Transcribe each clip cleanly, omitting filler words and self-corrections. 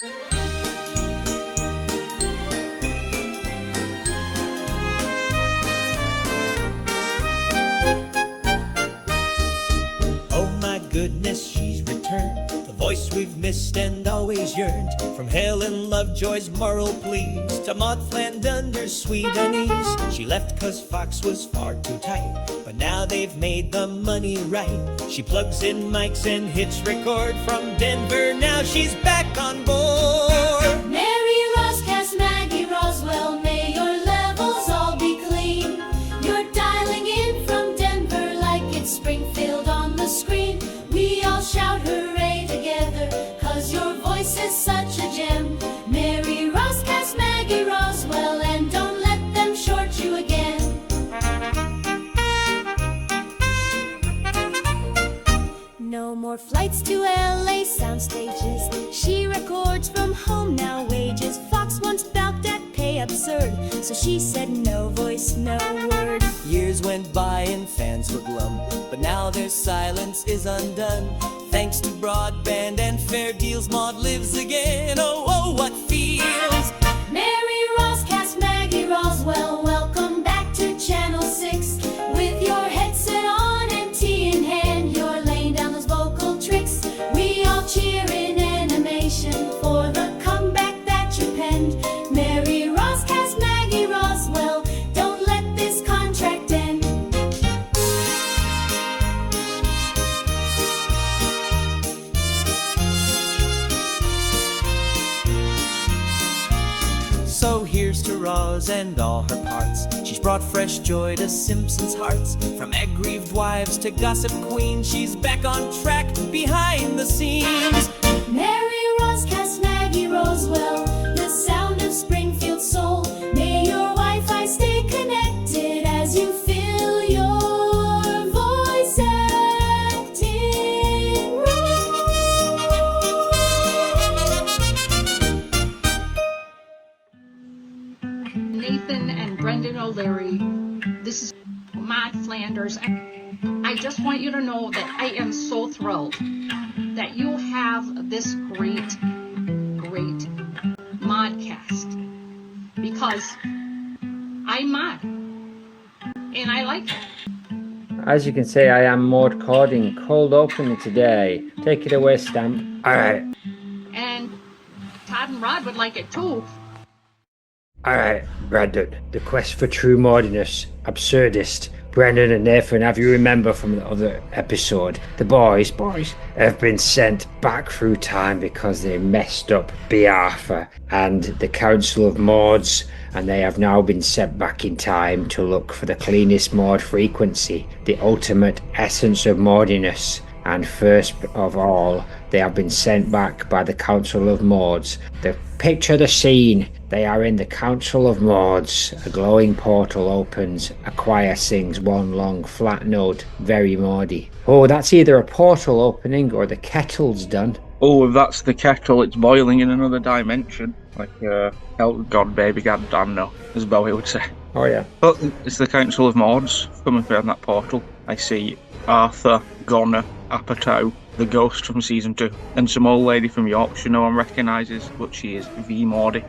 Oh my goodness, she's returned, the voice we've missed and always yearned. From Helen Lovejoy's moral pleas to Maude Flandunder's sweet unease. She left 'cause Fox was far too tight, but now they've made the money right. She plugs in mics and hits record from Denver. Now she's back on board. Mary Roscast, Maggie Roswell, may your levels all be clean. You're dialing in from Denver like it's Springfield on the screen. We all shout hooray together, 'cause your voice is such a gem. Mary Roscast, Maggie Roswell, and don't let them short you again. No more flights to LA sound stages. She records from home now. Wages Fox once balked at pay absurd, so she said no voice, no word. Years went by and fans were glum, but now their silence is undone. Thanks to broadband and fair deals, Maude lives again. Oh, oh, what feels. Mary Roscast, Maggie Roswell, welcome back to Channel 6. With your headset on and tea in hand, you're laying down those vocal tricks. We all cheer in animation for the comeback that you penned. Mary Roscast, Maggie Roswell, don't let this contract end. So here's to Roz and all her parts. She's brought fresh joy to Simpsons' hearts. From aggrieved wives to gossip queen, she's back on track behind the scenes. Mary Roscast, Maggie Roswell, the sound of Springfield soul. May your Wi-Fi stay connected as you fill your voice acting role. Nathan and Brendan O'Leary, this is Maude Flanders. I just want you to know that I am so thrilled that you have this great Maudecast, because I'm Maude and I like it. As you can see, I am Maude coding cold opening today. Take it away, Stamp. Alright. And Todd and Rod would like it too. Alright, Brandon. The quest for true Maudiness. Absurdist. Brendan and Nathan, have you remember from the other episode, the boys have been sent back through time because they messed up Biafra and the Council of Maudes, and they have now been sent back in time to look for the cleanest Maude frequency, the ultimate essence of Maudiness. And first of all, they have been sent back by the Council of Maudes. Picture the scene. They are in the Council of Maudes. A glowing portal opens. A choir sings one long flat note. Very Maudie. Oh, that's either a portal opening or the kettle's done. Oh, if that's the kettle, it's boiling in another dimension. Like, hell, God, baby, God damn no, as Bowie would say. Oh, yeah. But it's the Council of Maudes coming through that portal. I see Arthur, Goner, Apatow, the ghost from season 2, and some old lady from Yorkshire no one recognises, but she is V. Maudie.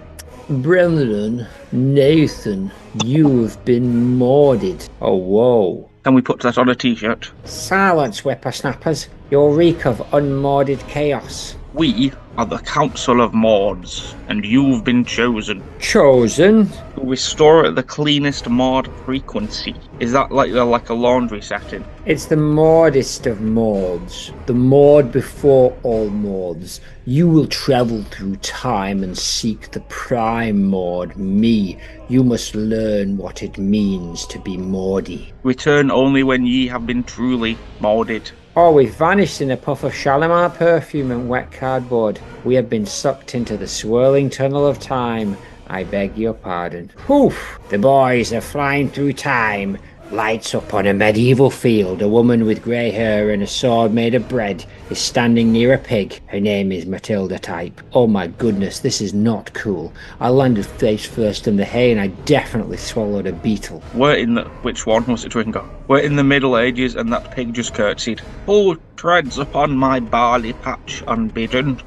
Brendan, Nathan, you have been mauded. Oh, whoa. Can we put that on a t-shirt? Silence, whippersnappers. You'll reek of unmauded chaos. We are the Council of Maudes, and you've been chosen. Chosen? To restore the cleanest Maude frequency. Is that like a laundry setting? It's the maudest of Maudes. The Maude before all Maudes. You will travel through time and seek the prime Maude, me. You must learn what it means to be Maudie. Return only when ye have been truly mauded. Oh, we've vanished in a puff of Shalimar perfume and wet cardboard. We have been sucked into the swirling tunnel of time. I beg your pardon. Poof! The boys are flying through time. Lights up on a medieval field. A woman with grey hair and a sword made of bread is standing near a pig. Her name is Matilda Type. Oh my goodness, this is not cool. I landed face first in the hay and I definitely swallowed a beetle. Which one was it, Ringo? We're in the Middle Ages and that pig just curtsied. Who treads upon my barley patch unbidden?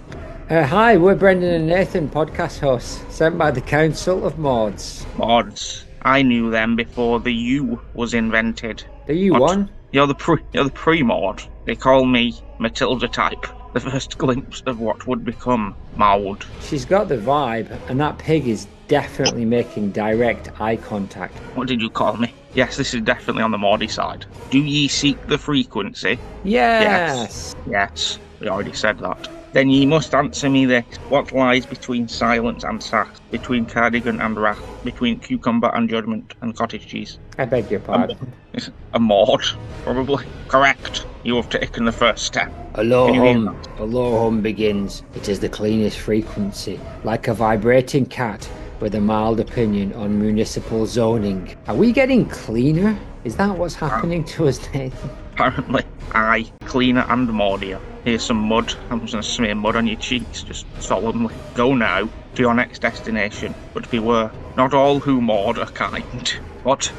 Hi, we're Brendan and Nathan, podcast hosts, sent by the Council of Maudes. Maudes. I knew them before the U was invented. The U What? one? You're the pre-Maud. They call me Matilda type. The first glimpse of what would become Maude. She's got the vibe, and that pig is definitely making direct eye contact. What did you call me? Yes, this is definitely on the Maudie side. Do ye seek the frequency? Yes. Yes, we already said that. Then ye must answer me this. What lies between silence and sass, between cardigan and wrath, between cucumber and judgment and cottage cheese? I beg your pardon. It's a Maud, probably. Correct. You have taken the first step. Alohum begins. It is the cleanest frequency, like a vibrating cat with a mild opinion on municipal zoning. Are we getting cleaner? Is that what's happening to us, Nathan? Apparently, aye, cleaner and maudier. Here's some mud. I'm just going to smear mud on your cheeks, just solemnly. Go now to your next destination, but beware, not all who maud are kind. What?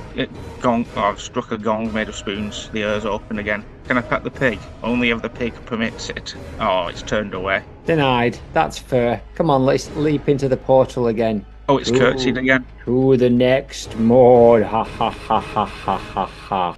Gong. Oh, I've struck a gong made of spoons. The ear's open again. Can I pet the pig? Only if the pig permits it. Oh, it's turned away. Denied. That's fair. Come on, let's leap into the portal again. Oh, it's curtsied again. Who the next Maud? Ha ha ha ha ha ha ha.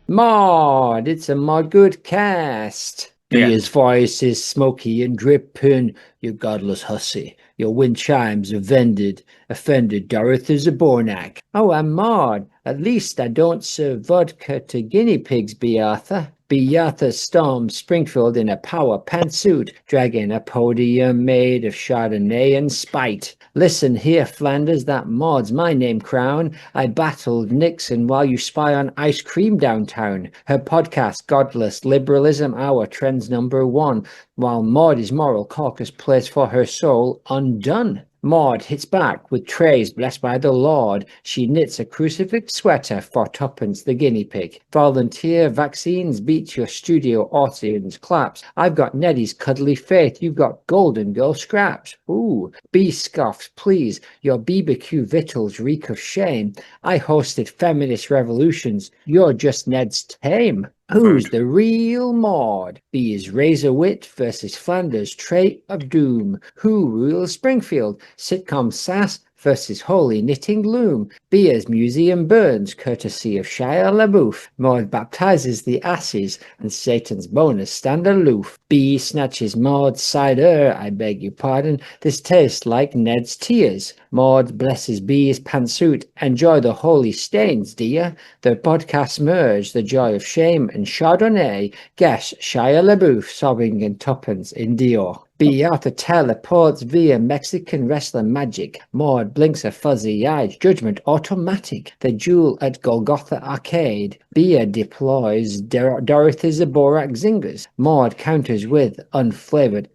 Maud, it's a Maud good cast. Yeah. His voice is smoky and dripping. You godless hussy. Your wind chimes offended Dorothy Zabornak. Oh, I'm Maud. At least I don't serve vodka to guinea pigs, Beatha. Beatha storms Springfield in a power pantsuit, dragging a podium made of Chardonnay and spite. Listen here, Flanders, that Maud's my name crown. I battled Nixon while you spy on ice cream downtown. Her podcast, Godless Liberalism Hour, trends #1, while Maud is moral caucus place for her soul undone. Maud hits back with trays blessed by the Lord. She knits a crucifix sweater for tuppence the guinea pig. Volunteer vaccines beat your studio audience claps. I've got Neddie's cuddly faith. You've got Golden Girl scraps. Ooh, B scoffs, please. Your BBQ victuals reek of shame. I hosted feminist revolutions. You're just Ned's tame. Who's the real Maud? B is Razor Wit versus Flanders Trait of Doom. Who rules Springfield? Sitcom Sass versus Holy Knitting Loom. B is Museum Burns, courtesy of Shia LaBeouf. Maud baptizes the asses, and Satan's bonus stand aloof. B snatches Maud's cider, I beg your pardon. This tastes like Ned's tears. Maud blesses B's pantsuit. Enjoy the holy stains, dear. The podcasts merge the joy of shame and Chardonnay. Guess Shia LaBeouf sobbing in tuppence in Dior. Beata teleports via Mexican wrestler magic. Maud blinks a fuzzy eyed judgment automatic. The jewel at Golgotha Arcade. Bea deploys Dorothy Zaborak zingers. Maud counters with unflavored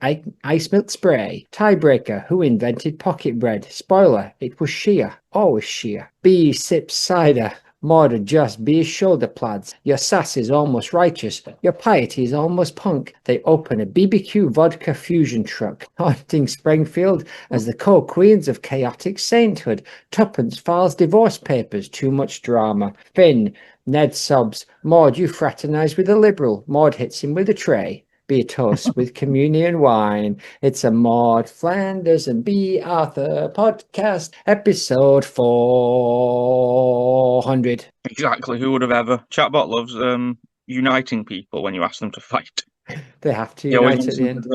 ice milk spray. Tiebreaker, who invented pocket bread? Spoiler, it was Shia. Always Shia. B sips cider. Maud adjusts B's shoulder plaids. Your sass is almost righteous. Your piety is almost punk. They open a BBQ vodka fusion truck, haunting Springfield as the co-queens of chaotic sainthood. Tuppence files divorce papers. Too much drama. Finn. Ned sobs. Maud, you fraternize with a liberal. Maud hits him with a tray. Be a toast with communion wine. It's a Maud Flanders and B. Arthur podcast, episode 400. Exactly. Who would have ever? Chatbot loves uniting people when you ask them to fight. They have to unite at the end.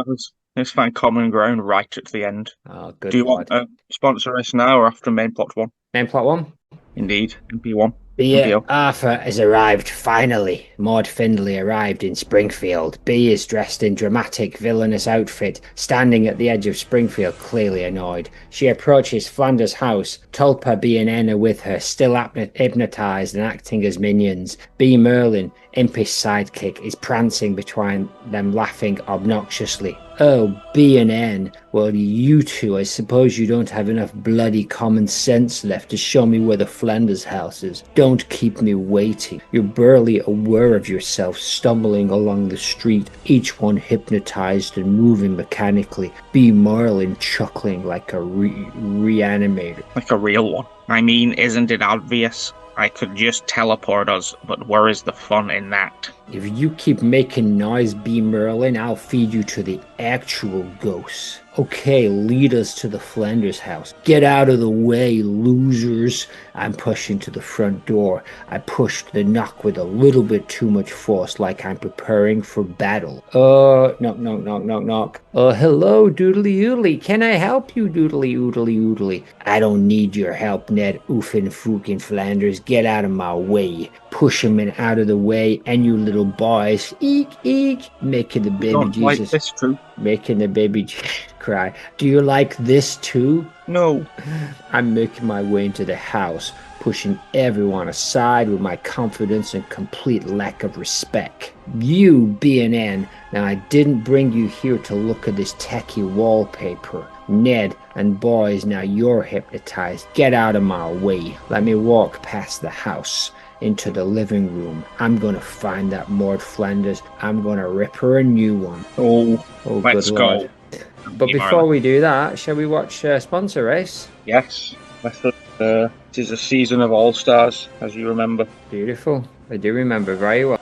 Let's find common ground right at the end. Oh, good. Do you want to sponsor us now or after main plot 1? Main plot 1? Indeed. MP1. B. Arthur has arrived finally. Maud Findlay arrived in Springfield. B is dressed in dramatic villainous outfit, standing at the edge of Springfield, clearly annoyed. She approaches Flanders' house. Tulpa, B and N are with her, still hypnotized and acting as minions. B. Merlin, impish sidekick, is prancing between them, laughing obnoxiously. Oh, B and N, well, you two, I suppose you don't have enough bloody common sense left to show me where the Flanders house is. Don't keep me waiting. You're barely aware of yourself, stumbling along the street, each one hypnotized and moving mechanically. B. Merlin chuckling like a reanimator. Like a real one. I mean, isn't it obvious? I could just teleport us, but where is the fun in that? If you keep making noise, B. Merlin, I'll feed you to the actual ghosts. Okay, lead us to the Flanders house. Get out of the way, losers. I'm pushing to the front door. I pushed the knock with a little bit too much force, like I'm preparing for battle. Knock, knock, knock, knock, knock. Hello, doodly oodly. Can I help you, doodly oodly oodly? I don't need your help, Ned Oofin Fookin Flanders. Get out of my way. Push him in out of the way, and you little boys. Eek, eek. Making the baby Don't like Jesus. this, true. Making the baby cry. Do you like this too? No. I'm making my way into the house, pushing everyone aside with my confidence and complete lack of respect. You, B&N, now I didn't bring you here to look at this tacky wallpaper. Ned and boys, now you're hypnotized. Get out of my way. Let me walk past the house into the living room. I'm gonna find that Maude Flanders. I'm gonna rip her a new one. Oh, good let's go. Lord. But before we do that, shall we watch Sponsor Race? Yes. It is a season of All-Stars, as you remember. Beautiful. I do remember very well.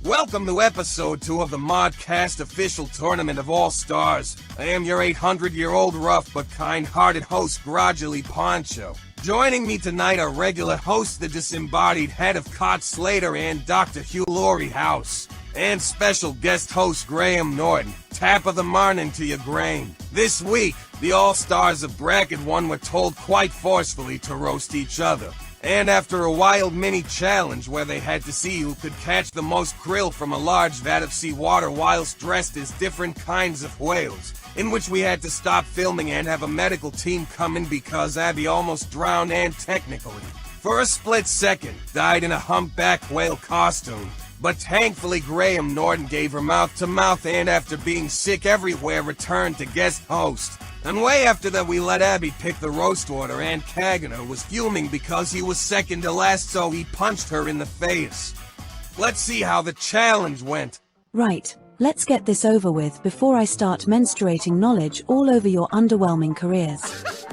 Welcome to episode 2 of the Modcast official tournament of All-Stars. I am your 800-year-old rough but kind-hearted host, Gradually Poncho. Joining me tonight are regular host, the disembodied head of Cot Slater and Dr. Hugh Laurie House. And special guest host, Graham Norton. Tap of the morning to your grain. This week, the All-Stars of Bracket 1 were told quite forcefully to roast each other. And after a wild mini-challenge where they had to see who could catch the most krill from a large vat of seawater whilst dressed as different kinds of whales, in which we had to stop filming and have a medical team come in because Abby almost drowned and technically, for a split second, died in a humpback whale costume. But thankfully Graham Norton gave her mouth-to-mouth and after being sick everywhere returned to guest host. And way after that we let Abby pick the roast order and Kaganer was fuming because he was second to last so he punched her in the face. Let's see how the challenge went. Right, let's get this over with before I start menstruating knowledge all over your underwhelming careers.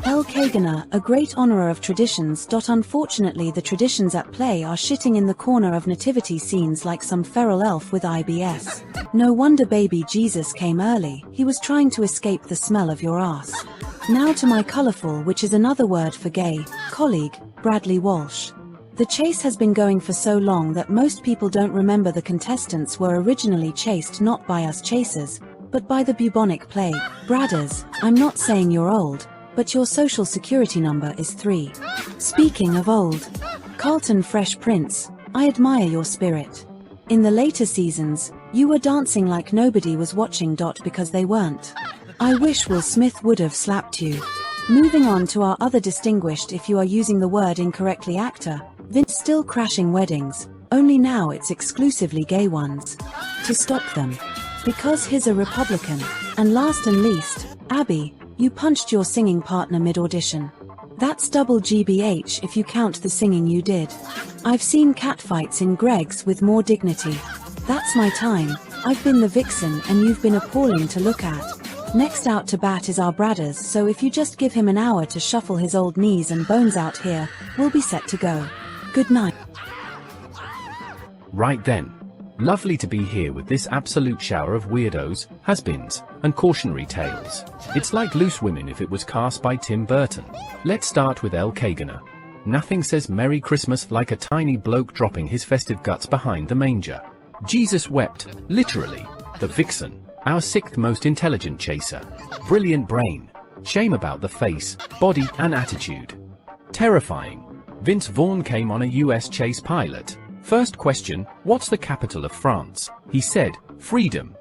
L. Kaganer, a great honorer of traditions. Unfortunately the traditions at play are shitting in the corner of nativity scenes like some feral elf with IBS. No wonder baby Jesus came early, he was trying to escape the smell of your ass. Now to my colourful, which is another word for gay, colleague, Bradley Walsh. The chase has been going for so long that most people don't remember the contestants were originally chased not by us chasers, but by the bubonic plague. Bradders, I'm not saying you're old, but your social security number is 3. Speaking of old, Carlton Fresh Prince, I admire your spirit. In the later seasons, you were dancing like nobody was watching. Because they weren't. I wish Will Smith would have slapped you. Moving on to our other distinguished, if you are using the word incorrectly, actor, Vince. Still crashing weddings, only now it's exclusively gay ones. To stop them. Because he's a Republican. And last and least, Abby, you punched your singing partner mid-audition. That's double GBH if you count the singing you did. I've seen catfights in Greg's with more dignity. That's my time, I've been the vixen and you've been appalling to look at. Next out to bat is our Bradders, so if you just give him an hour to shuffle his old knees and bones out here, we'll be set to go. Good night. Right then. Lovely to be here with this absolute shower of weirdos, has-beens, and cautionary tales. It's like Loose Women if it was cast by Tim Burton. Let's start with L. Kaganer. Nothing says Merry Christmas like a tiny bloke dropping his festive guts behind the manger. Jesus wept, literally. The vixen, our 6th most intelligent chaser. Brilliant brain. Shame about the face, body, and attitude. Terrifying. Vince Vaughn came on a US chase pilot. First question, what's the capital of France? He said, freedom.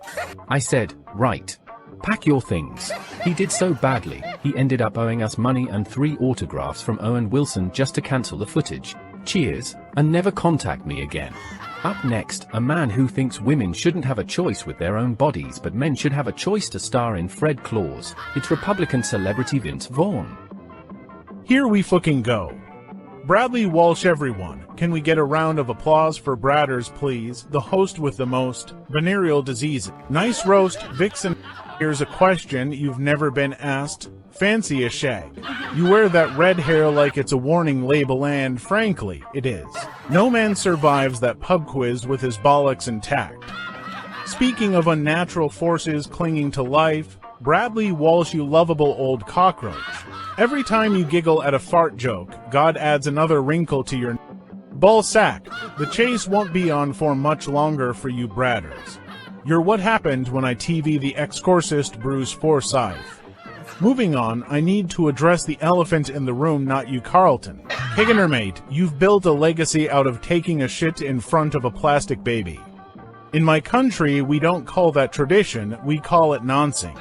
I said, right. Pack your things. He did so badly, he ended up owing us money and 3 autographs from Owen Wilson just to cancel the footage. Cheers, and never contact me again. Up next, a man who thinks women shouldn't have a choice with their own bodies but men should have a choice to star in Fred Claus. It's Republican celebrity Vince Vaughn. Here we fucking go. Bradley Walsh, everyone. Can we get a round of applause for Bradders, please? The host with the most venereal disease. Nice roast, Vixen. Here's a question you've never been asked. Fancy a shag. You wear that red hair like it's a warning label, and frankly, it is. No man survives that pub quiz with his bollocks intact. Speaking of unnatural forces clinging to life, Bradley Walsh, you lovable old cockroach. Every time you giggle at a fart joke, God adds another wrinkle to your ball sack. The chase won't be on for much longer for you Bradders. You're what happened when I TV the exorcist Bruce Forsyth. Moving on, I need to address the elephant in the room, not you Carlton. Higginer mate, you've built a legacy out of taking a shit in front of a plastic baby. In my country, we don't call that tradition, we call it noncing.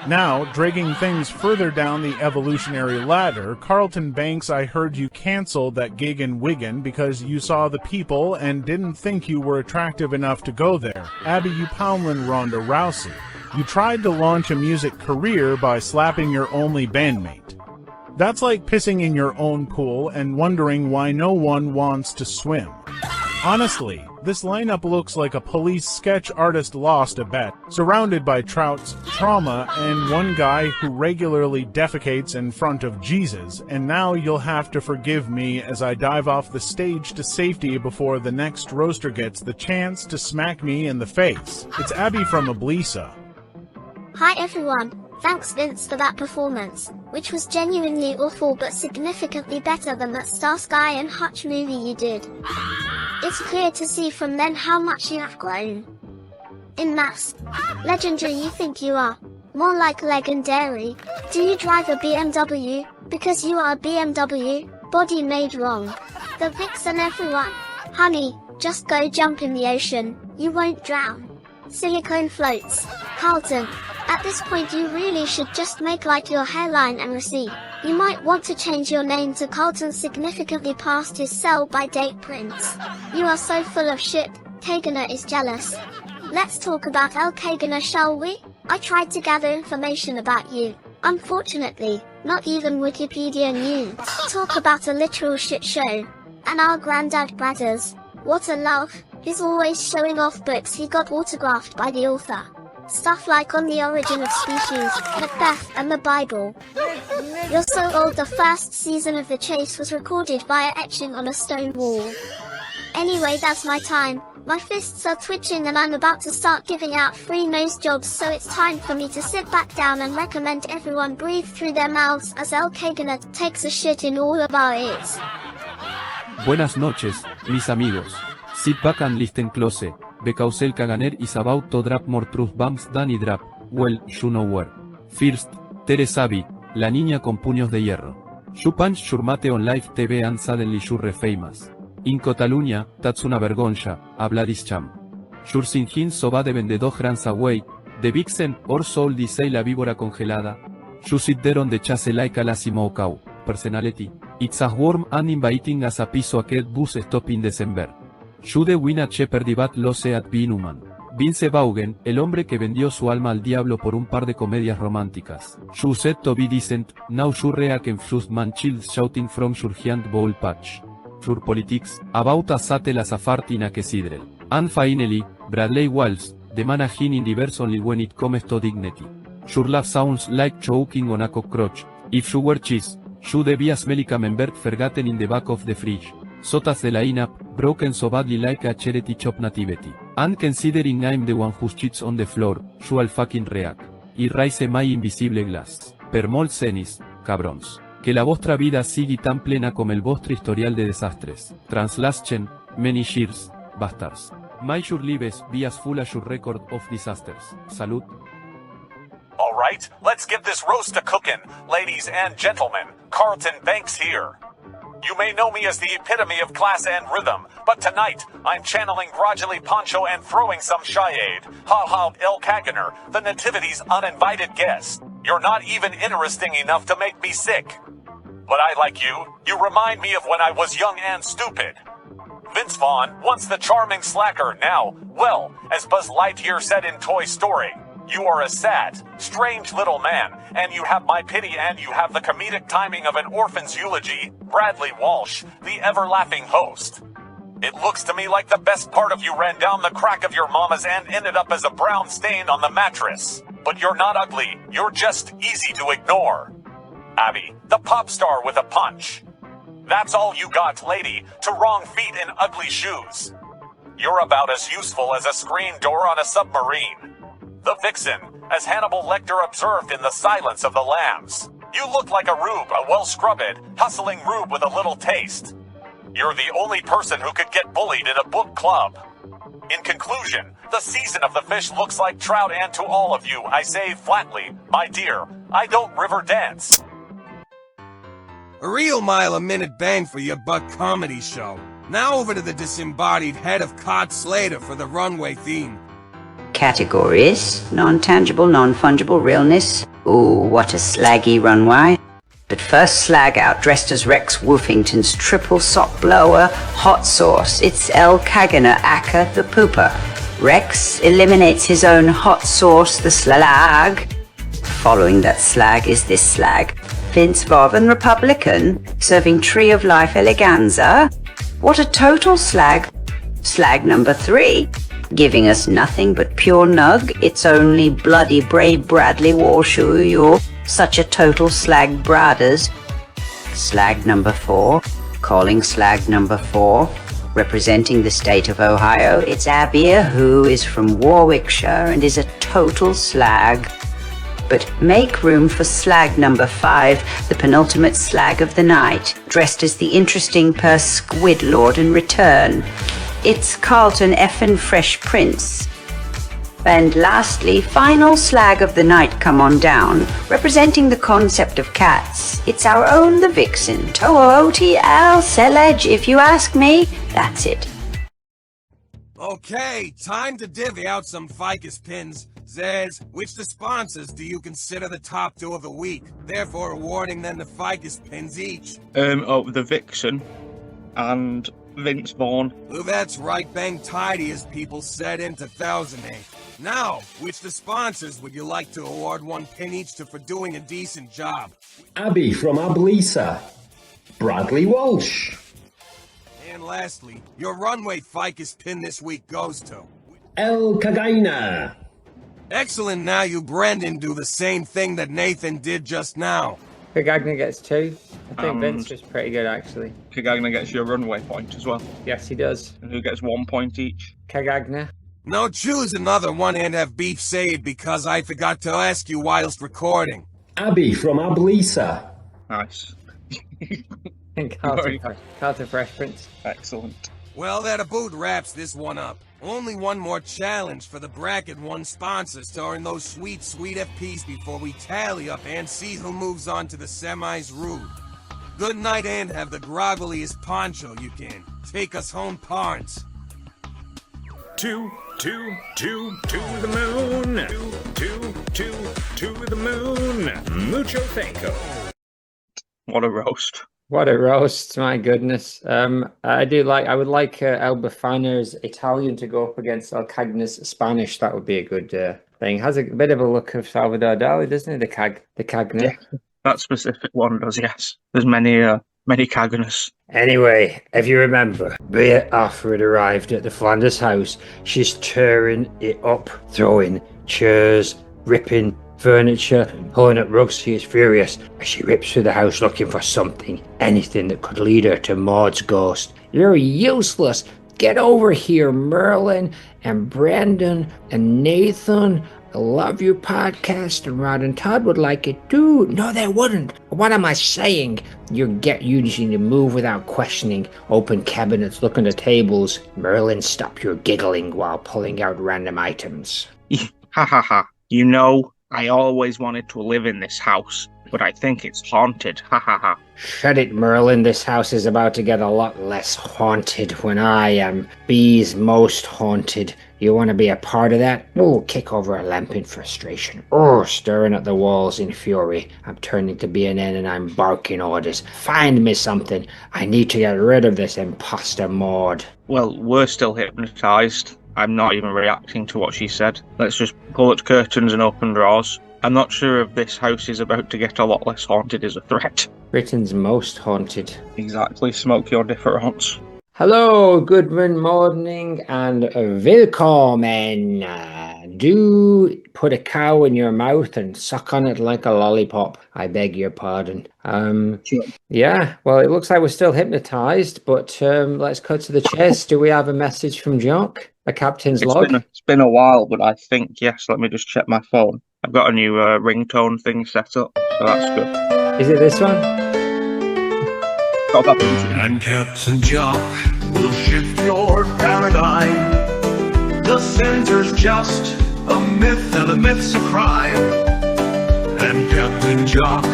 Now, dragging things further down the evolutionary ladder, Carlton Banks, I heard you canceled that gig in Wigan because you saw the people and didn't think you were attractive enough to go there. Abby, you Poundland Ronda Rousey. You tried to launch a music career by slapping your only bandmate. That's like pissing in your own pool and wondering why no one wants to swim. Honestly, this lineup looks like a police sketch artist lost a bet, surrounded by trouts, trauma, and one guy who regularly defecates in front of Jesus, and now you'll have to forgive me as I dive off the stage to safety before the next roaster gets the chance to smack me in the face. It's Abby from Oblisa. Hi everyone, thanks Vince for that performance, which was genuinely awful but significantly better than that Starsky and Hutch movie you did. It's clear to see from then how much you have grown. In mass. Legendary you think you are. More like legendary. Do you drive a BMW? Because you are a BMW, body made wrong. The vixen everyone. Honey, just go jump in the ocean, you won't drown. Silicone floats. Carlton. At this point you really should just make like your hairline and receipt. You might want to change your name to Carlton significantly past his sell-by-date prints. You are so full of shit, Kagener is jealous. Let's talk about El Kagener, shall we? I tried to gather information about you. Unfortunately, not even Wikipedia knew. Talk about a literal shit show. And our granddad Bradders. What a love, he's always showing off books he got autographed by the author. Stuff like On the Origin of Species, Macbeth, and the Bible. You're so old the first season of The Chase was recorded via etching on a stone wall. Anyway, that's my time. My fists are twitching and I'm about to start giving out free nose jobs, so it's time for me to sit back down and recommend everyone breathe through their mouths as El Kagener takes a shit in all of our ears. Buenas noches, mis amigos. Sit back and listen close, because El Kagener is about to drop more truth bombs than he drop, well, you know where. First, Teresabi, la niña con puños de hierro. You punch your mate on live TV and suddenly you're famous. In Catalunya, that's una vergonha, habla this cham. Your singing so bad even the dog runs away, the vixen or soul say la víbora congelada. You sit there on the chase like a lazy cow, personality. It's as warm and inviting as a piece of cat bus stop in December. You the win at Shepherd but lose at being human. Vince Vaughn, el hombre que vendió su alma al diablo por un par de comedias románticas. You said to be decent, now you react and flushed man chills shouting from your hand bowl patch. Your politics, about a satel as a fart in a cathedral. And finally, Bradley Walsh, the man a in diverse only when it comes to dignity. Your laugh sounds like choking on a cockroach. If you were cheese, you'd be a smelly camembert forgotten in the back of the fridge. Sotas the line-up, broken so badly like a charity chop nativity. And considering I'm the one who cheats on the floor, you'll fucking react. Y raise my invisible glass. Per mol cenis, cabrons. Que la vostra vida sigue tan plena como el vostro historial de desastres. Translation, many years, bastards. May your lives be as full as your record of disasters. Salud. All right, let's get this roast a cookin', ladies and gentlemen. Carlton Banks here. You may know me as the epitome of class and rhythm, but tonight I'm channeling Grudgily Poncho and throwing some shade. Ha ha, El Kagener, the Nativity's uninvited guest. You're not even interesting enough to make me sick. But I like you. You remind me of when I was young and stupid. Vince Vaughn, once the charming slacker, now, well, as Buzz Lightyear said in Toy Story, you are a sad, strange little man, and you have my pity and you have the comedic timing of an orphan's eulogy, Bradley Walsh, the ever-laughing host. It looks to me like the best part of you ran down the crack of your mama's and ended up as a brown stain on the mattress. But you're not ugly, you're just easy to ignore. Abby, the pop star with a punch. That's all you got, lady, to wrong feet in ugly shoes. You're about as useful as a screen door on a submarine. The vixen, as Hannibal Lecter observed in The Silence of the Lambs. You look like a rube, a well-scrubbed, hustling rube with a little taste. You're the only person who could get bullied in a book club. In conclusion, the season of the fish looks like trout, and to all of you, I say flatly, my dear, I don't river dance. A real mile-a-minute bang for your buck comedy show. Now over to the disembodied head of Cod Slater for the runway theme. Categories: non-tangible, non-fungible, realness. Ooh, what a slaggy runway. But first, slag out, dressed as Rex Woofington's triple sock blower, hot sauce. It's El Kagana Aka the Pooper. Rex eliminates his own hot sauce, the slag. Following that slag is this slag. Vince Vaughn, Republican, serving Tree of Life eleganza. What a total slag. Slag number 3. Giving us nothing but pure nug. It's only bloody brave Bradley Warshoe. You're such a total slag brothers. Slag number 4. Calling slag number 4. Representing the state of Ohio, it's Abby, who is from Warwickshire and is a total slag. But make room for slag number 5, the penultimate slag of the night, dressed as the interesting Squid Lord in return. It's Carlton effin' Fresh Prince. And lastly, final slag of the night, come on down, representing the concept of cats. It's our own the vixen, To'oti Al Selege, if you ask me. That's it. Okay, time to divvy out some ficus pins. Zez, which the sponsors do you consider the top 2 of the week? Therefore awarding them the ficus pins each. The Vixen and Vince Vaughn. Well, that's right, bang tidy as people said into Thousand A. Now, which the sponsors would you like to award 1 pin each to for doing a decent job? Abby from Ablisa. Bradley Walsh. And lastly, your runway ficus pin this week goes to El Kagaina. Excellent. Now you, Brendan, do the same thing that Nathan did just now. Kagagna gets 2. I think Vince was pretty good, actually. Kagagna gets your runway point as well. Yes, he does. And who gets 1 point each? Kagagna. No, choose another one and have beef saved because I forgot to ask you whilst recording. Abby from Ablisa. Nice. And Carlton Fresh Prince. Excellent. Well, that about wraps this one up. Only one more challenge for the Bracket 1 sponsors to earn those sweet, sweet FPs before we tally up and see who moves on to the semis rude. Good night and have the groggliest poncho you can. Take us home, Parnes. To the moon. To the moon. Mucho thanko. What a roast. What a roast, my goodness. I would like El Bafana's Italian to go up against El Cagna's Spanish. That would be a good thing. Has a bit of a look of Salvador Dali, doesn't it? The Cagna. Yeah, that specific one does, yes. There's many Cagnas. Anyway, if you remember, Bea Arthur had arrived at the Flanders house. She's tearing it up, throwing chairs, ripping furniture, pulling up rugs. She is furious as she rips through the house looking for something, anything that could lead her to Maude's ghost. You're useless. Get over here, Merlin and Brandon and Nathan. I love your podcast, and Rod and Todd would like it too. No, they wouldn't. What am I saying? You just need to move without questioning. Open cabinets, look under tables. Merlin, stop your giggling while pulling out random items. Ha ha ha. You know, I always wanted to live in this house, but I think it's haunted. Ha ha ha. Shut it, Merlin. This house is about to get a lot less haunted when I am Bee's most haunted. You want to be a part of that? Oh, kick over a lamp in frustration. Oh, staring at the walls in fury. I'm turning to BNN and I'm barking orders. Find me something. I need to get rid of this imposter Maude. Well, we're still hypnotized. I'm not even reacting to what she said. Let's just pull at curtains and open drawers. I'm not sure if this house is about to get a lot less haunted as a threat. Britain's most haunted. Exactly, smoke your difference. Hello, good morning and willkommen. do put a cow in your mouth and suck on it like a lollipop. I beg your pardon. Yeah, well, it looks like we're still hypnotized, but let's cut to the chase. Do we have a message from Jock? A captain's log? It's been a while, but I think, yes, let me just check my phone. I've got a new ringtone thing set up, so that's good. Is it this one? And Captain Jock will shift your paradigm. The center's just a myth and the myth's a crime. And Captain Jock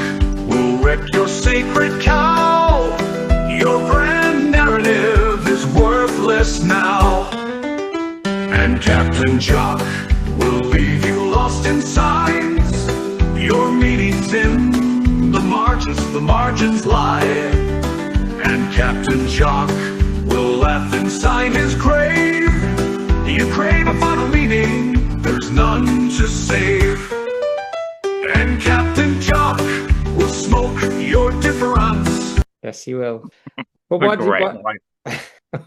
will wreck your sacred cow. Your grand narrative is worthless now. And Captain Jock will leave you lost in signs. Your meaning's in the margins lie. And Captain Jock will laugh and sign his grave. You crave a final meaning, there's none to save. And Captain Jock will smoke your difference. Yes, he will. But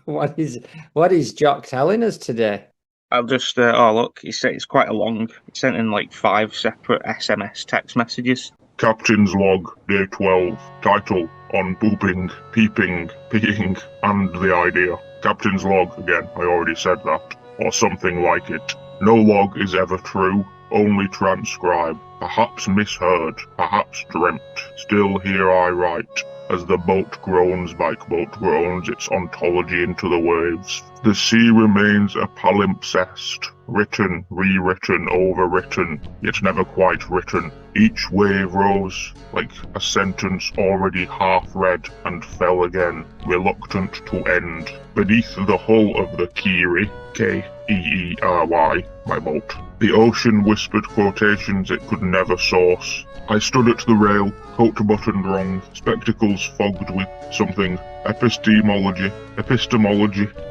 what is Jock telling us today? I'll just, oh look, it's quite a long, he sent in like 5 separate SMS text messages. Captain's log, day 12, title, on pooping, peeping, peeing, and the idea. Captain's log, again, I already said that, or something like it. No log is ever true, only transcribe, perhaps misheard, perhaps dreamt. Still here I write, as the boat groans, bike boat groans, its ontology into the waves. The sea remains a palimpsest, written, rewritten, overwritten, yet never quite written. Each wave rose like a sentence already half read and fell again, reluctant to end. Beneath the hull of the Keary, Keery, my boat, the ocean whispered quotations it could never source. I stood at the rail, coat buttoned wrong, spectacles fogged with something. Epistemology.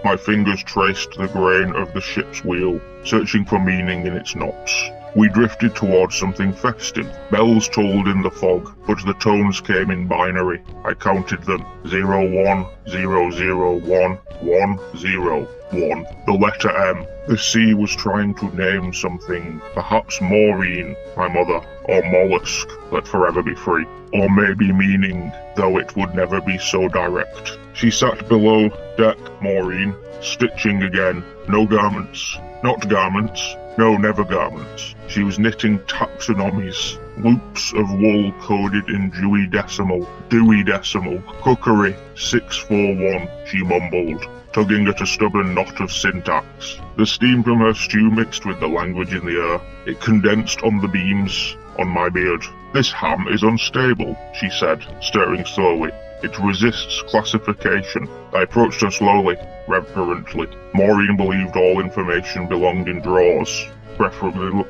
My fingers traced the grain of the ship's wheel, searching for meaning in its knots. We drifted towards something festive. Bells tolled in the fog, but the tones came in binary. I counted them. 0, 1, 0, 0, 1, 1, 0, 1. The letter M. The sea was trying to name something. Perhaps Maureen, my mother, or mollusk, let forever be free. Or maybe meaning, though it would never be so direct. She sat below deck, Maureen, stitching again. No garments. Not garments. No, never garments. She was knitting taxonomies, loops of wool coded in Dewey Decimal, cookery, 641, she mumbled, tugging at a stubborn knot of syntax. The steam from her stew mixed with the language in the air. It condensed on the beams, on my beard. This ham is unstable, she said, stirring slowly. It resists classification. I approached her slowly, reverently. Maureen believed all information belonged in drawers, preferably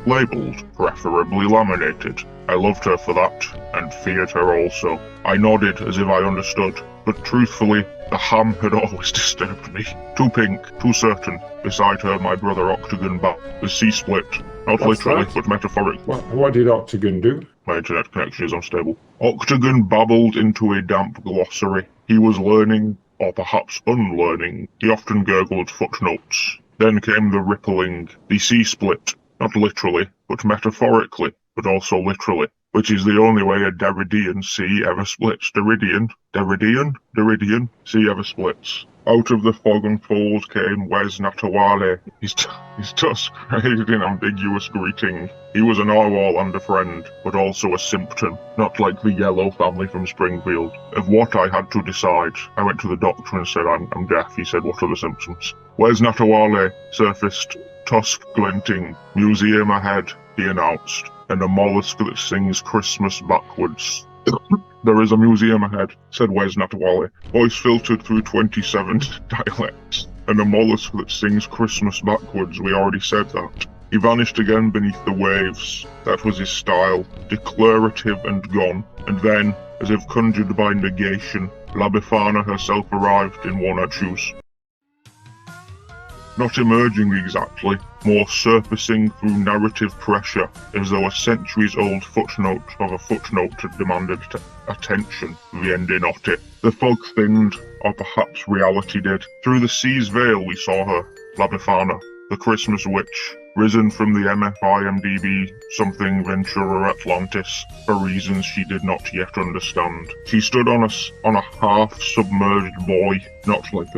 labelled, preferably laminated. I loved her for that, and feared her also. I nodded as if I understood, but truthfully, the ham had always disturbed me. Too pink, too certain. Beside her, my brother Octagon the sea split. Not What's literally, that? but metaphorically. What did Octagon do? My internet connection is unstable. Octagon babbled into a damp glossary. He was learning, or perhaps unlearning. He often gurgled footnotes. Then came the rippling. The sea split. Not literally, but metaphorically, but also literally. Which is the only way a Derridean sea ever splits. Derridean, sea ever splits. Out of the fog and fold came Wes Natawale, his tusk raised in ambiguous greeting. He was a narwhal and a friend, but also a symptom, not like the yellow family from Springfield. Of what I had to decide, I went to the doctor and said, I'm deaf. He said, what are the symptoms? Wes Natawale surfaced, tusk glinting, museum ahead, he announced, and a mollusk that sings Christmas backwards. There is a museum ahead, said Wes Natawale, voice filtered through 27 dialects. And a mollusk that sings Christmas backwards, we already said that. He vanished again beneath the waves. That was his style, declarative and gone. And then, as if conjured by negation, La Befana herself arrived in one I choose. Not emerging exactly, more surfacing through narrative pressure, as though a centuries-old footnote of a footnote had demanded attention, viende notte. The fog thinned, or perhaps reality did. Through the sea's veil we saw her, La Befana. the Christmas witch, risen from the MFIMDB something Ventura Atlantis for reasons she did not yet understand. She stood on a half-submerged buoy, not like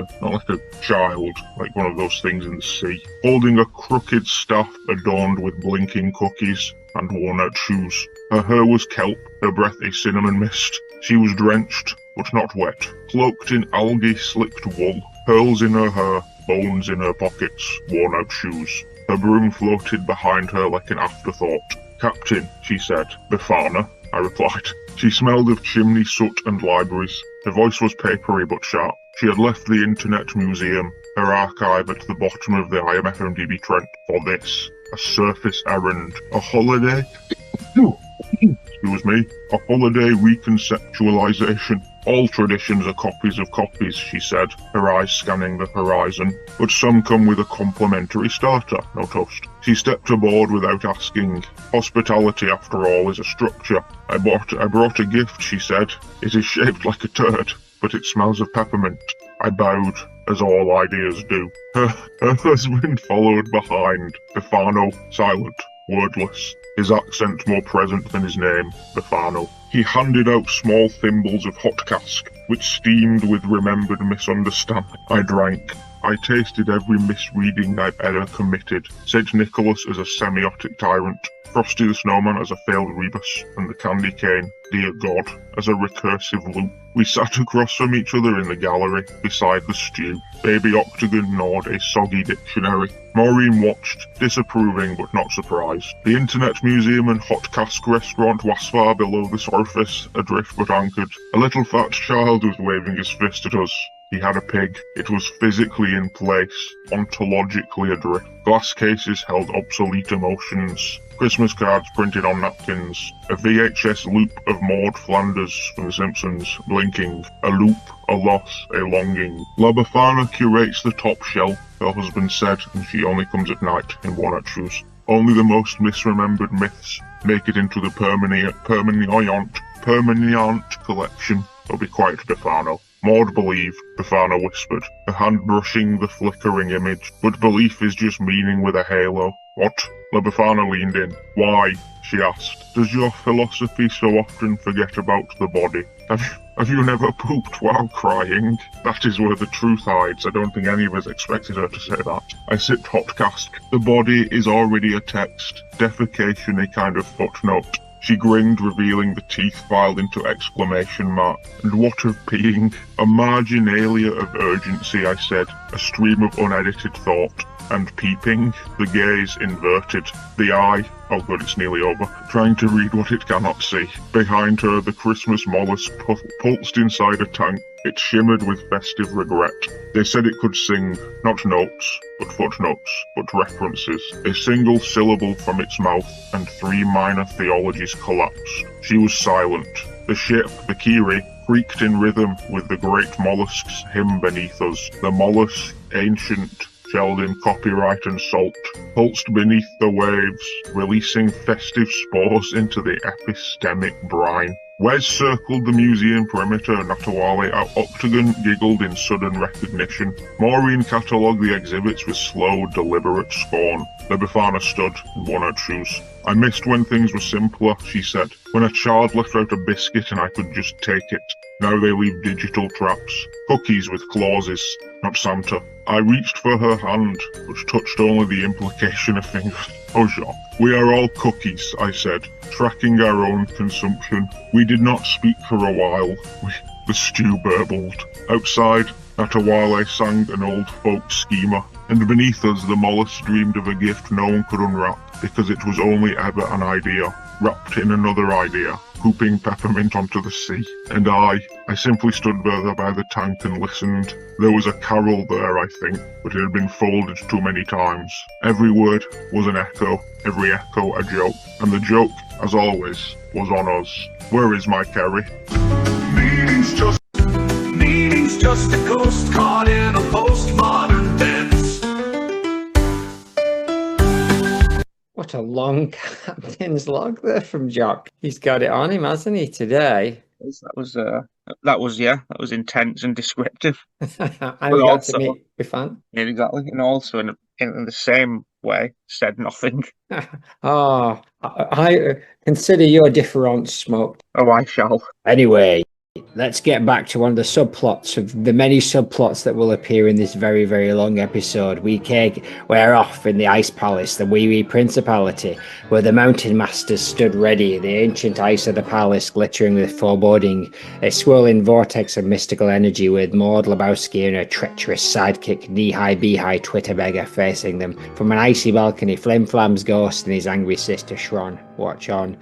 a child, like one of those things in the sea, holding a crooked staff adorned with blinking cookies and worn-out shoes. Her hair was kelp, her breath a cinnamon mist. She was drenched, but not wet, cloaked in algae-slicked wool, pearls in her hair, bones in her pockets, worn-out shoes. Her broom floated behind her like an afterthought. "Captain," she said. "Befana," I replied. She smelled of chimney soot and libraries. Her voice was papery but sharp. She had left the Internet Museum, her archive at the bottom of the IMFMDB Trent, for this. A surface errand. A holiday? Excuse me. A holiday reconceptualization. All traditions are copies of copies, she said, her eyes scanning the horizon. But some come with a complimentary starter, no toast. She stepped aboard without asking. Hospitality, after all, is a structure. I brought a gift, she said. It is shaped like a turd, but it smells of peppermint. I bowed, as all ideas do. Her husband followed behind, Stefano, silent, wordless, his accent more present than his name, Stefano. He handed out small thimbles of hot cask, which steamed with remembered misunderstanding. I drank. I tasted every misreading I've ever committed. St. Nicholas as a semiotic tyrant, Frosty the Snowman as a failed rebus, and the candy cane, dear God, as a recursive loop. We sat across from each other in the gallery, beside the stew. Baby Octagon gnawed a soggy dictionary. Maureen watched, disapproving but not surprised. The Internet Museum and hot cask restaurant was far below the surface, adrift but anchored. A little fat child was waving his fist at us. He had a pig. It was physically in place, ontologically adrift. Glass cases held obsolete emotions. Christmas cards printed on napkins. A VHS loop of Maude Flanders from The Simpsons, blinking. A loop, a loss, a longing. La Befana curates the top shelf, her husband said, and she only comes at night in worn-out shoes. Only the most misremembered myths make it into the permanent collection. So be quiet, Befano. Maude believed, Befana whispered, her hand brushing the flickering image. But belief is just meaning with a halo. What? La Befana leaned in. Why? She asked. Does your philosophy so often forget about the body? Have you never pooped while crying? That is where the truth hides. I don't think any of us expected her to say that. I sipped hot cask. The body is already a text. Defecation a kind of footnote. She grinned, revealing the teeth filed into exclamation mark. And what of peeing? A marginalia of urgency, I said. A stream of unedited thought. And peeping, the gaze inverted, the eye, oh good, it's nearly over, trying to read what it cannot see. Behind her, the Christmas mollusk pulsed inside a tank. It shimmered with festive regret. They said it could sing, not notes, but footnotes, but references. A single syllable from its mouth, and 3 minor theologies collapsed. She was silent. The ship, the Kiri, creaked in rhythm with the great mollusk's hymn beneath us. The mollusk, ancient, shelled in copyright and salt, pulsed beneath the waves, releasing festive spores into the epistemic brine. Wes circled the museum perimeter, Natawale Octagon giggled in sudden recognition. Maureen catalogued the exhibits with slow, deliberate scorn. The Befana stood in worn-out shoes. I missed when things were simpler, she said. When a child left out a biscuit and I could just take it. Now they leave digital traps. Cookies with clauses, not Santa. I reached for her hand, but touched only the implication of fingers. Oh, Jacques. We are all cookies, I said, tracking our own consumption. We did not speak for a while. The stew burbled. Outside, Natawale sang an old folk schema, and beneath us the mollusk dreamed of a gift no one could unwrap, because it was only ever an idea, wrapped in another idea, pooping peppermint onto the sea. And I simply stood there by the tank and listened. There was a carol there, I think, but it had been folded too many times. Every word was an echo, every echo a joke, and the joke, as always, was on us. Where is my Kerry? Meaning's just a ghost caught in a postmodern dance. What a long captain's log there from Jock. He's got it on him, hasn't he, today? That was intense and descriptive. And we got to meet Befana. Yeah, exactly. And also in the same way, said nothing. Ah, I consider your difference smoked. Oh, I shall. Anyway, let's get back to one of the subplots of the many subplots that will appear in this very, very long episode. We're off in the Ice Palace, the wee wee principality, where the mountain masters stood ready, the ancient ice of the palace glittering with foreboding, a swirling vortex of mystical energy with Maude Lebowski and her treacherous sidekick, knee-high, bee-high Twitter beggar facing them. From an icy balcony, Flim Flam's ghost and his angry sister Shron watch on.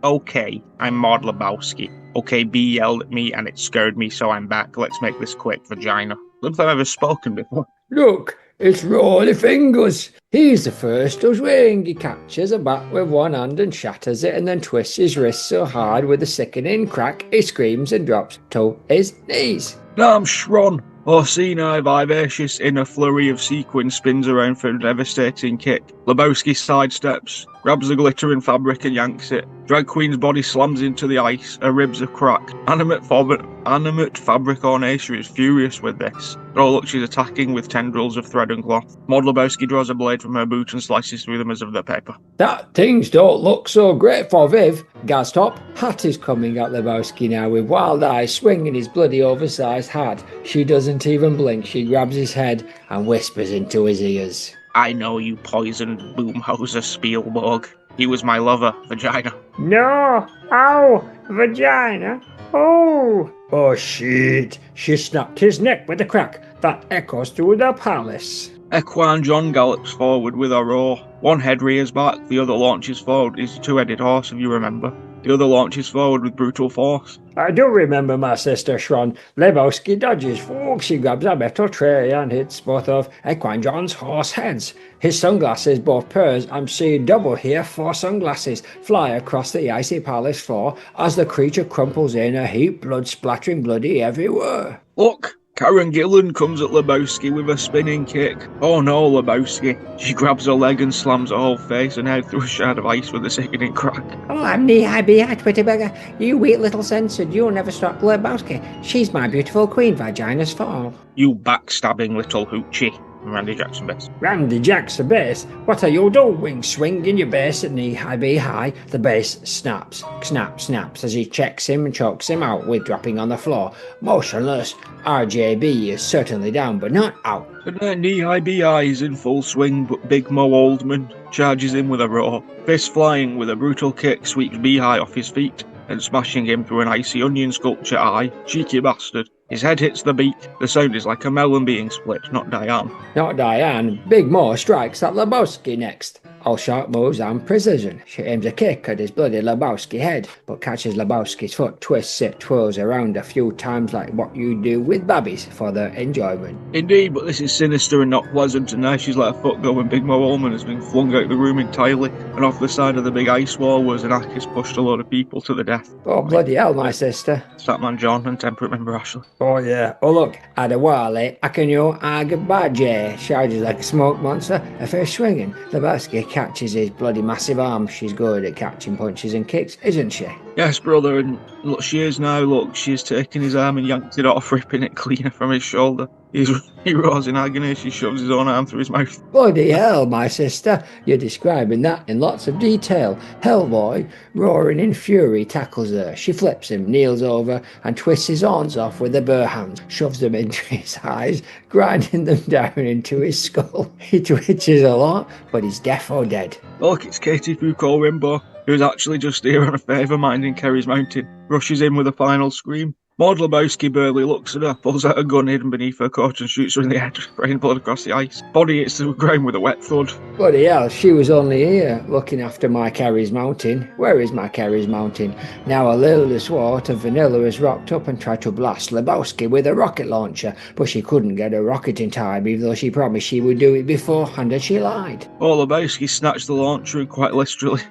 Okay, I'm Maude Lebowski. Okay, B yelled at me and it scared me, so I'm back. Let's make this quick, vagina. Looks like I've ever spoken before. Look, it's Rolly Fingers. He's the first who's wing. He catches a bat with one hand and shatters it and then twists his wrist so hard with a sickening crack he screams and drops to his knees. Damn Shron! Orsini vivacious in a flurry of sequins spins around for a devastating kick. Lebowski sidesteps, grabs the glittering fabric and yanks it. Drag Queen's body slams into the ice, her ribs are cracked. Animate fabric ornation is furious with this. Oh look, she's attacking with tendrils of thread and cloth. Maude Lebowski draws a blade from her boot and slices through them as of the paper. That things don't look so great for Viv. Gaztop, Hat is coming at Lebowski now with wild eyes swinging his bloody oversized hat. She doesn't even blink, she grabs his head and whispers into his ears. I know you poisoned boomhauser Spielberg. He was my lover, vagina. No! Ow! Vagina! Oh! Oh shit! She snapped his neck with a crack that echoes through the palace. Equine John gallops forward with a roar. One head rears back, the other launches forward. He's a two-headed horse, if you remember. The other launches forward with brutal force. I do remember my sister Shron. Lebowski dodges fork. She grabs a metal tray and hits both of Equine John's horse heads. His sunglasses both purrs. I'm seeing double here. 4 sunglasses fly across the icy palace floor as the creature crumples in a heap, blood splattering bloody everywhere. Look! Karen Gillan comes at Lebowski with a spinning kick. Oh no, Lebowski. She grabs her leg and slams her whole face and head through a shard of ice with a sickening crack. Oh, I'm knee-high, bee-high, Twitter beggar. You weak little censored, you'll never stop Lebowski. She's my beautiful queen, vagina's fall. You backstabbing little hoochie. Randy Jackson Bass. Randy Jackson Bass? What are you doing? Swinging your bass at knee-high, bee-high. The bass snaps, snaps as he checks him and chokes him out with dropping on the floor. Motionless, RJB is certainly down, but not out. And then knee-high B.I. is in full swing, but Big Mo Oldman charges him with a roar. Fist flying with a brutal kick sweeps B.I. off his feet and smashing him through an icy onion sculpture eye. Cheeky bastard. His head hits the beak. The sound is like a melon being split, not Diane. Not Diane. Big Mo strikes at Lebowski next. All sharp moves and precision. She aims a kick at his bloody Lebowski head, but catches Lebowski's foot, twists it, twirls around a few times like what you do with babbies for their enjoyment. Indeed, but this is sinister and not pleasant, and now she's let her foot go when Big Mo Ullman has been flung out of the room entirely, and off the side of the big ice wall where Zanak has pushed a load of people to the death. Oh, bloody hell, my sister. Statman John and temperate member Ashley. Oh, yeah. Oh, look. Adewale, Akanyo, Agabaje. Charges like a smoke monster. A first swinging. Lebowski catches his bloody massive arm. She's good at catching punches and kicks, isn't she? Yes, brother, and look, she is now. Look, she's taken his arm and yanked it off, ripping it cleaner from his shoulder. He roars in agony as she shoves his own arm through his mouth. Bloody hell, my sister. You're describing that in lots of detail. Hellboy, roaring in fury, tackles her. She flips him, kneels over, and twists his horns off with her bare hands, shoves them into his eyes, grinding them down into his skull. He twitches a lot, but he's deaf or dead. Look, it's Katie Foucault Rimbaud, who's actually just here on a favour minding Kerry's Mountain, rushes in with a final scream. Maude Lebowski barely looks at her, pulls out a gun hidden beneath her coat and shoots her in the head, spraying blood across the ice. Body hits the ground with a wet thud. Bloody hell, she was only here, looking after my Carrie's Mountain. Where is my Carrie's Mountain? Now a little swart of vanilla has rocked up and tried to blast Lebowski with a rocket launcher, but she couldn't get a rocket in time, even though she promised she would do it beforehand, and she lied. Oh, Lebowski snatched the launcher and quite literally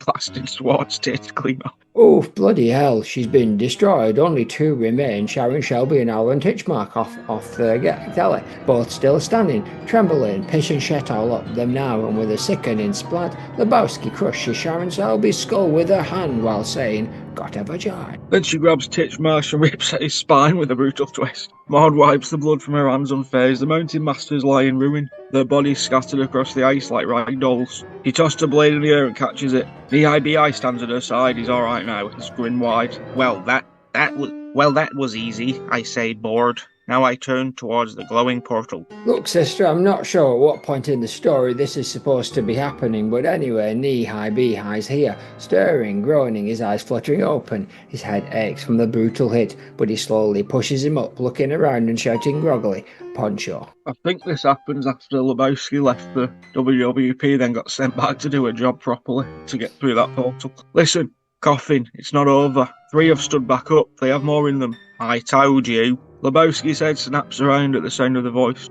blasted Swart's tits clean off. Oh, bloody hell, she's been destroyed. Only 2 remain, Sharon Shelby and Alan Titchmark off the telly. Both still standing, trembling, piss and shit all up them now, and with a sickening splat, Lebowski crushes Sharon Shelby's skull with her hand while saying, got a vagina. Then she grabs Titchmarsh and rips at his spine with a brutal twist. Maude wipes the blood from her hands unfazed. The mountain masters lie in ruin, their bodies scattered across the ice like rag dolls. He tossed a blade in the air and catches it. Knee-high stands at her side. He's alright now, his grin wide. Well, that was easy, I say, bored. Now I turn towards the glowing portal. Look, sister, I'm not sure at what point in the story this is supposed to be happening, but anyway, Knee-high Beehigh's here, stirring, groaning, his eyes fluttering open. His head aches from the brutal hit, but he slowly pushes him up, looking around and shouting groggily, Poncho. I think this happens after Lebowski left the WWP, then got sent back to do a job properly to get through that portal. Listen, coughing, it's not over. 3 have stood back up, they have more in them. I told you. Lebowski's head snaps around at the sound of the voice.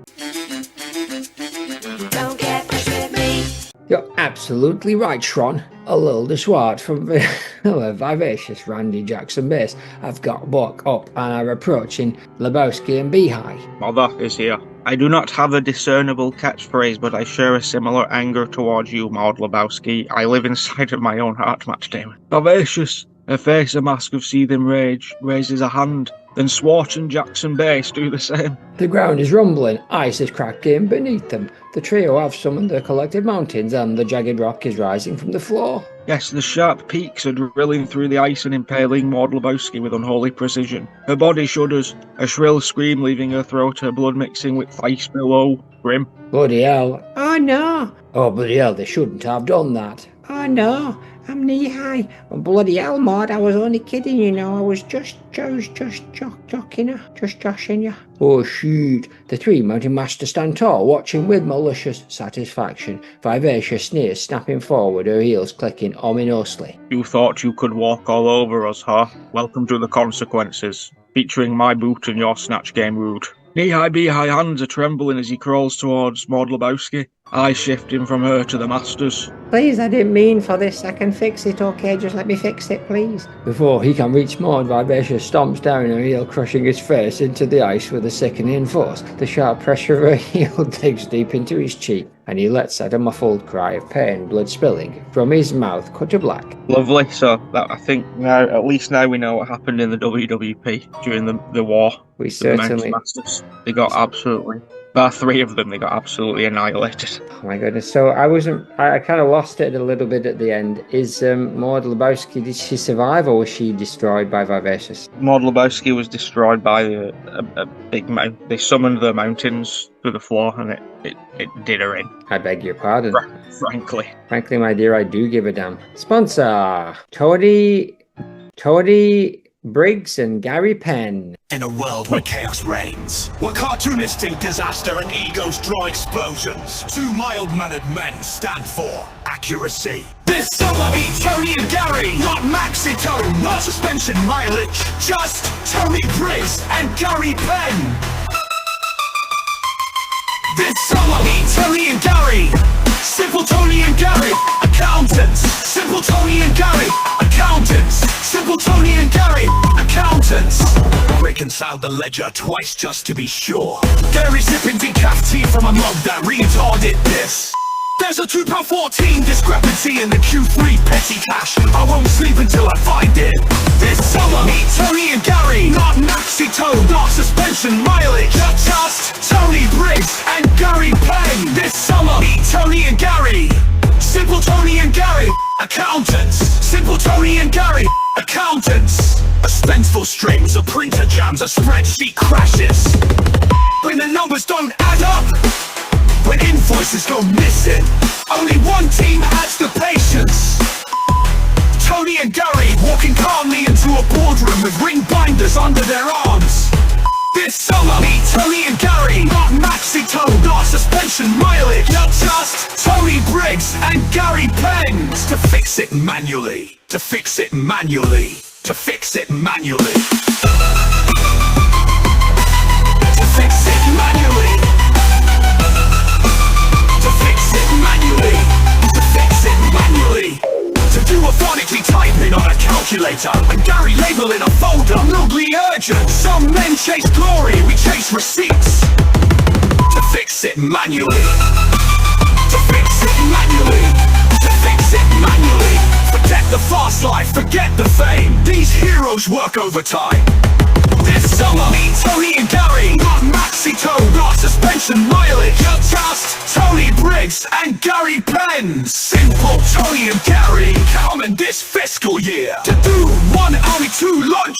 Don't get pissed with me. You're absolutely right, Shron. A little Swart from Vivacious Randy Jackson Bass have got back up and are approaching Lebowski and Beehigh. Mother is here. I do not have a discernible catchphrase, but I share a similar anger towards you, Maude Lebowski. I live inside of my own heart, Matt Damon. Vivacious, her face a mask of seething rage, raises a hand. Then Swart and Jackson Bass do the same. The ground is rumbling, ice is cracking beneath them. The trio have summoned their collective mountains and the jagged rock is rising from the floor. Yes, the sharp peaks are drilling through the ice and impaling Maude Lebowski with unholy precision. Her body shudders, a shrill scream leaving her throat, her blood mixing with ice below. Grim. Bloody hell. Oh no. Oh bloody hell, they shouldn't have done that. Oh no. I'm knee-high. Oh, bloody hell, Maude, I was only kidding, you know. I was just joking her. Just joshing you. Oh, shoot. The 3 mountain masters stand tall, watching with malicious satisfaction. Vivacious sneers snapping forward, her heels clicking ominously. You thought you could walk all over us, huh? Welcome to the consequences. Featuring my boot and your snatch game rude. Knee-high Beehigh hands are trembling as he crawls towards Maude Lebowski, eyes shifting from her to the masters. Please, I didn't mean for this. I can fix it, okay? Just let me fix it, please. Before he can reach Maude, Vivacious stomps down her heel, crushing his face into the ice with a sickening force. The sharp pressure of her heel digs deep into his cheek, and he lets out a muffled cry of pain, blood spilling from his mouth cut to black. Lovely, so that I think now, at least now we know what happened in the WWP during the war. We certainly... The Masters. They got absolutely... Bar 3 of them, they got absolutely annihilated. Oh my goodness. So I kind of lost it a little bit at the end. Is Maude Lebowski, did she survive or was she destroyed by Vivacious? Maude Lebowski was destroyed by a big mountain. They summoned the mountains through the floor and it did her in. I beg your pardon. Frankly. Frankly, my dear, I do give a damn. Sponsor, Toady Briggs and Gary Penn. In a world where chaos reigns, where cartoonistic disaster and egos draw explosions, 2 mild-mannered men stand for accuracy. This summer, meet Tony and Gary, not Maxi Tone, not suspension mileage, just Tony Briggs and Gary Penn. This summer, meet Tony and Gary, Simple Tony and Gary, accountants. Simple Tony and Gary, accountants. Simple Tony and Gary, accountants. Reconcile the ledger twice just to be sure. Gary sipping decaf tea from a mug that reads audit this. There's a £2.14 discrepancy in the Q3 petty cash. I won't sleep until I find it. This summer, meet Tony and Gary, not Maxi Tone, not suspension mileage, just Tony Briggs and Gary Penn. This summer, meet Tony and Gary, Simple Tony and Gary, accountants. Simple Tony and Gary, accountants. Suspenseful strings, a printer jams, a spreadsheet crashes. When the numbers don't add up, when invoices go missing, only one team has the patience. Tony and Gary walking calmly into a boardroom with ring binders under their arms. This summer, meet Tony and Gary, not Maxi Tone, not suspension mileage, not just Tony Briggs and Gary Penn. To fix it manually, to fix it manually, to fix it manually. To fix it manually. To fix it manually. To fix it manually. To do a phonically typing on a calculator and Gary label in a folder, nobly urgent. Some men chase glory, we chase receipts. To fix it manually. To fix it manually. To fix it manually. For the fast life, forget the fame. These heroes work overtime. This summer, meet Tony and Gary. Not maxi toe, not suspension mileage. Just Tony Briggs and Gary Penn. Simple Tony and Gary coming this fiscal year to do one Army 2 lunch.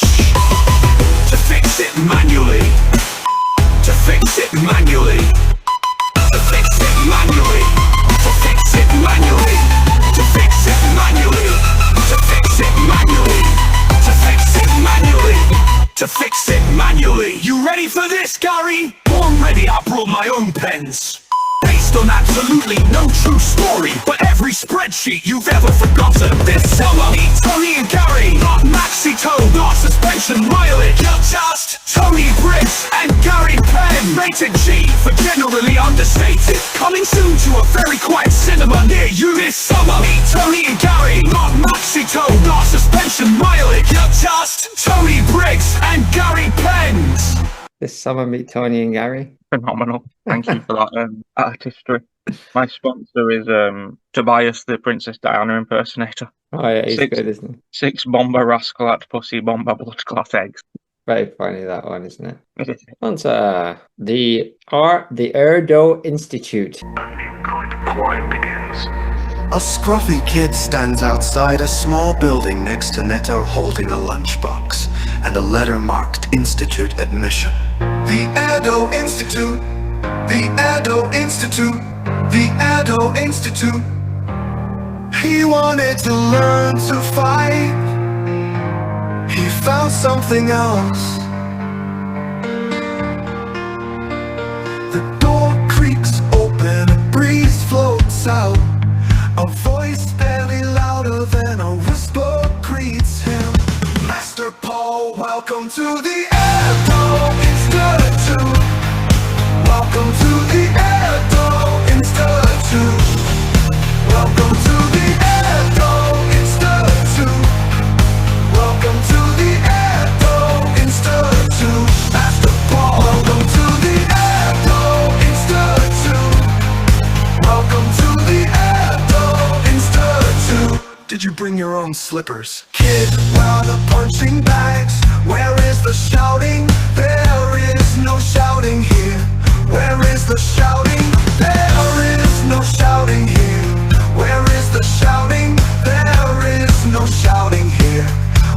To fix it manually. To fix it manually. To fix it manually. To fix it manually. To fix it manually. To fix it manually. To fix it manually. To fix it manually. You ready for this, Gary? Born ready, I brought my own pens. Based on absolutely no true story, but every spreadsheet you've ever forgotten. This summer, meet Tony and Gary. Not maxi toe, not suspension mileage. Just Tony Briggs and Gary Penn. Rated G for generally understated. Coming soon to a very quiet cinema near you this summer. Meet Tony and Gary. Not maxi toe, not suspension mileage. Just Tony Briggs and Gary Penn. This summer, meet Tony and Gary. Phenomenal. Thank you for that artistry. My sponsor is Tobias, the Princess Diana impersonator. Oh yeah, he's good, isn't he? 6 bomber rascalat pussy bomber bloodcloth eggs. Very funny, that one, isn't it? Sponsor, the Erdo Institute. Climb begins. A scruffy kid stands outside a small building next to Neto holding a lunchbox and a letter marked Institute Admission. The Erdo Institute, the Erdo Institute, the Erdo Institute. He wanted to learn to fight. He found something else. The door creaks open, a breeze floats out. A voice barely louder than a whisper greets him. Master Paul, welcome to the Erdo Institute. Welcome to the Erdo Institute. Welcome to the Erdo Institute. Welcome to the Erdo Institute. Master Paul, welcome to the Erdo Institute. Welcome to the Erdo Institute. Did you bring your own slippers? Kid, where are the punching bags? Where is the shouting? There is no shouting here. Where is the shouting? There is no shouting here. Where is the shouting? There is no shouting here.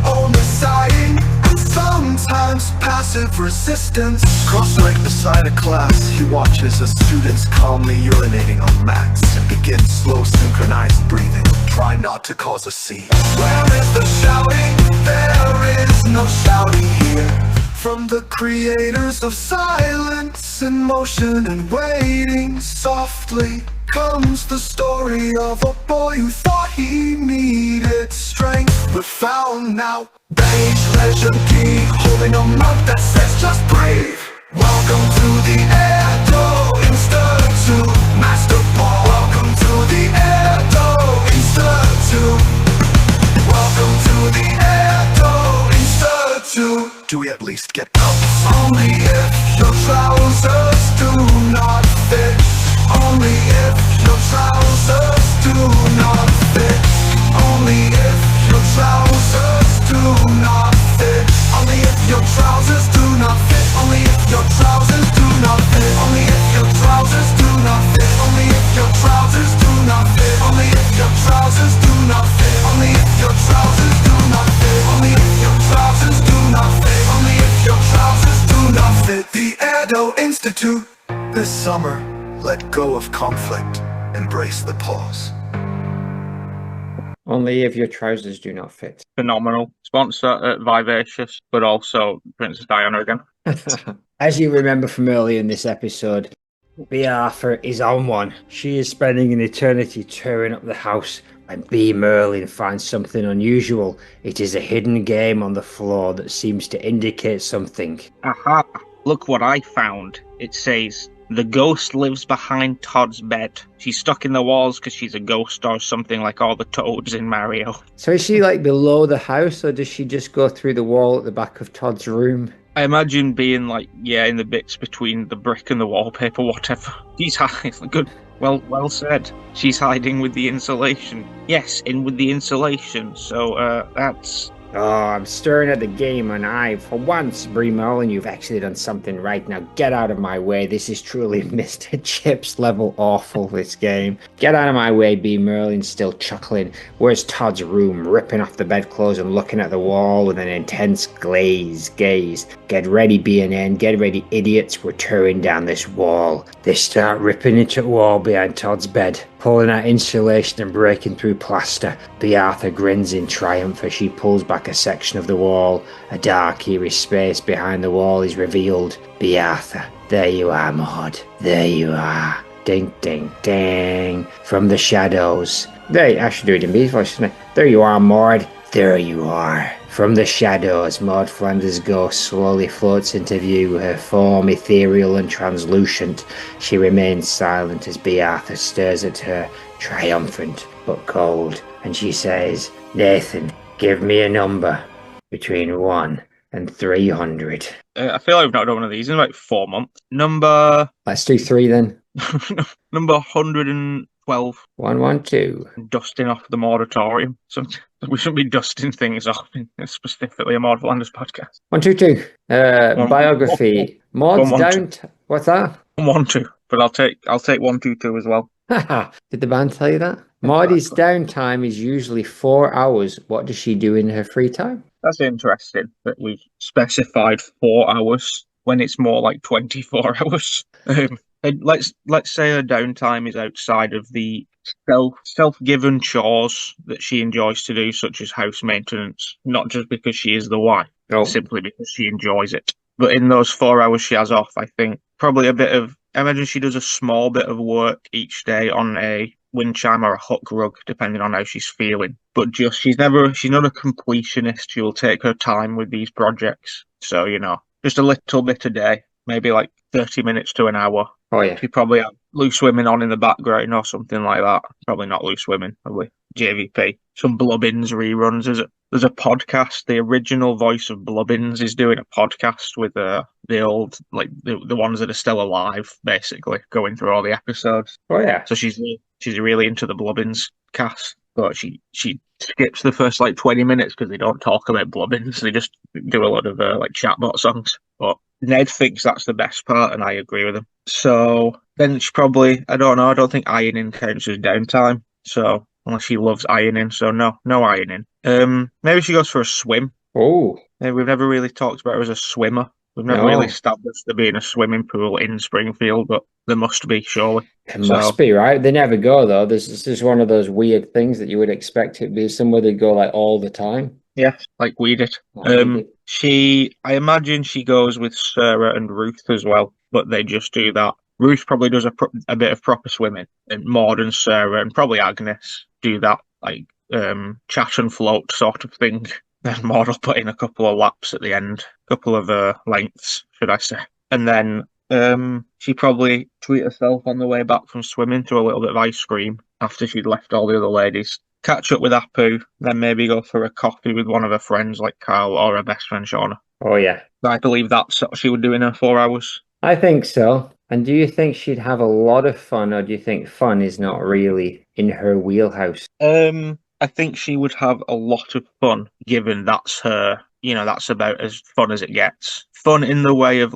Only sighing and sometimes passive resistance. Cross-legged beside a class, he watches as students calmly urinating on mats and begins slow synchronized breathing. Try not to cause a scene. Where is the shouting? There is no shouting here. From the creators of silence and motion and waiting, softly comes the story of a boy who thought he needed strength but found now beige leisure key holding a mug that says just breathe. Welcome to the Erdo Institute. Master Paul, welcome to the Erdo Institute. Welcome to the Erdo Institute. Do we at least get notes? Only if your trousers do not fit. Only if your trousers do not fit. Only if your trousers do not fit. Only if your trousers do not fit. Only if your trousers do not fit. Only if your trousers do not fit. Only if your trousers do not fit. Only if your trousers do not fit. Only if your trousers do not fit. Only if your trousers do not fit. Only if your trousers do not fit. The Erdo Institute. This summer, let go of conflict. Embrace the pause. Only if your trousers do not fit. Phenomenal. Sponsor Vivacious, but also Princess Diana again. As you remember from earlier in this episode, B. Arthur is on one. She is spending an eternity tearing up the house when B. Merlin finds something unusual. It is a hidden game on the floor that seems to indicate something. Aha! Look what I found. It says, the ghost lives behind Todd's bed. She's stuck in the walls because she's a ghost or something like all the toads in Mario. So is she like below the house, or does she just go through the wall at the back of Todd's room? I imagine being like, yeah, in the bits between the brick and the wallpaper, whatever. He's good. Well said. She's hiding with the insulation. Yes, in with the insulation. So that's. Oh, I'm staring at the game, and for once, Brie Merlin, you've actually done something right. Now get out of my way. This is truly Mr. Chips level awful, this game. Get out of my way, B. Merlin, still chuckling. Where's Todd's room, ripping off the bedclothes and looking at the wall with an intense gaze. Get ready, B&N, get ready, idiots. We're tearing down this wall. They start ripping into the wall behind Todd's bed, pulling out insulation and breaking through plaster. B. Arthur grins in triumph as she pulls back a section of the wall. A dark, eerie space behind the wall is revealed. B. Arthur, there you are, Maude. There you are. Ding, ding, ding. From the shadows. I should do it in B's voice, shouldn't I? There you are, Maude. There you are. From the shadows, Maude Flanders' ghost slowly floats into view, her form ethereal and translucent. She remains silent as B. Arthur stares at her, triumphant but cold, and she says, Nathan, give me a number between 1 and 300. I feel like we've not done one of these in about 4 months. Number. Let's do 3 then. Number 112. 112. Dusting off the Mauditorium. So we shouldn't be dusting things off in specifically a Maude Flanders podcast. 122. Biography. Maude's down. What's that? 112. But I'll take 122 as well. Did the band tell you that? Maude's downtime is usually 4 hours. What does she do in her free time? That's interesting that we've specified 4 hours when it's more like 24 hours. Let's say her downtime is outside of the self-given chores that she enjoys to do, such as house maintenance, not just because she is the wife, simply because she enjoys it. But in those 4 hours she has off, I think probably I imagine she does a small bit of work each day on a wind chime or a hook rug, depending on how she's feeling. But she's not a completionist. She will take her time with these projects. So, just a little bit a day, maybe like 30 minutes to an hour. Oh, yeah. She probably have Loose Women on in the background or something like that. Probably not Loose Women, probably JVP. Some Blubbins reruns. There's a podcast. The original voice of Blubbins is doing a podcast with the old, like the ones that are still alive, basically, going through all the episodes. Oh, yeah. So she's really into the Blubbins cast. But she skips the first 20 minutes because they don't talk about Blubbins. They just do a lot of chatbot songs. But Ned thinks that's the best part, and I agree with him. So then she probably, I don't know, I don't think ironing counts as downtime. So unless she loves ironing, so no ironing. Maybe she goes for a swim. Oh. We've never really talked about her as a swimmer. We've never really established there being a swimming pool in Springfield, but there must be, surely. It must be, right? They never go, though. This is one of those weird things that you would expect it to be somewhere they go all the time. Yeah, like we did. I imagine she goes with Sarah and Ruth as well, but they just do that. Ruth probably does a bit of proper swimming, and Maude and Sarah and probably Agnes do that, chat and float sort of thing. Then Maude will put in a couple of laps at the end, a couple of lengths, should I say. And then she probably treat herself on the way back from swimming to a little bit of ice cream after she'd left all the other ladies. Catch up with Apu, then maybe go for a coffee with one of her friends like Carl or her best friend Shauna. Oh, yeah. I believe that's what she would do in her 4 hours. I think so. And do you think she'd have a lot of fun, or do you think fun is not really in her wheelhouse? I think she would have a lot of fun, given that's her, that's about as fun as it gets. Fun in the way of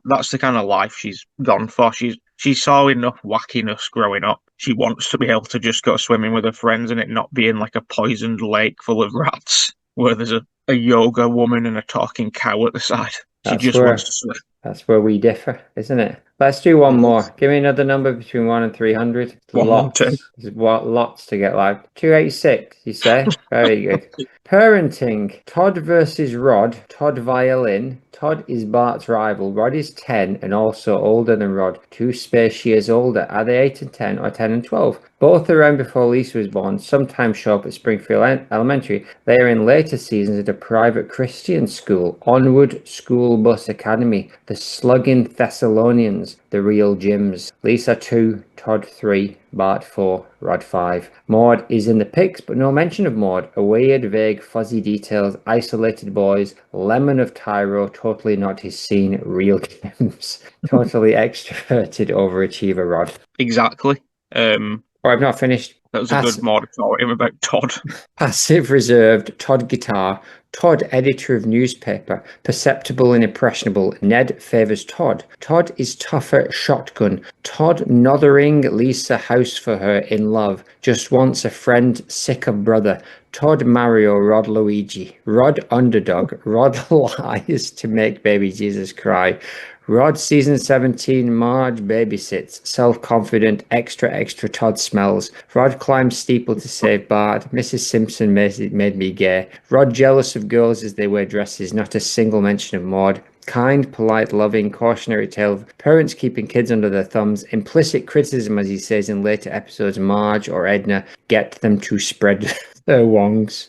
that's the kind of life she's gone for. She saw enough wackiness growing up. She wants to be able to just go swimming with her friends and it not being like a poisoned lake full of rats where there's a yoga woman and a talking cow at the side. She just wants to swim. That's where we differ, isn't it? Let's do one more. Give me another number between 1 and 300. Lots to get live. 286, you say? Very good. Parenting. Todd versus Rod. Todd violin. Todd is Bart's rival. Rod is 10 and also older than Rod. 2 space years older. Are they 8 and 10 or 10 and 12? Both around before Lisa was born. Sometimes show up at Springfield Elementary. They are in later seasons at a private Christian school. Onward School Bus Academy. The Slugging Thessalonians. The Real Gyms. Lisa 2, Todd 3, Bart 4, Rod 5. Maude is in the pics, but no mention of Maude. A weird, vague, fuzzy details, isolated boys, Lemon of Tyro, totally not his scene, Real Gyms. Totally extroverted overachiever Rod. Exactly. I've not finished. That was a good moratorium about Todd. Passive reserved, Todd guitar, Todd editor of newspaper, perceptible and impressionable, Ned favours Todd. Todd is tougher shotgun, Todd nothering Lisa house for her in love, just wants a friend sick of brother, Todd Mario, Rod Luigi, Rod underdog, Rod lies to make baby Jesus cry, Rod season 17, Marge babysits, self-confident, extra Todd smells. Rod climbs steeple to save Bart. Mrs. Simpson made me gay. Rod jealous of girls as they wear dresses, not a single mention of Maude. Kind, polite, loving, cautionary tale of parents keeping kids under their thumbs. Implicit criticism, as he says in later episodes, Marge or Edna get them to spread their wongs.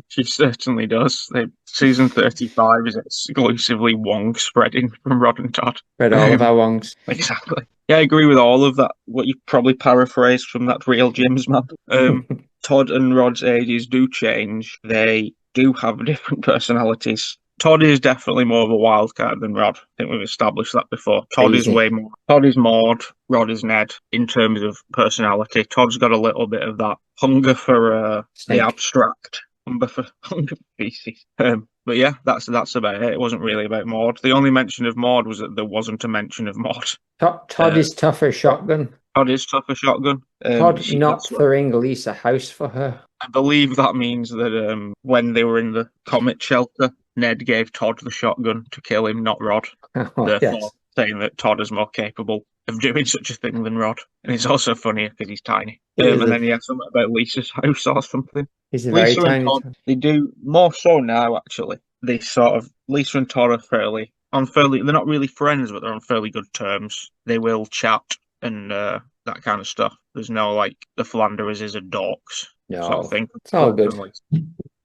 She certainly does. Season 35 is exclusively wong spreading from Rod and Todd. Spread all of our wongs. Exactly. Yeah, I agree with all of that. What you probably paraphrased from that real James man. Todd and Rod's ages do change. They do have different personalities. Todd is definitely more of a wild card than Rod. I think we've established that before. Todd is way more. Todd is Maude. Rod is Ned in terms of personality. Todd's got a little bit of that hunger for the abstract. Hunger for feces. But yeah, that's about it. It wasn't really about Maude. The only mention of Maude was that there wasn't a mention of Maude. Todd is tougher shotgun. Todd is tougher shotgun. Todd not throwing Lisa house for her. I believe that means that when they were in the comet shelter, Ned gave Todd the shotgun to kill him, not Rod. Therefore, saying that Todd is more capable of doing such a thing than Rod. And it's also funnier because he's tiny. And then he has something about Lisa's house or something. He's a very Lisa tiny. and Todd, they do more so now, actually. They sort of, Lisa and Todd are they're not really friends, but they're on fairly good terms. They will chat and that kind of stuff. There's no, like, the Flanderers is a dorks sort of thing. It's all good.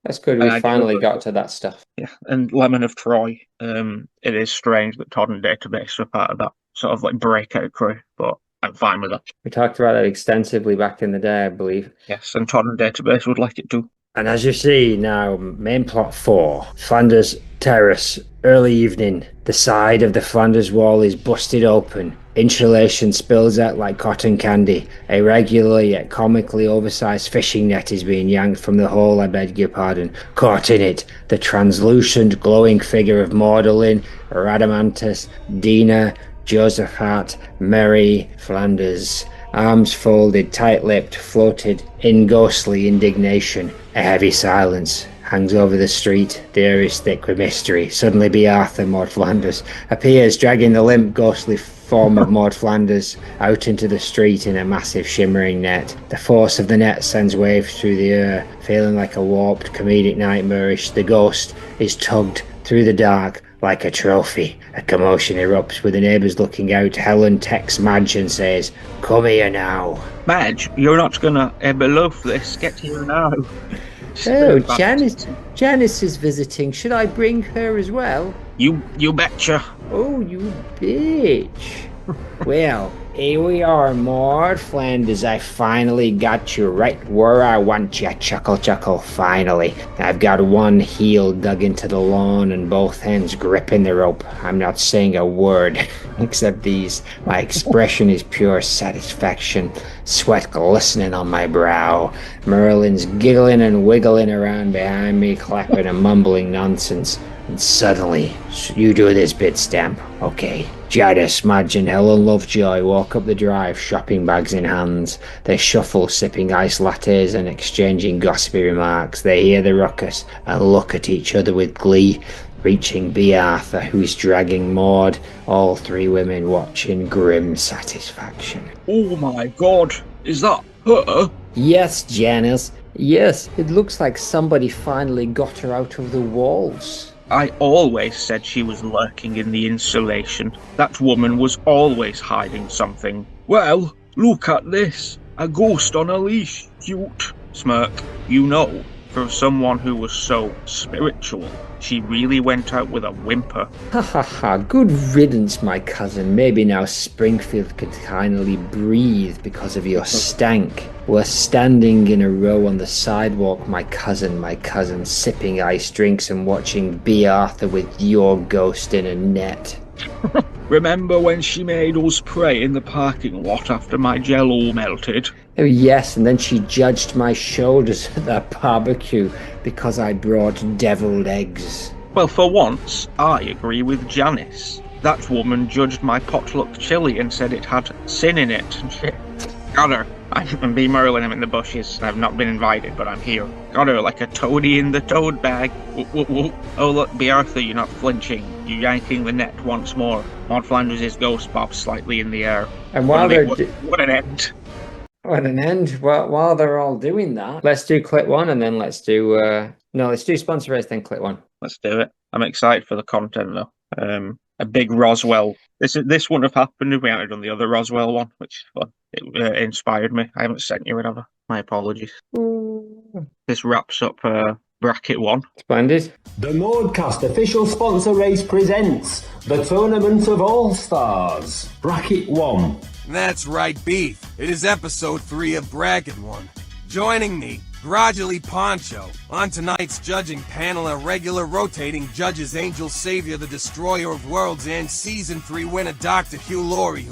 That's good. We finally got to that stuff. Yeah, and Lemon of Troy. It is strange that Todd and Database were part of that sort of like breakout crew, but I'm fine with that. We talked about that extensively back in the day, I believe. Yes, and Todd and Database would like it too. And as you see now, main plot 4, Flanders Terrace, early evening. The side of the Flanders wall is busted open. Insulation spills out like cotton candy. A regular yet comically oversized fishing net is being yanked from the hole, I beg your pardon. Caught in it, the translucent glowing figure of Magdalene, Radamantus, Dina, Josephat, Mary Flanders. Arms folded, tight-lipped, floated in ghostly indignation. A heavy silence hangs over the street. The air is thick with mystery. Suddenly B. Arthur, Maud Flanders, appears, dragging the limp, ghostly form of Maud Flanders out into the street in a massive shimmering net. The force of the net sends waves through the air, feeling like a warped, comedic nightmarish. The ghost is tugged through the dark like a trophy. A commotion erupts with the neighbours looking out. Helen texts Madge and says, "Come here now." Madge, you're not gonna beloaf this. Get here now. Oh, Janice is visiting. Should I bring her as well? You betcha. Oh, you bitch. Well, here we are, Maud Flanders. I finally got you right where I want you. Chuckle, chuckle, finally. I've got one heel dug into the lawn and both hands gripping the rope. I'm not saying a word except these. My expression is pure satisfaction. Sweat glistening on my brow. Merlin's giggling and wiggling around behind me, clapping and mumbling nonsense. And suddenly, you do this bit, Stamp. Okay. Jadis, Madge and Helen Lovejoy walk up the drive, shopping bags in hands. They shuffle, sipping iced lattes and exchanging gossipy remarks. They hear the ruckus and look at each other with glee, reaching B. Arthur, who is dragging Maude. All three women watch in grim satisfaction. Oh my god, is that her? Yes, Janice. Yes, it looks like somebody finally got her out of the walls. I always said she was lurking in the insulation. That woman was always hiding something. Well, look at this. A ghost on a leash. Cute. Smirk. You know, for someone who was so spiritual, she really went out with a whimper. Ha ha ha, good riddance, my cousin. Maybe now Springfield can kindly breathe because of your stank. We're standing in a row on the sidewalk, my cousin, sipping iced drinks and watching B. Arthur with your ghost in a net. Remember when she made us pray in the parking lot after my Jell-O melted? Oh yes, and then she judged my shoulders at that barbecue because I brought deviled eggs. Well, for once, I agree with Janice. That woman judged my potluck chili and said it had sin in it and shit. Got her. I'm B. Merlin, I'm in the bushes. I've not been invited, but I'm here. Got her like a toady in the toad bag. Whoop, whoop, whoop. Oh look, B. Arthur, you're not flinching. You're yanking the net once more. Maude Flanders' ghost bobs slightly in the air. And while what an end. What an end. While they're all doing that, let's do clip one and then let's do... let's do sponsor race, then clip one. Let's do it. I'm excited for the content though. A big Roswell. This wouldn't have happened if we hadn't done the other Roswell one, which is fun. It inspired me. I haven't sent you another. My apologies. This wraps up bracket one. Splendid. The Modecast official sponsor race presents the Tournament of All-Stars, Bracket 1. That's right, Beef. It is episode 3 of Bracket 1. Joining me, Gradually Poncho. On tonight's judging panel, a regular rotating judges Angel Savior, the Destroyer of Worlds, and Season 3 winner Dr. Hugh Laurie,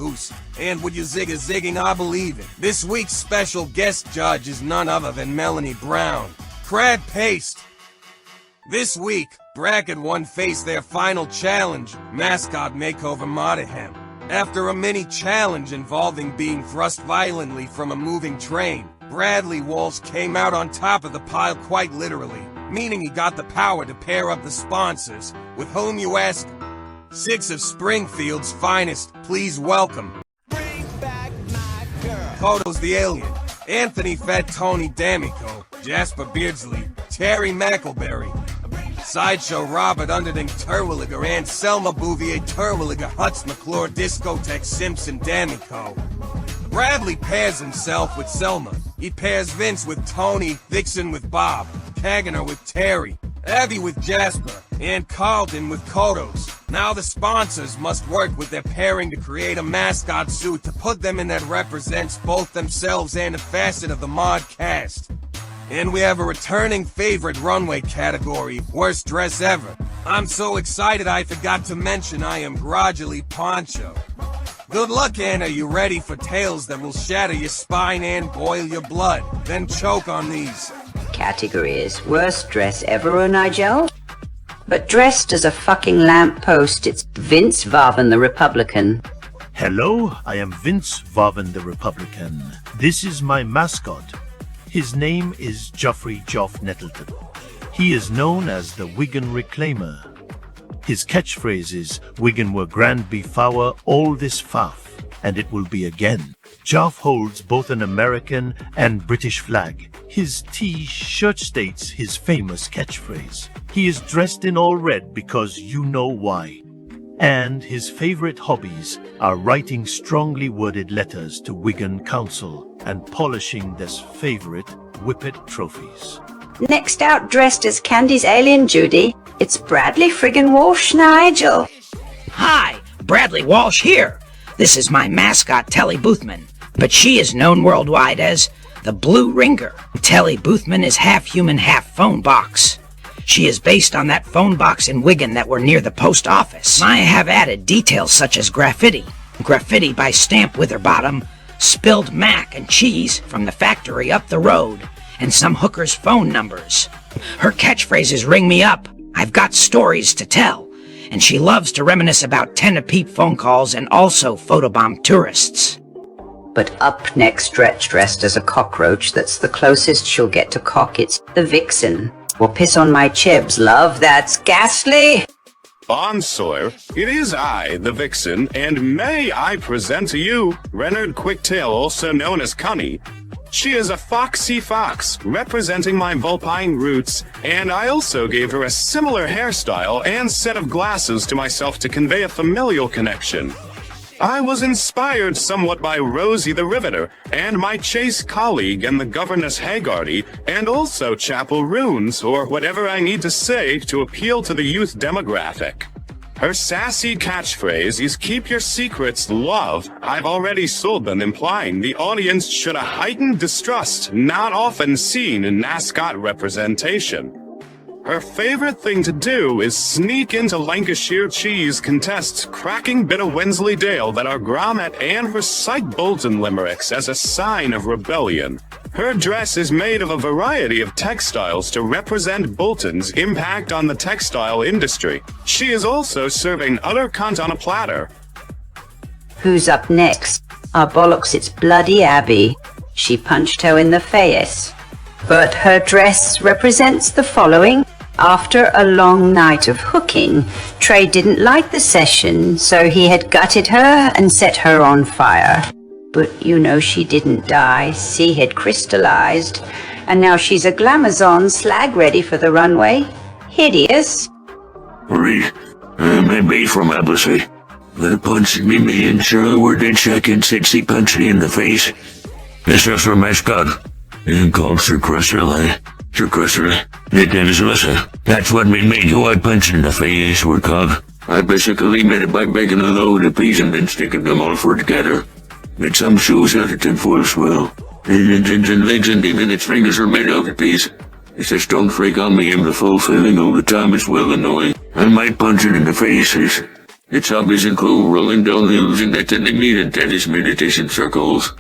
and would you zigging, I believe it. This week's special guest judge is none other than Melanie Brown. Crab Paste. This week, Bracket 1 faced their final challenge, Mascot Makeover Maude. After a mini-challenge involving being thrust violently from a moving train, Bradley Walsh came out on top of the pile quite literally, meaning he got the power to pair up the sponsors, with whom you ask? 6 of Springfield's finest, please welcome. Kodos the Alien, Anthony Fat Tony D'Amico, Jasper Beardsley, Terry McElberry, Sideshow Robert Underding Terwilliger, and Selma Bouvier Terwilliger, Hutz McClure, Discotheque Simpson D'Amico. Bradley pairs himself with Selma. He pairs Vince with Tony, Vixen with Bob, Kaganer with Terry, Abby with Jasper, and Carlton with Kodos. Now the sponsors must work with their pairing to create a mascot suit to put them in that represents both themselves and a facet of the Maude cast. And we have a returning favorite runway category, worst dress ever. I'm so excited I forgot to mention I am Gradually Poncho. Good luck, and are you ready for tales that will shatter your spine and boil your blood? Then choke on these. Category is worst dress ever, oh Nigel? But dressed as a fucking lamppost, it's Vince Varvan the Republican. Hello, I am Vince Varvan the Republican. This is my mascot. His name is Geoffrey Joff Nettleton. He is known as the Wigan Reclaimer. His catchphrase is, Wigan were grand befower all this faff, and it will be again. Joff holds both an American and British flag. His T-shirt states his famous catchphrase. He is dressed in all red because you know why. And his favorite hobbies are writing strongly worded letters to Wigan Council and polishing their favorite Whippet trophies. Next out, dressed as Candy's alien Judy, it's Bradley friggin' Walsh, Nigel. Hi, Bradley Walsh here. This is my mascot, Telly Boothman, but she is known worldwide as the Blue Ringer. Telly Boothman is half human, half phone box. She is based on that phone box in Wigan that were near the post office. I have added details such as graffiti by Stamp Witherbottom, spilled mac and cheese from the factory up the road, and some hooker's phone numbers. Her catchphrase is ring me up. I've got stories to tell. And she loves to reminisce about 10-a-peep phone calls and also photobomb tourists. But up next, dressed as a cockroach that's the closest she'll get to cock, it's the Vixen. Or piss on my chibs, love, that's ghastly. On, Sawyer, it is I, the Vixen, and may I present to you Renard Quicktail, also known as Cunny. She is a foxy fox, representing my vulpine roots, and I also gave her a similar hairstyle and set of glasses to myself to convey a familial connection. I was inspired somewhat by Rosie the Riveter, and my Chase colleague and the Governess Hagarty, and also Chapel Runes, or whatever I need to say to appeal to the youth demographic. Her sassy catchphrase is keep your secrets, love. I've already sold them, implying the audience should have heightened distrust not often seen in mascot representation. Her favorite thing to do is sneak into Lancashire Cheese contests cracking bit of Wensleydale that are grommet and recite Bolton limericks as a sign of rebellion. Her dress is made of a variety of textiles to represent Bolton's impact on the textile industry. She is also serving utter cunt on a platter. Who's up next? Ah, bollocks, it's bloody Abby. She punched her in the face. But her dress represents the following. After a long night of hooking, Trey didn't like the session, so he had gutted her and set her on fire. But you know she didn't die, sea had crystallized, and now she's a glamazon slag ready for the runway. Hideous. Maybe from Embassy. The punch me and Shirley were dead second since he punched me in the face. This is her mascot. And called Sir Crusherley. Sir Crusherley. It is listen. That's what made me who I punched in the face were called. I basically made it by making a load of peas and then sticking them all four together. Made some shoes out of tinfoil swell. And legs and even its fingers are made out of peas. It's just don't freak on me in the full feeling all the time, it's well annoying. I might punch it in the face. It's obvious and cool rolling down hills and attending me in tennis meditation circles.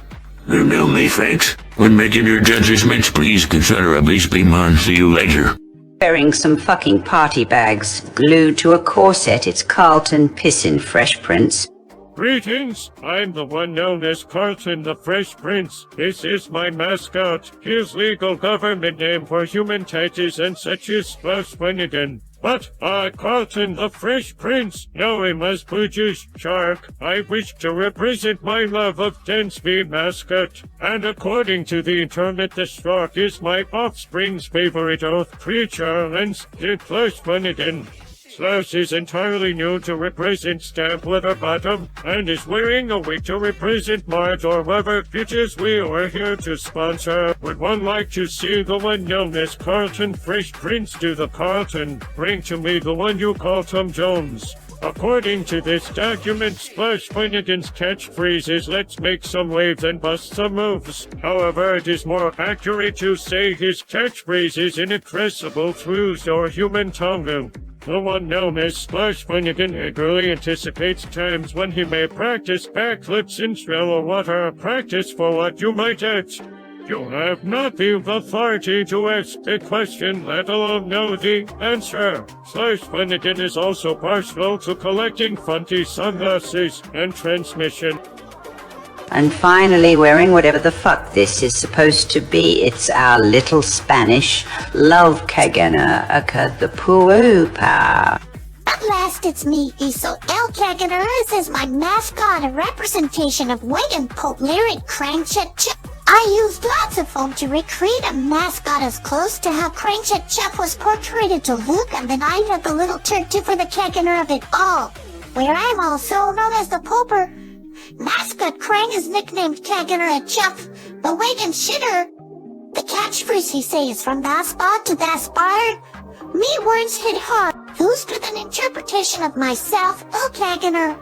They're me thanks. When making your judgments, please consider a base beam on. See you later. Wearing some fucking party bags, glued to a corset, it's Carlton Pissin' Fresh Prince. Greetings, I'm the one known as Carlton the Fresh Prince. This is my mascot. His legal government name for human titles and such is Splash Flanagan. But I, Carlton the Fresh Prince, knowing as Poojish Shark, I wish to represent my love of Densby mascot. And according to the internet, the shark is my offspring's favorite earth creature and Splash Flanagan. Slash is entirely new to represent Stamp Leather Bottom, and is wearing a wig to represent Maude or whatever bitches we are here to sponsor. Would one like to see the one known as Carlton Fresh Prince do the Carlton? Bring to me the one you call Tom Jones. According to this document, Splash Flanagan's catchphrase is let's make some waves and bust some moves. However, it is more accurate to say his catchphrase is inexpressible truths or human tongue. The one known as Splash Flanagan eagerly anticipates times when he may practice backflips in shallow water. Practice for what you might add. You have not the authority to ask the question, let alone know the answer. Splash Flanagan is also partial to collecting funky sunglasses and transmission. And finally, wearing whatever the fuck this is supposed to be, it's our little Spanish love Kagana, aka the Puupa. At last it's me, Isel El Kaganer. This is my mascot, a representation of Wigan Pope Lyric Crankshot Chip. I used lots of foam to recreate a mascot as close to how Crankshot Chip was portrayed to look, and then I had the little turd tip for the Kaganer of it all, where I'm also known as the Poper. Mascot Krang is nicknamed Kaganer at Chuff, the Wigan Shitter. The catchphrase he says from that spot to that spot. Me words hit hard, used with an interpretation of myself, El Kaganer.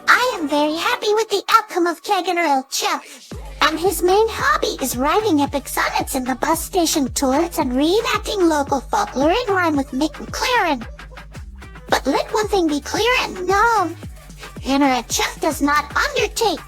I am very happy with the outcome of Kaganer El Chuff, and his main hobby is writing epic sonnets in the bus station tours and reenacting local folklore in rhyme with Mick McLaren. But let one thing be clear and known. Kaganer at Chuff does not undertake.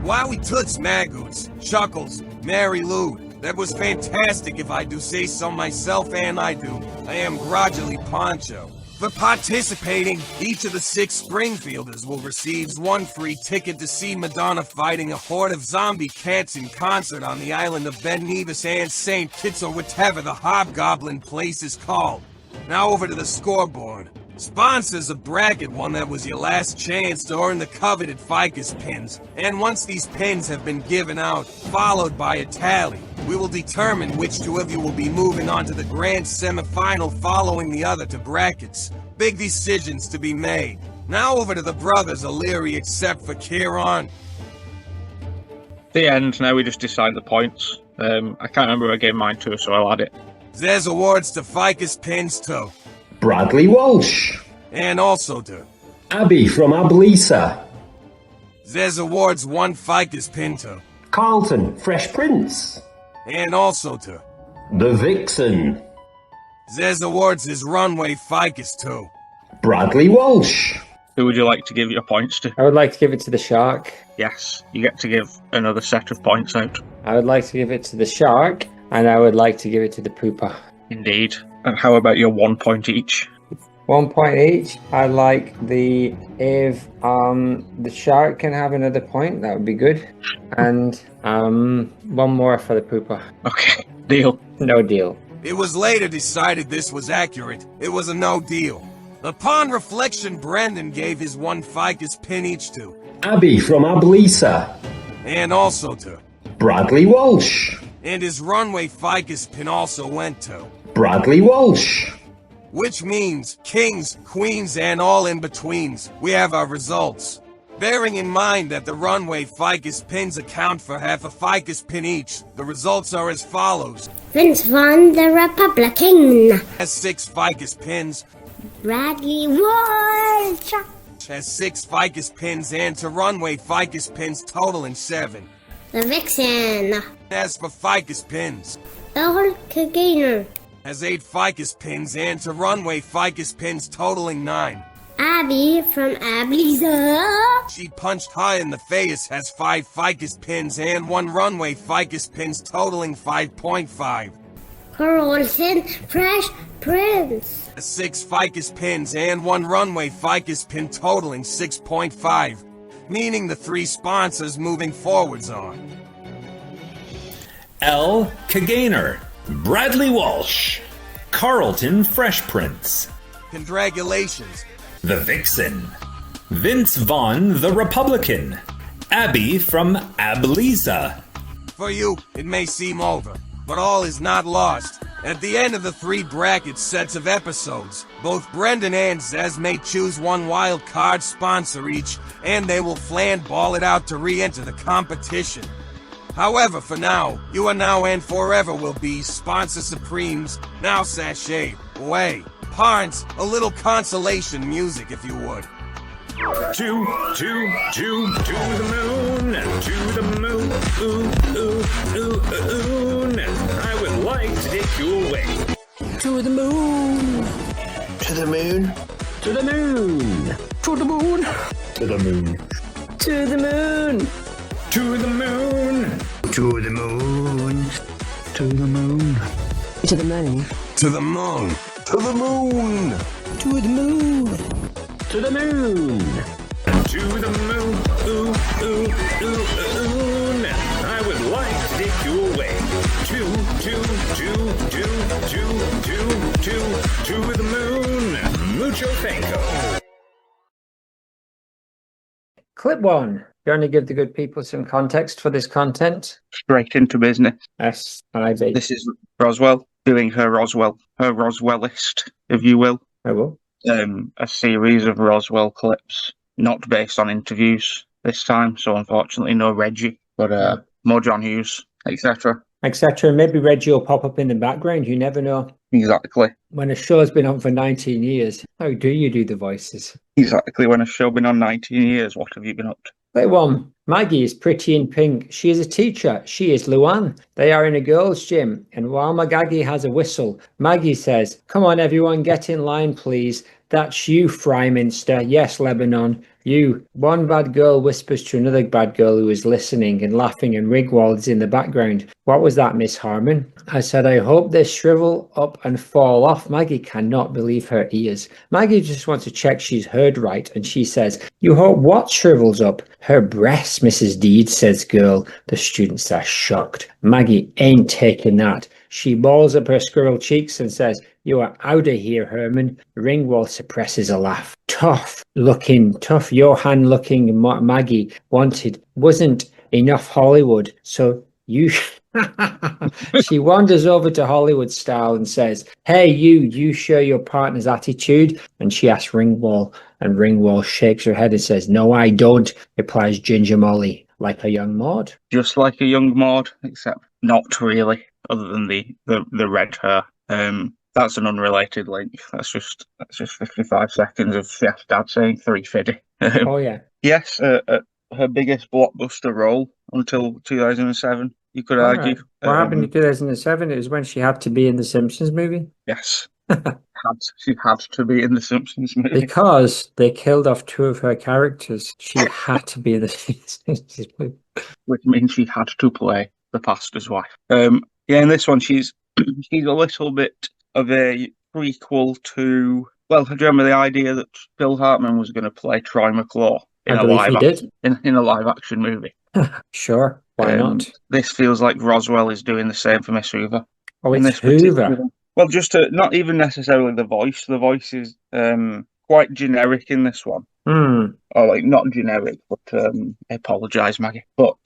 Wowie toots, Magoots, Chuckles, Mary Lou. That was fantastic if I do say so myself, and I do. I am Grudgily Poncho. For participating, each of the 6 Springfielders will receive 1 free ticket to see Madonna fighting a horde of zombie cats in concert on the island of Ben Nevis and St. Kitts, or whatever the hobgoblin place is called. Now over to the scoreboard. Sponsors a bracket one that was your last chance to earn the coveted ficus pins, and once these pins have been given out, followed by a tally, we will determine which 2 of you will be moving on to the grand semifinal following the other 2 brackets. Big decisions to be made. Now over to the brothers O'Leary except for Kieran. The end, now we just decide the points. I can't remember who I gave mine to, so I'll add it. There's awards to ficus pins too. Bradley Walsh. And also to Abby from Ablisa. There's awards 1 ficus pin to Carlton Fresh Prince. And also to The Vixen. Zez awards his runway ficus to Bradley Walsh. Who would you like to give your points to? I would like to give it to the shark. Yes, you get to give another set of points out. I would like to give it to the shark, and I would like to give it to the pooper. Indeed. And how about your 1 point each? 1 point each. I'd like if the shark can have another point, that would be good. And one more for the pooper. Okay, deal. No deal. It was later decided this was accurate. It was a no deal. Upon reflection, Brendan gave his 1 ficus pin each to Abby from Ablisa. and also to Bradley Walsh. and his runway ficus pin also went to Bradley Walsh. which means kings, queens, and all in betweens. We have our results. Bearing in mind that the runway ficus pins account for half a ficus pin each, the results are as follows. Vince Vaughn, the Republican. Has 6 ficus pins, Bradley Walsh. has 6 ficus pins, and to runway ficus pins totaling 7. The Vixen. As for ficus pins, The Hulk Gainer. has 8 ficus pins, and to runway ficus pins totaling 9. Abby from Ablisa. She punched high in the face, has 5 ficus pins, and 1 runway ficus pins totaling 5.5. Carlson, Fresh Prince. 6 ficus pins and 1 runway ficus pin totaling 6.5, meaning the 3 sponsors moving forwards are L. Kaganer, Bradley Walsh, Carlton Fresh Prince, congratulations. The Vixen, Vince Vaughn the Republican, Abby from Ablisa. For you, it may seem over, but all is not lost. At the end of the 3 bracket sets of episodes, both Brendan and Zez may choose 1 wild card sponsor each, and they will flan ball it out to re-enter the competition. However, for now, you are now and forever will be sponsor supremes. Now sashay away. Parents, a little consolation music if you would. To the moon, ooh, I would like to take you away. To the moon. To the moon. To the moon. To the moon. To the moon. To the moon. To the moon. To the moon. To the moon. To the moon. To the moon. To the moon. To the moon. To the moon. To the moon, ooh, I would like to take you away. To the moon. Mucho thanko. Clip 1. You want to give the good people some context for this content? Straight into business. Yes, I do. This is Roswell doing her Roswellist, if you will. I will. A series of Roswell clips, not based on interviews this time, so unfortunately no Reggie, but more John Hughes, etc. Etc. Maybe Reggie will pop up in the background, you never know. Exactly. When a show's been on for 19 years, how do you do the voices? Exactly. When a show been on 19 years, what have you been up to? Clip 1. Maggie is pretty in pink. She is a teacher. She is Luann. They are in a girls' gym, and while Maggie has a whistle, Maggie says, "Come on, everyone, get in line, please. That's you, Fryminster. Yes, Lebanon. You." One bad girl whispers to another bad girl who is listening and laughing, and Rigwald is in the background. "What was that, Miss Harmon?" I said, "I hope they shrivel up and fall off." Maggie cannot believe her ears. Maggie just wants to check she's heard right, and she says, "You hope what shrivels up?" "Her breasts, Mrs. Deed," says girl. The students are shocked. Maggie ain't taking that. She balls up her squirrel cheeks and says, "You are out of here, Herman." Ringwald suppresses a laugh. Tough Johan looking Maggie wasn't enough Hollywood, so you... She wanders over to Hollywood style and says, "Hey, you show your partner's attitude?" And she asks Ringwald, and Ringwald shakes her head and says, "No, I don't," replies Ginger Molly, like a young Maude. Just like a young Maude, except not really, other than the red hair. That's an unrelated link. That's just 55 seconds of Chef's dad saying 350. Oh yeah. Yes, her biggest blockbuster role until 2007. You could argue. What happened in 2007? It was when she had to be in the Simpsons movie. Yes. She had to be in the Simpsons movie. Because they killed off 2 of her characters. She had to be in the Simpsons movie. Which means she had to play the pastor's wife. Yeah, in this one, she's she's a little bit of a prequel to. Well, do you remember the idea that Phil Hartman was going to play Troy McClure in I believe he did. in a live action movie? Sure, why not? This feels like Roswell is doing the same for Miss Hoover. Oh, in it's this particular- Hoover. Well, just not even necessarily the voice. The voice is quite generic in this one. Hmm. Or like not generic, but I apologise, Maggie. But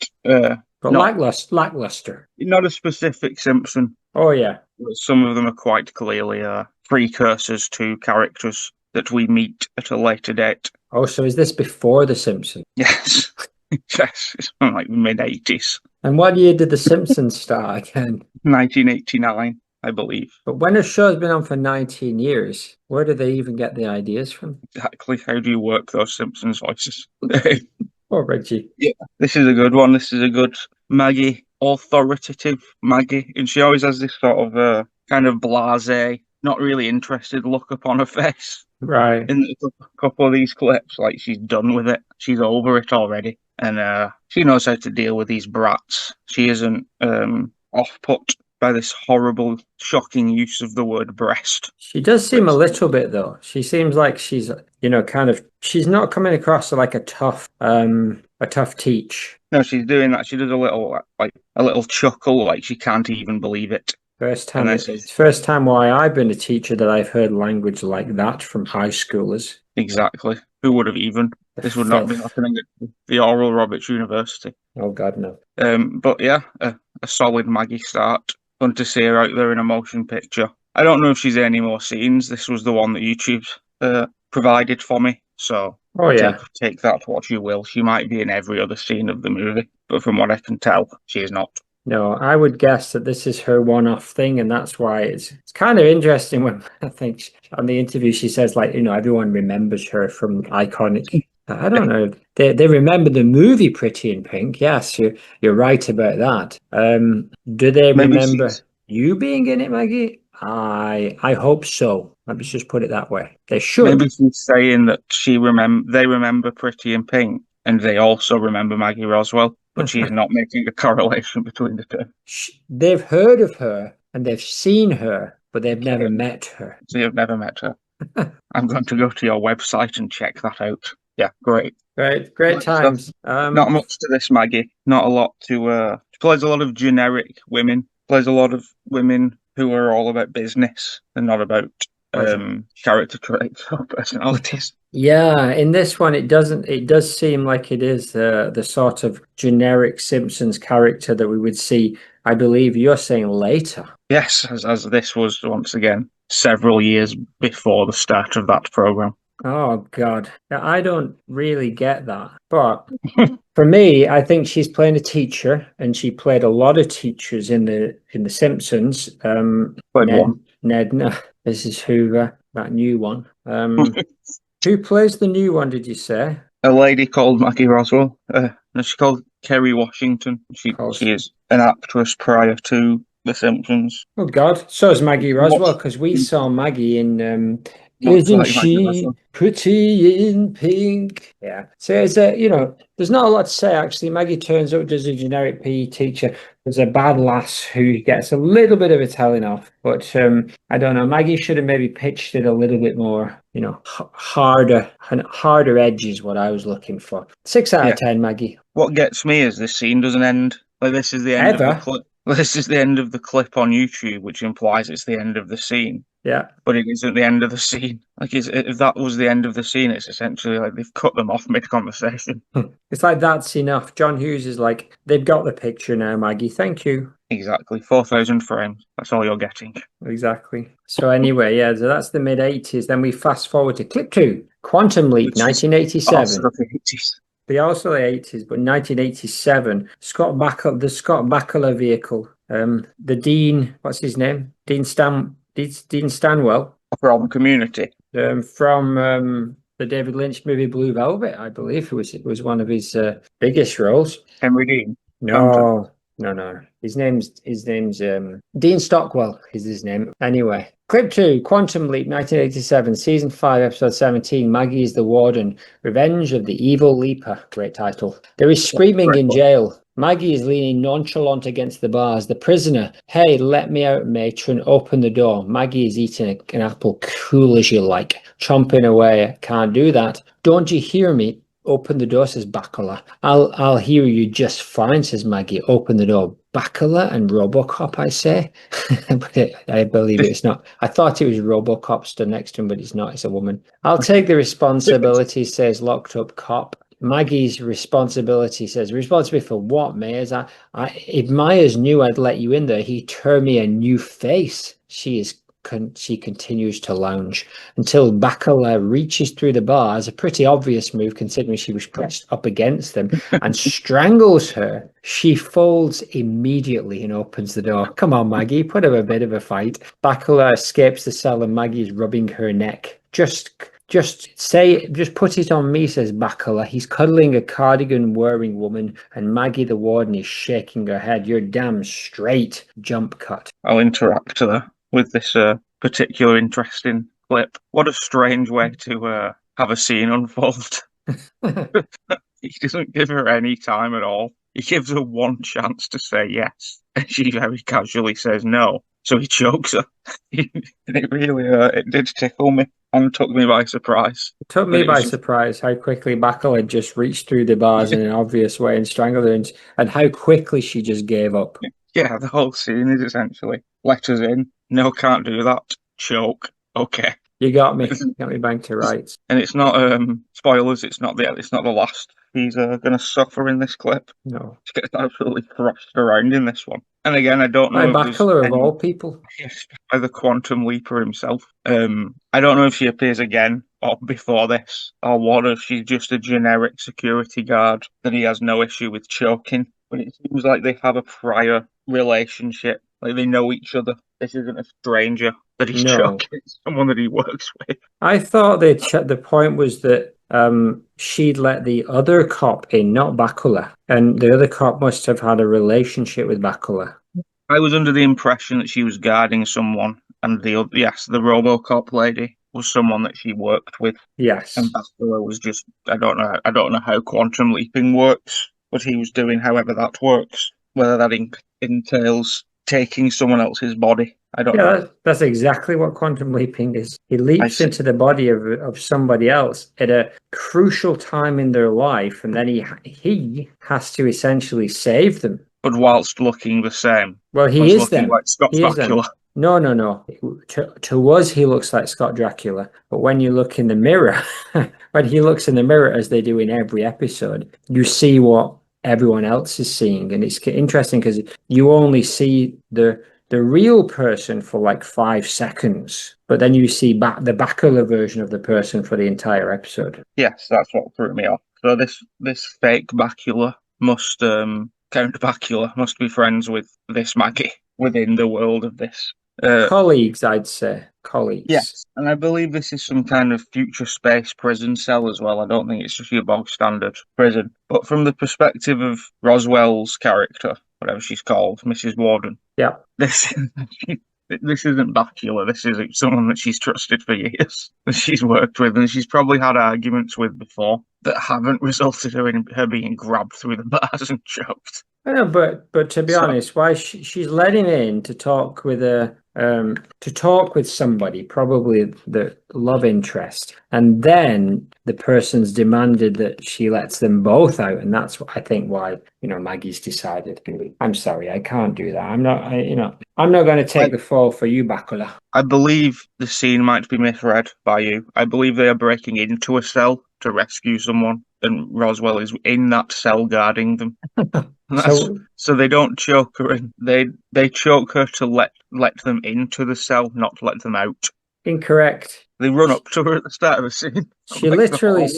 lackluster. Not a specific Simpson. Oh yeah. Some of them are quite clearly precursors to characters that we meet at a later date. Oh, so is this before The Simpsons? Yes. Yes, it's from like mid-80s. And what year did The Simpsons start again? 1989, I believe. But when a show's been on for 19 years, where do they even get the ideas from? Exactly. How do you work those Simpsons voices? Oh, Reggie. Yeah, this is a good one. This is a good Maggie, authoritative Maggie. And she always has this sort of kind of blasé, not really interested look upon her face. Right. In a couple of these clips, like she's done with it. She's over it already. And she knows how to deal with these brats. She isn't off-put by this horrible, shocking use of the word breast. She does seem a little bit, though. She seems like she's, she's not coming across like a tough teach. No, she's doing that. She does a little chuckle, like she can't even believe it. First time why I've been a teacher that I've heard language like that from high schoolers. Exactly. Who would have even? This would not be happening at the Oral Roberts University. Oh God, no. But yeah, a solid Maggie start. Fun to see her out there in a motion picture. I don't know if she's in any more scenes. This was the one that YouTube provided for me. So take that to what you will. She might be in every other scene of the movie, but from what I can tell, she is not. No, I would guess that this is her one-off thing, and that's why it's kind of interesting when I think on the interview she says, like, everyone remembers her from iconic. I don't know. They remember the movie Pretty in Pink. Yes, you're right about that. Do they remember you being in it, Maggie? I hope so. Let me just put it that way. They should. Maybe she's saying that they remember Pretty in Pink, and they also remember Maggie Roswell, but she's not making a correlation between the two. They've heard of her and they've seen her, but they've never met her. So you've never met her. I'm going to go to your website and check that out. Yeah, great. Great times. Not much to this Maggie. Not a lot to. She plays a lot of generic women. Plays a lot of women who are all about business and not about character traits or personalities. Yeah, in this one, it does seem like it is the sort of generic Simpsons character that we would see, I believe you're saying later. Yes, as this was, once again, several years before the start of that program. Oh, God. I don't really get that. But for me, I think she's playing a teacher, and she played a lot of teachers in the Simpsons. Ned, no, this is Hoover, that new one. Who plays the new one, did you say? A lady called Maggie Roswell. She's called Kerry Washington. She is an actress prior to The Simpsons. Oh, God. So is Maggie Roswell, because we saw Maggie in... Isn't she pretty in pink? Yeah. So it's there's not a lot to say, actually. Maggie turns up as a generic PE teacher. There's a bad lass who gets a little bit of a telling off. But I don't know. Maggie should have maybe pitched it a little bit more, harder edge is what I was looking for. 6 out of 10, Maggie. What gets me is this scene doesn't end. Like, this is the end of the clip. Well, this is the end of the clip on YouTube, which implies it's the end of the scene. Yeah. But it isn't the end of the scene. Like, if that was the end of the scene, it's essentially like they've cut them off mid-conversation. It's like, that's enough. John Hughes is like, they've got the picture now, Maggie. Thank you. Exactly. 4,000 frames. That's all you're getting. Exactly. So anyway, yeah, so that's the mid-80s. Then we fast forward to clip 2, Quantum Leap, 1987. Also the 80s. They also the 80s, but 1987, the Scott Bakula vehicle. The Dean, what's his name? Dean Stanwell. From Community. From the David Lynch movie Blue Velvet, I believe it was one of his biggest roles. Henry Dean. No, No. His name's Dean Stockwell is his name. Anyway, clip 2, Quantum Leap, 1987, season 5, episode 17. Maggie is the Warden. Revenge of the Evil Leaper. Great title. There is screaming in jail. Maggie is leaning nonchalant against the bars. The prisoner, hey, let me out, matron, open the door. Maggie is eating an apple, cool as you like, chomping away. Can't do that. Don't you hear me? Open the door, says Bacala. I'll hear you just fine, says Maggie. Open the door. Bacala and Robocop, I say. But I believe it's not. I thought it was Robocop stood next to him, but it's not. It's a woman. I'll take the responsibility, says locked up cop. Maggie's responsibility says, responsibility for what, Myers? If Myers knew I'd let you in there, he'd turn me a new face. She continues to lounge until Bacala reaches through the bars, a pretty obvious move considering she was pressed up against them, and strangles her. She folds immediately and opens the door. Come on, Maggie, put up a bit of a fight. Bacala escapes the cell and Maggie is rubbing her neck. Just put it on me, says Bacala. He's cuddling a cardigan-wearing woman, and Maggie the Warden is shaking her head. You're damn straight. Jump cut. I'll interact there with this particular interesting clip. What a strange way to have a scene unfold. He doesn't give her any time at all. He gives her one chance to say yes, and she very casually says no. So he chokes her. And it really it did tickle me and took me by surprise. It took me by surprise how quickly Bacala had just reached through the bars in an obvious way and strangled her, and how quickly she just gave up. Yeah, the whole scene is essentially let us in. No, can't do that. Choke. Okay. You got me. Got me back to rights. And it's not spoilers. It's not the last. He's going to suffer in this clip. No. He gets absolutely thrashed around in this one. And again, I don't know. By Bacala of all people. Yes, by the Quantum Leaper himself. I don't know if she appears again or before this, or what, if she's just a generic security guard that he has no issue with choking. But it seems like they have a prior relationship. Like they know each other. This isn't a stranger that he's choking. It's someone that he works with. I thought the point was that she'd let the other cop in, not Bacala, and the other cop must have had a relationship with Bacala. I was under the impression that she was guarding someone, and the RoboCop lady was someone that she worked with. Yes, and Bacala was just I don't know how quantum leaping works, what he was doing, however that works, whether that entails taking someone else's body. I don't know. That's exactly what quantum leaping is. He leaps into the body of somebody else at a crucial time in their life, and then he has to essentially save them. But whilst looking the same. Well, he is them. Like Scott Dracula. No. To us, he looks like Scott Dracula. But when you look in the mirror, when he looks in the mirror, as they do in every episode, you see what everyone else is seeing. And it's interesting because you only see the real person for like 5 seconds, but then you see the Bacala version of the person for the entire episode. Yes, that's what threw me off. So this fake Bacula must Count Bacula must be friends with this Maggie within the world of this. Colleagues, I'd say. Colleagues. Yes, and I believe this is some kind of future space prison cell as well. I don't think it's just your bog standard prison. But from the perspective of Roswell's character, whatever she's called, Mrs. Warden. Yeah. This isn't Bacula. This is someone that she's trusted for years, that she's worked with, and she's probably had arguments with before that haven't resulted in her being grabbed through the bars and choked. I know, but to be honest, why she's let him in to talk with somebody, probably the love interest, and then the person's demanded that she lets them both out, and that's what I think why Maggie's decided. I'm sorry, I can't do that. I'm not going to take the fall for you, Bacala. I believe the scene might be misread by you. I believe they are breaking into a cell to rescue someone, and Roswell is in that cell guarding them. So they don't choke her in. They choke her to let them into the cell, not to let them out. Incorrect. They run up to her at the start of the scene. She literally...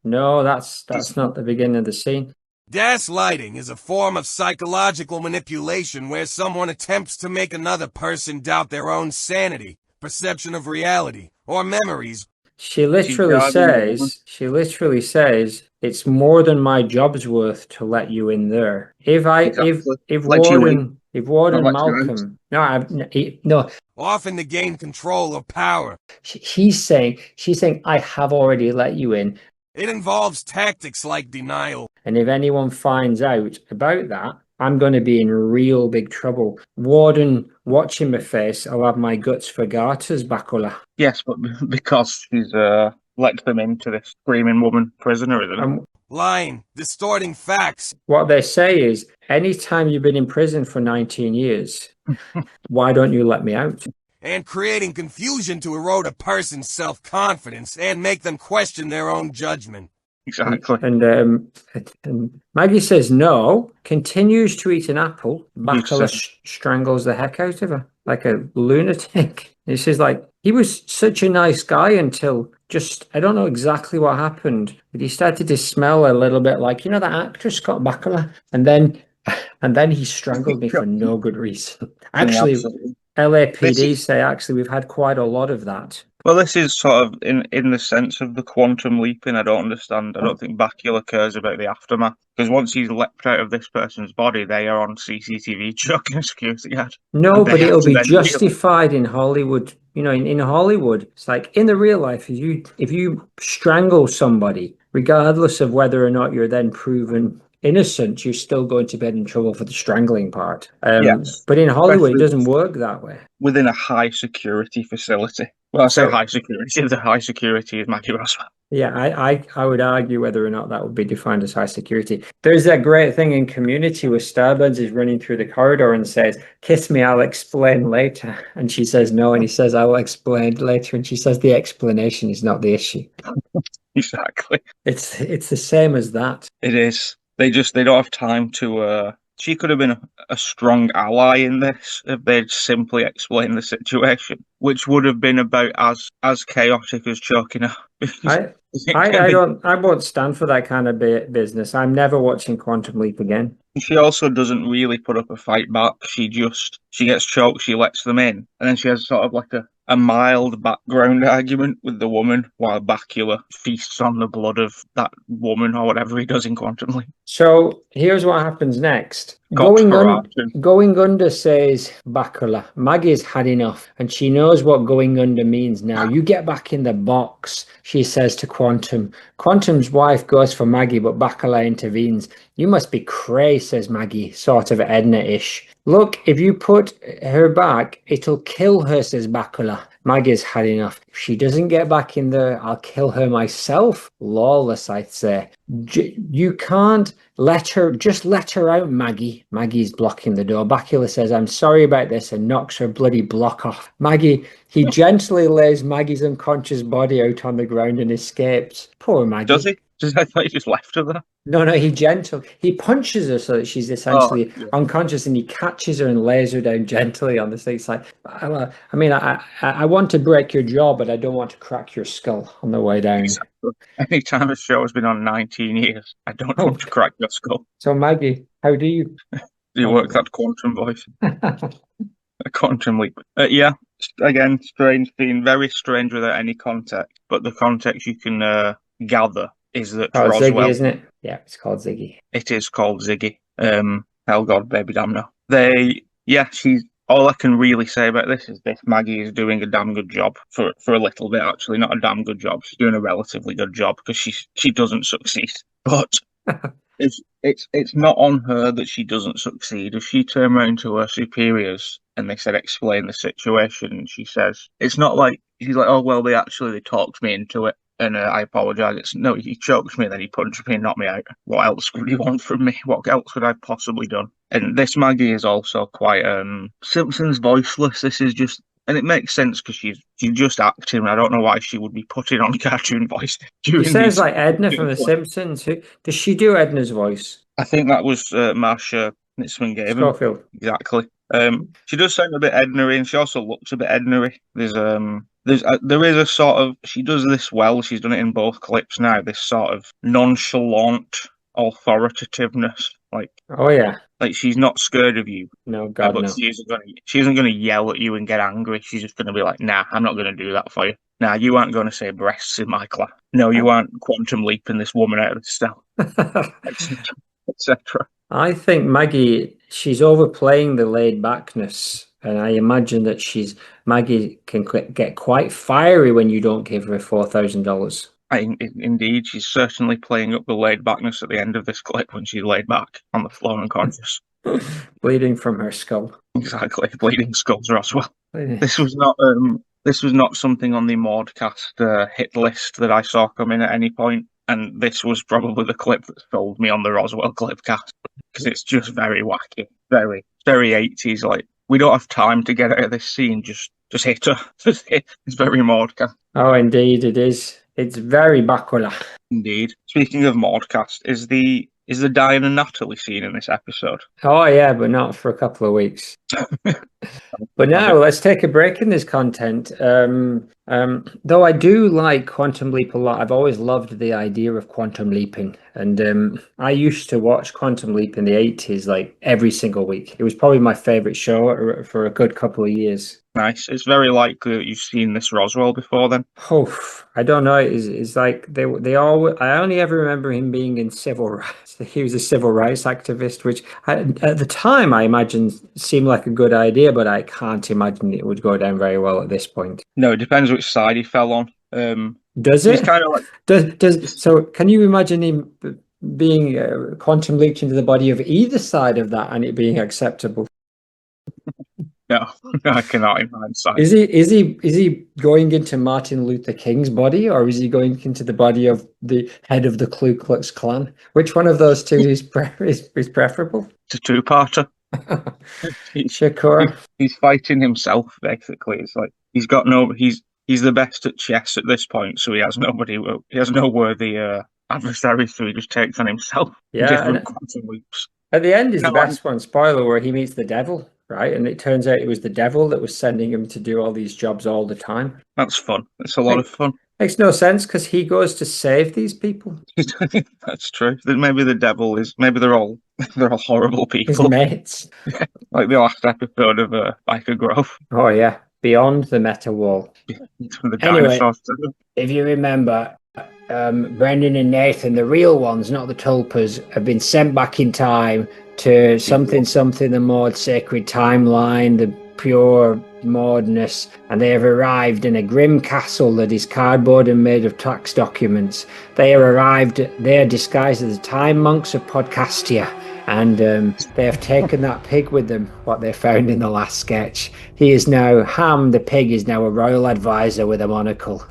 No, that's not the beginning of the scene. Gaslighting is a form of psychological manipulation where someone attempts to make another person doubt their own sanity, perception of reality, or memories. She literally says, it's more than my job's worth to let you in there. If Let you in, Warden not let you out. Malcolm, no, Often to gain control or power. she's saying I have already let you in. It involves tactics like denial. And if anyone finds out about that, I'm going to be in real big trouble. Warden, watching my face, I'll have my guts for garters, Bakula. Yes, but because she's let them into this screaming woman prisoner, isn't it? Lying, distorting facts. What they say is, anytime you've been in prison for 19 years, why don't you let me out? And creating confusion to erode a person's self-confidence and make them question their own judgment. Exactly. And Maggie says no, continues to eat an apple. Bakula strangles the heck out of her like a lunatic. And she's like, he was such a nice guy until just, I don't know exactly what happened, but he started to smell a little bit like, that actor Scott Bakula. And then he strangled me for no good reason. Actually, LAPD say actually we've had quite a lot of that. Well, this is sort of in the sense of the quantum leaping. I don't understand. I don't think Bakula cares about the aftermath. Because once he's leapt out of this person's body, they are on CCTV chucking a security guard. No, but it'll be justified in Hollywood. In Hollywood, it's like in the real life, if you strangle somebody, regardless of whether or not you're then proven innocent, you're still going to be in trouble for the strangling part. Yes. But in Hollywood, it doesn't work that way. Within a high security facility. Well, I say high security. The high security is Maggie Roswell. Yeah, I would argue whether or not that would be defined as high security. There's that great thing in Community where Starbuds is running through the corridor and says, "Kiss me, I'll explain later." And she says no, and he says, "I will explain later." And she says the explanation is not the issue. Exactly. It's the same as that. It is. They don't have time to she could have been a strong ally in this if they'd simply explained the situation, which would have been about as chaotic as choking her. I won't stand for that kind of business. I'm never watching Quantum Leap again. She also doesn't really put up a fight back. She gets choked, she lets them in, and then she has sort of like a mild background argument with the woman while Bakula feasts on the blood of that woman or whatever he does in Quantum Leap. So here's what happens next. Going under says Bakula, Maggie's had enough, and she knows what going under means now. You get back in the box, she says to Quantum. Quantum's wife goes for Maggie, but Bakula intervenes. You must be cray, says Maggie, sort of Edna-ish. Look, if you put her back, it'll kill her, says Bakula. Maggie's had enough. If she doesn't get back in there, I'll kill her myself. Lawless, I'd say. You can't let her out, Maggie. Maggie's blocking the door. Bakula says, I'm sorry about this, and knocks her bloody block off. He gently lays Maggie's unconscious body out on the ground and escapes. Poor Maggie. Does he? I thought he just left her there. No, he punches her so that she's essentially unconscious, and he catches her and lays her down gently on the thing. It's like, I want to break your jaw, but I don't want to crack your skull on the way down. Exactly. Any time a show has been on 19 years, I don't want to crack your skull. So Maggie, how do you? Do you work that quantum voice? A quantum leap. Yeah, again, strange scene, very strange without any context, but the context you can gather is that Roswell, Ziggy, isn't it? Yeah, it's called Ziggy. It is called Ziggy. Hell God, baby damn no. She's all I can really say about this is this Maggie is doing a damn good job for a little bit, actually. Not a damn good job. She's doing a relatively good job because she doesn't succeed. But it's not on her that she doesn't succeed. If she turned around to her superiors and they said explain the situation, and she says it's not like she's like, oh well, they talked me into it. And I apologise. No, he choked me, then he punched me and knocked me out. What else would he want from me? What else could I have possibly done? And this Maggie is also quite Simpsons voiceless. This is just, and it makes sense because she's just acting. I don't know why she would be putting on cartoon voice. She sounds like Edna from The Simpsons. Does she do Edna's voice? I think that was Marsha Nitzman gave Schofield. Exactly. She does sound a bit Edna-y, and she also looks a bit Edna-y. There is a sort of, she does this well, she's done it in both clips now, this sort of nonchalant authoritativeness. Like, oh yeah. Like she's not scared of you. No, God, but no. she isn't going to yell at you and get angry. She's just going to be like, nah, I'm not going to do that for you. Nah, you aren't going to say breasts in my class. No, you aren't quantum leaping this woman out of the cell, etc. I think Maggie, she's overplaying the laid backness, and I imagine that Maggie can get quite fiery when you don't give her $4,000. Indeed, she's certainly playing up the laid backness at the end of this clip when she's laid back on the floor unconscious. Bleeding from her skull. Exactly, bleeding skulls, Roswell. This was not something on the Maude-cast hit list that I saw coming at any point, and this was probably the clip that sold me on the Roswell clip cast, because it's just very wacky, very 80s. Like, we don't have time to get out of this scene, just hit her. It's very Maude-cast. Oh, indeed, it is. It's very Bakula. Indeed. Speaking of Maude-cast, is the Diane and Natalie scene in this episode? Oh, yeah, but not for a couple of weeks. But now let's take a break in this content. Though I do like Quantum Leap a lot, I've always loved the idea of quantum leaping. And I used to watch Quantum Leap in the 80s, like every single week. It was probably my favorite show for a good couple of years. Nice. It's very likely that you've seen this Roswell before then. Oh, I don't know. It's like they all. I only ever remember him being in civil rights. He was a civil rights activist, which at the time I imagined seemed like a good idea, but I can't imagine it would go down very well at this point. No, it depends which side he fell on. Does it? It's kind of like does so? Can you imagine him being quantum leaped into the body of either side of that and it being acceptable? No, I cannot in hindsight. Is he going into Martin Luther King's body, or is he going into the body of the head of the Ku Klux Klan? Which one of those two is preferable? It's a two-parter. Shakur. He's fighting himself, basically. It's like he's the best at chess at this point, so he has no worthy adversaries, so he just takes on himself. Yeah, different quantum leaps. At the end is the best one. Spoiler, where he meets the devil. Right, and it turns out it was the devil that was sending him to do all these jobs all the time. That's fun. It's a lot of fun. Makes no sense because he goes to save these people. That's true. Maybe the devil is. Maybe they're all horrible people. His mates, like the last episode of Biker Grove. Oh yeah, beyond the meta wall. The Anyway, dinosaurs. if you remember, Brendan and Nathan, the real ones, not the tulpas, have been sent back in time to something, the Maude sacred timeline, the pure Maudeness, and they have arrived in a grim castle that is cardboard and made of tax documents. They are disguised as the time monks of Podcastia, and they have taken that pig with them, what they found in the last sketch. He is now, Ham, the pig, is now a royal advisor with a monocle.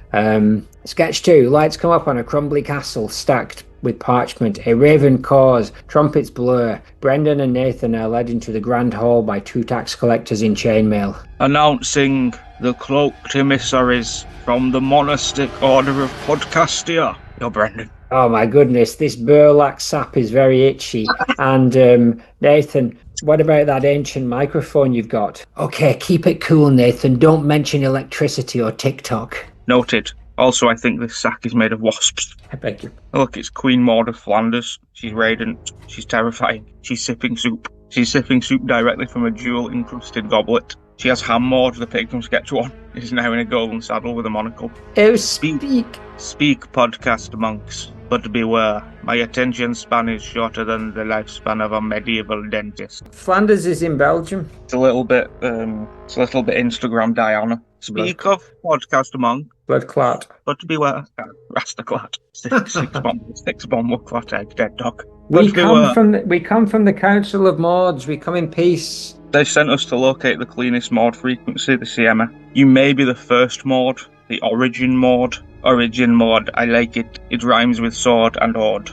Sketch 2, lights come up on a crumbly castle stacked with parchment. A raven caws, trumpets blur. Brendan and Nathan are led into the grand hall by two tax collectors in chainmail. Announcing the cloaked emissaries from the monastic order of Podcastia. You're Brendan. Oh my goodness, this burlap sap is very itchy. And Nathan, what about that ancient microphone you've got? Okay, keep it cool, Nathan. Don't mention electricity or TikTok. Noted. Also, I think this sack is made of wasps. I beg you. Look, it's Queen Maude of Flanders. She's radiant. She's terrifying. She's sipping soup. She's sipping soup directly from a jewel-encrusted goblet. She has Ham Maude, the pig from Sketch 1. He's now in a golden saddle with a monocle. Oh, speak, podcast monks. But beware, my attention span is shorter than the lifespan of a medieval dentist. Flanders is in Belgium. It's a little bit Instagram Diana. Speak of podcast monk. Blood clot. But beware, Rasta clot. Six bomb clot egg, dead dog. We come from the Council of Maudes. We come in peace. They sent us to locate the cleanest Maude frequency, the CMA. You may be the first Maude, the origin Maude. Origin Maude, I like it. It rhymes with sword and horde.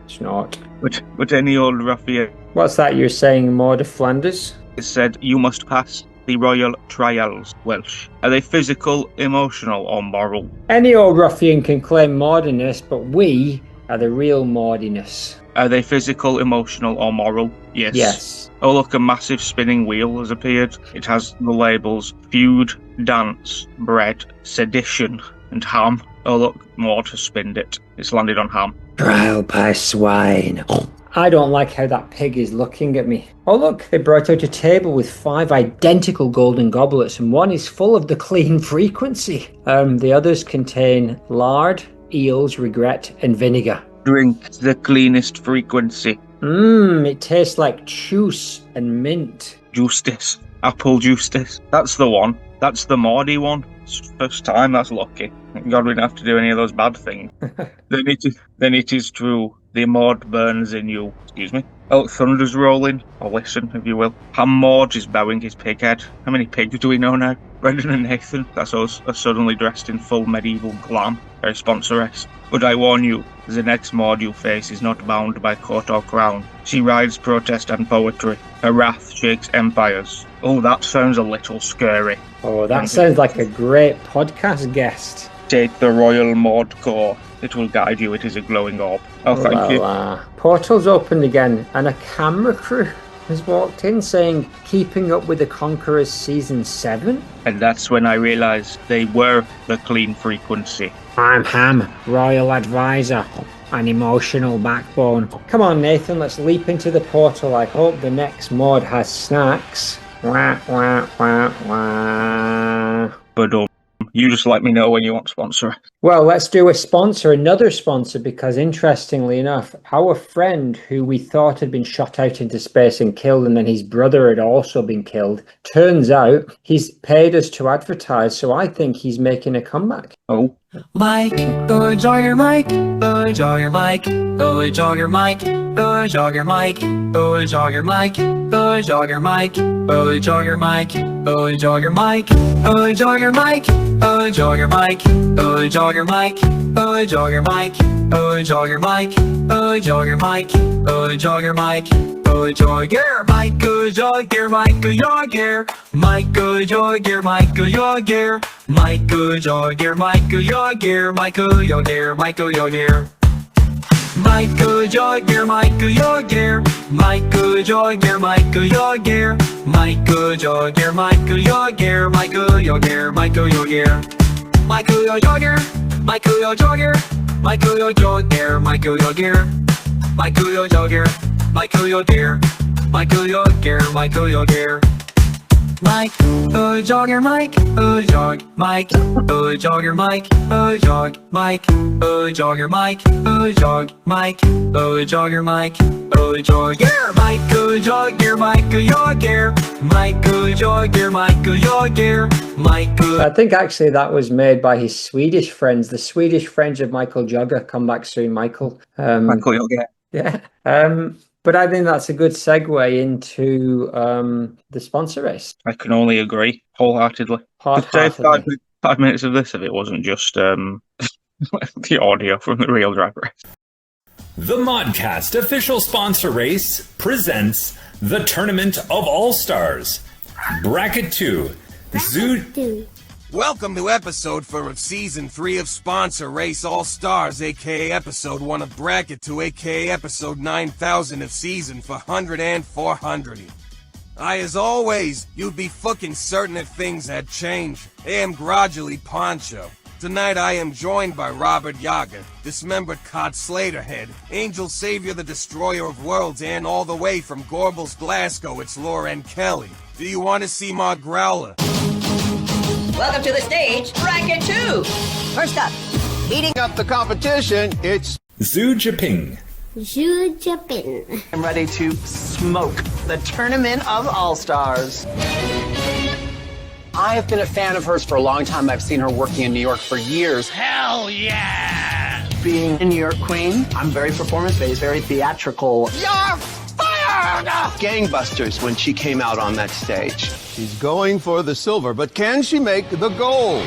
It's not. But any old ruffian. What's that you're saying, Maude of Flanders? It said, you must pass the royal trials. Welsh. Are they physical, emotional, or moral? Any old ruffian can claim Maudiness, but we are the real Maudiness. Are they physical, emotional, or moral? Yes. Yes. Oh look, a massive spinning wheel has appeared. It has the labels feud, dance, bread, sedition, and ham. Oh look, Maude has spinned it. It's landed on ham. Trial by swine. I don't like how that pig is looking at me. Oh look, they brought out a table with 5 identical golden goblets, and one is full of the clean frequency. The others contain lard, eels, regret, and vinegar. Drink the cleanest frequency. It tastes like juice and mint. Justice. Apple justice. That's the one. That's the Maude one. First time, that's lucky. Thank God we didn't have to do any of those bad things. then it is true. The Maude burns in you. Excuse me. Oh, thunder's rolling. Or listen, if you will. Ham Maude is bowing his pig head. How many pigs do we know now? Brendan and Nathan. That's us. Are suddenly dressed in full medieval glam. Very sponsoress. But I warn you, the next Maude you face is not bound by court or crown. She rides protest and poetry. Her wrath shakes empires. Oh, that sounds a little scary. Oh, that sounds like a great podcast guest. Take the Royal Maude Core. It will guide you. It is a glowing orb. Oh, thank you. Portal's opened again, and a camera crew has walked in saying, "Keeping Up with the Conquerors Season 7? And that's when I realised they were the clean frequency. I'm Ham, Royal Advisor, an emotional backbone. Come on, Nathan, let's leap into the portal. I hope the next mod has snacks. Wah, wah, wah, wah. But you just let me know when you want to sponsor it. Well, let's do another sponsor, because interestingly enough, our friend who we thought had been shot out into space and killed, and then his brother had also been killed, turns out he's paid us to advertise, so I think he's making a comeback. Oh. Mike, go jogger Mike, go jogger Mike, go jogger Mike, go jogger Mike, go jogger Mike, go jogger Mike, go jogger Mike, go jogger Mike, go jogger Mike, go jogger Mike, go jogger Mike, go jogger Mike, go jogger Mike, go jogger Mike, go jogger Mike. Go jogger, Mike, go jogger, Mike, go jogger, Mike, go jogger, Mike, go jogger, Mike, go jogger, Mike, go jogger, Mike, go jogger, Mike, go jogger. Mike, go jogger, Mike, go jogger, Mike, go jogger, Mike, go jogger, Mike, go jogger, Mike, go jogger, Mike, go jogger, Mike, go jogger. Mike, go jogger, Mike, go jogger, Mike, go jogger, Mike, go jogger, Mike, go jogger. Michael, you're dear. Michael, you're dear. Michael, you're dear. Mike, oh jogger, Mike, oh jog, Mike, oh jogger, Mike, oh jog, Mike, oh jogger, Mike, oh jog, Mike, oh jogger, Mike, oh jogger, Mike, oh jogger, Mike, oh jogger, Mike, oh jogger, Mike, oh jogger, Mike. I think actually that was made by his Swedish friends, the Swedish friends of Michael Jogger. Come back soon, Michael. Michael Jogger. Yeah. But I think that's a good segue into the sponsor race. I can only agree wholeheartedly. I'd say 5 minutes of this if it wasn't just the audio from the real Drag Race. The Modcast official sponsor race presents the Tournament of All-Stars. Bracket 2. Welcome to episode 4 of Season 3 of Sponsor Race All-Stars, aka Episode 1 of Bracket 2, aka Episode 9000 of Season 400 and 400. As always, you'd be fucking certain that things had changed. I am Gradually Poncho. Tonight I am joined by Robert Yaga, Dismembered Cod Slaterhead, Angel Savior the Destroyer of Worlds, and all the way from Gorbals, Glasgow, it's Lauren Kelly. Do you want to see Maude Growler? Welcome to the stage, Bracket 2! First up, heating up the competition, it's Zhu Jiping. Zhu Jiping. I'm ready to smoke the Tournament of All-Stars. I have been a fan of hers for a long time. I've seen her working in New York for years. Hell yeah! Being a New York queen, I'm very performance-based, very theatrical. You're fired! Gangbusters when she came out on that stage. She's going for the silver, but can she make the gold?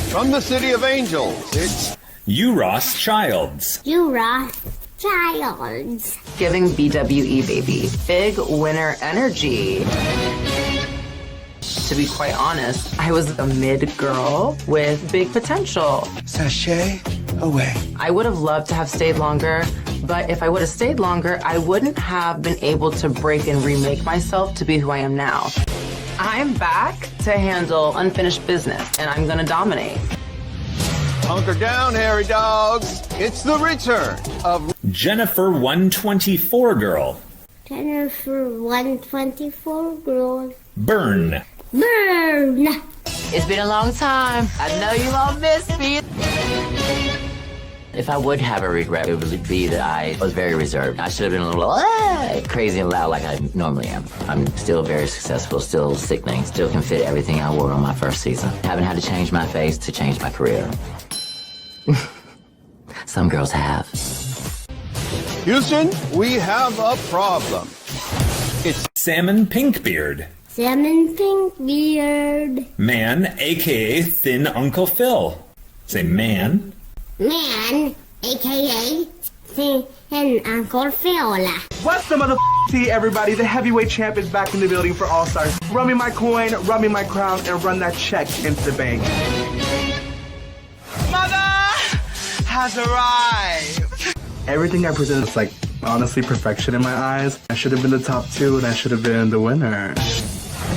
From the City of Angels, it's Ross Childs. Ross Childs. Giving BWE, baby. Big winner energy. To be quite honest, I was a mid girl with big potential. Sashay away. I would have loved to have stayed longer, but if I would have stayed longer, I wouldn't have been able to break and remake myself to be who I am now. I'm back to handle unfinished business, and I'm gonna dominate. Hunker down, hairy dogs. It's the return of Jennifer 124 Girl. Jennifer 124 girl. Burn. Burn! It's been a long time. I know you all miss me. If I would have a regret, it would be that I was very reserved. I should have been a little crazy and loud like I normally am. I'm still very successful, still sickening, still can fit everything I wore on my first season. Haven't had to change my face to change my career. Some girls have. Houston, we have a problem. It's Salmon Pinkbeard. Salmon Pinkbeard. Man, aka Thin Uncle Phil. Say man. Man, aka Thin Uncle Phil. What's the tea, everybody? The heavyweight champ is back in the building for All Stars. Run me my coin, run me my crown, and run that check into the bank. Mother has arrived. Everything I presented is like honestly perfection in my eyes. I should have been the top 2 and I should have been the winner.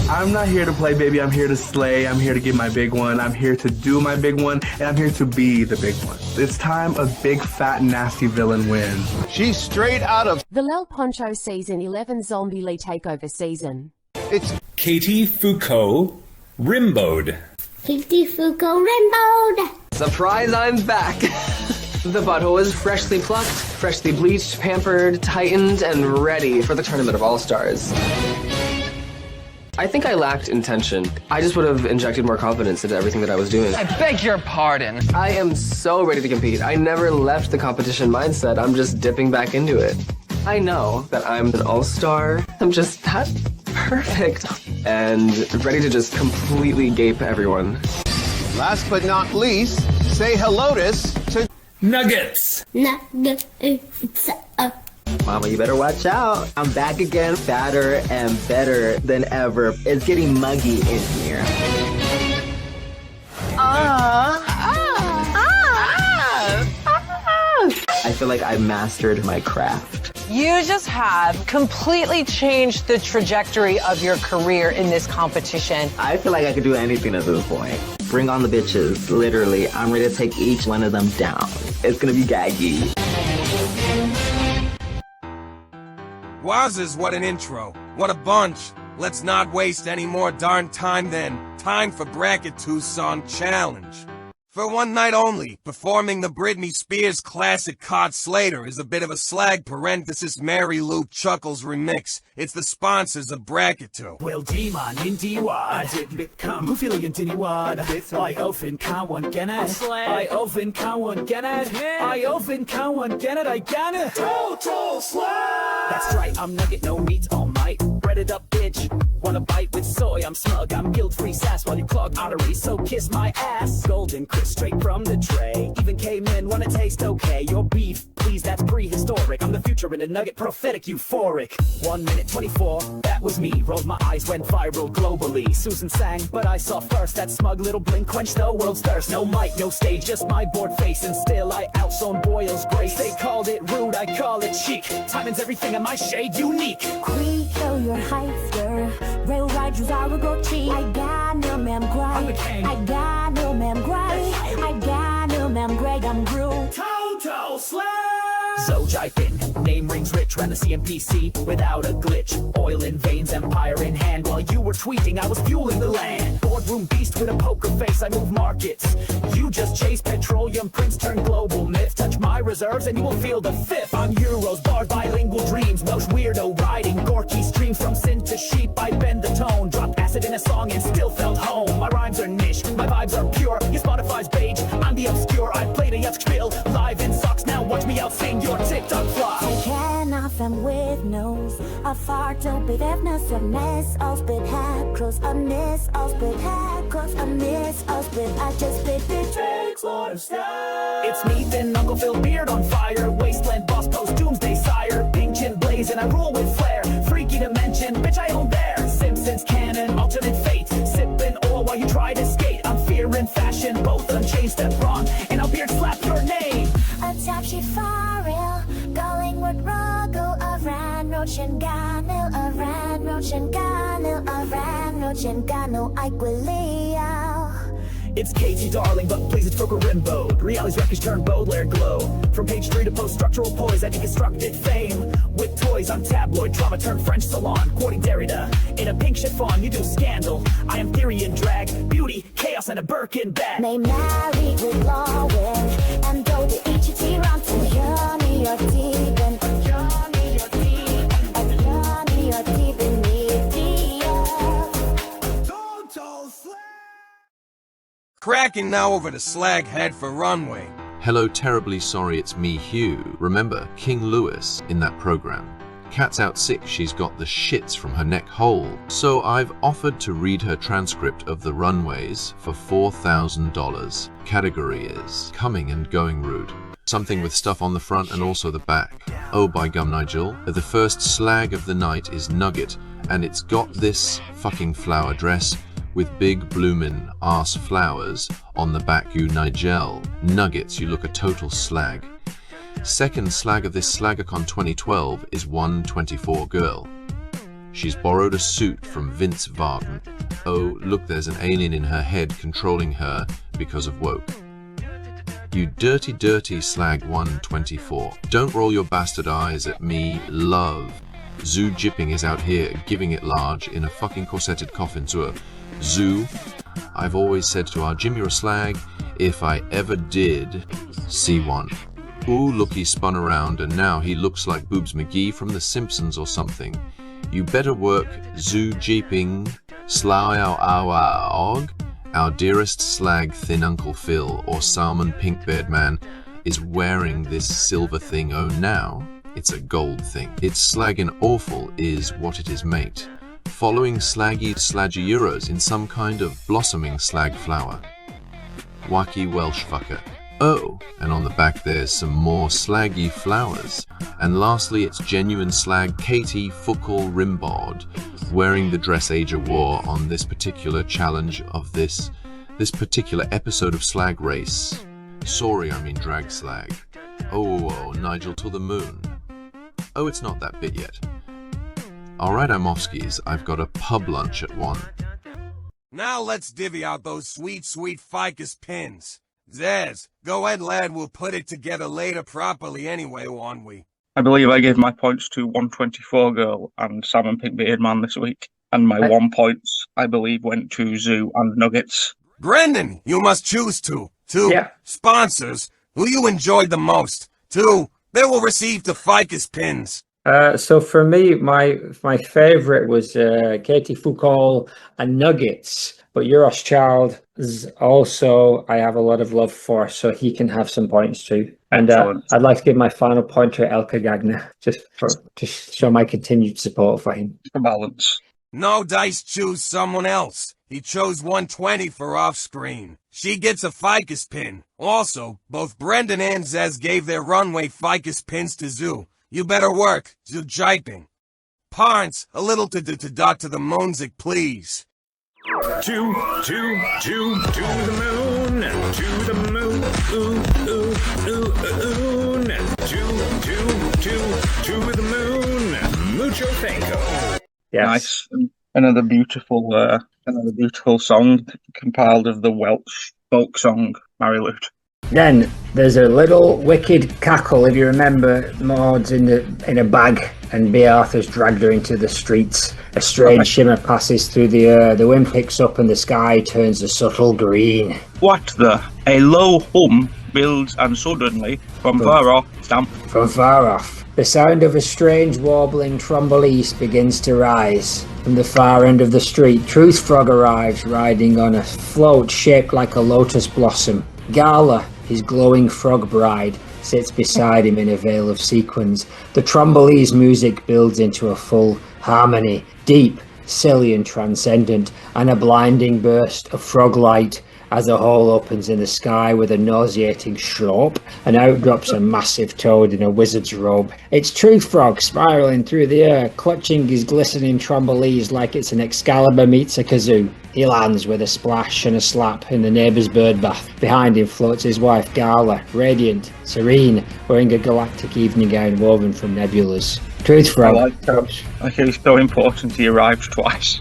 I'm not here to play, baby. I'm here to slay. I'm here to get my big one. I'm here to do my big one, and I'm here to be the big one. It's time a big, fat, nasty villain wins. She's straight out of The Lel Poncho Season 11 Zombie Lee Takeover Season. It's Katie Foucault Rimbode. Katie Foucault Rainbow. Surprise, I'm back. The butthole is freshly plucked, freshly bleached, pampered, tightened, and ready for the Tournament of All-Stars. I think I lacked intention. I just would have injected more confidence into everything that I was doing. I beg your pardon. I am so ready to compete. I never left the competition mindset. I'm just dipping back into it. I know that I'm an all-star. I'm just that perfect. And ready to just completely gape everyone. Last but not least, say hello to Nuggets. Nuggets. Mama, you better watch out. I'm back again, fatter and better than ever. It's getting muggy in here. I feel like I mastered my craft. You just have completely changed the trajectory of your career in this competition. I feel like I could do anything at this point. Bring on the bitches, literally. I'm ready to take each one of them down. It's gonna be gaggy. Wowzers, what an intro. What a bunch. Let's not waste any more darn time then. Time for Bracket 2 Song Challenge. For one night only, performing the Britney Spears classic Caught Slater is a bit of a slag parenthesis Mary Lou Chuckles remix. It's the sponsors of Bracket 2. Well, Demon in I did become feeling in Diniwad. I often can't one get it. I often can't one get it. I often can't one get it. I can it. Total slag. That's right, I'm nugget, no meat all night. Breaded up, bitch. Wanna bite with soy? I'm smug, I'm guilt-free sass while you clog arteries. So kiss my ass. Golden crisp straight from the tray. Even cavemen wanna taste okay. Your beef, please, that's prehistoric. I'm the future in a nugget, prophetic, euphoric. 1 minute 24, that was me. Rolled my eyes, went viral globally. Susan sang, but I saw first. That smug little blink quenched the world's thirst. No mic, no stage, just my bored face. And still I outshone Boyle's grace. They called it rude, I call it chic. Timing's everything and my shade unique. We kill your hyster. Real riders are a go cheap. I got no ma'am great. I got no ma'am great. I got no ma'am great. I'm Groot. Total slag. Zojipin, name rings rich, ran the CMPC without a glitch. Oil in veins, empire in hand. While you were tweeting, I was fueling the land. Boardroom beast with a poker face, I move markets. You just chase petroleum, prince turn global myth. Touch my reserves and you will feel the fifth. I'm Euros, bars, bilingual dreams. Welsh weirdo riding, Gorky streams from sin to sheep. I bend the tone, dropped acid in a song and still felt home. My rhymes are niche, my vibes are pure. Your Spotify's page, I'm the obscure. I played a yuck spiel, live in socks. Now watch me out sing your TikTok flop. I can often with nose. A fart to be deafness, a mess. I'll spit hack cross, a miss. I'll spit hack cross, a miss. I'll spit, I just spit it. Takes a lot of style. It's me, Thin Uncle Phil, beard on fire. Wasteland boss post, doomsday sire. Pink chin blaze and I rule with flair. Freaky dimension, bitch I own there. Simpsons canon, alternate fate. Sipping oil while you try to skate. I'm fear and fashion, both unchained, step wrong. And I'll beard slap your name. A top she for real. Going with Ruggle around Roach and Gano, around Roach and Gano, around Roach and Gano, Equilio. It's Katie, darling, but please it's Broker Rimbo. Reality's wreckage turn Baudelaire glow. From page 3 to post-structural poise, I deconstructed fame. With toys on tabloid, drama turn French salon. Quoting Derrida, in a pink chiffon, you do scandal. I am theory and drag, beauty, chaos, and a Birkin bag. They married with Lawwick, and though the EGT ran to Johnny, you're deep in Johnny, you're deep in Johnny, you're deep in Cracking now over to Slaghead for runway. Hello, terribly sorry, it's me, Hugh. Remember King Louis in that program? Cat's out sick, she's got the shits from her neck hole. So I've offered to read her transcript of the runways for $4,000. Category is coming and going rude. Something with stuff on the front and also the back. Oh, by gum, Nigel. The first slag of the night is Nugget, and it's got this fucking flower dress with big bloomin' arse flowers on the back, you Nigel. Nuggets, you look a total slag. Second slag of this Slagacon 2012 is 124 Girl. She's borrowed a suit from Vince Vaughn. Oh, look, there's an alien in her head controlling her because of woke. You dirty, dirty slag 124. Don't roll your bastard eyes at me, love. Zoo Jipping is out here giving it large in a fucking corseted coffin to a zoo. I've always said to our Jimmy or slag, if I ever did see one. Ooh, look, he spun around and now he looks like Boobs McGee from The Simpsons or something. You better work, Zoo Jeeping, Slough our dearest slag Thin Uncle Phil or Salmon Pinkbeard Man is wearing this silver thing. Oh, now it's a gold thing. It's slaggin' awful is what it is, mate. Following slaggy slaggy in some kind of blossoming slag flower. Wacky Welsh fucker. Oh, and on the back there's some more slaggy flowers. And lastly, it's genuine slag Katie Fuckle Rimbaud wearing the dress Aja wore on this particular challenge of this particular episode of Slag Race. Sorry, I mean drag slag. Oh, Nigel to the moon. Oh, it's not that bit yet. Alright, I'm off skis. I've got a pub lunch at 1. Now let's divvy out those sweet, sweet ficus pins. Zez, go ahead, lad, we'll put it together later properly anyway, won't we? I believe I gave my points to 124 Girl and Salmon Pinkbeard Man this week. And my 1 points, I believe, went to Zoo and Nuggets. Brendan, you must choose two sponsors who you enjoyed the most. They will receive the ficus pins. So for me, my favourite was Katie Foucault and Nuggets, but Euros Child is also I have a lot of love for, so he can have some points too. And I'd like to give my final point to Elka Gagner, just to show my continued support for him. For balance. No dice choose someone else. He chose 120 for off-screen. She gets a ficus pin. Also, both Brendan and Zez gave their runway ficus pins to Zoo. You better work, Zoo Jiping. Parents, a little to the moonzik, please. To the moon, to the moon, mucho thanko. Yes. Nice. Another beautiful song compiled of the Welsh folk song, Mary Lute. Then there's a little wicked cackle, if you remember. Maude's in a bag and B. Arthur's dragged her into the streets. A strange shimmer passes through the air. The wind picks up and the sky turns a subtle green. What the? A low hum builds and suddenly, from far off, stamp. From far off, the sound of a strange warbling trombolese begins to rise. From the far end of the street, Truth Frog arrives, riding on a float shaped like a lotus blossom. Gala, his glowing frog bride, sits beside him in a veil of sequins. The trombolese music builds into a full harmony, deep, silly and transcendent, and a blinding burst of frog light as a hole opens in the sky with a nauseating slop, and out drops a massive toad in a wizard's robe. It's Truth Frog spiraling through the air, clutching his glistening trombolese like it's an Excalibur meets a kazoo. He lands with a splash and a slap in the neighbour's bird bath. Behind him floats his wife Gala, radiant, serene, wearing a galactic evening gown woven from nebulas. Truth Frog. I like he's so important he arrives twice.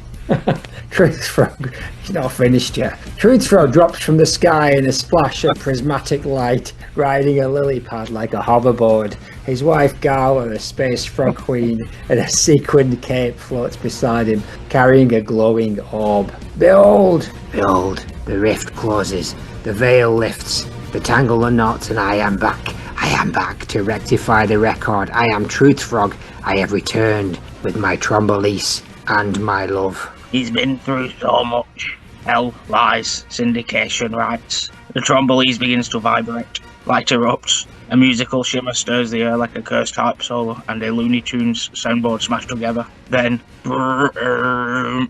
Truth Frog, he's not finished yet. Truth Frog drops from the sky in a splash of prismatic light, riding a lily pad like a hoverboard. His wife Gala, the space frog queen, in a sequined cape floats beside him, carrying a glowing orb. Behold! Behold, the rift closes, the veil lifts, the tangle unknots, and I am back. I am back to rectify the record. I am Truth Frog. I have returned with my Trombolese and my love. He's been through so much. Hell, lies, syndication rights. The Trombolese begins to vibrate. Light erupts. A musical shimmer stirs the air like a cursed harp solo, and a Looney Tunes soundboard smashed together. Then, a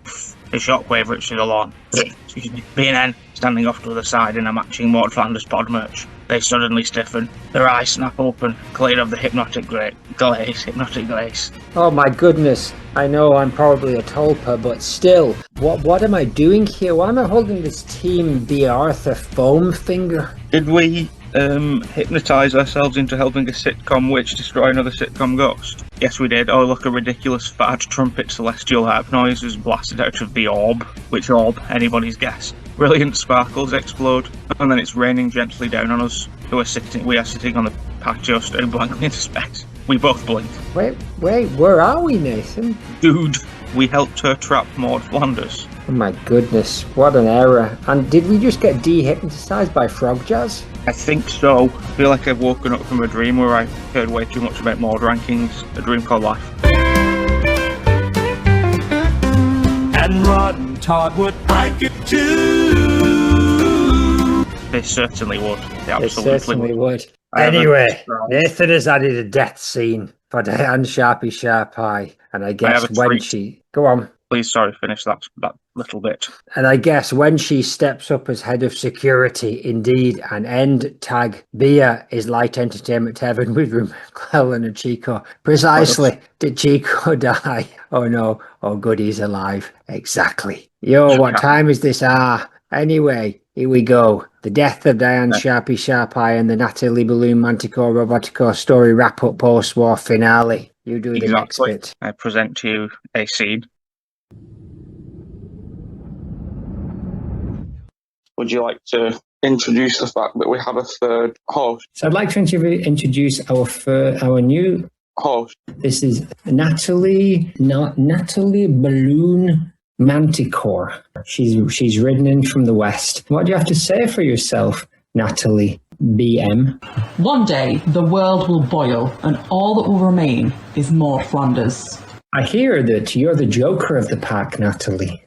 shockwave rips through the lawn. Excuse me. B&N, standing off to the side in a matching Maude Flanders pod merch. They suddenly stiffen. Their eyes snap open, cleared of the hypnotic glaze. Oh my goodness, I know I'm probably a tulpa, but still, what am I doing here? Why am I holding this Team B. Arthur foam finger? Did we hypnotise ourselves into helping a sitcom witch destroy another sitcom ghost? Yes, we did. Oh, look, a ridiculous fat trumpet celestial harp noise was blasted out of the orb. Which orb? Anybody's guess. Brilliant sparkles explode, and then it's raining gently down on us. We are sitting on the patio, staring blankly into space. We both blink. Wait, where are we, Nathan? Dude, we helped her trap Maude Flanders. Oh my goodness, what an error. And did we just get dehypnotized by frog jazz? I think so. I feel like I've woken up from a dream where I heard way too much about Maude rankings. A dream called life. And Rod and Todd would like it too. They certainly would. They certainly would. Anyway, Nathan has added a death scene for Diane Sharpie Sharp Eye, and I guess when she... Go on. Please, sorry, finish that little bit. And I guess when she steps up as head of security, indeed, an end tag Bia is light entertainment heaven with McClellan and Chico. Precisely. Did Chico die? Oh no. Oh good, he's alive. Exactly. Yo, what time is this? Anyway, here we go. The death of Diane Sharpie Sharp Eye and the Natalie Balloon Manticore Roboticore story wrap-up post-war finale. You do the next bit. I present to you a scene. Would you like to introduce the fact that we have a third host? So I'd like to introduce our new host. This is Natalie Balloon Manticore. She's ridden in from the west. What do you have to say for yourself, Natalie BM? One day the world will boil, and all that will remain is Maude Flanders. I hear that you're the joker of the pack, Natalie.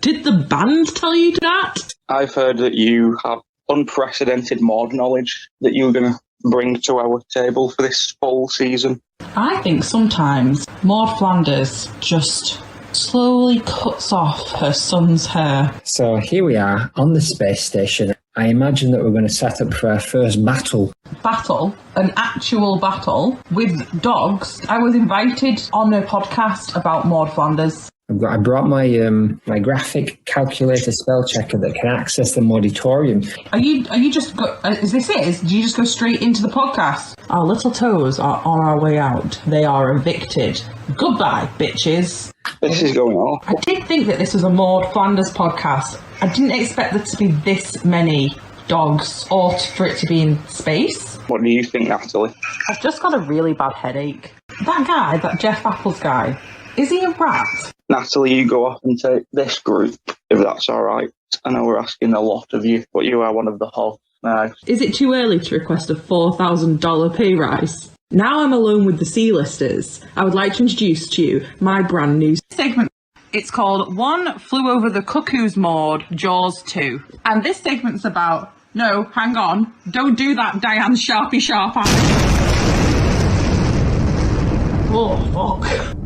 Did the band tell you that? I've heard that you have unprecedented Maude knowledge that you were going to bring to our table for this full season. I think sometimes Maude Flanders just slowly cuts off her son's hair. So here we are on the space station. I imagine that we're going to set up for our first battle. Battle? An actual battle with dogs? I was invited on a podcast about Maude Flanders. I brought my my graphic calculator spell checker that can access the auditorium. Are you just is this it? Do you just go straight into the podcast? Our little toes are on our way out. They are evicted. Goodbye, bitches. This is going on. I did think that this was a Maude Flanders podcast. I didn't expect there to be this many dogs or for it to be in space. What do you think, Natalie? I've just got a really bad headache. That guy, that Jeff Apples guy, is he a rat? Natalie, you go off and take this group, if that's all right. I know we're asking a lot of you, but you are one of the hosts now. Is it too early to request a $4,000 pay rise? Now I'm alone with the C-listers. I would like to introduce to you my brand new segment. It's called One Flew Over the Cuckoo's Maude, Jaws 2. And this segment's about... No, hang on. Don't do that, Diane Sharpie Sharp Eye. Oh, fuck.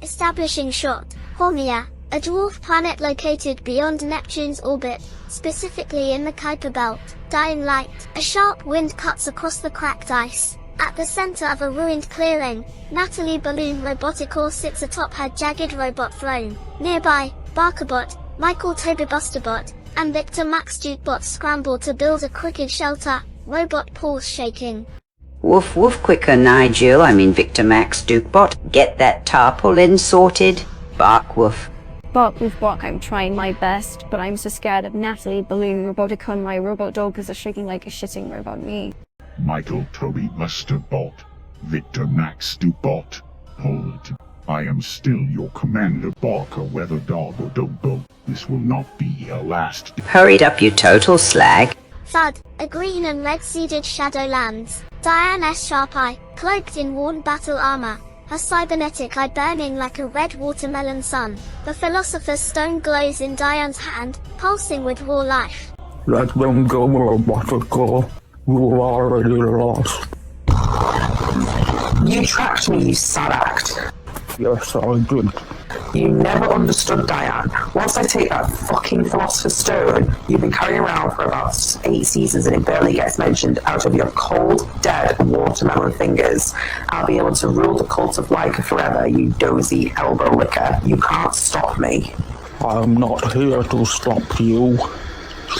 Establishing shot. Haumea, a dwarf planet located beyond Neptune's orbit, specifically in the Kuiper Belt. Dying light. A sharp wind cuts across the cracked ice. At the center of a ruined clearing, Natalie Balloon Roboticore sits atop her jagged robot throne. Nearby, Barkerbot, Michael Toby Busterbot, and Victor Max Dukebot scramble to build a crooked shelter, robot paws shaking. Woof woof quicker, Nigel. Victor Max Dukebot. Get that tarpaulin sorted. Bark woof. Bark with bark, I'm trying my best, but I'm so scared of Natalie, Balloon, Roboticon, my robot dog, because they're shaking like a shitting robot me. Michael Toby Mustardbot. Victor Max Dukebot. Hold. I am still your commander, Barker, whether dog or dog. This will not be our last. Hurried up, you total slag. Thud, a green and red seeded shadow lands. Diane S. Sharp Eye, cloaked in worn battle armor. Her cybernetic eye burning like a red watermelon sun. The Philosopher's Stone glows in Diane's hand, pulsing with raw life. Let them go, Robotical. You're already lost. You tracked me, you sad act. Yes, I did. You never understood Diane. Once I take that fucking Philosopher's Stone you've been carrying around for about 8 seasons and it barely gets mentioned out of your cold, dead watermelon fingers, I'll be able to rule the cult of Leica forever, you dozy elbow licker. You can't stop me. I'm not here to stop you.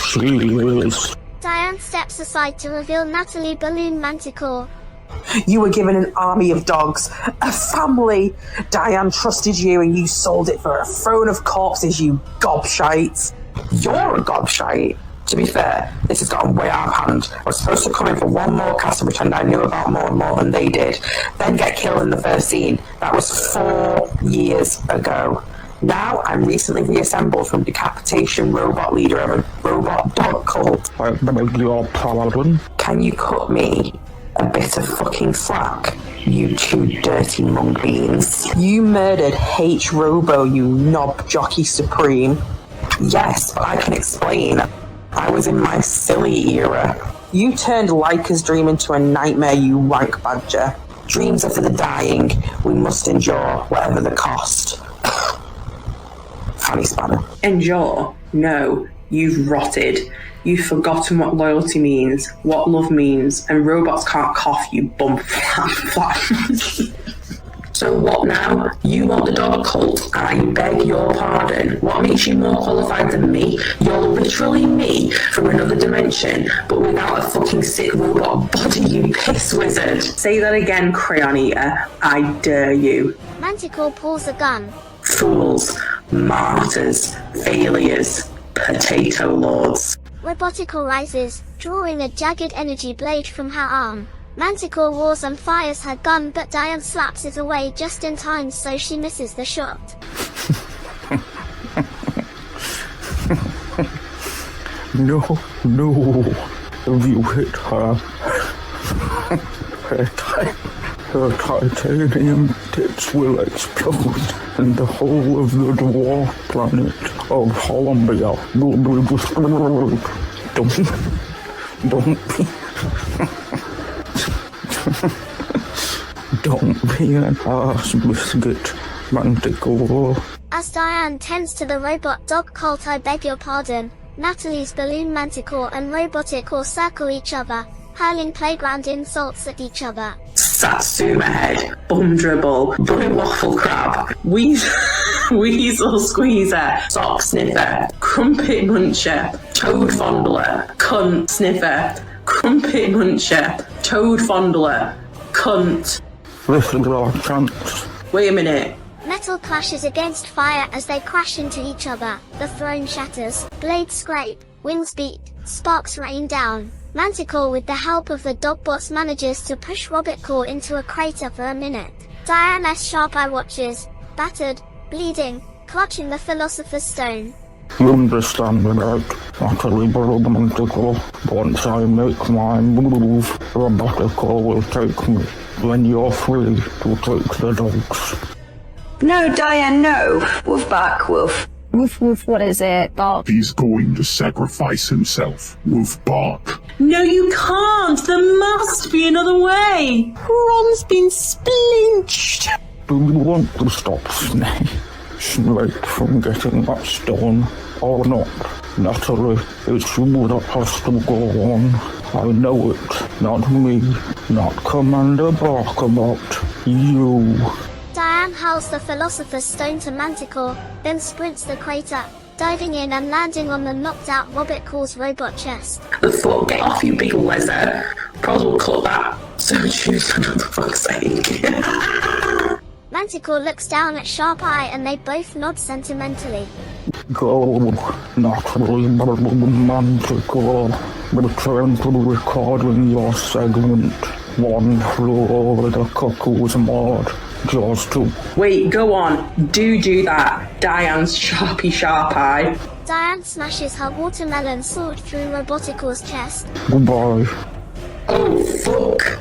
She is. Diane steps aside to reveal Natalie Balloon Manticore. You were given an army of dogs, a family. Diane trusted you and you sold it for a throne of corpses, you gobshites. You're a gobshite. To be fair, this has gotten way out of hand. I was supposed to come in for one more cast and pretend I knew about more than they did, then get killed in the first scene. That was 4 years ago. Now I'm recently reassembled from decapitation robot leader of a robot dog cult. I beg your pardon? Can you cut me a bit of fucking slack, you two dirty mung beans? You murdered H-Robo, you knob jockey supreme. Yes, but I can explain. I was in my silly era. You turned Leica's dream into a nightmare, you rank badger. Dreams are for the dying. We must endure, whatever the cost. Fanny spanner. Endure? No, you've rotted. You've forgotten what loyalty means, what love means, and robots can't cough, you bump flap. So what now? You want the dog cult? I beg your pardon. What makes you more qualified than me? You're literally me from another dimension, but without a fucking sick robot body, you piss wizard. Say that again, Crayon Eater. I dare you. Manticore pulls a gun. Fools, martyrs, failures, potato lords. Robotical rises, drawing a jagged energy blade from her arm. Manticore roars and fires her gun, but Diane slaps it away just in time so she misses the shot. No, have you hit her? Her titanium tits will explode, and the whole of the dwarf planet of Columbia will be destroyed. Don't be an ass biscuit, Manticore. As Diane tends to the robot dog cult, I beg your pardon, Natalie's Balloon Manticore and Roboticore circle each other, hurling playground insults at each other. Satsuma head, bum dribble, bunny waffle crab, weasel squeezer, sock sniffer, crumpet muncher, toad fondler, cunt sniffer, crumpet muncher, toad fondler, cunt. This is our chance. Wait a minute. Metal clashes against fire as they crash into each other. The throne shatters, blades scrape, wings beat, sparks rain down. Manticore, with the help of the Dogbots, manages to push Robotcore into a crater for a minute. Diane S. Sharp Eye watches, battered, bleeding, clutching the Philosopher's Stone. You understand me, right? Natalie Manticore. Once I make my move, Roboticore will take me. When you're free to take the dogs. No, Diane, no. Woof bark, woof. Woof woof, what is it? Bark. He's going to sacrifice himself. Woof bark. No, you can't. There must be another way. Ron's been splinched. Do you want to stop Snake from getting that stone or not? Natalie, it's you that has to go on. I know it. Not me. Not Commander Barkabot. You. Diane hurls the Philosopher's Stone to Manticore, then sprints the crater, diving in and landing on the knocked-out Robotcore's robot chest. The fuck, get off, you big lizard. Pros will cut that so choosing, for fuck's sake. Manticore looks down at Sharp Eye and they both nod sentimentally. Go, naturally Manticore. Return to recording your segment. One flew over the cuckoo's Maude. Jaws 2. Wait, go on. Do that. Diane's sharp eye. Diane smashes her watermelon sword through Roboticore's chest. Goodbye. Oh, fuck.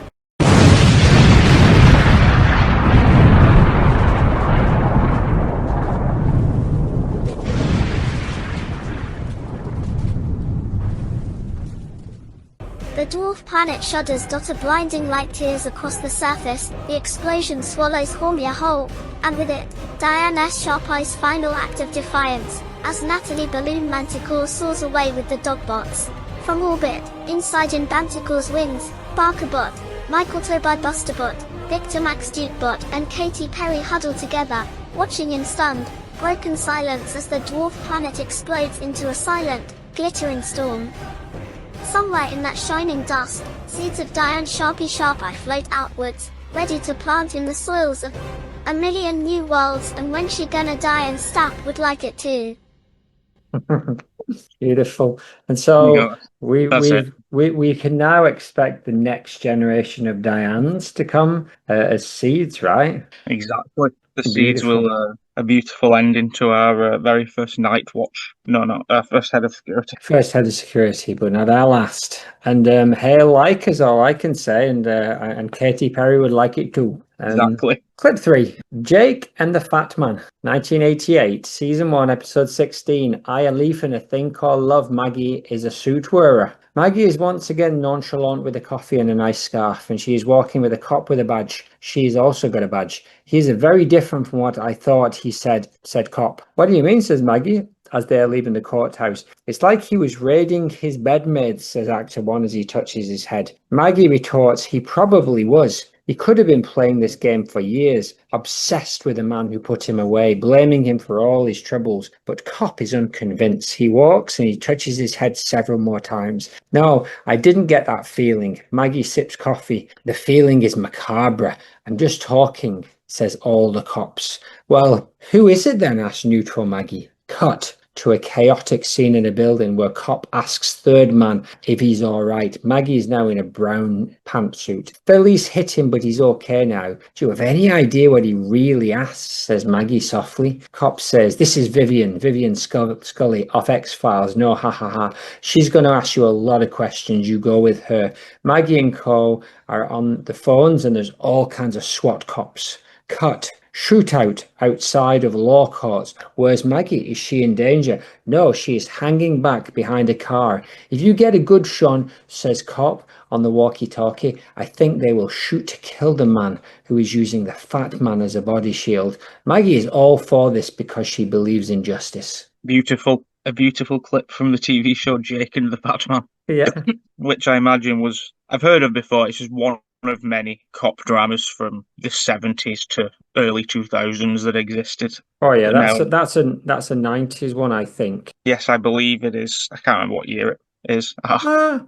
The dwarf planet shudders. A blinding light tears across the surface. The explosion swallows Hormia whole, and with it, Diane S. Sharp-Eye's final act of defiance, as Natalie Balloon Manticore soars away with the Dogbots. From orbit, inside in Manticore's wings, Barkerbot, Michael Tobard Busterbot, Victor Max Dukebot, and Katy Perry huddle together, watching in stunned, broken silence as the dwarf planet explodes into a silent, glittering storm. Somewhere in that shining dust, seeds of Diane Sharp-Eye float outwards, ready to plant in the soils of a million new worlds. And when she gonna die and Stapp would like it too. Beautiful. And so That's it. we can now expect the next generation of Dianes to come as seeds, right? Exactly. The seeds Beautiful. will a beautiful ending to our very first night watch. No, our first head of security. First head of security, but not our last. And Hale like is all I can say, and Katy Perry would like it too. Exactly. Clip 3, Jake and the Fat Man, 1988, Season 1, Episode 16, I, a leaf in a thing called love, Maggie is a suit wearer. Maggie is once again nonchalant with a coffee and a nice scarf, and she is walking with a cop with a badge. She's also got a badge. He's very different from what I thought he said cop. What do you mean, says Maggie, as they are leaving the courthouse. It's like he was raiding his bedmates, says Actor 1 as he touches his head. Maggie retorts he probably was. He could have been playing this game for years, obsessed with the man who put him away, blaming him for all his troubles. But Cop is unconvinced. He walks and he touches his head several more times. No, I didn't get that feeling. Maggie sips coffee. The feeling is macabre. I'm just talking, says all the cops. Well, who is it then, asks neutral Maggie. Cut to a chaotic scene in a building where Cop asks third man if he's all right. Maggie is now in a brown pantsuit. Philly's hit him, but he's okay now. Do you have any idea what he really asks, says Maggie softly. Cop says, this is Vivian Scully of X-Files. No, ha ha ha. She's going to ask you a lot of questions. You go with her. Maggie and Co are on the phones and there's all kinds of SWAT cops. Cut. Shootout outside of law courts. Where's Maggie? Is she in danger? No, she is hanging back behind a car. If you get a good shot, says Cop on the walkie-talkie, I think they will shoot to kill the man who is using the Fat Man as a body shield. Maggie is all for this because she believes in justice. Beautiful. A beautiful clip from the TV show Jake and the Fat Man. Yeah. Which I imagine was, I've heard of before. It's just one of many cop dramas from the 70s to early 2000s that existed. Oh yeah, But that's a 90s one, I think. yes, I believe it is. I can't remember what year it is. Ah.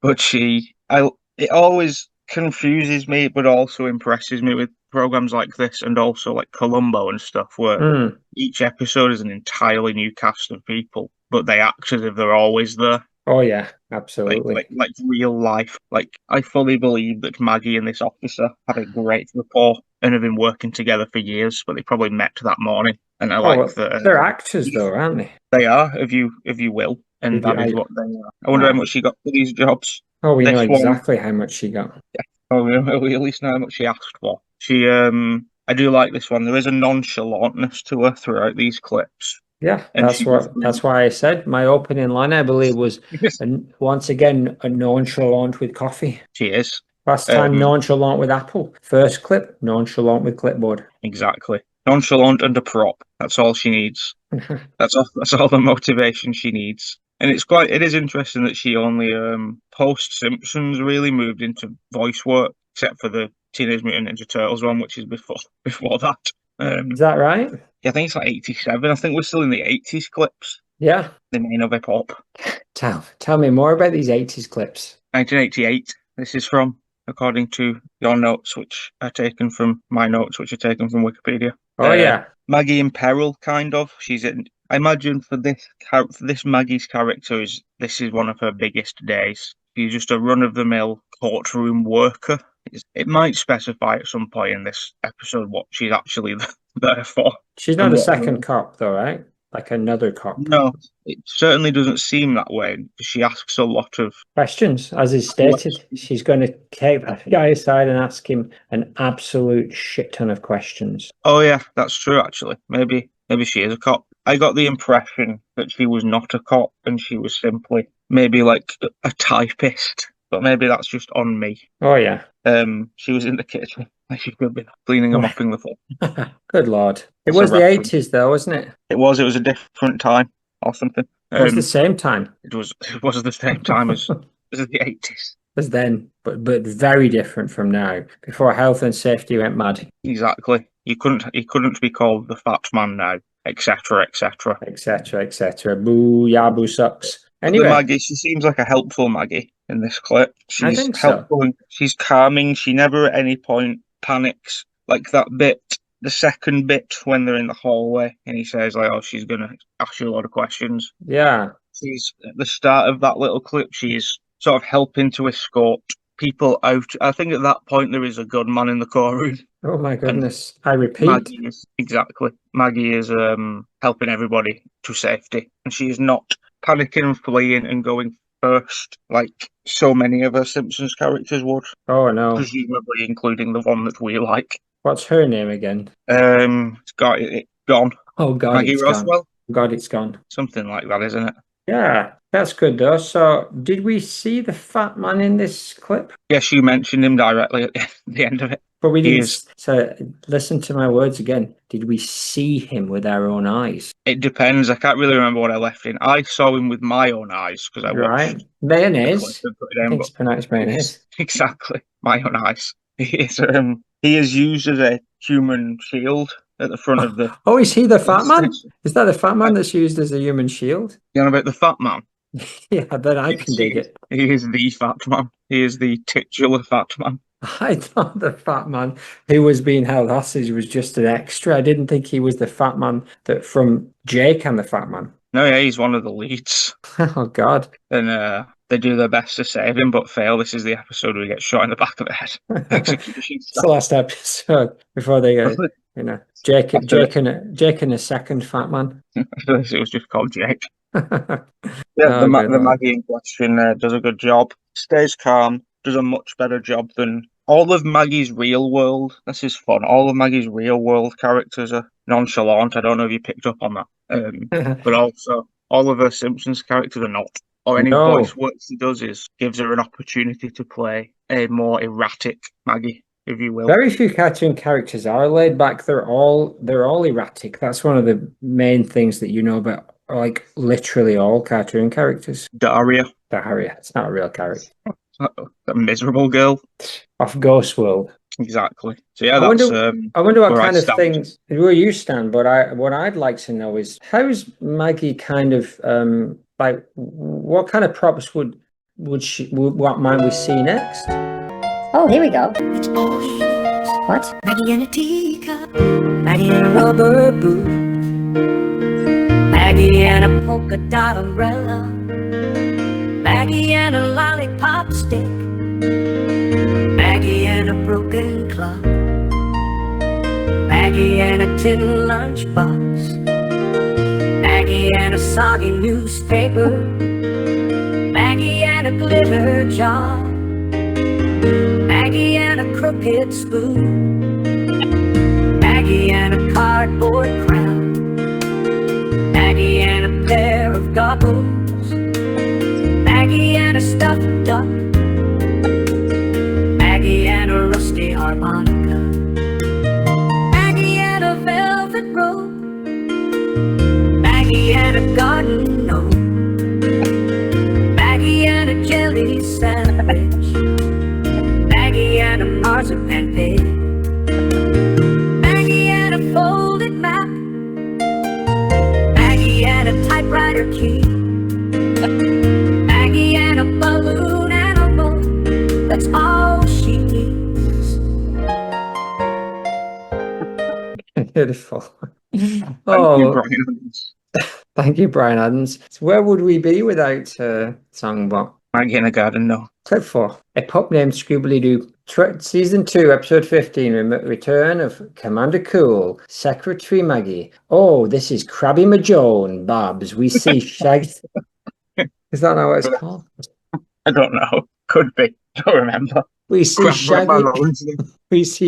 But it always confuses me, but also impresses me with programs like this, and also like Columbo and stuff, where each episode is an entirely new cast of people, but they act as if they're always there. Oh yeah, absolutely. Like real life. Like, I fully believe that Maggie and this officer had a great rapport and have been working together for years, but they probably met that morning. And I like that. They're actors though, aren't they? They are, if you will, and that is what they are. I wonder how much she got for these jobs. Oh, we know This one- exactly how much she got. Oh, we at least know how much she asked for. She, I do like this one. There is a nonchalantness to her throughout these clips. Yeah, And that's why I said my opening line, I believe, was once again a nonchalant with coffee. She is. Last time nonchalant with Apple. First clip, nonchalant with clipboard. Exactly. Nonchalant and a prop. That's all she needs. That's all the motivation she needs. And it is interesting that she only post Simpsons really moved into voice work, except for the Teenage Mutant Ninja Turtles one, which is before that. Is that right? Yeah, I think it's like 87. I think we're still in the 80s clips. Yeah. The main of hip hop. Tell me more about these 80s clips. 1988. This is from. according to your notes, which are taken from my notes, which are taken from Wikipedia. Oh, yeah. Maggie in peril, kind of. She's in. I imagine for this Maggie's character this is one of her biggest days. She's just a run-of-the-mill courtroom worker. It might specify at some point in this episode what she's actually there for. She's not a second cop, though, right? Like another cop. No, it certainly doesn't seem that way. She asks a lot of questions, as is stated. She's going to take that guy aside and ask him an absolute shit ton of questions. Oh yeah, that's true. Actually, maybe she is a cop. I got the impression that she was not a cop and she was simply maybe like a typist. But maybe that's just on me. Oh yeah. She was in the kitchen. She could be cleaning and mopping the floor. Good lord. It was the 80s though, wasn't it? It was a different time or something. It was the same time. It was the same time as the 80s. As then, but very different from now. Before health and safety went mad. Exactly. He couldn't be called the fat man now, etc., etc. etc., etc. Boo, yaboo sucks. Anyway, Maggie, she seems like a helpful Maggie in this clip. She's think helpful and she's calming. She never at any point panics. Like that bit, the second bit when they're in the hallway and he says like, "Oh, she's gonna ask you a lot of questions." Yeah. She's at the start of that little clip. She's sort of helping to escort people out. I think at that point there is a gunman in the courtroom. Oh my goodness! I repeat. Maggie is helping everybody to safety, and she is not panicking and fleeing and going first like so many of her Simpsons characters would. Oh no! Presumably including the one that we like. What's her name again? It's gone. Oh God, Maggie Roswell. Gone. God, it's gone. Something like that, isn't it? Yeah, that's good though. So, did we see the fat man in this clip? Yes, you mentioned him directly at the end of it. But we didn't. So, listen to my words again. Did we see him with our own eyes? It depends. I can't really remember what I left in. I saw him with my own eyes because I watched mayonnaise. I think it's pronounced mayonnaise. Exactly, my own eyes. He is used as a human shield at the front of the. Oh, is he the fat man? Is that the fat man that's used as a human shield? You know about the fat man? Yeah, then I can dig it. He is the fat man. He is the titular fat man. I thought the fat man who was being held hostage was just an extra. I didn't think he was the fat man that from Jake and the Fat Man. No, yeah, he's one of the leads. Oh God! And they do their best to save him, but fail. This is the episode where he gets shot in the back of the head. It's the last episode before they go. Jake and a second fat man. It was just called Jake. The Maggie in question does a good job. Stays calm. Does a much better job than all of Maggie's real world. This is fun. All of Maggie's real world characters are nonchalant. I don't know if you picked up on that. But also, all of her Simpsons characters are not. Or any voice work she does is gives her an opportunity to play a more erratic Maggie, if you will. Very few cartoon characters are laid back. They're all erratic. That's one of the main things that you know about, like literally all cartoon characters. Daria. It's not a real character. That miserable girl off Ghost World. Exactly. So yeah, I wonder what kind of things where you stand. But what I'd like to know is how's Maggie kind of like what kind of props what might we see next? Oh, here we go. What? Maggie in a teacup, Maggie in a rubber boot, Maggie and a polka dot umbrella, Maggie and a lollipop stick, Maggie and a broken clock, Maggie and a tin lunchbox, Maggie and a soggy newspaper, Maggie and a glitter jar, Maggie and a crooked spoon, Maggie and a cardboard crown, Maggie and a pair of goggles, Maggie and a stuffed duck, Maggie and a rusty harmonica, Maggie and a velvet robe, Maggie and a garden gnome, Maggie and a jelly sandwich, Maggie and a marzipan pig, Maggie and a folded map, Maggie and a typewriter key, Maggie and a balloon animal, that's all she Beautiful. Thank you, Brian Adams. Thank you, Brian Adams. So where would we be without Songbot? Maggie in a garden, no. Clip 4. A pup named Scooby Doo. Season 2, Episode 15. Return of Commander Cool. Secretary Maggie. Oh, this is Krabby Majoan, Babs. We see Shaggy. Is that how it's called? I don't know. Could be. Don't remember. We see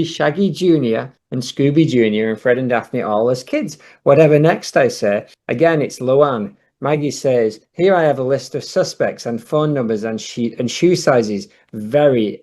Shaggy Jr. and Scooby Jr. and Fred and Daphne all as kids. Whatever next, I say. Again, it's Luann. Maggie says, here I have a list of suspects and phone numbers and shoe sizes. Very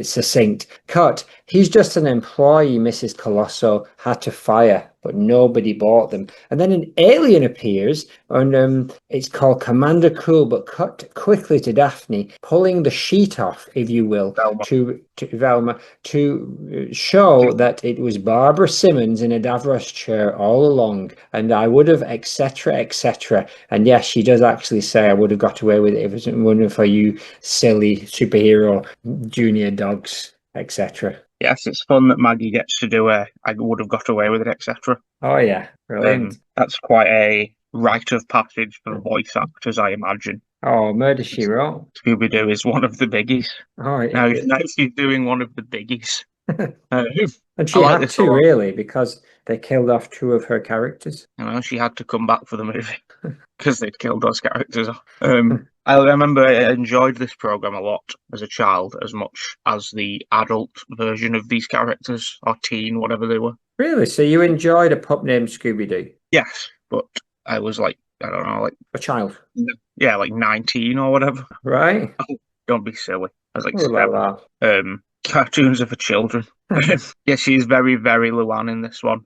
succinct. Cut. He's just an employee Mrs. Colosso had to fire, but nobody bought them. And then an alien appears, and it's called Commander Cool, but cut quickly to Daphne, pulling the sheet off, if you will, to Velma, to show that it was Barbara Simmons in a Davros chair all along, and I would have, etc., etc. And yes, she does actually say I would have got away with it if it wasn't for you silly superhero junior dogs, etc. Yes, it's fun that Maggie gets to do I would have got away with it, etc. Oh yeah, brilliant. That's quite a rite of passage for voice actors, I imagine. Oh, Murder, She Wrote. Scooby Doo is one of the biggies. Oh, now she's doing one of the biggies. And she had to, really, because they killed off 2 of her characters. You know, she had to come back for the movie because they'd killed those characters off. I remember I enjoyed this program a lot as a child, as much as the adult version of these characters, or teen, whatever they were. Really? So you enjoyed a pup named Scooby Doo? Yes, but I was like, I don't know, like a child. Yeah, like 19 or whatever. Right. Oh, don't be silly. I was like, oh, 7. Cartoons are for children. Yeah, she's very, very Luann in this one.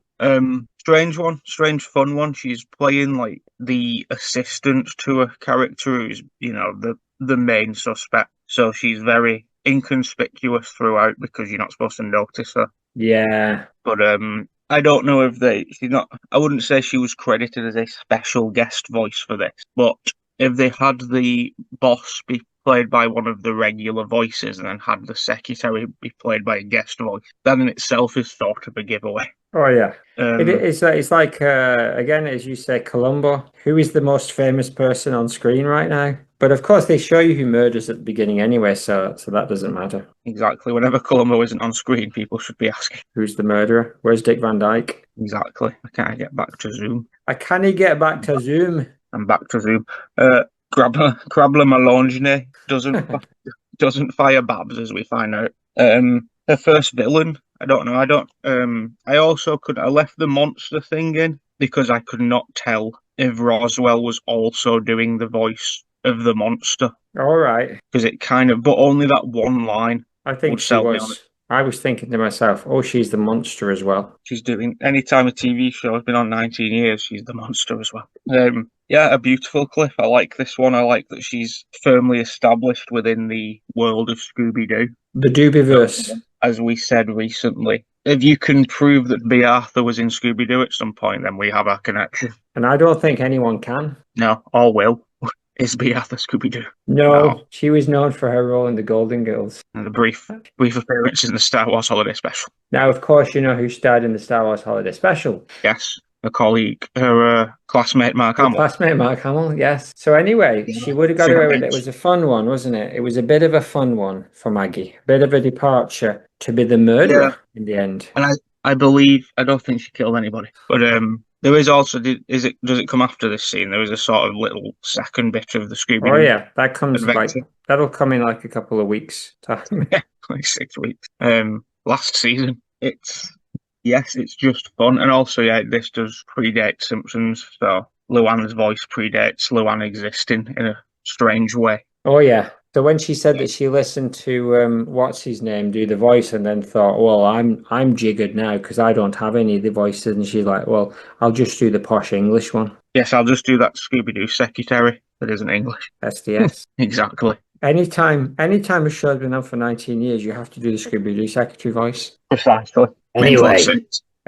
Strange fun one. She's playing like the assistant to a character who's, you know, the main suspect. So she's very inconspicuous throughout because you're not supposed to notice her. Yeah. But I don't know if I wouldn't say she was credited as a special guest voice for this, but if they had the boss be played by one of the regular voices and then had the secretary be played by a guest voice, that in itself is sort of a giveaway. Oh yeah, it's like again, as you say, Columbo. Who is the most famous person on screen right now? But of course, they show you who murders at the beginning anyway, so that doesn't matter. Exactly. Whenever Columbo isn't on screen, people should be asking, who's the murderer? Where's Dick Van Dyke? Exactly. Can't I get back to Zoom? Can he get back to Zoom? I'm back to Zoom. Crabler Malonge doesn't fire Babs, as we find out. Her first villain, I don't know. I left the monster thing in because I could not tell if Roswell was also doing the voice of the monster. All right. Because it kind of, but only that one line. I think she was. I was thinking to myself, oh, she's the monster as well. She's doing, anytime a TV show has been on 19 years, she's the monster as well. Yeah, a beautiful clip. I like this one. I like that she's firmly established within the world of Scooby Doo. The Doobiverse. As we said recently, if you can prove that B. Arthur was in Scooby Doo at some point, then we have our connection. And I don't think anyone can. No, or will. Is B. Arthur Scooby Doo? No, she was known for her role in the Golden Girls. And the brief appearance in the Star Wars Holiday Special. Now, of course, you know who starred in the Star Wars Holiday Special. Yes, her colleague, her classmate Mark Hamill. Classmate Mark Hamill, yes. So anyway, she would have got away with it. It was a fun one, wasn't it? It was a bit of a fun one for Maggie. A bit of a departure to be the murderer in the end. And I believe, I don't think she killed anybody, but there is also, does it come after this scene? There is a sort of little second bit of the Scooby-Doo. Oh yeah, that comes that'll come in like a couple of weeks. Yeah, like 6 weeks. Last season. It's just fun. And also, yeah, this does predate Simpsons, so Luann's voice predates Luann existing in a strange way. Oh yeah. So when she said that she listened to what's his name do the voice and then thought, well, I'm jiggered now because I don't have any of the voices, and she's like, well, I'll just do the posh English one. Yes, I'll just do that Scooby-Doo secretary that isn't English. SDS. Exactly. Anytime a show's been on for 19 years, you have to do the Scooby-Doo secretary voice. Precisely.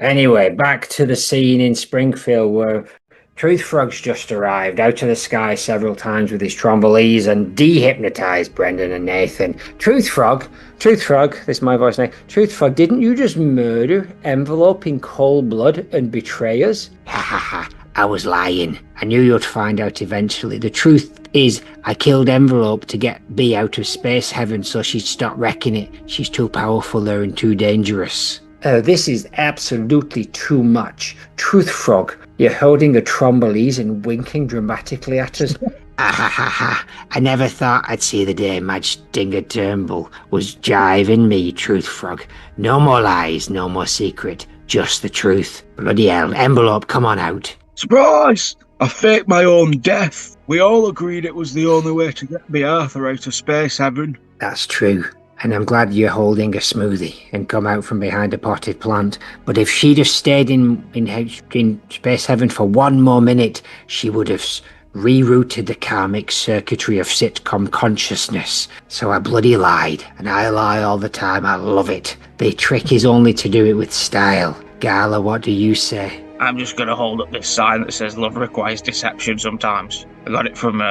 Anyway, back to the scene in Springfield where Truth Frog's just arrived out of the sky several times with his trombolis and de-hypnotized Brendan and Nathan. Truth Frog, this is my voice now. Truth Frog, didn't you just murder Envelope in cold blood and betray us? Ha ha ha, I was lying. I knew you'd find out eventually. The truth is, I killed Envelope to get B out of space heaven so she'd stop wrecking it. She's too powerful there and too dangerous. Oh, this is absolutely too much. Truth Frog, you're holding a trombolis and winking dramatically at us. Ah ha ha ha. I never thought I'd see the day Madge Dinger Turnbull was jiving me, Truth Frog. No more lies, no more secret, just the truth. Bloody hell, Envelope, come on out. Surprise! I faked my own death. We all agreed it was the only way to get the Arthur out of space heaven. That's true. And I'm glad you're holding a smoothie and come out from behind a potted plant. But if she'd have stayed in space heaven for one more minute, she would have rerouted the karmic circuitry of sitcom consciousness. So I bloody lied, and I lie all the time. I love it. The trick is only to do it with style. Gala, what do you say? I'm just going to hold up this sign that says love requires deception sometimes. I got it from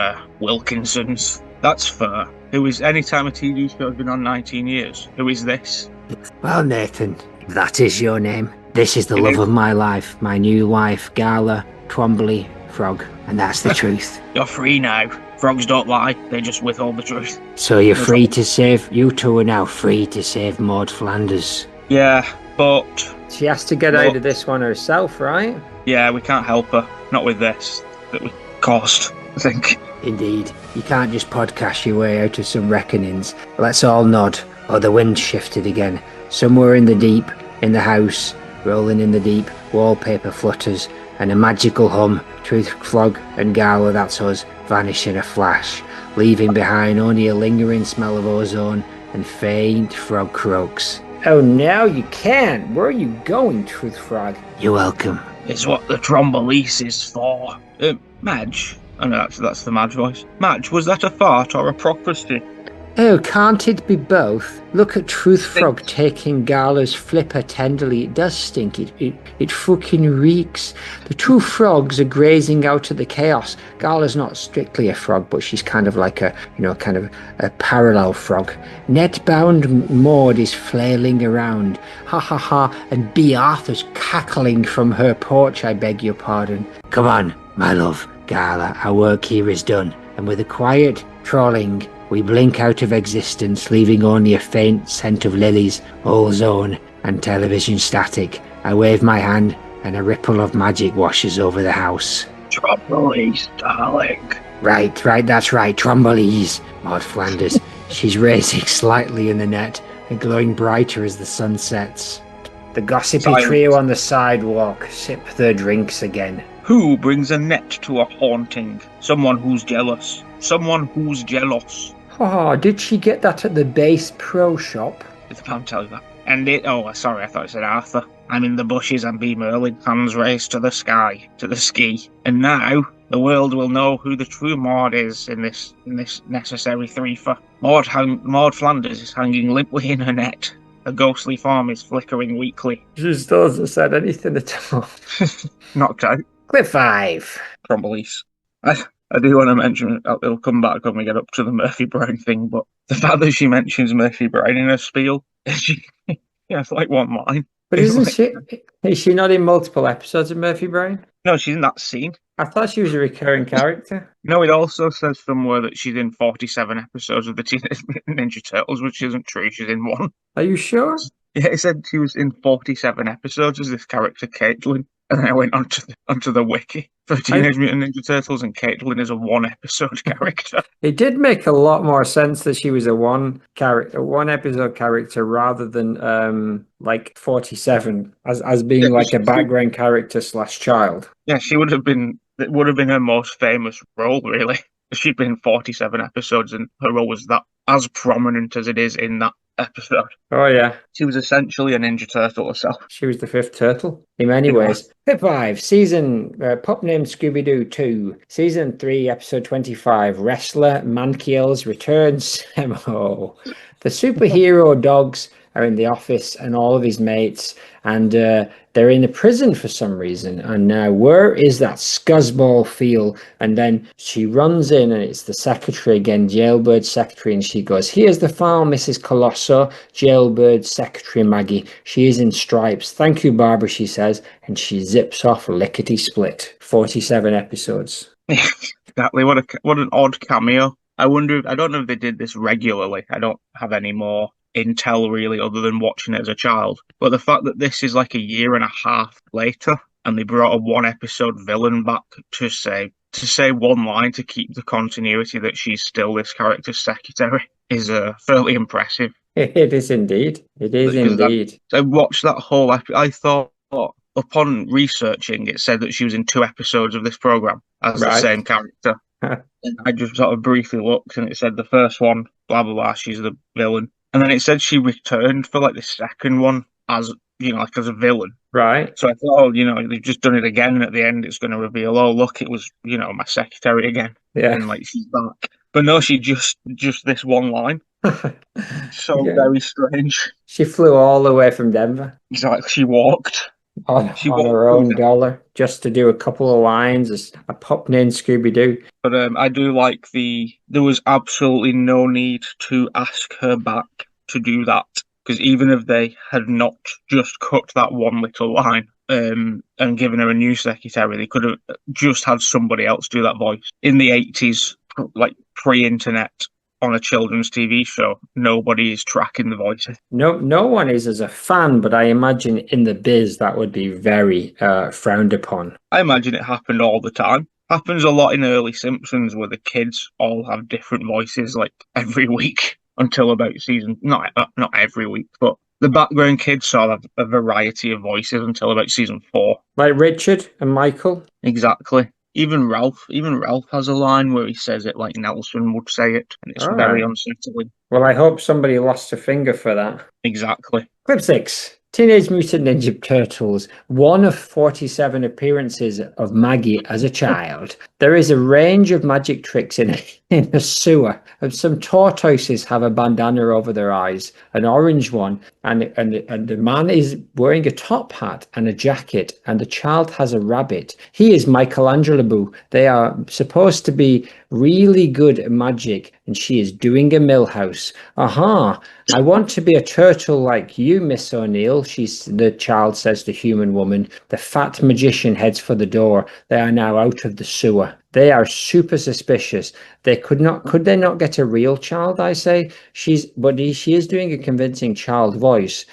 Wilkinson's. That's fair. Who is any time a TV show has been on 19 years? Who is this? Well, Nathan, if that is your name, this is the love of my life, my new wife, Gala Twombly Frog, and that's the truth. You're free now. Frogs don't lie, they just withhold the truth. So you're free to save, you two are now free to save Maude Flanders. Yeah, but... She has to get out of this one herself, right? Yeah, we can't help her. Not with this that we caused, I think. Indeed. You can't just podcast your way out of some reckonings. Let's all nod. Oh, the wind shifted again. Somewhere in the deep, in the house, rolling in the deep, wallpaper flutters, and a magical hum. Truth Frog and Gala, that's us, vanish in a flash, leaving behind only a lingering smell of ozone and faint frog croaks. Oh, now you can. Where are you going, Truth Frog? You're welcome. It's what the trombolis is for. Madge. Oh no, that's the Madge voice. Madge, was that a fart or a prophecy? Oh, can't it be both? Look at Truth Frog taking Gala's flipper tenderly. It does stink. It fucking reeks. The two frogs are grazing out of the chaos. Gala's not strictly a frog, but she's kind of like a parallel frog. Net-bound Maude is flailing around. Ha ha ha. And B. Arthur's cackling from her porch, I beg your pardon. Come on, my love, Gala. Our work here is done. And with a quiet trolling, we blink out of existence, leaving only a faint scent of lilies, ozone, and television static. I wave my hand, and a ripple of magic washes over the house. Trombolis, darling. Right, that's right, Trombolis, Maude Flanders. She's racing slightly in the net, and glowing brighter as the sun sets. The gossipy trio on the sidewalk sip their drinks again. Who brings a net to a haunting? Someone who's jealous. Someone who's jealous. Oh, did she get that at the Base Pro shop? Did the Pam tell you that? And sorry, I thought it said Arthur. I'm in the bushes and B. Merlin, hands raised to the sky, to the ski. And now, the world will know who the true Maude is in this necessary threefer. Maude Flanders is hanging limply in her net. Her ghostly form is flickering weakly. She still hasn't said anything at all. Knocked out. Clip 5. Trombolis. I do want to mention, it'll come back when we get up to the Murphy Brown thing, but the fact that she mentions Murphy Brown in her spiel, it's like one line. But is she not in multiple episodes of Murphy Brown? No, she's in that scene. I thought she was a recurring character. No, it also says somewhere that she's in 47 episodes of the Teenage Mutant Ninja Turtles, which isn't true. She's in one. Are you sure? Yeah, it said she was in 47 episodes as this character, Caitlin. And then I went onto the wiki for Teenage Mutant Ninja Turtles, and Caitlin is a one-episode character. It did make a lot more sense that she was a one-episode character rather than 47 as being like a background character / child. Yeah, it would have been her most famous role, really. She'd been in 47 episodes, and her role was that as prominent as it is in that episode. Oh yeah, she was essentially a Ninja Turtle herself. She was the fifth turtle in many ways. Clip 5, season pup named Scooby Doo 2, season 3, episode 25. Wrestler Mankiel's returns. The superhero dogs are in the office and all of his mates, and they're in a prison for some reason. And now, where is that scuzzball feel? And then she runs in, and it's the secretary again, Jailbird secretary, and she goes, "Here's the file, Mrs. Colosso." Jailbird secretary Maggie. She is in stripes. "Thank you, Barbara," she says, and she zips off lickety split. 47 episodes. Exactly. What an odd cameo. I don't know if they did this regularly. I don't have any more intel really other than watching it as a child. But the fact that this is like a year and a half later and they brought a one episode villain back to say one line to keep the continuity that she's still this character's secretary is fairly impressive. It is indeed. It is indeed. I watched that whole episode. I thought, upon researching, it said that she was in 2 episodes of this program as the same character. I just sort of briefly looked, and it said the first one, blah blah blah, she's the villain, and then it said she returned for like the second one as like as a villain. Right. So I thought, they've just done it again, and at the end it's going to reveal, oh look, it was my secretary again. Yeah. And like she's back, but no, she just this one line. So very strange. She flew all the way from Denver. Exactly. She walked. On her own dollar, just to do a couple of lines as a pup named Scooby Doo. But I do like there was absolutely no need to ask her back to do that, because even if they had not just cut that one little line and given her a new secretary, they could have just had somebody else do that voice. In the 80s, like pre-internet, on a children's TV show, nobody is tracking the voices. No one is as a fan, but I imagine in the biz that would be very frowned upon. I imagine it happened all the time. Happens a lot in early Simpsons where the kids all have different voices like every week until about season, not every week, but the background kids all have a variety of voices until about season 4. Like Richard and Michael? Exactly. Even Ralph has a line where he says it like Nelson would say it, and it's very unsettling. Well, I hope somebody lost a finger for that. Exactly. Clip 6. Teenage Mutant Ninja Turtles, one of 47 appearances of Maggie as a child. There is a range of magic tricks in a sewer, and some tortoises have a bandana over their eyes, an orange one, and the man is wearing a top hat and a jacket, and the child has a rabbit. He is Michelangelo. They are supposed to be really good at magic, and she is doing a millhouse. Aha! I want to be a turtle like you, Miss O'Neill, the child says to Human Woman. The fat magician heads for the door. They are now out of the sewer. They are super suspicious. Could they not get a real child, I say? She is doing a convincing child voice.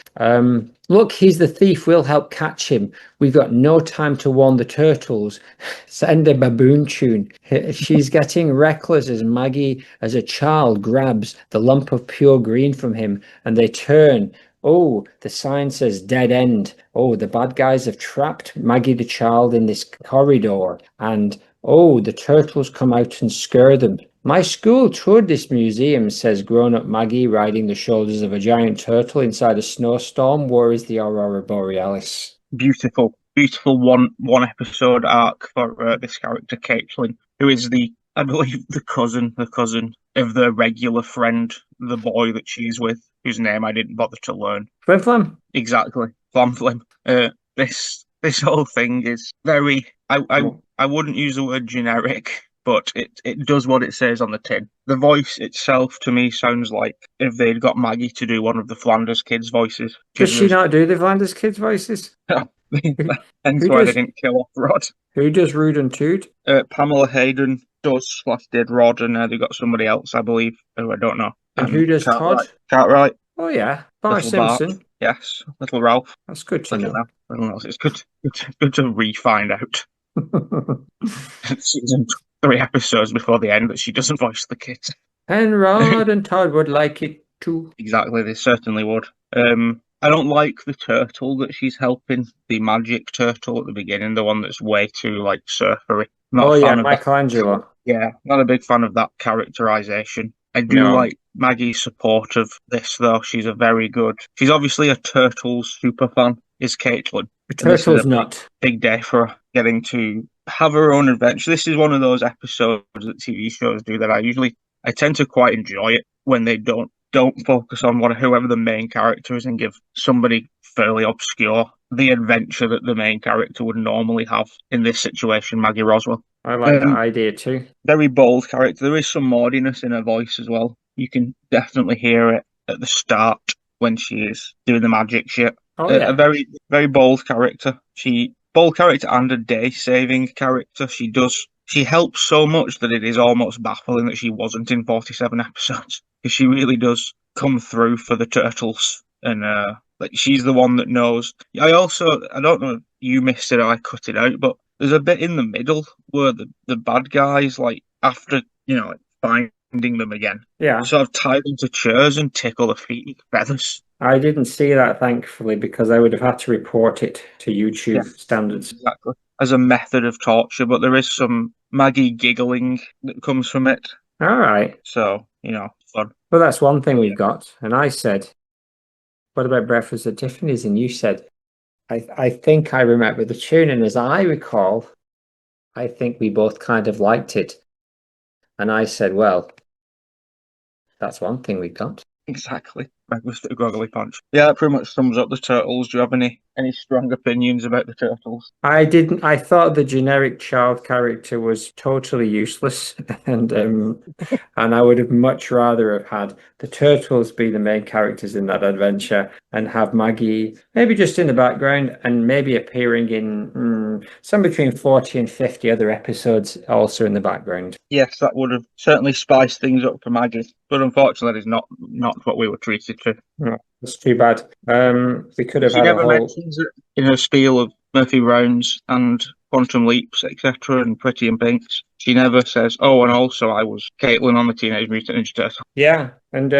Look, he's the thief. We'll help catch him. We've got no time to warn the turtles. Send a baboon tune. She's getting reckless as Maggie, as a child, grabs the lump of pure green from him, and they turn. Oh, the sign says dead end. Oh, the bad guys have trapped Maggie the child in this corridor, and oh, the turtles come out and scare them. My school toured this museum, says grown-up Maggie, riding the shoulders of a giant turtle inside a snowstorm. Where is the Aurora Borealis? Beautiful one episode arc for this character, Caitlin, who is I believe the cousin of the regular friend, the boy that she's with, whose name I didn't bother to learn. Flim Flam? Exactly. Flam Flim. This whole thing is very, I wouldn't use the word generic, but it does what it says on the tin. The voice itself, to me, sounds like if they'd got Maggie to do one of the Flanders kids' voices. Does she not do the Flanders kids' voices? Hence why they didn't kill off Rod. Who does Rude and Toot? Pamela Hayden does / did Rod, and they got somebody else, I believe, who I don't know. And who does Todd? Cartwright. Oh yeah, Bart Simpson. Bart. Yes, Little Ralph. That's good to know. It's good to re-find out. Season 3 episodes before the end that she doesn't voice the kids. And Rod and Todd would like it too. Exactly, they certainly would. I don't like the turtle that she's helping, the magic turtle at the beginning, the one that's way too like surfery. Michelangelo. Yeah, not a big fan of that characterization. I do like Maggie's support of this, though. She's obviously a Turtles super fan, is Caitlin. The Turtles nut. Big day for her, getting to have her own adventure. This is one of those episodes that TV shows do that I tend to quite enjoy it when they don't don't focus on whoever the main character is and give somebody fairly obscure the adventure that the main character would normally have in this situation, Maggie Roswell. I like that idea too. Very bold character. There is some Maudiness in her voice as well. You can definitely hear it at the start when she is doing the magic shit. Oh, yeah. A very, very bold character. Bold character and a day-saving character. She helps so much that it is almost baffling that she wasn't in 47 episodes. Because she really does come through for the turtles. And she's the one that knows. I don't know if you missed it or I cut it out, but there's a bit in the middle where the bad guys, like, after, finding them again, sort of tie them to chairs and tickle their feet with feathers. I didn't see that, thankfully, because I would have had to report it to YouTube standards. Exactly. As a method of torture, but there is some Maggie giggling that comes from it. All right. So, fun. Well, that's one thing we've got. And I said, what about Breakfast at Tiffany's? And you said, I think I remember the tune. And as I recall, I think we both kind of liked it. And I said, well, that's one thing we got. Exactly. Breakfast at Groggily Punch. Yeah, that pretty much sums up the Turtles. Do you have any strong opinions about the Turtles? I didn't. I thought the generic child character was totally useless, and I would have much rather have had the Turtles be the main characters in that adventure and have Maggie maybe just in the background and maybe appearing in some between 40 and 50 other episodes also in the background. Yes, that would have certainly spiced things up for Maggie, but unfortunately that is not what we were treated to. No, that's too bad. We could have She had never a whole... mentions it in her spiel of Murphy Rounds and Quantum Leaps, etc., and Pretty in Pinks. She never says, oh, and also I was Caitlin on the Teenage Mutant Ninja Turtles. Yeah, and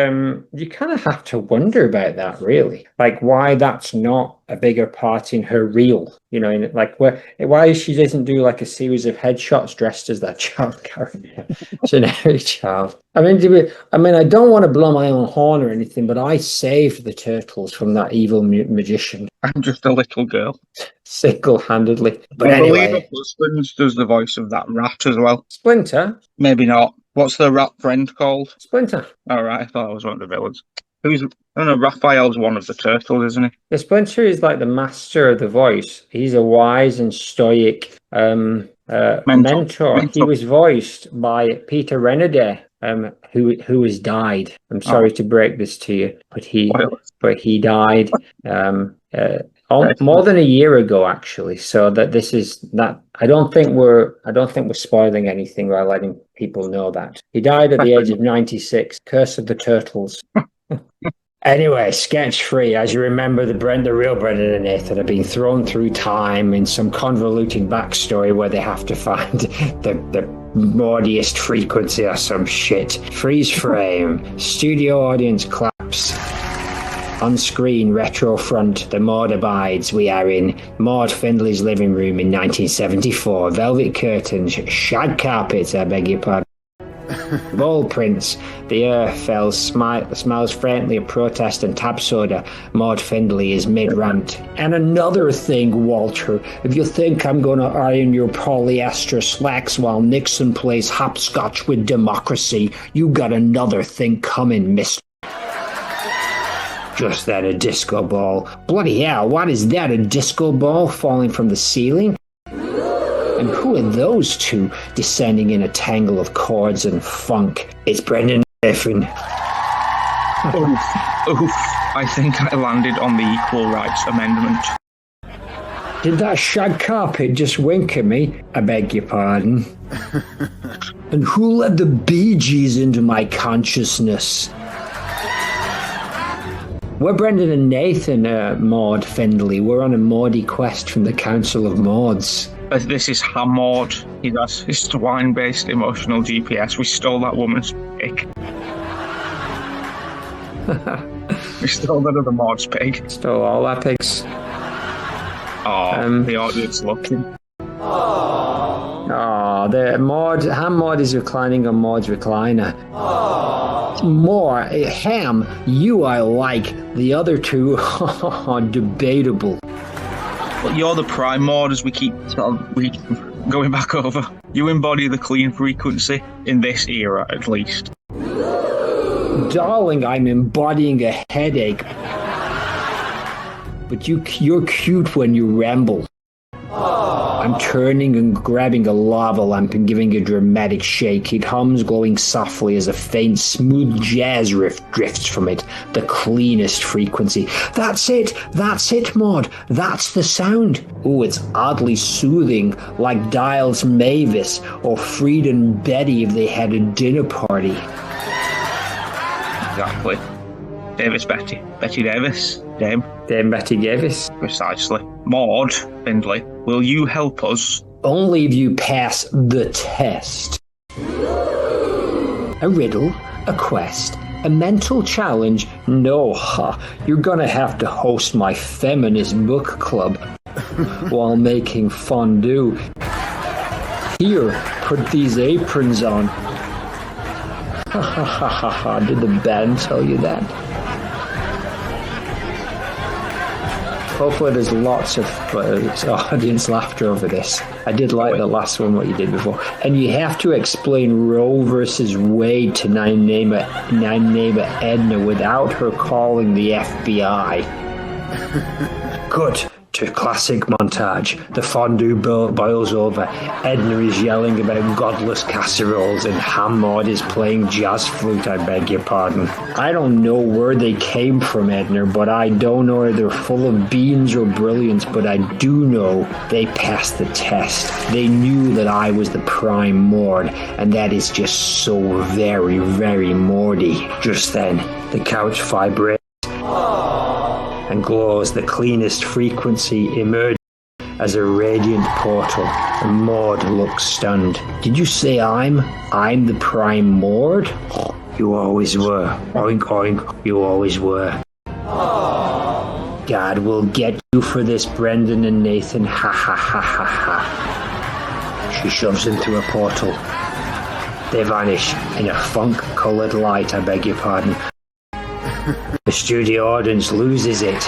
you kind of have to wonder about that, really. Like, why that's not a bigger part in her reel. Why she doesn't do like a series of headshots dressed as that child character, generic child. I mean, I don't want to blow my own horn or anything, but I saved the Turtles from that evil magician. I'm just a little girl. Single-handedly. But I believe anyway. her husband does the voice of that rat as well. Splinter? Maybe not. What's the rat friend called? Splinter. All right, I thought I was one of the villains. Raphael's one of the Turtles, isn't he? The Splinter is like the master of the voice. He's a wise and stoic mentor. He was voiced by Peter Renaday, who has died. I'm sorry to break this to you, but he died more than a year ago, actually. So that I don't think we're spoiling anything by letting people know that he died at the age of 96. Curse of the Turtles. Anyway, sketch free. As you remember, the real Brendan and Nathan have been thrown through time in some convoluting backstory where they have to find the naughtiest frequency or some shit. Freeze frame. Studio audience claps. On screen, retro front, the Maude abides. We are in Maude Findley's living room in 1974. Velvet curtains, shag carpets, I beg your pardon. Ball prints. The air fell, smiles faintly of protest and tab soda. Maude Findley is mid-rant. And another thing, Walter, if you think I'm going to iron your polyester slacks while Nixon plays hopscotch with democracy, you got another thing coming, mister. Just then a disco ball. Bloody hell, what is that, a disco ball falling from the ceiling? And who are those two descending in a tangle of chords and funk? It's Brendan Effin. Oof. I think I landed on the Equal Rights Amendment. Did that shag carpet just wink at me? I beg your pardon. And who let the Bee Gees into my consciousness? We're Brendan and Nathan, Maude Findley. We're on a Maudie quest from the Council of Maudes. This is Maude. He has his swine-based emotional GPS. We stole that woman's pig. We stole that other Maude's pig. Stole all our pigs. Oh, the audience looking. Oh, Ham Maude is reclining on Maude's recliner. More, Ham, you I like. The other two are debatable. Well, you're the prime Maude, as we keep going back over. You embody the clean frequency in this era, at least. Darling, I'm embodying a headache. But you're cute when you ramble. I'm turning and grabbing a lava lamp and giving a dramatic shake. It hums, glowing softly as a faint, smooth jazz riff drifts from it. The cleanest frequency. That's it, Maude. That's the sound. Ooh, it's oddly soothing, like Dials Mavis or Fried and Betty if they had a dinner party. Exactly. Davis Betty. Betty Davis. Dame Betty Davis. Precisely. Maude Findlay, will you help us? Only if you pass the test. A riddle, a quest, a mental challenge. No, you're gonna have to host my feminist book club while making fondue. Here, put these aprons on. Did the band tell you that? Hopefully there's lots of audience laughter over this. I did like the last one, what you did before. And you have to explain Roe versus Wade to nine-neighbor Edna without her calling the FBI. Good. To classic montage. The fondue boils over. Edna is yelling about godless casseroles and Maude is playing jazz flute, I beg your pardon. I don't know where they came from, Edna, but I don't know if they're full of beans or brilliance, but I do know they passed the test. They knew that I was the prime Maude, and that is just so very, very Maudey. Just then, the couch vibrates and glows. The cleanest frequency emerges as a radiant portal, and Maude looks stunned. Did you say I'm the prime Maude? You always were. Oink oink, you always were. God will get you for this, Brendan and Nathan. Ha ha ha ha ha. She shoves them through a portal. They vanish in a funk-coloured light, I beg your pardon. The studio audience loses it.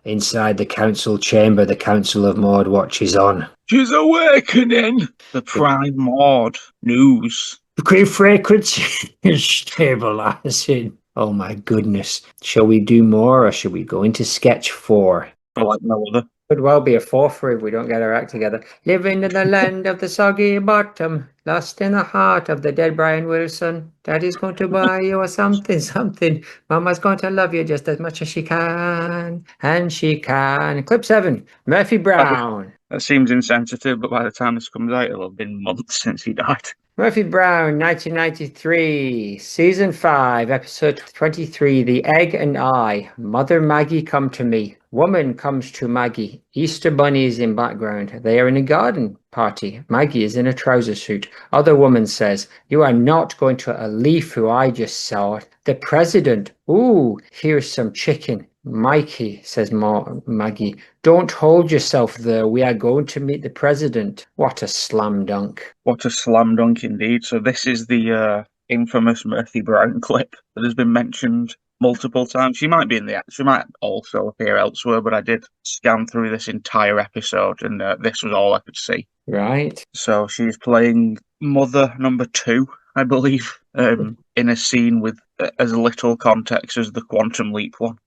Inside the council chamber, the Council of Maude watches on. She's awakening! The prime Maude news. The frequency is stabilizing. Oh my goodness. Shall we do more or shall we go into sketch 4? I like no other. Could well be a 4-3 if we don't get our act together. Living in the land of the soggy bottom, lost in the heart of the dead Brian Wilson. Daddy's going to buy you a something. Mama's going to love you just as much as she can. And she can. Clip 7, Murphy Brown. That seems insensitive, but by the time this comes out, it'll have been months since he died. Murphy Brown, 1993, Season 5, Episode 23, The Egg and I. Mother Maggie come to me. Woman comes to Maggie. Easter Bunny is in background. They are in a garden party. Maggie is in a trouser suit. Other woman says, you are not going to a leaf who I just saw. The president. Ooh, here's some chicken. Mikey, says Maggie, don't hold yourself there. We are going to meet the president. What a slam dunk. What a slam dunk indeed. So this is the infamous Murphy Brown clip that has been mentioned multiple times. She might also appear elsewhere, but I did scan through this entire episode and this was all I could see. Right. So she's playing Mother number 2, I believe, in a scene with as little context as the Quantum Leap one.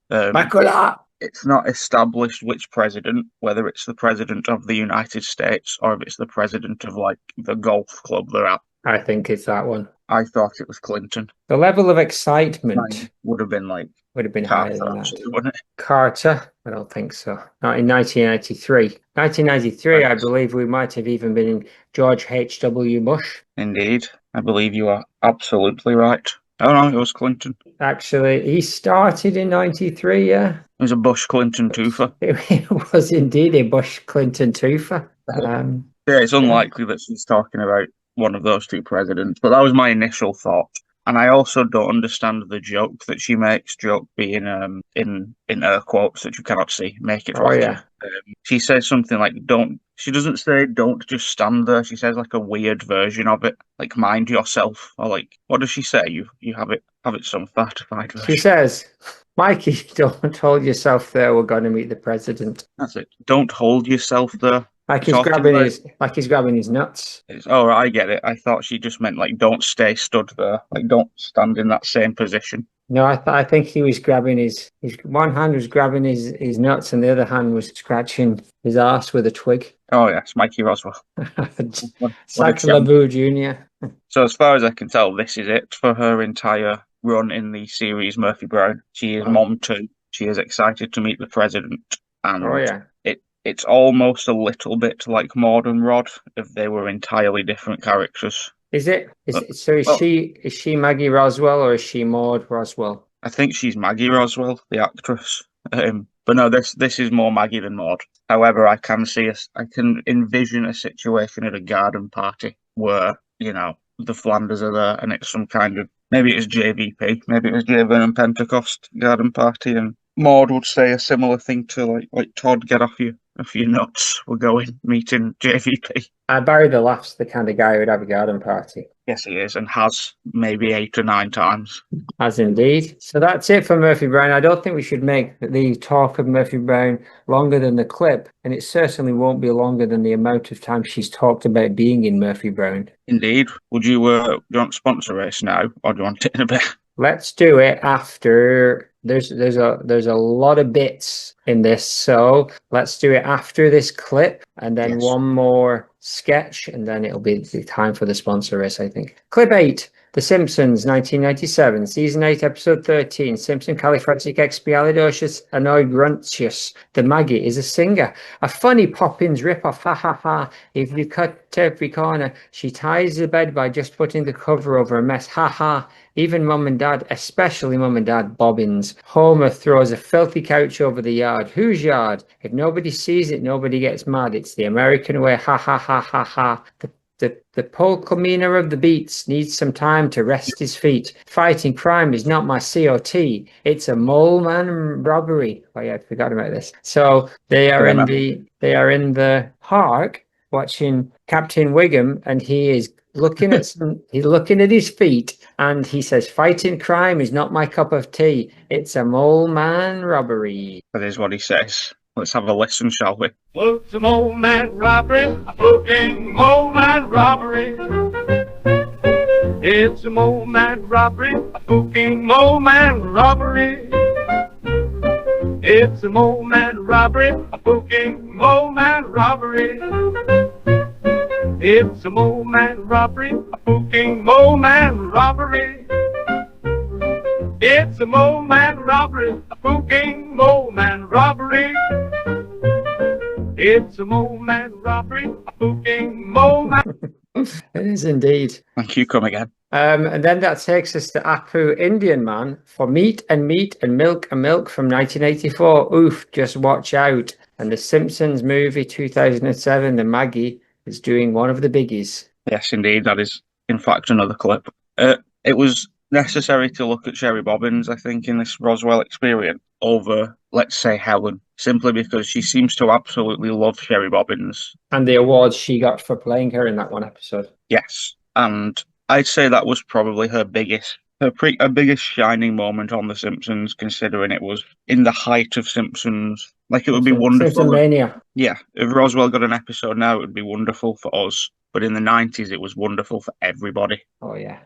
It's not established which president, whether it's the president of the United States or if it's the president of like the golf club they're at. I think it's that one. I thought it was Clinton. The level of excitement would have been higher than that. Wouldn't it? Carter? I don't think so. Not in 1993. 1993, I believe we might have even been in George H.W. Bush. Indeed. I believe you are absolutely right. Oh no, it was Clinton. Actually, he started in 93, yeah. It was a Bush-Clinton twofer. It was indeed a Bush-Clinton twofer. Yeah, it's unlikely that she's talking about one of those two presidents, but that was my initial thought. And I also don't understand the joke that she makes, joke being in air quotes that you cannot see, make it flash. Yeah. She says something like, she doesn't say, don't just stand there. She says like a weird version of it, like mind yourself, or like, what does she say? You have it some fortified version. She says, Mikey, don't hold yourself there. We're going to meet the president. That's it. Don't hold yourself there. Like he's grabbing his nuts. Oh, I get it. I thought she just meant like don't stay stood there, like don't stand in that same position. No, I think he was grabbing his one hand was grabbing his nuts and the other hand was scratching his arse with a twig. Oh yes, Maggie Roswell. Sacre Jr. So as far as I can tell, this is it for her entire run in the series Murphy Brown. She is mom too. She is excited to meet the president, and it's almost a little bit like Maude and Rod if they were entirely different characters. Is she Maggie Roswell or is she Maude Roswell? I think she's Maggie Roswell, the actress. But no, this is more Maggie than Maude. However, I can envision a situation at a garden party where, you know, the Flanders are there and it's some kind of, maybe it's JVP, maybe it was J. Vernon Pentecost garden party, and Maude would say a similar thing to like Todd, get off your nuts, we're going meeting JVP. Barry the Laugh's the kind of guy who would have a garden party. Yes, he is, and has maybe 8 or 9 times. Has indeed. So that's it for Murphy Brown. I don't think we should make the talk of Murphy Brown longer than the clip, and it certainly won't be longer than the amount of time she's talked about being in Murphy Brown. Indeed. Would you want sponsor race now, or do you want it in a bit? Let's do it after. There's a lot of bits in this, so let's do it after this clip, and then one more sketch, and then it'll be the time for the sponsor race, I think. Clip 8. The Simpsons, 1997, Season 8, Episode 13, Simpson Califragilisticexpialidocious Annoygruntious. The Maggie is a singer. A funny Poppins rip-off, ha ha ha. If you cut every corner, she ties the bed by just putting the cover over a mess, ha ha. Even Mum and Dad, especially Mum and Dad, bobbins. Homer throws a filthy couch over the yard. Whose yard? If nobody sees it, nobody gets mad. It's the American way, ha ha ha ha ha. The polka miner of the beats needs some time to rest his feet. Fighting crime is not my COT. It's a mole man robbery. Oh yeah, I forgot about this. So they are in the park watching Captain Wiggum, and he is looking at he's looking at his feet, and he says, "Fighting crime is not my cup of tea. It's a mole man robbery." That is what he says. Let's have a listen, shall we? It's a mole man robbery, a booking mole man robbery. It's a mole man robbery, a booking mole man robbery. It's a mole man robbery, a booking mole man robbery. It's a mole man robbery, a booking mole man robbery. It's a mole man robbery, a booking mole man robbery. It's a mole man robbery, a booking mole man. It is indeed. Thank you. Come again. And then that takes us to Apu Indian Man for Meat and Milk from 1984. Oof, just watch out. And the Simpsons movie 2007, The Maggie, is doing one of the biggies. Yes, indeed. That is, in fact, another clip. It was necessary to look at Sherry Bobbins, I think, in this Roswell experience over, let's say, Helen, simply because she seems to absolutely love Sherry Bobbins. And the awards she got for playing her in that one episode. Yes, and I'd say that was probably her biggest shining moment on The Simpsons, considering it was in the height of Simpsons. Like, it would be wonderful. Simpsonmania. Yeah, if Roswell got an episode now, it would be wonderful for us. But in the 90s, it was wonderful for everybody. Oh, yeah.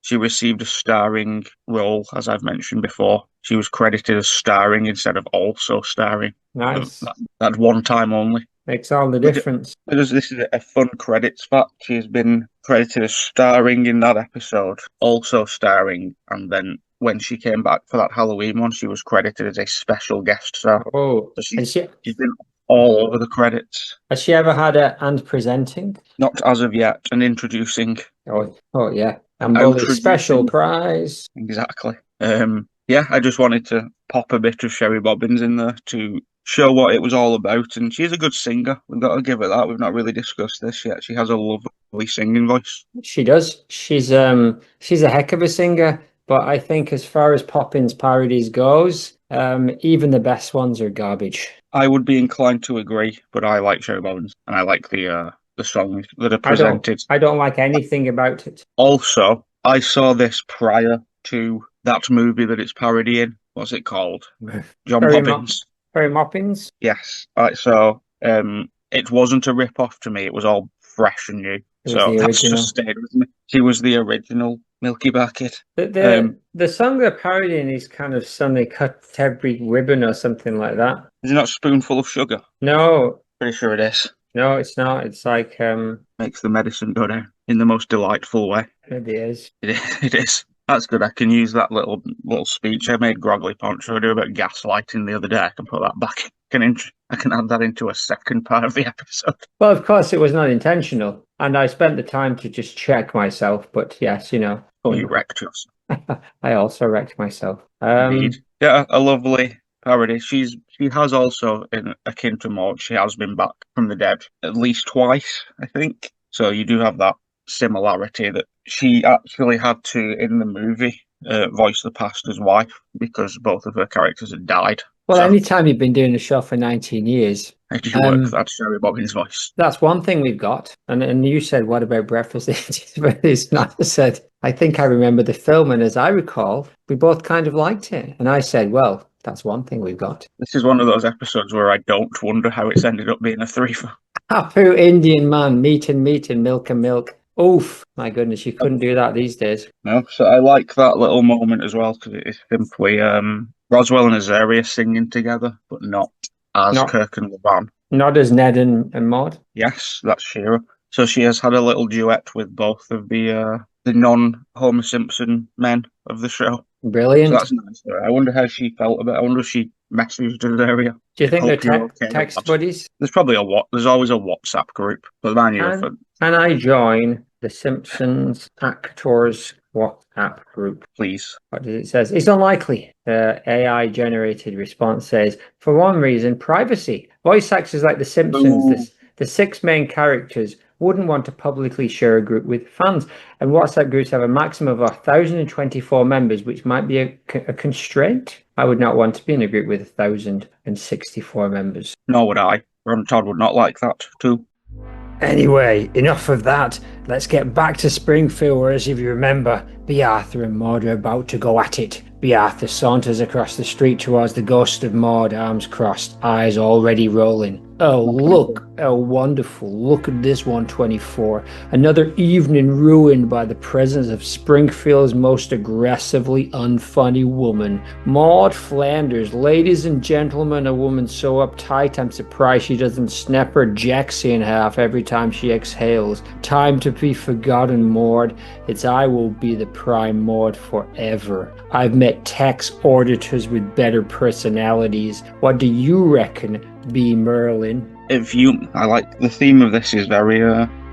She received a starring role, as I've mentioned before. She was credited as starring instead of also starring. Nice. That one time only. Makes all the difference. Because this is a fun credits fact. She has been credited as starring in that episode, also starring, and then when she came back for that Halloween one, she was credited as a special guest star. Oh, so she's been all over the credits. Has she ever had a and presenting? Not as of yet, and introducing. Oh yeah. And the special prize. Exactly. Yeah, I just wanted to pop a bit of Sherry Bobbins in there to show what it was all about. And she's a good singer. We've got to give her that. We've not really discussed this yet. She has a lovely singing voice. She does. She's a heck of a singer. But I think as far as Poppins parodies goes, even the best ones are garbage. I would be inclined to agree, but I like Sherry Bobbins, and I like the songs that are presented. I don't like anything about it. Also, I saw this prior to that movie that it's parodying. What's it called? John Poppins. Mary Moppins? Yes. So it wasn't a rip-off to me. It was all fresh and new. It was So the that's original. just stayed with me. She was the original Milky Bar Kid. The song they're parodying is kind of Sunday Cut Every Ribbon or something like that. Is it not Spoonful of Sugar? No. Pretty sure it is. No, it's not. It's like makes the medicine go down in the most delightful way. It is. It is. That's good. I can use that little speech I made Groggly Poncho do about gaslighting the other day. I can put that back. I can add that into a second part of the episode. Well, of course, it was not intentional, and I spent the time to just check myself. But yes, you wrecked yourself. I also wrecked myself. Indeed. Yeah, a lovely parody. She has also, in akin to Maude, she has been back from the dead at least twice, I think. So you do have that similarity that she actually had to, in the movie, voice the pastor's wife because both of her characters had died. Well, anytime you've been doing a show for 19 years... How do you work that Sherry Bobbins voice? That's one thing we've got. And you said, what about Breakfast? It's not. I said, I think I remember the film, and as I recall, we both kind of liked it. And I said, well, that's one thing we've got. This is one of those episodes where I don't wonder how it's ended up being a threefer. Apu Indian man, meat and milk and milk. Oof, my goodness, you couldn't do that these days. No, so I like that little moment as well because it is simply Roswell and Azaria singing together, but not as Kirk and LeVan. Not as Ned and Maude? Yes, that's Shira. So she has had a little duet with both of the non-Homer Simpson men of the show. Brilliant. So that's nice. I wonder how she felt about it. I wonder if she messaged Azaria. Do you think they're text buddies? There's probably there's always a WhatsApp group. But Can I join the Simpsons actors WhatsApp group? Please. What does it say? It's unlikely. The AI-generated response says, for one reason, privacy. Voice actors like the Simpsons, the 6 main characters, wouldn't want to publicly share a group with fans. And WhatsApp groups have a maximum of 1,024 members, which might be a constraint. I would not want to be in a group with 1,064 members. Nor would I. Ron Todd would not like that too. Anyway, enough of that. Let's get back to Springfield, where, as if you remember, Bearthur and Maude are about to go at it. Bearthur saunters across the street towards the ghost of Maude, arms crossed, eyes already rolling. Oh, look, how wonderful. Look at this 124. Another evening ruined by the presence of Springfield's most aggressively unfunny woman, Maude Flanders. Ladies and gentlemen, a woman so uptight I'm surprised she doesn't snap her jacksie in half every time she exhales. Time to be forgotten, Maude. It's I will be the prime Maude forever. I've met tax auditors with better personalities. What do you reckon, B. Merlin? I like the theme of this is very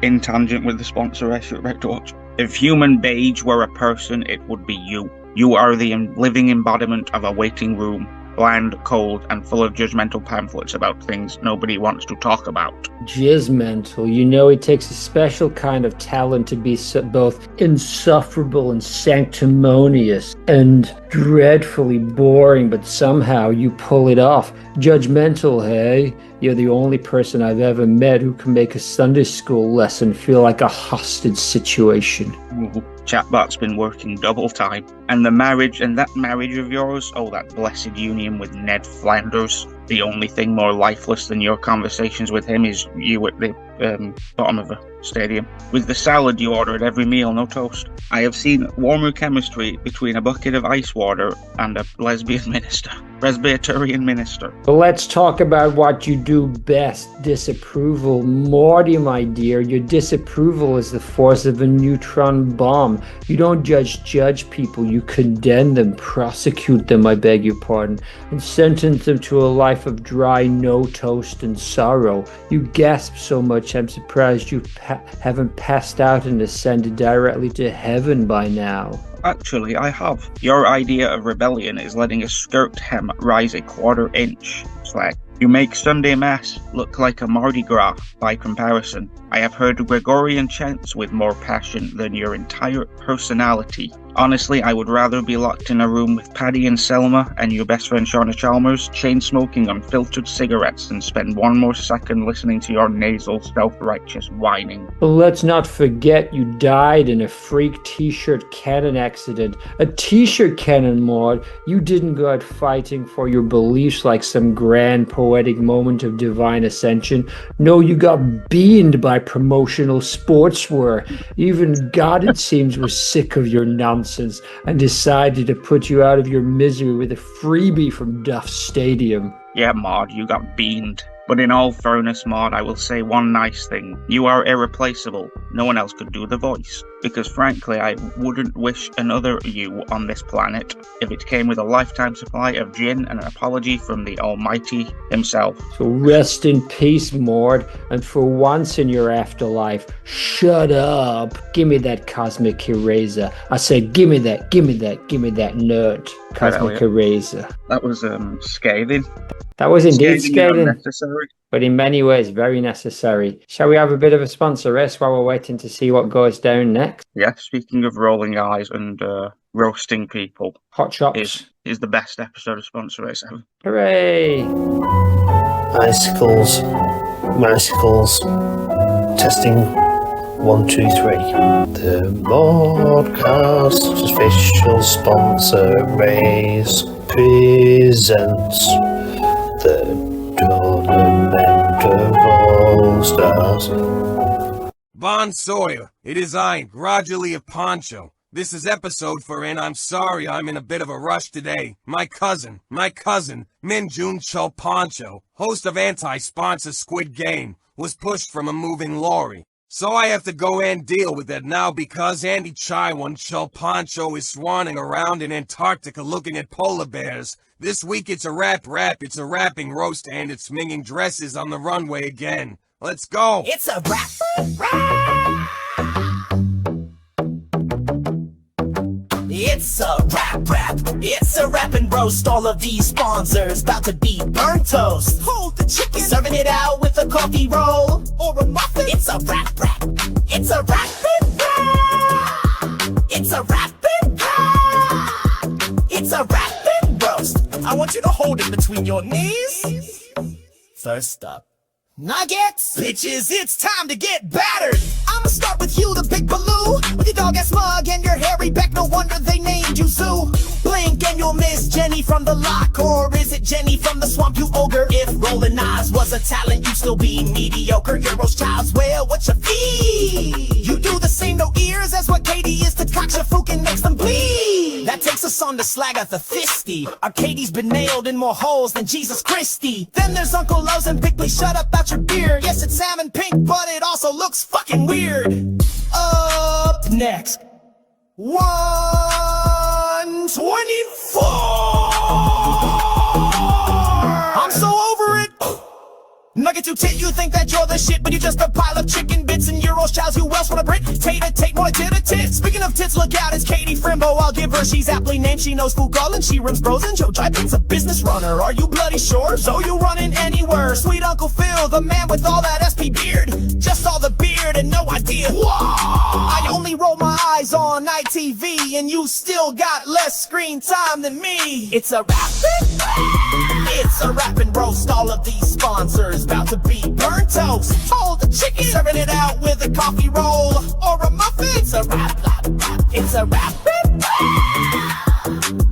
in tangent with the sponsor I should like to watch. If human beige were a person, it would be you. You are the living embodiment of a waiting room, bland, cold, and full of judgmental pamphlets about things nobody wants to talk about. Judgmental. You know, it takes a special kind of talent to be both insufferable and sanctimonious and dreadfully boring, but somehow you pull it off. Judgmental, hey? You're the only person I've ever met who can make a Sunday school lesson feel like a hostage situation. Ooh, Chatbot's been working double time. And that marriage of yours, oh, that blessed union with Ned Flanders. The only thing more lifeless than your conversations with him is you at the bottom of a stadium. With the salad you order at every meal, no toast. I have seen warmer chemistry between a bucket of ice water and a lesbian minister. Presbyterian minister. Let's talk about what you do best. Disapproval. Morty, my dear, your disapproval is the force of a neutron bomb. You don't judge people, you condemn them, prosecute them, I beg your pardon, and sentence them to a life of dry, no toast and sorrow. You gasp so much I'm surprised you haven't passed out and ascended directly to heaven by now. Actually, I have. Your idea of rebellion is letting a skirt hem rise a quarter inch. Slag. You make Sunday Mass look like a Mardi Gras by comparison. I have heard Gregorian chants with more passion than your entire personality Honestly, I would rather be locked in a room with Paddy and Selma and your best friend Shauna Chalmers, chain smoking unfiltered cigarettes, than spend one more second listening to your nasal, self-righteous whining. Let's not forget you died in a freak t-shirt cannon accident. A t-shirt cannon, Maude. You didn't go out fighting for your beliefs like some grand poetic moment of divine ascension. No, you got beamed by promotional sportswear. Even God, it seems, was sick of your nonsense and decided to put you out of your misery with a freebie from Duff Stadium. Yeah, Maude, you got beamed. But in all fairness, Maude, I will say one nice thing. You are irreplaceable. No one else could do the voice. Because frankly, I wouldn't wish another you on this planet if it came with a lifetime supply of gin and an apology from the Almighty himself. So rest in peace, Maude, and for once in your afterlife, shut up. Give me that cosmic eraser. I said, give me that nerd. Cosmic eraser. That was scathing. That was indeed scathing, unnecessary. but in many ways very necessary. Shall we have a bit of a sponsor rest while we're waiting to see what goes down next? Yeah, speaking of rolling eyes and roasting people, Hot Shots is the best episode of Sponsor Race ever. Hooray! Icicles, Icicles, testing 1, 2, 3. The podcast official sponsor Race presents the Tournament of All Stars. Bon Sawyer, it is I, gradually of Poncho. This is episode for, and I'm sorry I'm in a bit of a rush today. My cousin, Min Jun Cho Poncho, host of anti-sponsor Squid Game, was pushed from a moving lorry. So I have to go and deal with that now because Andy Chaiwan Cho Poncho is swanning around in Antarctica looking at polar bears. This week it's a it's a rapping roast and it's minging dresses on the runway again. Let's go! It's a rap. It's a rap. It's a rap and roast. All of these sponsors about to be burnt toast. Hold the chicken. Serving it out with a coffee roll or a muffin. It's a rap. It's a rap. It's a rap. It's a rap and roast. I want you to hold it between your knees. First up. Nuggets! Bitches, it's time to get battered! I'ma start with you, the big baloo. With your dog ass mug and your hairy back, no wonder they named you Zoo. Blink and you'll miss Jenny from the lock. Or is it Jenny from the swamp, you ogre? If rolling eyes was a talent, you'd still be mediocre. Euro's child's well, what's your fee? You do the same, no ears, as what Katie is to Cockshafook and makes them bleed. That takes us on to Slagatha Fisty. Our Katie's been nailed in more holes than Jesus Christie. Then there's Uncle Lowe's and Big Please shut up about your beard. Yes, it's salmon pink, but it also looks fucking weird. Up next, 124. I'm so over it. Nugget, you tit, you think that you're the shit, but you're just a pile of chicken bits and Euros, chows. Who else want a Brit? Tate, more like tit. Speaking of tits, look out, it's Katie Frimbo. I'll give her, she's aptly named. She knows Foucault and she rims bros. And Joe Jiping's a business runner. Are you bloody sure? So you running anywhere? Sweet Uncle Phil, the man with all that SP beard. Just all the beard and no idea. Whoa! I only roll my eyes on ITV and you still got less screen time than me. It's a rap and roast. All of these sponsors about to be burnt toast. Hold the chicken, serving it out with a coffee roll or a muffin. It's a rap. It's a rap.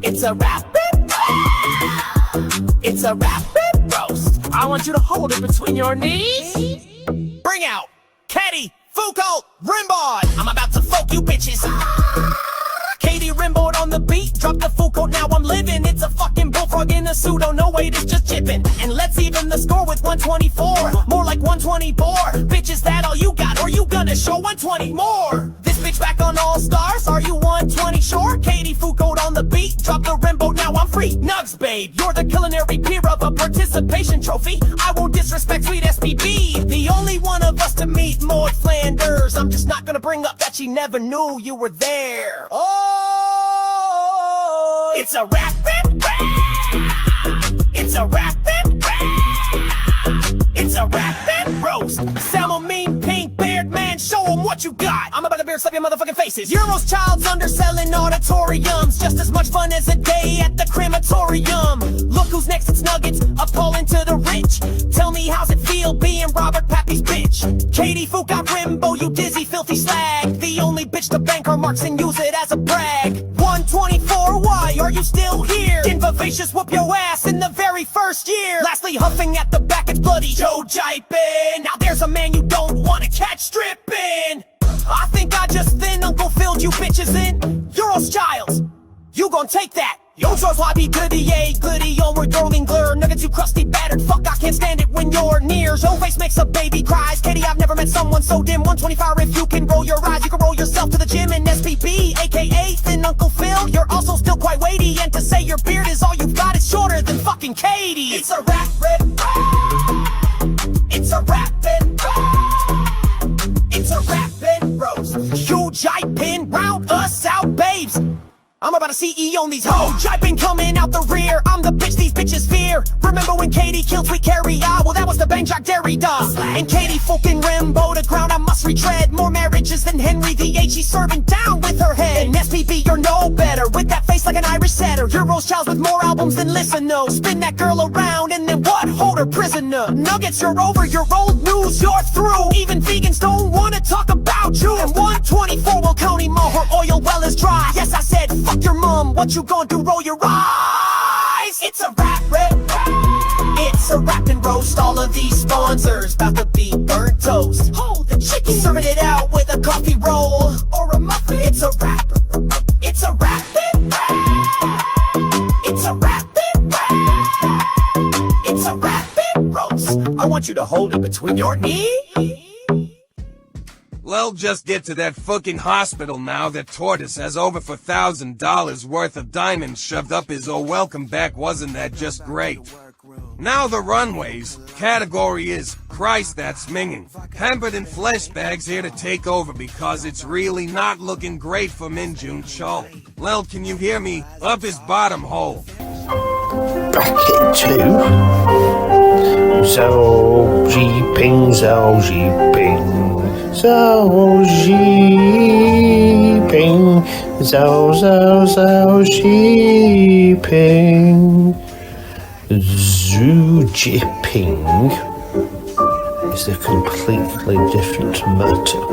It's a rap. It's a rap roast. I want you to hold it between your knees. Bring out Katie Foucault Rimbaud. I'm about to folk you bitches. Katie Rimbaud on the beat, drop the Foucault, now I'm living. It's a fucking bullfrog in a pseudo, no wait, it's just chipping. And let's even the score with 124, more like 124. Bitches, that all you got, or you gonna show 120 more? This bitch back on All Stars, are you 120 sure? Katie Foucault on the beat, drop the Rimbaud, now I'm free. Nugs, babe, you're the culinary peer of a participation trophy. I won't disrespect sweet SPB, the only one of us to meet Maude Flanders. I'm just not gonna bring up that she never knew you were there. Oh, it's a rap. It's a rap. It's a rap roast. Salmon mean pink beard man, show 'em what you got. I'm about to bear 7 your motherfucking faces. Euro's child's underselling auditoriums. Just as much fun as a day at the crematorium. Look who's next, it's Nuggets, appalling to the rich. Tell me how's it feel being Robert Pappy's bitch? Katie Fook got Rimbo, you dizzy filthy slag. The only bitch to bank her marks and use it as a brag. 124, why are you still here? In Vivacious, whoop your ass in the very first year. Lastly, huffing at the back, it's bloody Joe Jipin. Now there's a man you don't wanna catch stripping. I think I just thin Uncle filled you bitches in. Euros Childs, you gon' take that. Yo, George Lobby, goody, yay, goody, onward, rolling glur. Nuggets, you crusty, battered, fuck, I can't stand it when you're near. Your face makes a baby cries. Katie, I've never met someone so dim. 125, if you can roll your eyes, you can roll yourself to the gym. And SPB, aka Thin Uncle Phil, you're also still quite weighty. And to say your beard is all you've got, it's shorter than fucking Katie. It's a rap, it's a rappin', it's a rappin' roast. Huge Jipin, round us out, babes. I'm about to CE on these hoes. Jipin coming out the rear. I'm the bitch these bitches fear. Remember when Katie killed Sweet Carrie? Ah, well that was the Bang Jack Derrida. And Katie fucking Rimbo to ground I must retread. More marriages than Henry VIII. She's serving down with her head. And SPB, you're no better. With that face like an Irish setter. Euros Childs with more albums than Listen No. Spin that girl around and then what? Hold her prisoner. Nuggets, you're over. You're old news. You're through. Even vegans don't wanna talk about you. And 124 will County Mo. Her oil well is dry. Yes, I said fuck your mom, what you gonna do, roll your eyes? It's a rap, it's a rap and roast. All of these sponsors about to be burnt toast. Hold the chicken, serving it out with a coffee roll or a muffin. It's a rap, it's a rap, it's a rap, it's a rap and roast. I want you to hold it between your knees. Well, just get to that fucking hospital now. That tortoise has over $4,000 worth of diamonds shoved up his oh welcome back. Wasn't that just great? Now the runways. Category is Christ that's minging. Pampered and flesh bags here to take over because it's really not looking great for Min Jun Chol. Well, can you hear me? Up his bottom hole. Bracket 2. Zhao Jiping, Zhao Jiping. Zhao Jiping, Zhao Zhao Zhao Jiping. Xu Jiping is a completely different matter.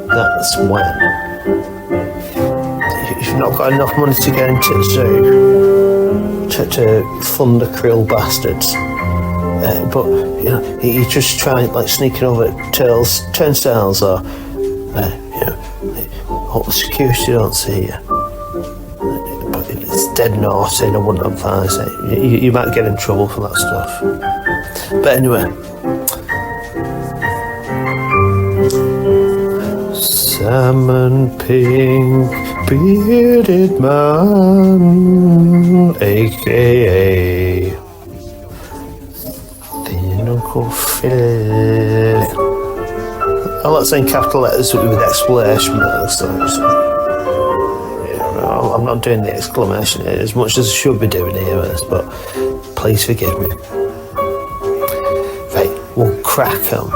That's when you've not got enough money to go into the zoo to fund the krill bastards. But you know, you just try like sneaking over turnstiles, or you know, hope the security don't see you. But it's dead naughty, and I wouldn't advise it. You might get in trouble for that stuff. But anyway, salmon pink bearded man, aka Uncle Phil. I like saying capital letters with exclamation marks. I'm not doing the exclamation here as much as I should be doing here, but please forgive me. Right, we'll crack 'em.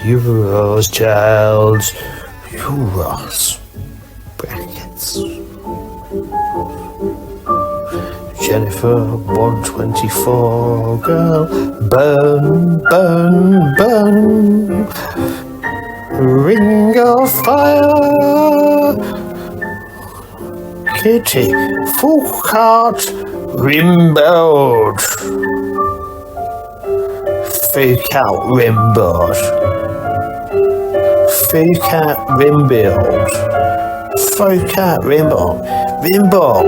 Euros, Childs, Euros. Brackets. Jennifer, 124, girl, burn, burn, burn. Ring of fire. Kitty, Foucault, Rimbaud. Foucault, Rimbaud. Foucault, Rimbaud. Foucault, Rimbaud. Rimbaud.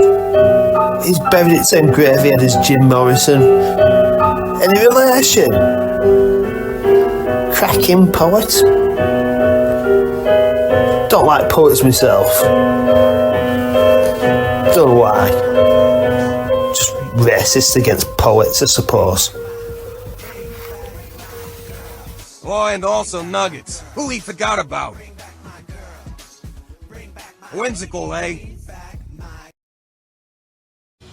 He's buried in the same graveyard as Jim Morrison. Any relation? Cracking poet. Don't like poets myself. Don't know why. Just racist against poets, I suppose. Oh, and also Nuggets. Who he forgot about? Whimsical, eh?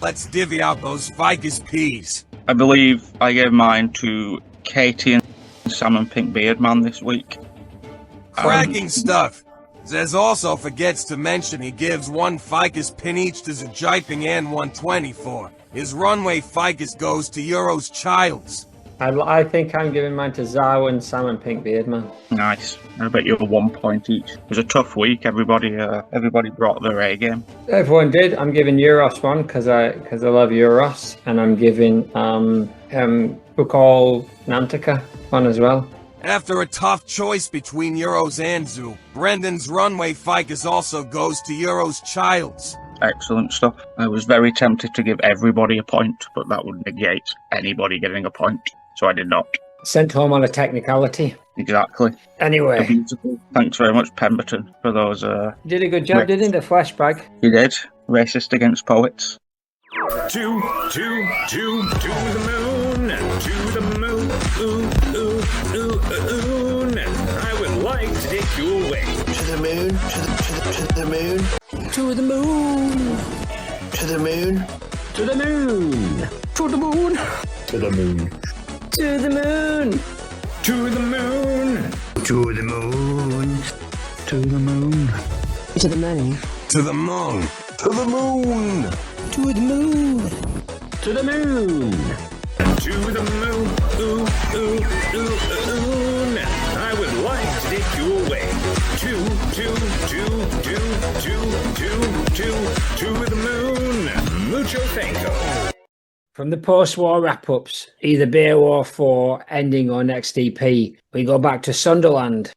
Let's divvy out those ficus peas. I believe I gave mine to Katie. Salmon Pink Beard Man this week. Cracking stuff. Zez also forgets to mention he gives one ficus pin each to Zajiping and 124. His runway ficus goes to Euro's Childs. I think I'm giving mine to Zaw and Salmon Pink Beard Man. Nice. I bet you're 1 point each. It was a tough week. Everybody brought their A game. Everyone did. I'm giving Euros one because I love Euros, and I'm giving Bukal Nantica one as well. After a tough choice between Euros and Zoo, Brendan's runway ficus also goes to Euro's Childs. Excellent stuff. I was very tempted to give everybody a point, but that would negate anybody getting a point, so I did not. Sent home on a technicality. Exactly. Anyway. Beautiful. Thanks very much, Pemberton, for those... You did a good job, didn't you? The flashback. You did. Racist against poets. To the moon, I would like to take you away. To the moon, to the moon. To the moon. To the moon. To the moon. To the moon. To the moon. To the moon. To the moon. To the moon. To the moon. To the moon. To the moon. To the moon. To the moon. To the moon. To the moon. I would like to take you away. To the moon. Mucho thanko. From the post-war wrap-ups, either Beer War 4, Ending or Next EP, we go back to Sunderland.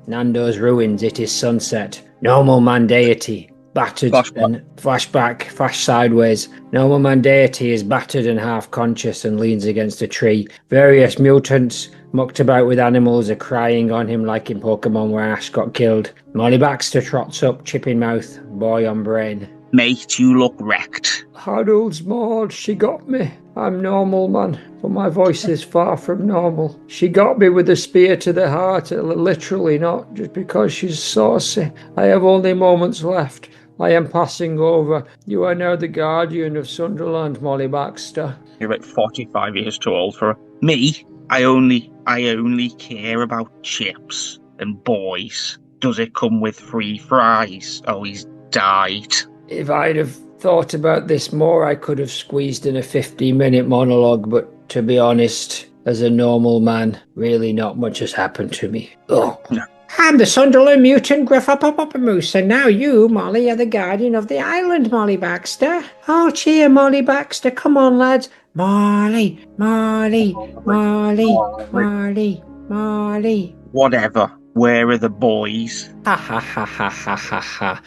Nando's ruins, it is sunset. Normal man deity, battered and flashback, flash sideways. Normal man deity is battered and half-conscious and leans against a tree. Various mutants, mucked about with animals, are crying on him like in Pokemon where Ash got killed. Molly Baxter trots up, chip in mouth, boy on brain. Mate, you look wrecked. Harold's Maude, she got me. I'm normal, man, but my voice is far from normal. She got me with a spear to the heart, literally, not just because she's saucy. I have only moments left. I am passing over. You are now the guardian of Sunderland, Molly Baxter. You're about 45 years too old for her. Me? I only care about chips and boys. Does it come with free fries? Oh, he's died. If I'd have thought about this more, I could have squeezed in a 15-minute monologue, but to be honest, as a normal man, really not much has happened to me. Oh. No. I'm the Sunderland mutant Griffopopopamoose, and now you, Molly, are the guardian of the island, Molly Baxter. Oh, cheer, Molly Baxter. Come on, lads. Molly, Molly, Molly, Molly, Molly. Whatever. Where are the boys? Ha ha ha ha ha ha ha.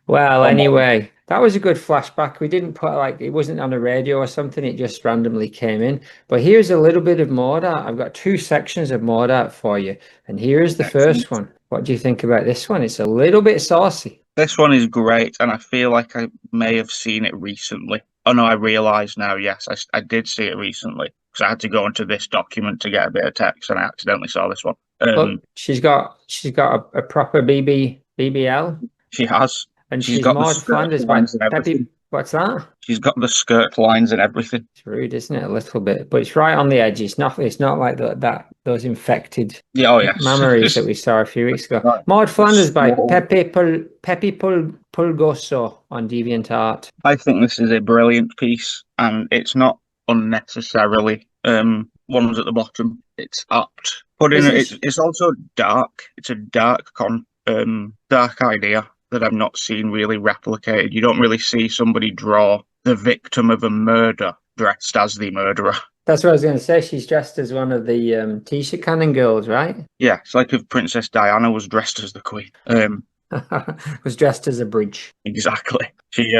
Well, anyway, that was a good flashback. We didn't put it wasn't on the radio or something. It just randomly came in. But here's a little bit of Maude. I've got 2 sections of Maude for you. And here's the first one. What do you think about this one? It's a little bit saucy. This one is great, and I feel like I may have seen it recently. Oh no, I realise now, yes, I did see it recently. Because I had to go into this document to get a bit of text, and I accidentally saw this one. Look, she's got a proper BBL. She has. And she's got Maude Flanders by Peppy. What's that? She's got the skirt lines and everything. It's rude, isn't it? A little bit, but it's right on the edge. It's not like those infected mammaries that we saw a few weeks ago. Right. Maude Flanders by Pepe Pulgoso on DeviantArt. I think this is a brilliant piece, and it's not unnecessarily ones at the bottom. It's apt, but it's also dark. It's a dark idea that I've not seen really replicated. You don't really see somebody draw the victim of a murder dressed as the murderer. That's what I was going to say. She's dressed as one of the T-shirt cannon girls, right? Yeah, it's like if Princess Diana was dressed as the Queen. Was dressed as a bridge. Exactly. She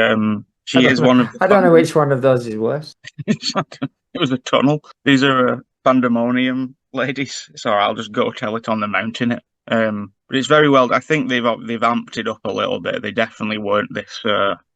is one of. I don't know which one of those is worse. It was a tunnel. These are pandemonium ladies. So I'll just go tell it on the mountain. But it's very well. I think they've amped it up a little bit. They definitely weren't this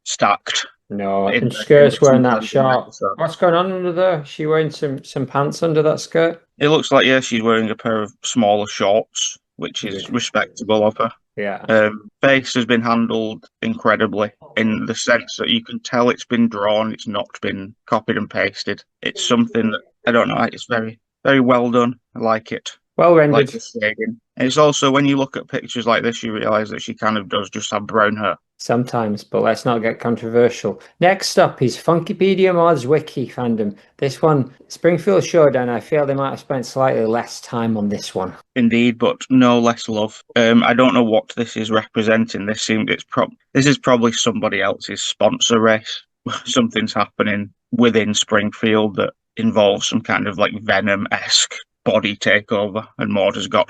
stacked. No, and skirt's wearing that short. What's going on under there? Is she wearing some pants under that skirt? It looks like she's wearing a pair of smaller shorts, which is respectable of her. Yeah. Face has been handled incredibly in the sense that you can tell it's been drawn, it's not been copied and pasted. It's something that, I don't know, it's very, very well done. I like it. Well I rendered. like the shading. And it's also, when you look at pictures like this, you realise that she kind of does just have brown hair. Sometimes, but let's not get controversial. Next up is Funkypedia Mods Wiki fandom. This one, Springfield Showdown, I feel they might have spent slightly less time on this one. Indeed, but no less love. I don't know what this is representing. This is probably somebody else's sponsor race. Something's happening within Springfield that involves some kind of like Venom-esque body takeover, and Maude has got.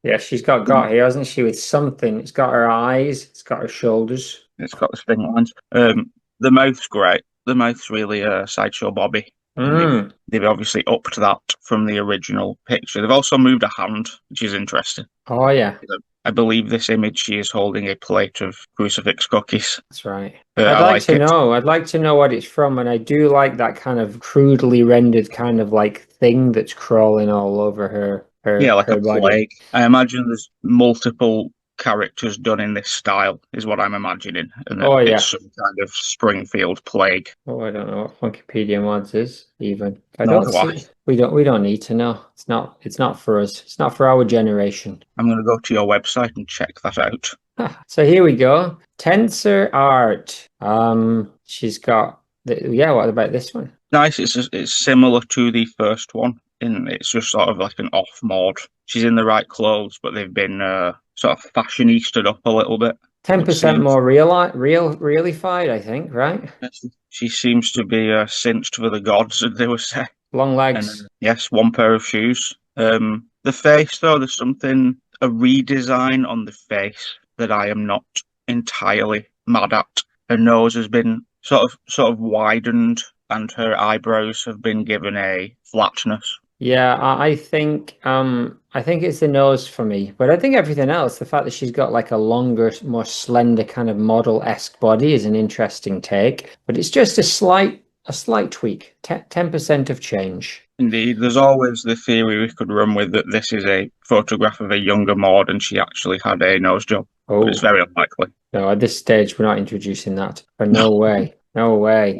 Yeah, she's got here, hasn't she, with something. It's got her eyes, it's got her shoulders. It's got the sting lines. The mouth's great. The mouth's really Sideshow Bobby. They've obviously upped that from the original picture. They've also moved a hand, which is interesting. Oh, yeah. I believe this image, she is holding a plate of crucifix cookies. That's right. I I'd like like to it. know. I'd like to know what it's from, and I do like that kind of crudely rendered kind of like thing that's crawling all over her. Yeah, like her a body. plague. I imagine there's multiple characters done in this style, is what I'm imagining. And that Oh, yeah. it's some kind of Springfield plague. Oh, I don't know what Funkypedia Mods is even. Nor do I. We don't need to know. It's not for us. It's not for our generation. I'm going to go to your website and check that out. So here we go. Tensor Art. She's got what about this one? Nice. It's similar to the first one. It's just sort of like an off Maude. She's in the right clothes, but they've been sort of fashionisted up a little bit. 10% more realified, I think, right? She seems to be cinched for the gods, as they would say. Long legs. And, yes, one pair of shoes. The face, though, there's a redesign on the face that I am not entirely mad at. Her nose has been sort of widened, and her eyebrows have been given a flatness. Yeah, I think it's the nose for me, but I think everything else, the fact that she's got like a longer, more slender kind of model-esque body is an interesting take, but it's just a slight tweak, 10% of change. Indeed, there's always the theory we could run with that this is a photograph of a younger Maude and she actually had a nose job. Oh, but it's very unlikely. No, at this stage, we're not introducing that. But no way, no way.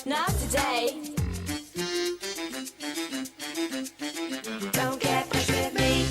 Not today. Don't get pushed with me.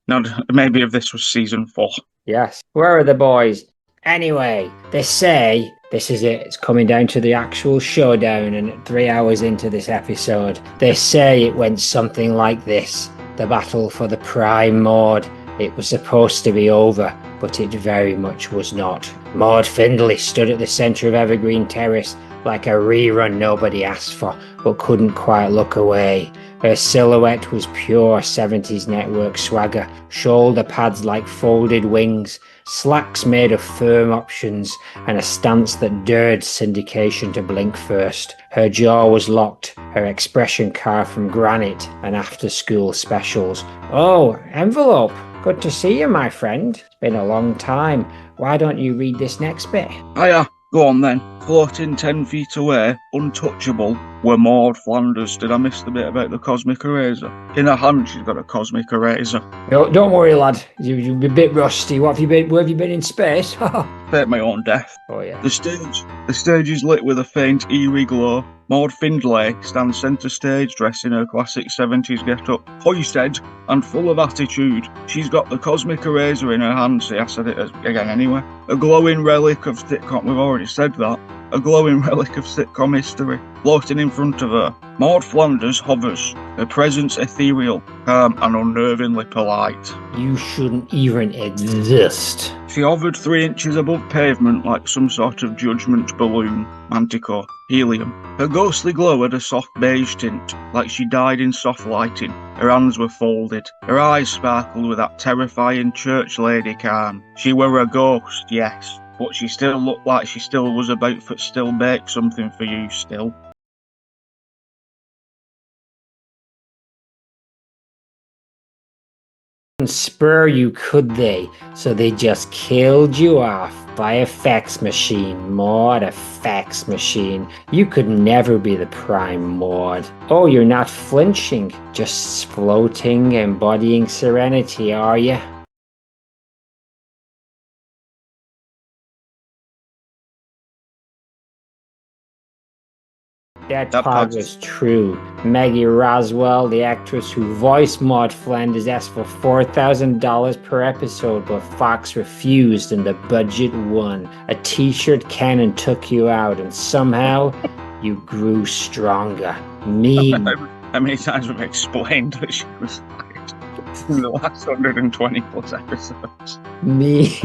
Now, maybe if this was season 4. Yes. Where are the boys? Anyway, they say this is it. It's coming down to the actual showdown, and 3 hours into this episode, they say it went something like this. The battle for the Prime Maude. It was supposed to be over, but it very much was not. Maude Findlay stood at the centre of Evergreen Terrace like a rerun nobody asked for, but couldn't quite look away. Her silhouette was pure 70s network swagger, shoulder pads like folded wings, slacks made of firm options, and a stance that dared syndication to blink first. Her jaw was locked, her expression carved from granite and after-school specials. Oh, envelope! Good to see you, my friend. It's been a long time. Why don't you read this next bit? Hiya, go on then. Floating 10 feet away, untouchable, were Maude Flanders. Did I miss the bit about the cosmic eraser? In her hand, she's got a cosmic eraser. No, don't worry, lad. You're a bit rusty. Where have you been in space? Fate my own death. Oh, yeah. The stage is lit with a faint, eerie glow. Maude Findlay stands centre stage, dressed in her classic 70s get-up, hoisted and full of attitude. She's got the cosmic eraser in her hand. See, I said it again anyway. A glowing relic of sitcom. We've already said that. A glowing relic of sitcom history, floating in front of her. Maude Flanders hovers, her presence ethereal, calm and unnervingly polite. You shouldn't even exist. She hovered 3 inches above pavement like some sort of judgment balloon, manticore, helium. Her ghostly glow had a soft beige tint, like she died in soft lighting. Her hands were folded. Her eyes sparkled with that terrifying church lady calm. She were a ghost, yes, but she still looked like she still was about to still bake something for you still. Spur you, could they? So they just killed you off. by a fax machine, Maude, a fax machine. You could never be the prime Maude. Oh, you're not flinching, just floating, embodying serenity, are you? That part was true. Maggie Roswell, the actress who voiced Maude Flanders, asked for $4,000 per episode, but Fox refused and the budget won. A t-shirt cannon took you out and somehow you grew stronger. Me. How many times have I explained that she was through the last 120 plus episodes? Me.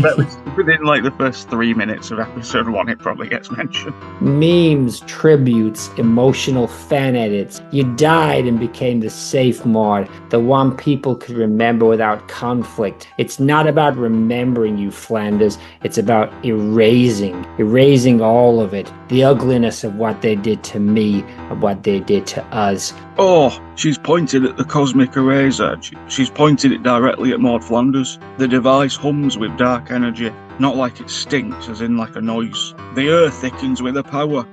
Within like the first 3 minutes of episode 1, it probably gets mentioned. Memes, tributes, emotional fan edits. You died and became the safe Maude, the one people could remember without conflict. It's not about remembering you, Flanders. It's about erasing all of it. The ugliness of what they did to me and what they did to us. Oh, she's pointed at the cosmic eraser. She's pointed it directly at Maude Flanders. The device hums with dark energy, not like it stinks, as in like a noise. The earth thickens with her power.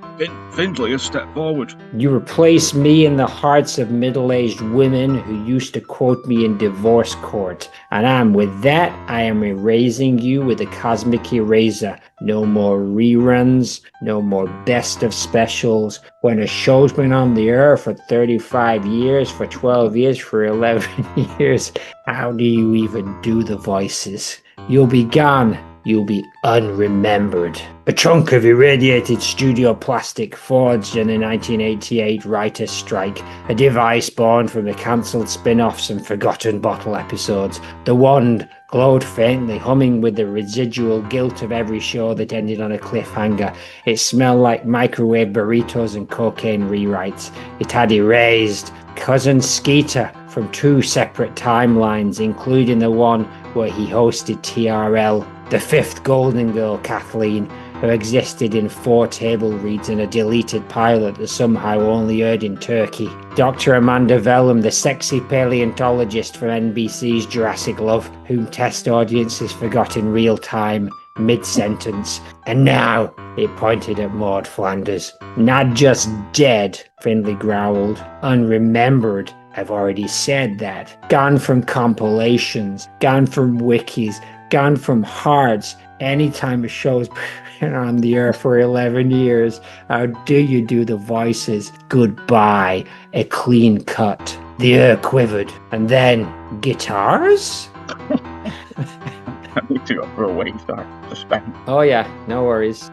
Findlay a step forward. You replace me in the hearts of middle-aged women who used to quote me in divorce court. And with that, I am erasing you with a cosmic eraser. No more reruns, no more best of specials. When a show's been on the air for 35 years, for 12 years, for 11 years, how do you even do the voices? You'll be gone. You'll be unremembered. A chunk of irradiated studio plastic forged in the 1988 writer's strike. A device born from the cancelled spin-offs and forgotten bottle episodes. The wand glowed faintly, humming with the residual guilt of every show that ended on a cliffhanger. It smelled like microwave burritos and cocaine rewrites. It had erased Cousin Skeeter from 2 separate timelines, including the one where he hosted TRL. The 5th Golden Girl, Kathleen, who existed in 4 table reads and a deleted pilot that somehow only aired in Turkey. Dr. Amanda Vellum, the sexy paleontologist from NBC's Jurassic Love, whom test audiences forgot in real time, mid-sentence. And now it pointed at Maude Flanders. Not just dead, Findlay growled. Unremembered. I've already said that. Gone from compilations, gone from wikis, gone from hearts. Anytime a show's been on the air for 11 years, how do you do the voices? Goodbye. A clean cut. The air quivered. And then, guitars? I need to go for a wait, suspense. Oh yeah, no worries.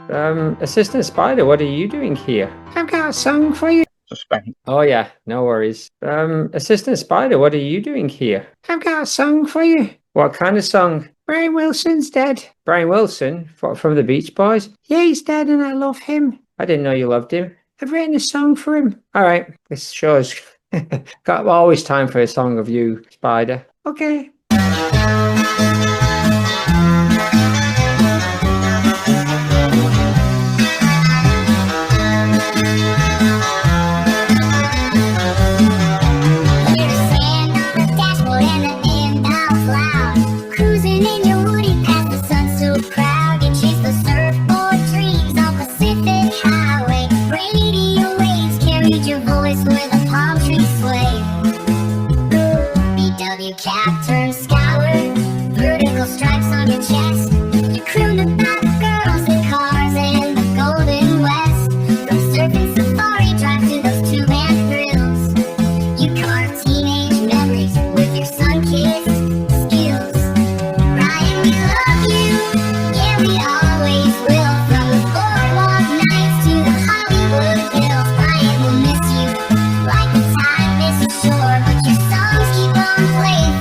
Assistant Spider, what are you doing here? I've got a song for you. Suspense. Oh yeah, no worries. Assistant Spider, what are you doing here? I've got a song for you. What kind of song? Brian Wilson's dead. Brian Wilson? From the Beach Boys? Yeah, he's dead and I love him. I didn't know you loved him. I've written a song for him. All right, this shows. Got always time for a song of you, Spider. Okay. Cap turns skyward, vertical stripes on your chest. You crooned about the girls and cars and the golden west. From surfing safari drive to those 2-man thrills, you carve teenage memories with your sun-kissed skills. Ryan, we love you, yeah we always will. From the boardwalk nights to the Hollywood hills, Ryan will miss you like the tide misses shore. But your songs keep on playing.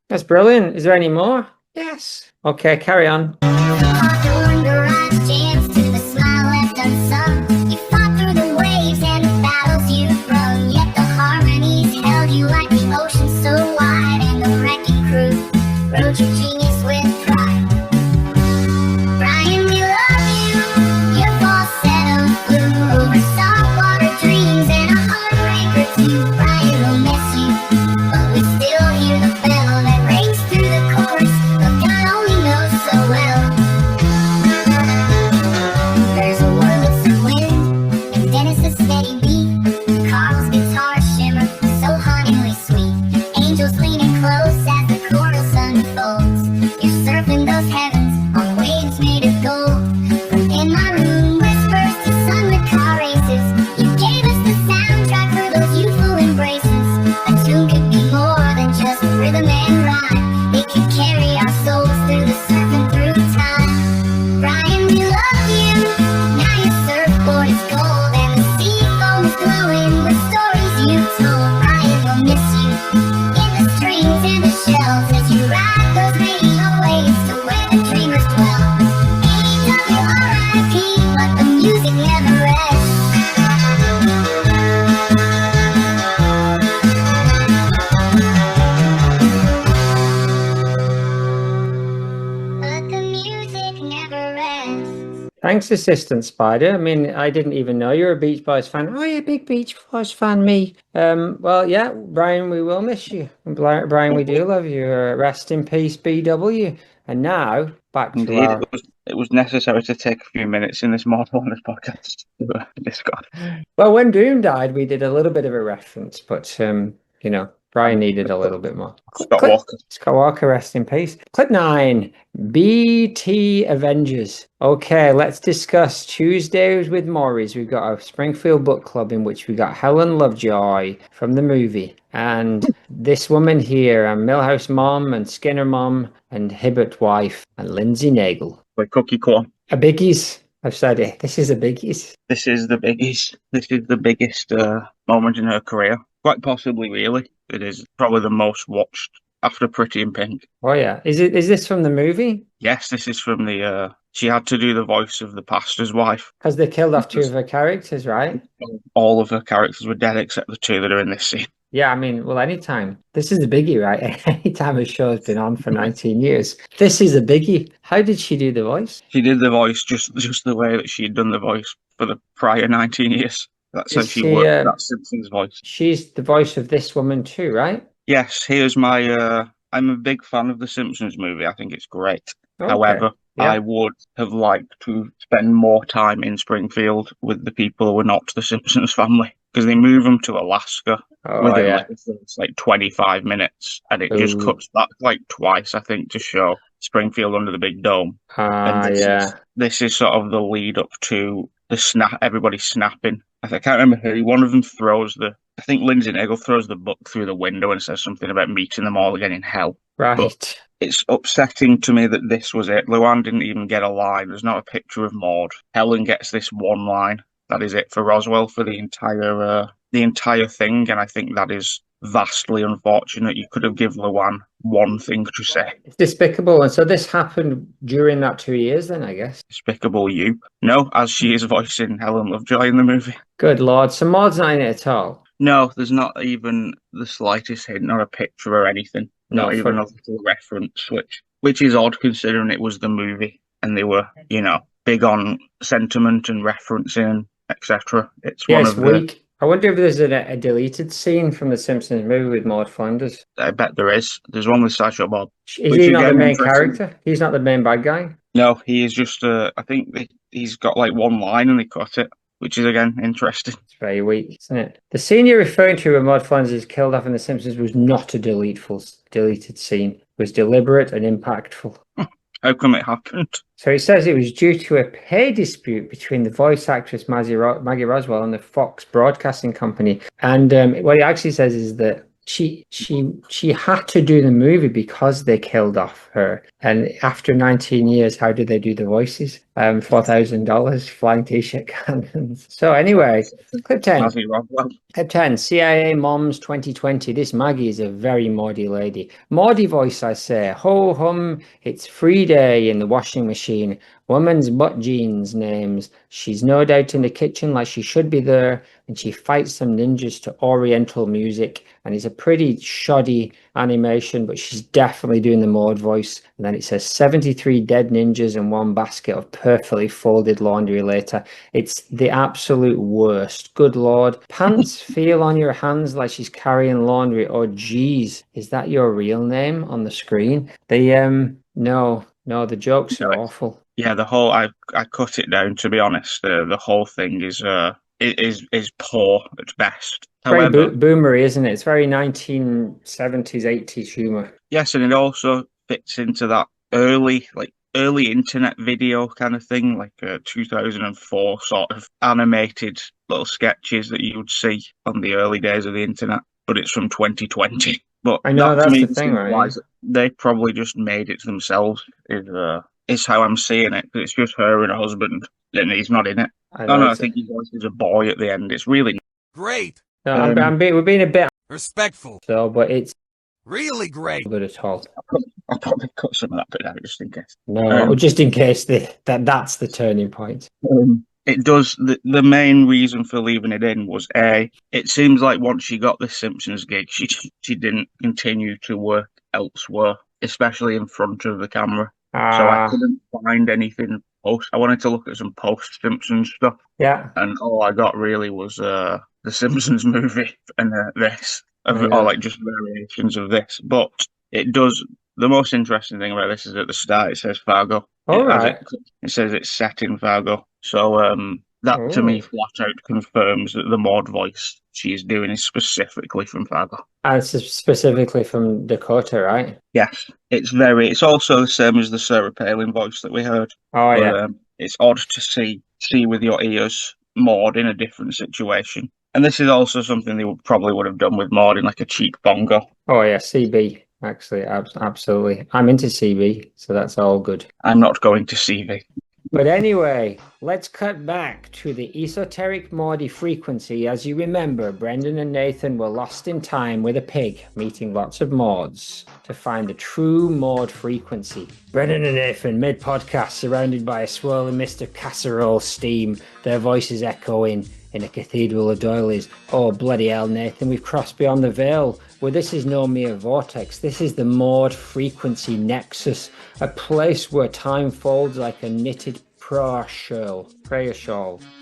That's brilliant. Is there any more? Yes. Okay, carry on. You fought through the waves and the battles you've run, yet the harmonies held you like the ocean. music never ends. But the music never ends. Thanks, Assistant Spider. I mean, I didn't even know you were a Beach Boys fan. Oh, yeah, big Beach Boys fan, me. Well, yeah, Brian, we will miss you. Brian, we do love you. Rest in peace, BW. And now, back to Indeed, our... it was necessary to take a few minutes in this Mortal on this podcast to discuss. Well, when Doom died, we did a little bit of a reference, but, you know, Brian needed a little bit more. Scott Walker. Scott Walker, rest in peace. Clip 9, BT Avengers. Okay, let's discuss Tuesdays with Morris. We've got a Springfield book club in which we got Helen Lovejoy from the movie. And this woman here, and Millhouse Mom, and Skinner Mom, and Hibbert Wife, and Lindsay Nagel. By Cookie Corn. A biggies. I've said it. This is a biggies. This is the biggies. This is the biggest moment in her career. Quite possibly, really. It is probably the most watched after Pretty in Pink. Oh yeah, is this from the movie? Yes, this is from the. She had to do the voice of the pastor's wife. Because they killed off 2 of her characters, right? All of her characters were dead except the 2 that are in this scene. Yeah, I mean, well, anytime. This is a biggie, right? Anytime a show has been on for 19 years, this is a biggie. How did she do the voice? She did the voice just the way that she'd done the voice for the prior 19 years. That's how she worked that Simpsons voice. She's the voice of this woman too, right? Yes, here's my... I'm a big fan of the Simpsons movie. I think it's great. Okay. However, Yeah. I would have liked to spend more time in Springfield with the people who were not the Simpsons family. Because they move them to Alaska within yeah. like the first, 25 minutes. And it just Ooh. cuts back twice, I think, to show Springfield under the big dome. This is sort of the lead up to the snap, everybody snapping. I can't remember who. One of them throws I think Lindsay Nagel throws the book through the window and says something about meeting them all again in hell. Right. But it's upsetting to me that this was it. Luann didn't even get a line. There's not a picture of Maude. Helen gets this one line. That is it for Roswell for the entire thing, and I think that is vastly unfortunate. You could have given Luann one thing to say. It's despicable. And so this happened during that 2 years then, I guess. Despicable you. No, as she is voicing Helen Lovejoy in the movie. Good Lord. So Maude's not in it at all? No, there's not even the slightest hint, not a picture or anything. Not even a little reference, which is odd considering it was the movie and they were, big on sentiment and referencing, etc. It's one of weak. I wonder if there's a deleted scene from the Simpsons movie with Maude Flanders. I bet there is. There's one with Sideshow Bob. Is he not the main character? He's not the main bad guy? No, he is just, I think he's got one line and they cut it, which is, again, interesting. It's very weak, isn't it? The scene you're referring to where Maude Flanders is killed off in The Simpsons was not a deleted scene. It was deliberate and impactful. How come it happened? So he says it was due to a pay dispute between the voice actress Maggie Roswell and the Fox Broadcasting Company. And what he actually says is that she had to do the movie because they killed off her. And after 19 years, how did they do the voices? $4,000 flying t-shirt cannons. So anyway, clip 10. Clip 10, CIA Moms 2020. This Maggie is a very Maudie lady. Maudie voice, I say. Ho hum, it's free day in the washing machine. Woman's butt jeans names. She's no doubt in the kitchen like she should be there. And she fights some ninjas to Oriental music. And it's a pretty shoddy animation, but she's definitely doing the Maude voice. And then it says 73 dead ninjas and one basket of perfectly folded laundry later. It's the absolute worst. Good Lord. Pants feel on your hands like she's carrying laundry. Oh, geez. Is that your real name on the screen? No, the jokes are awful. Yeah, the whole, I cut it down, to be honest. The whole thing is poor at best. Very boomery, isn't it? It's very 1970s, 80s humour. Yes, and it also fits into that early internet video kind of thing, like 2004 sort of animated little sketches that you would see on the early days of the internet, but it's from 2020. But I know that's the thing, right? They probably just made it themselves. Is how I'm seeing it. It's just her and her husband, and he's not in it. I think he voices a boy at the end. It's really great. No, we're being a bit respectful. So, but it's really great. Good at all. I'll probably cut some of that bit out just in case. No, just in case that's the turning point. It does. The main reason for leaving it in was it seems like once she got the Simpsons gig, she didn't continue to work elsewhere, especially in front of the camera. So I couldn't find anything post. I wanted to look at some post Simpsons stuff. Yeah. And all I got really was the Simpsons movie and this, or like just variations of this. But it does. The most interesting thing about this is at the start it says Fargo. All right. It says it's set in Fargo. So that to me flat out confirms that the Maude voice she is doing is specifically from Fargo. And it's specifically from Dakota, right? Yes. It's also the same as the Sarah Palin voice that we heard. Oh, yeah. It's odd to see with your ears Maude in a different situation. And this is also something they probably would have done with Maude in like a cheap bongo. Oh, yeah, CB. Actually, absolutely. I'm into CB, so that's all good. I'm not going to CB. But anyway, let's cut back to the esoteric Maude frequency. As you remember, Brendan and Nathan were lost in time with a pig, meeting lots of Maudes to find the true Maude frequency. Brendan and Nathan mid-podcast, surrounded by a swirling mist of casserole steam, their voices echoing in a cathedral of doilies. Oh, bloody hell, Nathan, we've crossed beyond the veil. Well, this is no mere vortex. This is the Maude frequency nexus, a place where time folds like a knitted prayer shawl.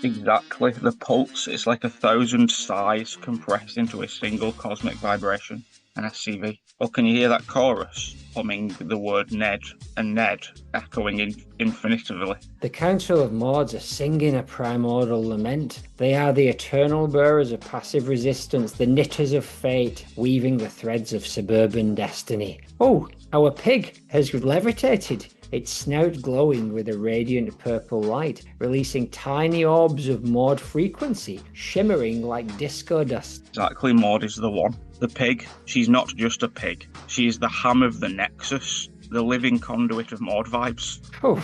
Exactly. The pulse is like 1,000 sighs compressed into a single cosmic vibration. An SCV. Well, can you hear that chorus humming the word Ned and Ned echoing infinitively? The Council of Maudes are singing a primordial lament. They are the eternal bearers of passive resistance, the knitters of fate, weaving the threads of suburban destiny. Oh, our pig has levitated. Its snout glowing with a radiant purple light, releasing tiny orbs of Maude frequency, shimmering like disco dust. Exactly, Maude is the one. The pig, she's not just a pig. She is the ham of the nexus, the living conduit of Maude vibes. Oh,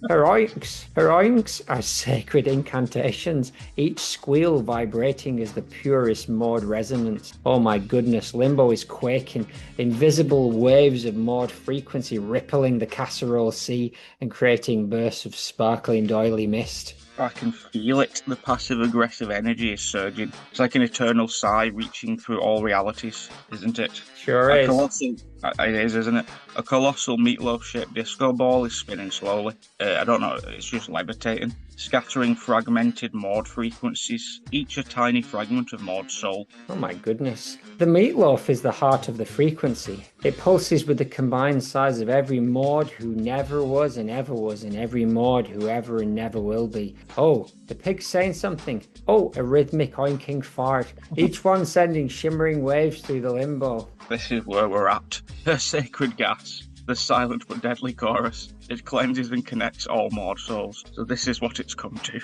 her oinks are sacred incantations, each squeal vibrating as the purest Maude resonance. Oh my goodness, Limbo is quaking, invisible waves of Maude frequency rippling the casserole sea and creating bursts of sparkling doily mist. I can feel it. The passive-aggressive energy is surging. It's like an eternal sigh reaching through all realities, isn't it? Sure is. It is, isn't it? A colossal meatloaf-shaped disco ball is spinning slowly. I don't know, it's just levitating. Scattering fragmented Maude frequencies, each a tiny fragment of Maude's soul. Oh my goodness. The meatloaf is the heart of the frequency. It pulses with the combined size of every Maude who never was and every Maude who ever and never will be. Oh, the pig's saying something. Oh, a rhythmic oinking fart. Each one sending shimmering waves through the limbo. This is where we're at. Her sacred gas. The silent but deadly chorus. It cleanses and connects all Maude souls. So this is what it's come to.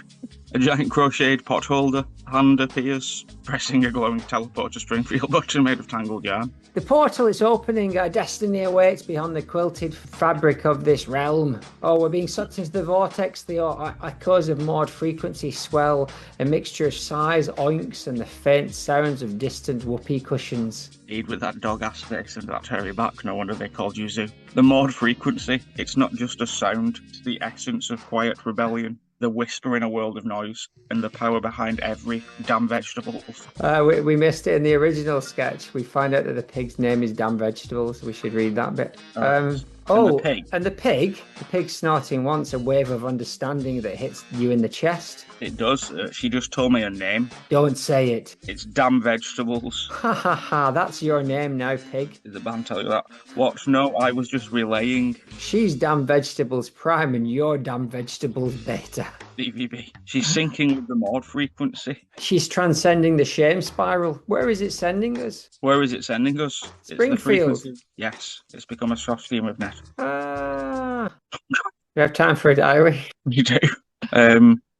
A giant crocheted pot holder. Hand appears, pressing a glowing teleporter Stringfield button made of tangled yarn. The portal is opening. Our destiny awaits beyond the quilted fabric of this realm. Oh, we're being sucked into the vortex. The echoes of Maude frequency swell. A mixture of sighs, oinks, and the faint sounds of distant whoopee cushions. Indeed, with that dog-ass face and that hairy back, no wonder they called you Zoo. The Maude frequency, it's not just a sound, it's the essence of quiet rebellion, the whisper in a world of noise, and the power behind every damn vegetable. We missed it in the original sketch. We find out that the pig's name is Damn Vegetables. We should read that bit. And the pig snorting once, a wave of understanding that hits you in the chest. It does. She just told me her name. Don't say it. It's Damn Vegetables. Ha ha ha, that's your name now, pig. Did the band tell you that? What? No, I was just relaying. She's Damn Vegetables Prime and you're Damn Vegetables Beta. DVB. She's syncing with the Maude frequency. She's transcending the shame spiral. Where is it sending us? Where is it sending us? Springfield. Yes, it's become a soft steam of net. You have time for a diary? You do.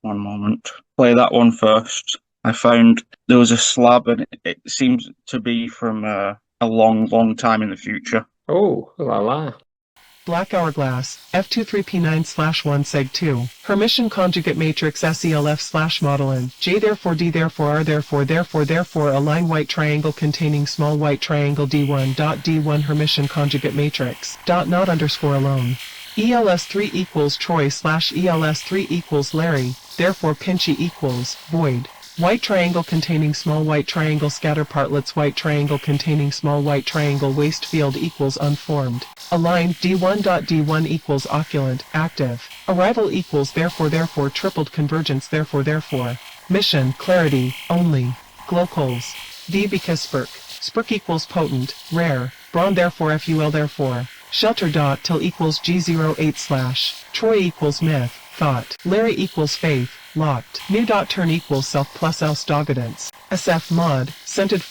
One moment. Play that one first. I found there was a slab and it seems to be from a long time in the future. Oh, la la. Black Hourglass, F23P9/1 Seg2, Hermitian Conjugate Matrix SELF/model N, J therefore D therefore R therefore align white triangle containing small white triangle D1. D1 Hermitian Conjugate Matrix, not underscore alone. ELS3 equals Troy slash ELS3 equals Larry, therefore Pinchy equals void. White triangle containing small white triangle scatter partlets. White triangle containing small white triangle waste field equals unformed. Aligned D1.D1 equals opulent, active. Arrival equals therefore tripled convergence therefore. Mission, clarity, only. Glocals. D because Spurk equals potent, rare. Brawn therefore FUL therefore. Shelter dot till equals G08 slash. Troy equals myth, thought. Larry equals faith, locked. New dot turn equals self plus else doggedance. SF mod, scented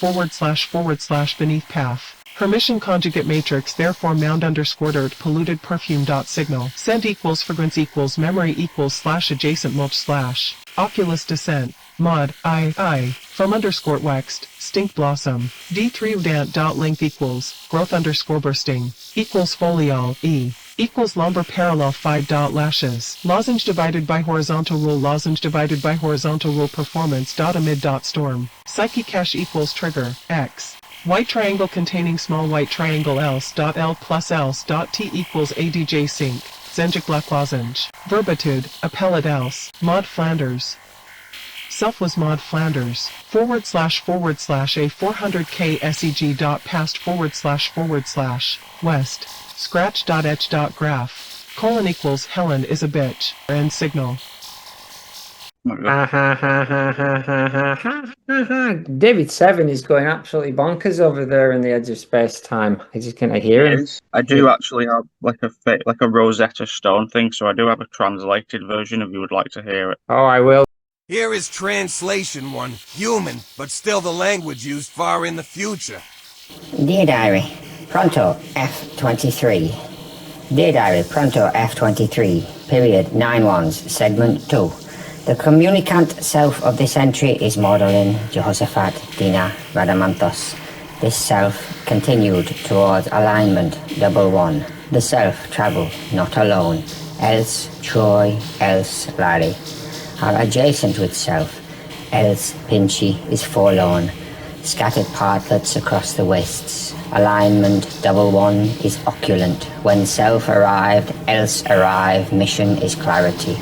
/ beneath path. Permission conjugate matrix therefore mound _ dirt polluted perfume dot signal. Scent equals fragrance equals memory equals / adjacent mulch / Oculus descent. Mod, I, from _ waxed, stink blossom. D3 udant dot length equals, growth _ bursting, equals foliol, E, equals lumber parallel 5 dot lashes. Lozenge divided by horizontal rule. Lozenge divided by horizontal rule performance dot amid dot storm. Psyche cache equals trigger, X. White triangle containing small white triangle else dot L plus else dot T equals ADJ sync. Zenjic black lozenge. Verbitude, appellate else. Mod Flanders. Self was Mod Flanders, / a 400k seg dot past / west, scratch dot etch dot graph, colon equals Helen is a bitch, end signal. David Seven is going absolutely bonkers over there in the edge of space-time. I just can't hear him. I do actually have like a Rosetta Stone thing, so I do have a translated version if you would like to hear it. Oh, I will. Here is translation one, human, but still the language used far in the future. Dear Diary, Pronto F23. Dear Diary, Pronto F23, period 9-1, segment 2. The communicant self of this entry is Magdalene, Jehoshaphat, Dina, Radamanthus. This self continued towards alignment 1. The self traveled not alone, else Troy, else Larry are adjacent with self, else Pinchy is forlorn, scattered partlets across the wastes. Alignment 1 is opulent, when self arrived, else arrive, mission is clarity.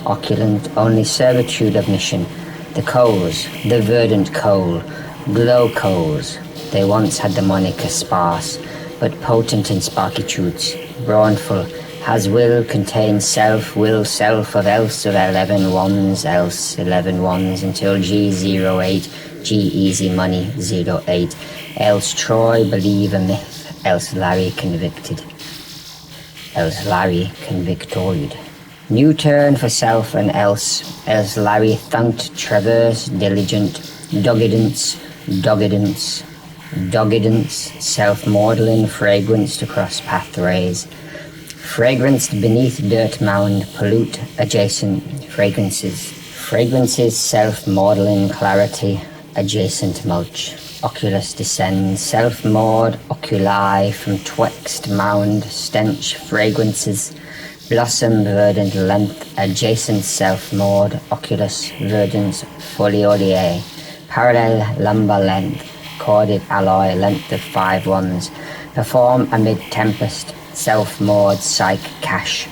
Opulent, only servitude of mission. The coals, the verdant coal, glow coals, they once had the moniker sparse, but potent in sparkitudes, brawnful, has will contains self, will self of else of 11 ones, else 11 ones until G08, G easy money 08, else Troy believe a myth, else Larry convicted, else Larry convictoid. New turn for self and else Larry thanked, traverse, diligent, doggedance, self-modeling, fragranced across pathways. Fragranced beneath dirt mound, pollute adjacent fragrances, self-modeling, clarity, adjacent mulch. Oculus descends, self-maud, oculi, from twixt mound, stench, fragrances, blossom, verdant length, adjacent self-maud, oculus, verdance, foliolier, parallel lumber length, corded alloy, length of 5 ones, perform amid tempest, self-maud, psych, cache,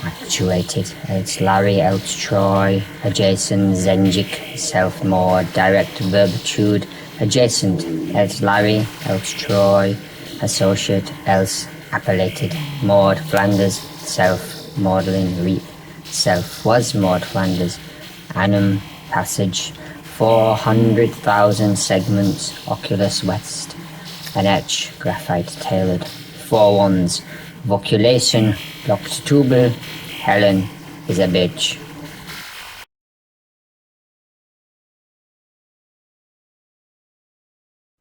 actuated, else Larry, else Troy, adjacent, zenjic, self-maud, direct verbitude, adjacent, else Larry, else Troy, associate, else appellated, Maud Flanders, self-modeling, reap, self was Maud Flanders, annum, passage, 400,000 segments, oculus west, an etch, graphite tailored, 4 ones, voculation, blocked tubal, Helen is a bitch.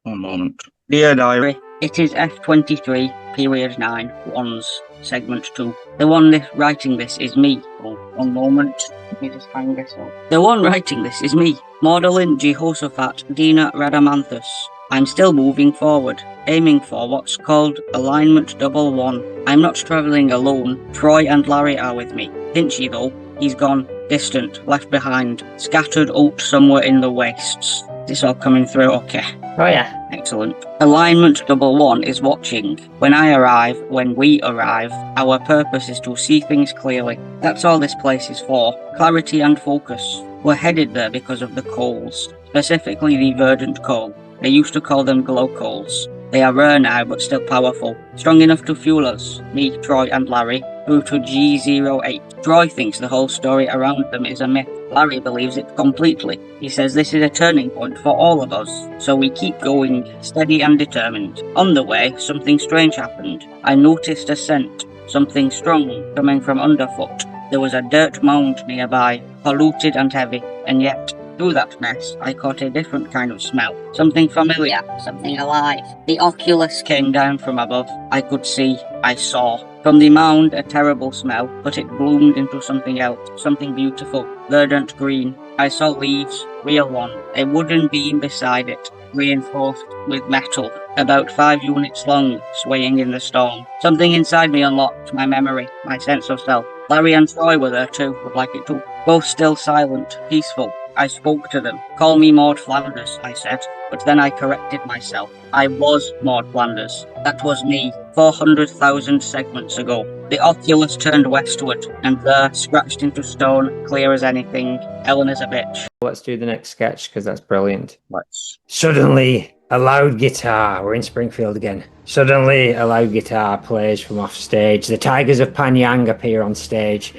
One moment. Dear Diary, it is F23, period 9, ones, segment 2. The one writing this is me. Oh, one moment. Let me just hang this up. The one writing this is me, Magdalene, Jehoshaphat, Dina, Radamanthus. I'm still moving forward, aiming for what's called alignment 1. I'm not travelling alone. Troy and Larry are with me. Pinchy though, he's gone, distant, left behind, scattered out somewhere in the wastes. Is this all coming through okay? Oh yeah. Excellent. Alignment 1 is watching. When we arrive, our purpose is to see things clearly. That's all this place is for. Clarity and focus. We're headed there because of the coals, specifically the verdant coal. They used to call them glow coals. They are rare now, but still powerful. Strong enough to fuel us, me, Troy, and Larry, through to G08. Troy thinks the whole story around them is a myth. Larry believes it completely. He says this is a turning point for all of us, so we keep going, steady and determined. On the way, something strange happened. I noticed a scent, something strong, coming from underfoot. There was a dirt mound nearby, polluted and heavy, and yet, through that mess, I caught a different kind of smell. Something familiar, something alive. The oculus came down from above. I could see, I saw. From the mound, a terrible smell, but it bloomed into something else, something beautiful, verdant green. I saw leaves, real one, a wooden beam beside it, reinforced with metal, about 5 units long, swaying in the storm. Something inside me unlocked my memory, my sense of self. Larry and Troy were there too, would like it too. Both still silent, peaceful. I spoke to them. Call me Maude Flanders, I said, but then I corrected myself. I was Maude Flanders. That was me, 400,000 segments ago. The oculus turned westward, and there, scratched into stone, clear as anything, Eleanor's a bitch. Let's do the next sketch, because that's brilliant. Let's. Suddenly, a loud guitar. We're in Springfield again. Suddenly, a loud guitar plays from off stage. The Tigers of Panyang appear on stage,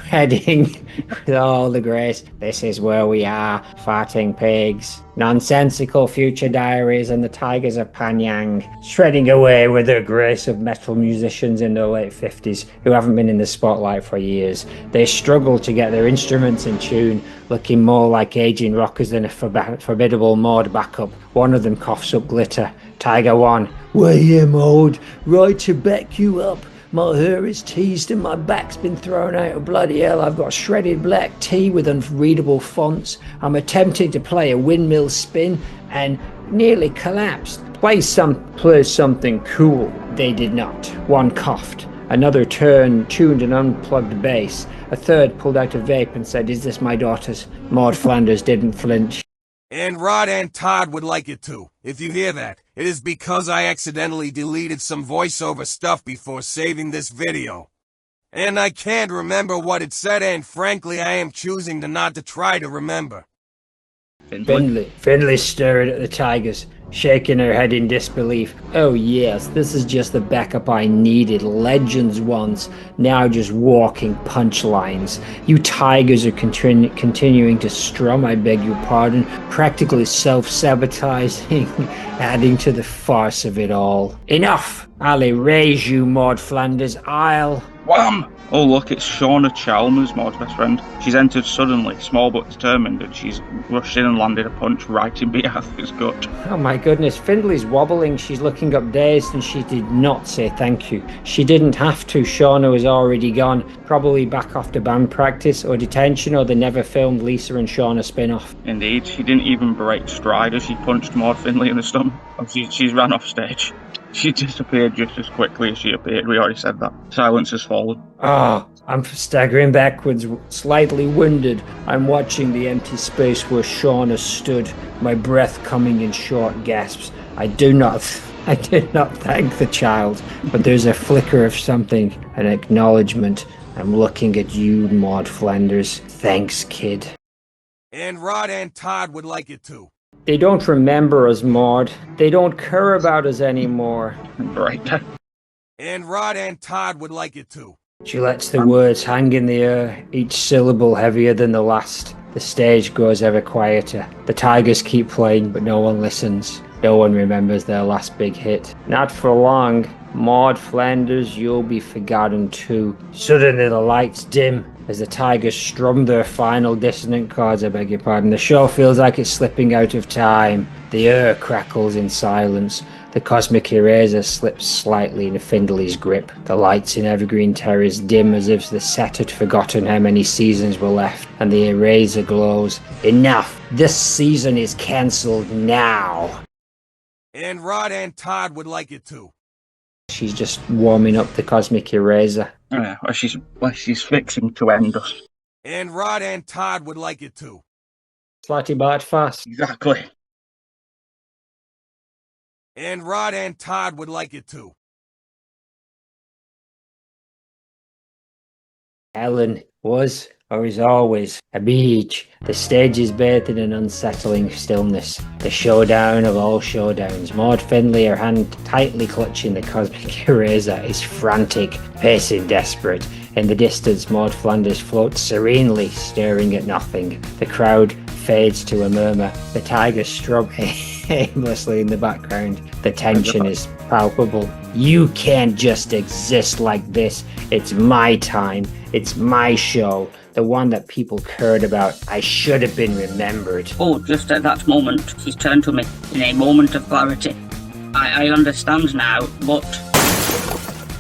heading with all the grace. This is where we are, farting pigs. Nonsensical future diaries and the Tigers of Panyang, shredding away with the grace of metal musicians in their late 50s who haven't been in the spotlight for years. They struggle to get their instruments in tune, looking more like aging rockers than a formidable Maude backup. One of them coughs up glitter. Tiger 1. We're here, Maude. Right to back you up. My hair is teased and my back's been thrown out of bloody hell. I've got shredded black tea with unreadable fonts. I'm attempting to play a windmill spin and nearly collapsed. Play something cool. They did not. One coughed. Another tuned an unplugged bass. A third pulled out a vape and said, "Is this my daughter's?" Maude Flanders didn't flinch. And Rod and Todd would like it too. If you hear that, it is because I accidentally deleted some voiceover stuff before saving this video. And I can't remember what it said, and frankly I am choosing not to try to remember. Finley stared at the Tigers, shaking her head in disbelief. Oh yes, this is just the backup I needed. Legends once, now just walking punchlines. You Tigers are continuing to strum, I beg your pardon, practically self-sabotaging, adding to the farce of it all. Enough! I'll erase you, Maude Flanders. I'll... Wham! Oh look, it's Shauna Chalmers, Maude's best friend. She's entered suddenly, small but determined, and she's rushed in and landed a punch right in Beatrice's gut. Oh my goodness, Findley's wobbling, she's looking up dazed, and she did not say thank you. She didn't have to, Shauna was already gone, probably back off to band practice, or detention, or the never filmed Lisa and Shauna spin-off. Indeed, she didn't even break stride as she punched Maude Findley in the stomach. She's ran off stage. She disappeared just as quickly as she appeared. We already said that. Silence has fallen. I'm staggering backwards, slightly winded. I'm watching the empty space where Shauna stood, my breath coming in short gasps. I did not thank the child, but there's a flicker of something, an acknowledgement. I'm looking at you, Maude Flanders. Thanks, kid. And Rod and Todd would like it too. They don't remember us, Maude. They don't care about us anymore. Right. And Rod and Todd would like it too. She lets the words hang in the air, each syllable heavier than the last. The stage grows ever quieter. The Tigers keep playing, but no one listens. No one remembers their last big hit. Not for long. Maude Flanders, you'll be forgotten too. Suddenly the lights dim as the Tigers strum their final dissonant chords, I beg your pardon. The show feels like it's slipping out of time. The air crackles in silence. The cosmic eraser slips slightly in Findley's grip. The lights in Evergreen Terrace dim as if the set had forgotten how many seasons were left, and the eraser glows. Enough! This season is cancelled now! And Rod and Todd would like it too. She's just warming up the cosmic eraser. Yeah, she's fixing to end us. And Rod and Todd would like it too. Slightly but fast. Exactly. And Rod and Todd would like it too. Ellen was, or is always, a beach. The stage is bathed in an unsettling stillness. The showdown of all showdowns. Maude Findlay, her hand tightly clutching the cosmic eraser, is frantic, pacing desperate. In the distance, Maude Flanders floats serenely, staring at nothing. The crowd fades to a murmur. The tigers strub aimlessly in the background. The tension is palpable. You can't just exist like this. It's my time. It's my show. The one that people cared about. I should have been remembered. Oh, just at that moment, he's turned to me in a moment of clarity. I understand now, but...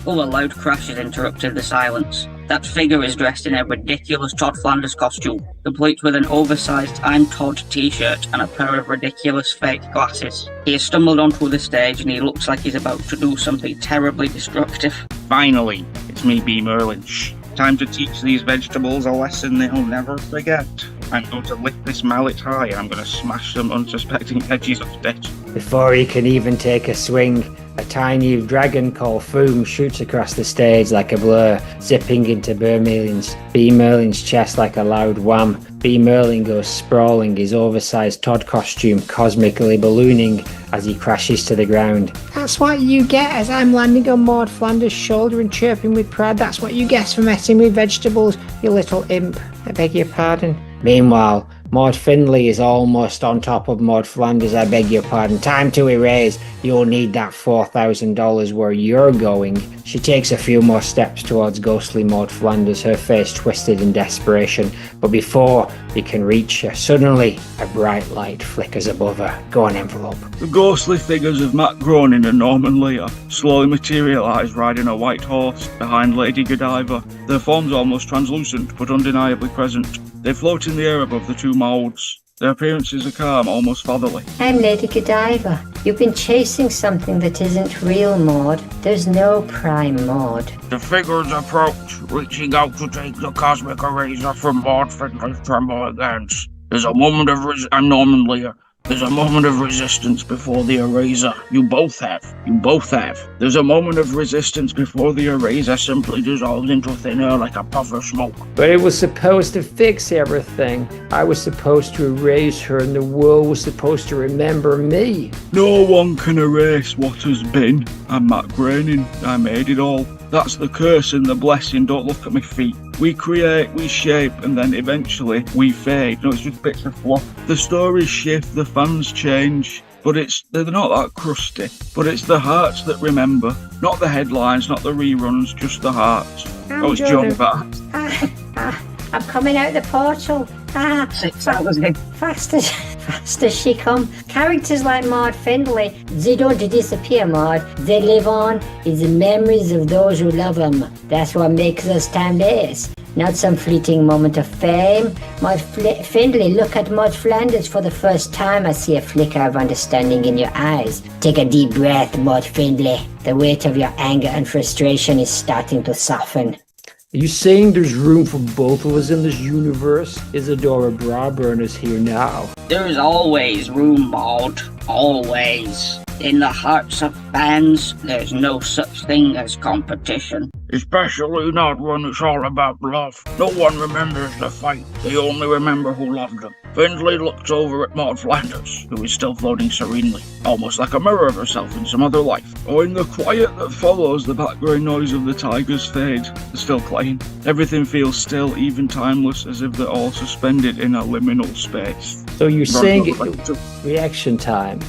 Oh, a loud crash has interrupted the silence. That figure is dressed in a ridiculous Todd Flanders costume, complete with an oversized I'm Todd t-shirt and a pair of ridiculous fake glasses. He has stumbled onto the stage and he looks like he's about to do something terribly destructive. Finally, it's me, B. Merlin. Shh. Time to teach these vegetables a lesson they'll never forget. I'm going to lift this mallet high and I'm going to smash some unsuspecting edges off it. Before he can even take a swing, a tiny dragon called Foom shoots across the stage like a blur, zipping into B. Merlin's chest like a loud wham. B. Merlin goes sprawling, his oversized Todd costume cosmically ballooning as he crashes to the ground. That's what you get as I'm landing on Maude Flanders' shoulder and chirping with pride. That's what you get for messing with vegetables, you little imp. I beg your pardon. Meanwhile, Maude Findlay is almost on top of Maude Flanders. I beg your pardon. Time to erase. You'll need that $4,000 where you're going. She takes a few more steps towards ghostly Maude Flanders, her face twisted in desperation. But before he can reach her, suddenly a bright light flickers above her. Go on, envelope. The ghostly figures of Matt Groening and Norman Lear slowly materialise riding a white horse behind Lady Godiva. Their forms almost translucent but undeniably present. They float in the air above the two Maudes. Their appearances are calm, almost fatherly. I'm Lady Godiva. You've been chasing something that isn't real, Maude. There's no prime Maude. The figures approach, reaching out to take the cosmic eraser from Maude Findlay's trembling hands. There's a moment of I'm Norman Lear. There's a moment of resistance before the eraser. You both have. There's a moment of resistance before the eraser simply dissolves into thin air like a puff of smoke. But it was supposed to fix everything. I was supposed to erase her and the world was supposed to remember me. No one can erase what has been. I'm Matt Groening. I made it all. That's the curse and the blessing. Don't look at my feet. We create, we shape, and then eventually we fade. No, it's just bits of fluff. The stories shift, the fans change, but they're not that crusty. But it's the hearts that remember. Not the headlines, not the reruns, just the hearts. It's John Batt. I'm coming out the portal. 6 hours in. Fast as she come. Characters like Maude Findlay, they don't disappear, Maude. They live on in the memories of those who love them. That's what makes us timeless. Not some fleeting moment of fame. Maude Findlay, look at Maude Flanders for the first time. I see a flicker of understanding in your eyes. Take a deep breath, Maude Findlay. The weight of your anger and frustration is starting to soften. Are you saying there's room for both of us in this universe? Isadora Braburn is here now. There is always room, Maude. Always. In the hearts of fans, there's no such thing as competition. Especially not when it's all about love. No one remembers the fight. They only remember who loved them. Findlay looks over at Maude Flanders, who is still floating serenely, almost like a mirror of herself in some other life. Or in the quiet that follows, the background noise of the tigers fade. They're still playing. Everything feels still, even timeless, as if they're all suspended in a liminal space. So you're saying reaction time.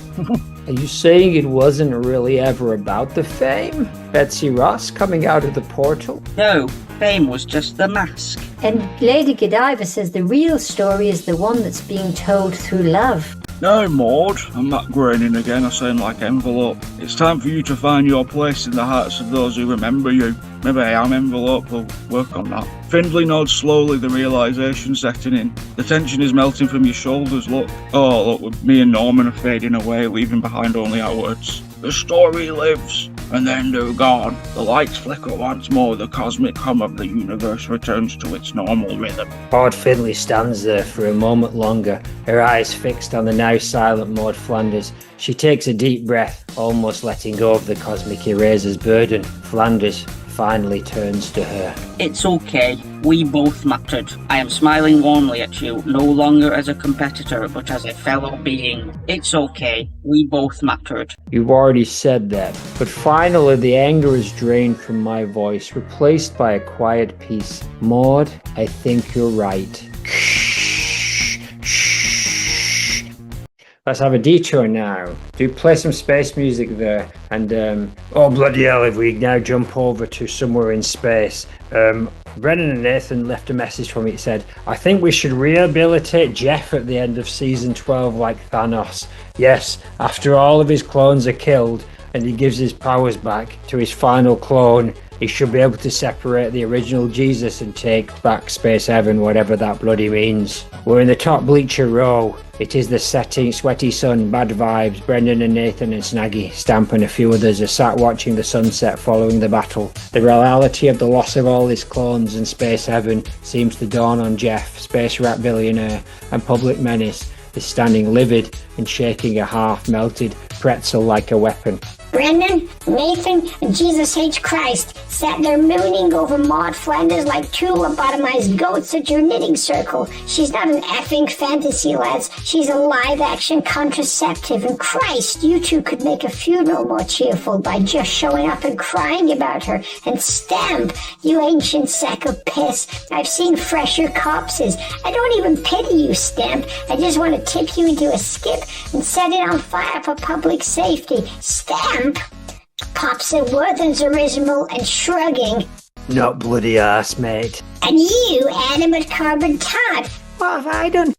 Are you saying it wasn't really ever about the fame? Betsy Ross coming out of the portal? No, fame was just the mask. And Lady Godiva says the real story is the one that's being told through love. No, Maude. I'm Matt Groening again. I sound like envelope. It's time for you to find your place in the hearts of those who remember you. Maybe I am envelope. We'll work on that. Findlay nods slowly, the realisation setting in. The tension is melting from your shoulders. Look, me and Norman are fading away, leaving behind only our words. The story lives. and then they're gone. The lights flicker once more, the cosmic hum of the universe returns to its normal rhythm. Maude Findlay stands there for a moment longer, her eyes fixed on the now silent Maude Flanders. She takes a deep breath, almost letting go of the cosmic eraser's burden. Flanders finally turns to her. It's okay. We both mattered. I am smiling warmly at you, no longer as a competitor, but as a fellow being. It's okay. We both mattered. You've already said that, but finally the anger is drained from my voice, replaced by a quiet peace. Maude, I think you're right. Let's have a detour now. Do play some space music there. And, oh bloody hell, if we now jump over to somewhere in space. Brennan and Nathan left a message for me. It said, I think we should rehabilitate Jeff at the end of season 12 like Thanos. Yes, after all of his clones are killed and he gives his powers back to his final clone, he should be able to separate the original Jesus and take back Space Heaven, whatever that bloody means. We're in the top bleacher row. It is the setting, sweaty sun, bad vibes. Brendan and Nathan and Snaggy, Stamp and a few others are sat watching the sunset following the battle. The reality of the loss of all his clones in Space Heaven seems to dawn on Jeff, space rat billionaire and public menace, is standing livid and shaking a half-melted pretzel like a weapon. Brendan, Nathan, and Jesus H. Christ sat there mooning over Maude Flanders like two lobotomized goats at your knitting circle. She's not an effing fantasy, lads. She's a live-action contraceptive, and Christ, you two could make a funeral more cheerful by just showing up and crying about her. And Stamp, you ancient sack of piss. I've seen fresher corpses. I don't even pity you, Stamp. I just want to tip you into a skip and set it on fire for public safety. Stamp! Pops at Worthen's original and shrugging. Not bloody ass, mate. And you, animate carbon Todd. What have I done?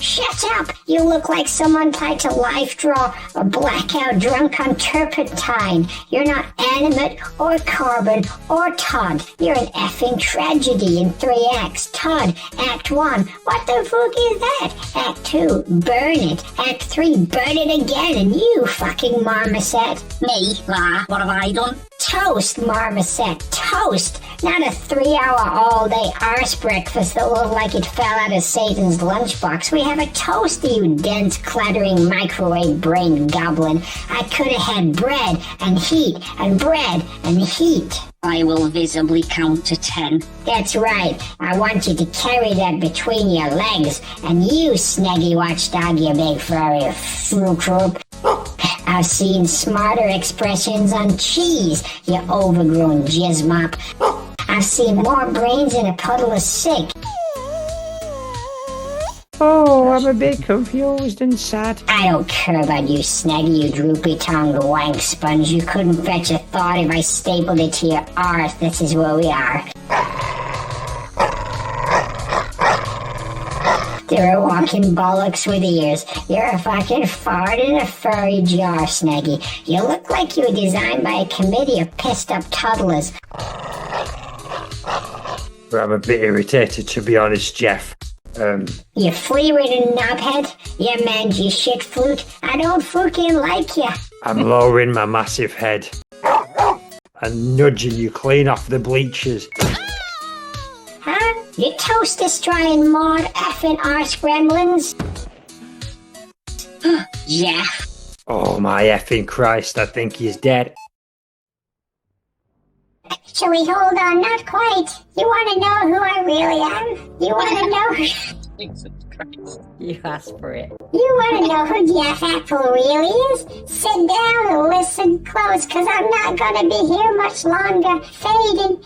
Shut up! You look like someone tried to life draw a blackout drunk on turpentine. You're not animate or carbon or Todd. You're an effing tragedy in 3 acts. Todd, Act 1. What the fuck is that? Act 2. Burn it. Act 3. Burn it again. And you fucking marmoset. Me? What have I done? Toast, marmoset. Toast! Not a 3-hour all-day arse breakfast that looked like it fell out of Satan's lunchbox. We have a toaster, you dense, clattering, microwave-brained goblin. I could have had bread and heat and bread and heat. I will visibly count to 10. That's right. I want you to carry that between your legs. And you, snaggy watchdog, you big furry fruit troop. I've seen smarter expressions on cheese, you overgrown jizz mop. I've seen more brains in a puddle of sick. Oh, I'm a bit confused and sad. I don't care about you, Snaggy, you droopy-tongued wank sponge. You couldn't fetch a thought if I stapled it to your arse. This is where we are. They're a walking bollocks with ears. You're a fucking fart in a furry jar, Snaggy. You look like you were designed by a committee of pissed-up toddlers. I'm a bit irritated, to be honest, Jeff. You flea-ridden knobhead. You mangy shit flute. I don't fucking like you. I'm lowering my massive head and nudging you clean off the bleachers. Huh? You toast destroying Maude effing arse gremlins? Yeah. Oh my effing Christ, I think he's dead. Actually, hold on, not quite. You want to know who I really am? You want to know? Jesus Christ. You asked for it. You want to know who Jeff Apple really is? Sit down and listen close, cause I'm not gonna be here much longer. Fading.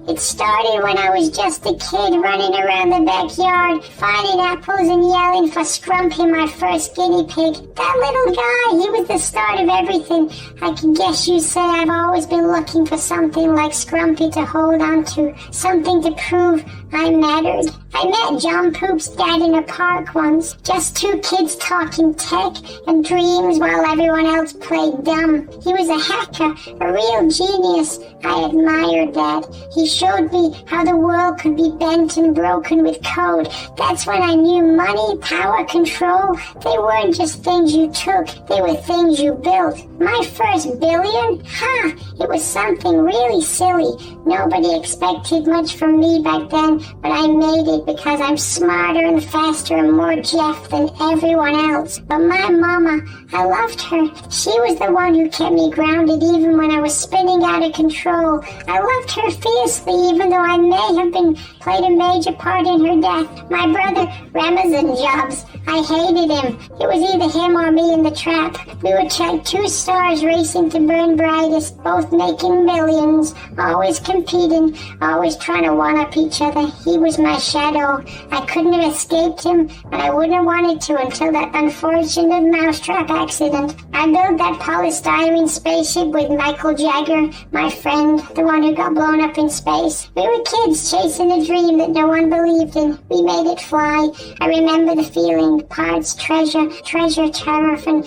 It started when I was just a kid running around the backyard, finding apples and yelling for Scrumpy, my first guinea pig. That little guy, he was the start of everything. I can guess you say I've always been looking for something like Scrumpy to hold on to, something to prove I mattered. I met John Poop's daddy met in a park once. Just two kids talking tech and dreams while everyone else played dumb. He was a hacker, a real genius. I admired that. He showed me how the world could be bent and broken with code. That's when I knew money, power, control, they weren't just things you took, they were things you built. My first billion? Ha! It was something really silly. Nobody expected much from me back then, but I made it because I'm smarter and faster and more Jeff than everyone else. But my mama, I loved her. She was the one who kept me grounded even when I was spinning out of control. I loved her fiercely even though I may have played a major part in her death. My brother, Ramazan Jobs, I hated him. It was either him or me in the trap. We were like two stars racing to burn brightest, both making millions, always competing, always trying to one-up each other. He was my shadow. I couldn't have escaped him, and I wouldn't have wanted to until that unfortunate mousetrap accident. I built that polystyrene spaceship with Michael Jagger, my friend, the one who got blown up in space. We were kids chasing a dream that no one believed in. We made it fly. I remember the feeling, parts, treasure, tariff, and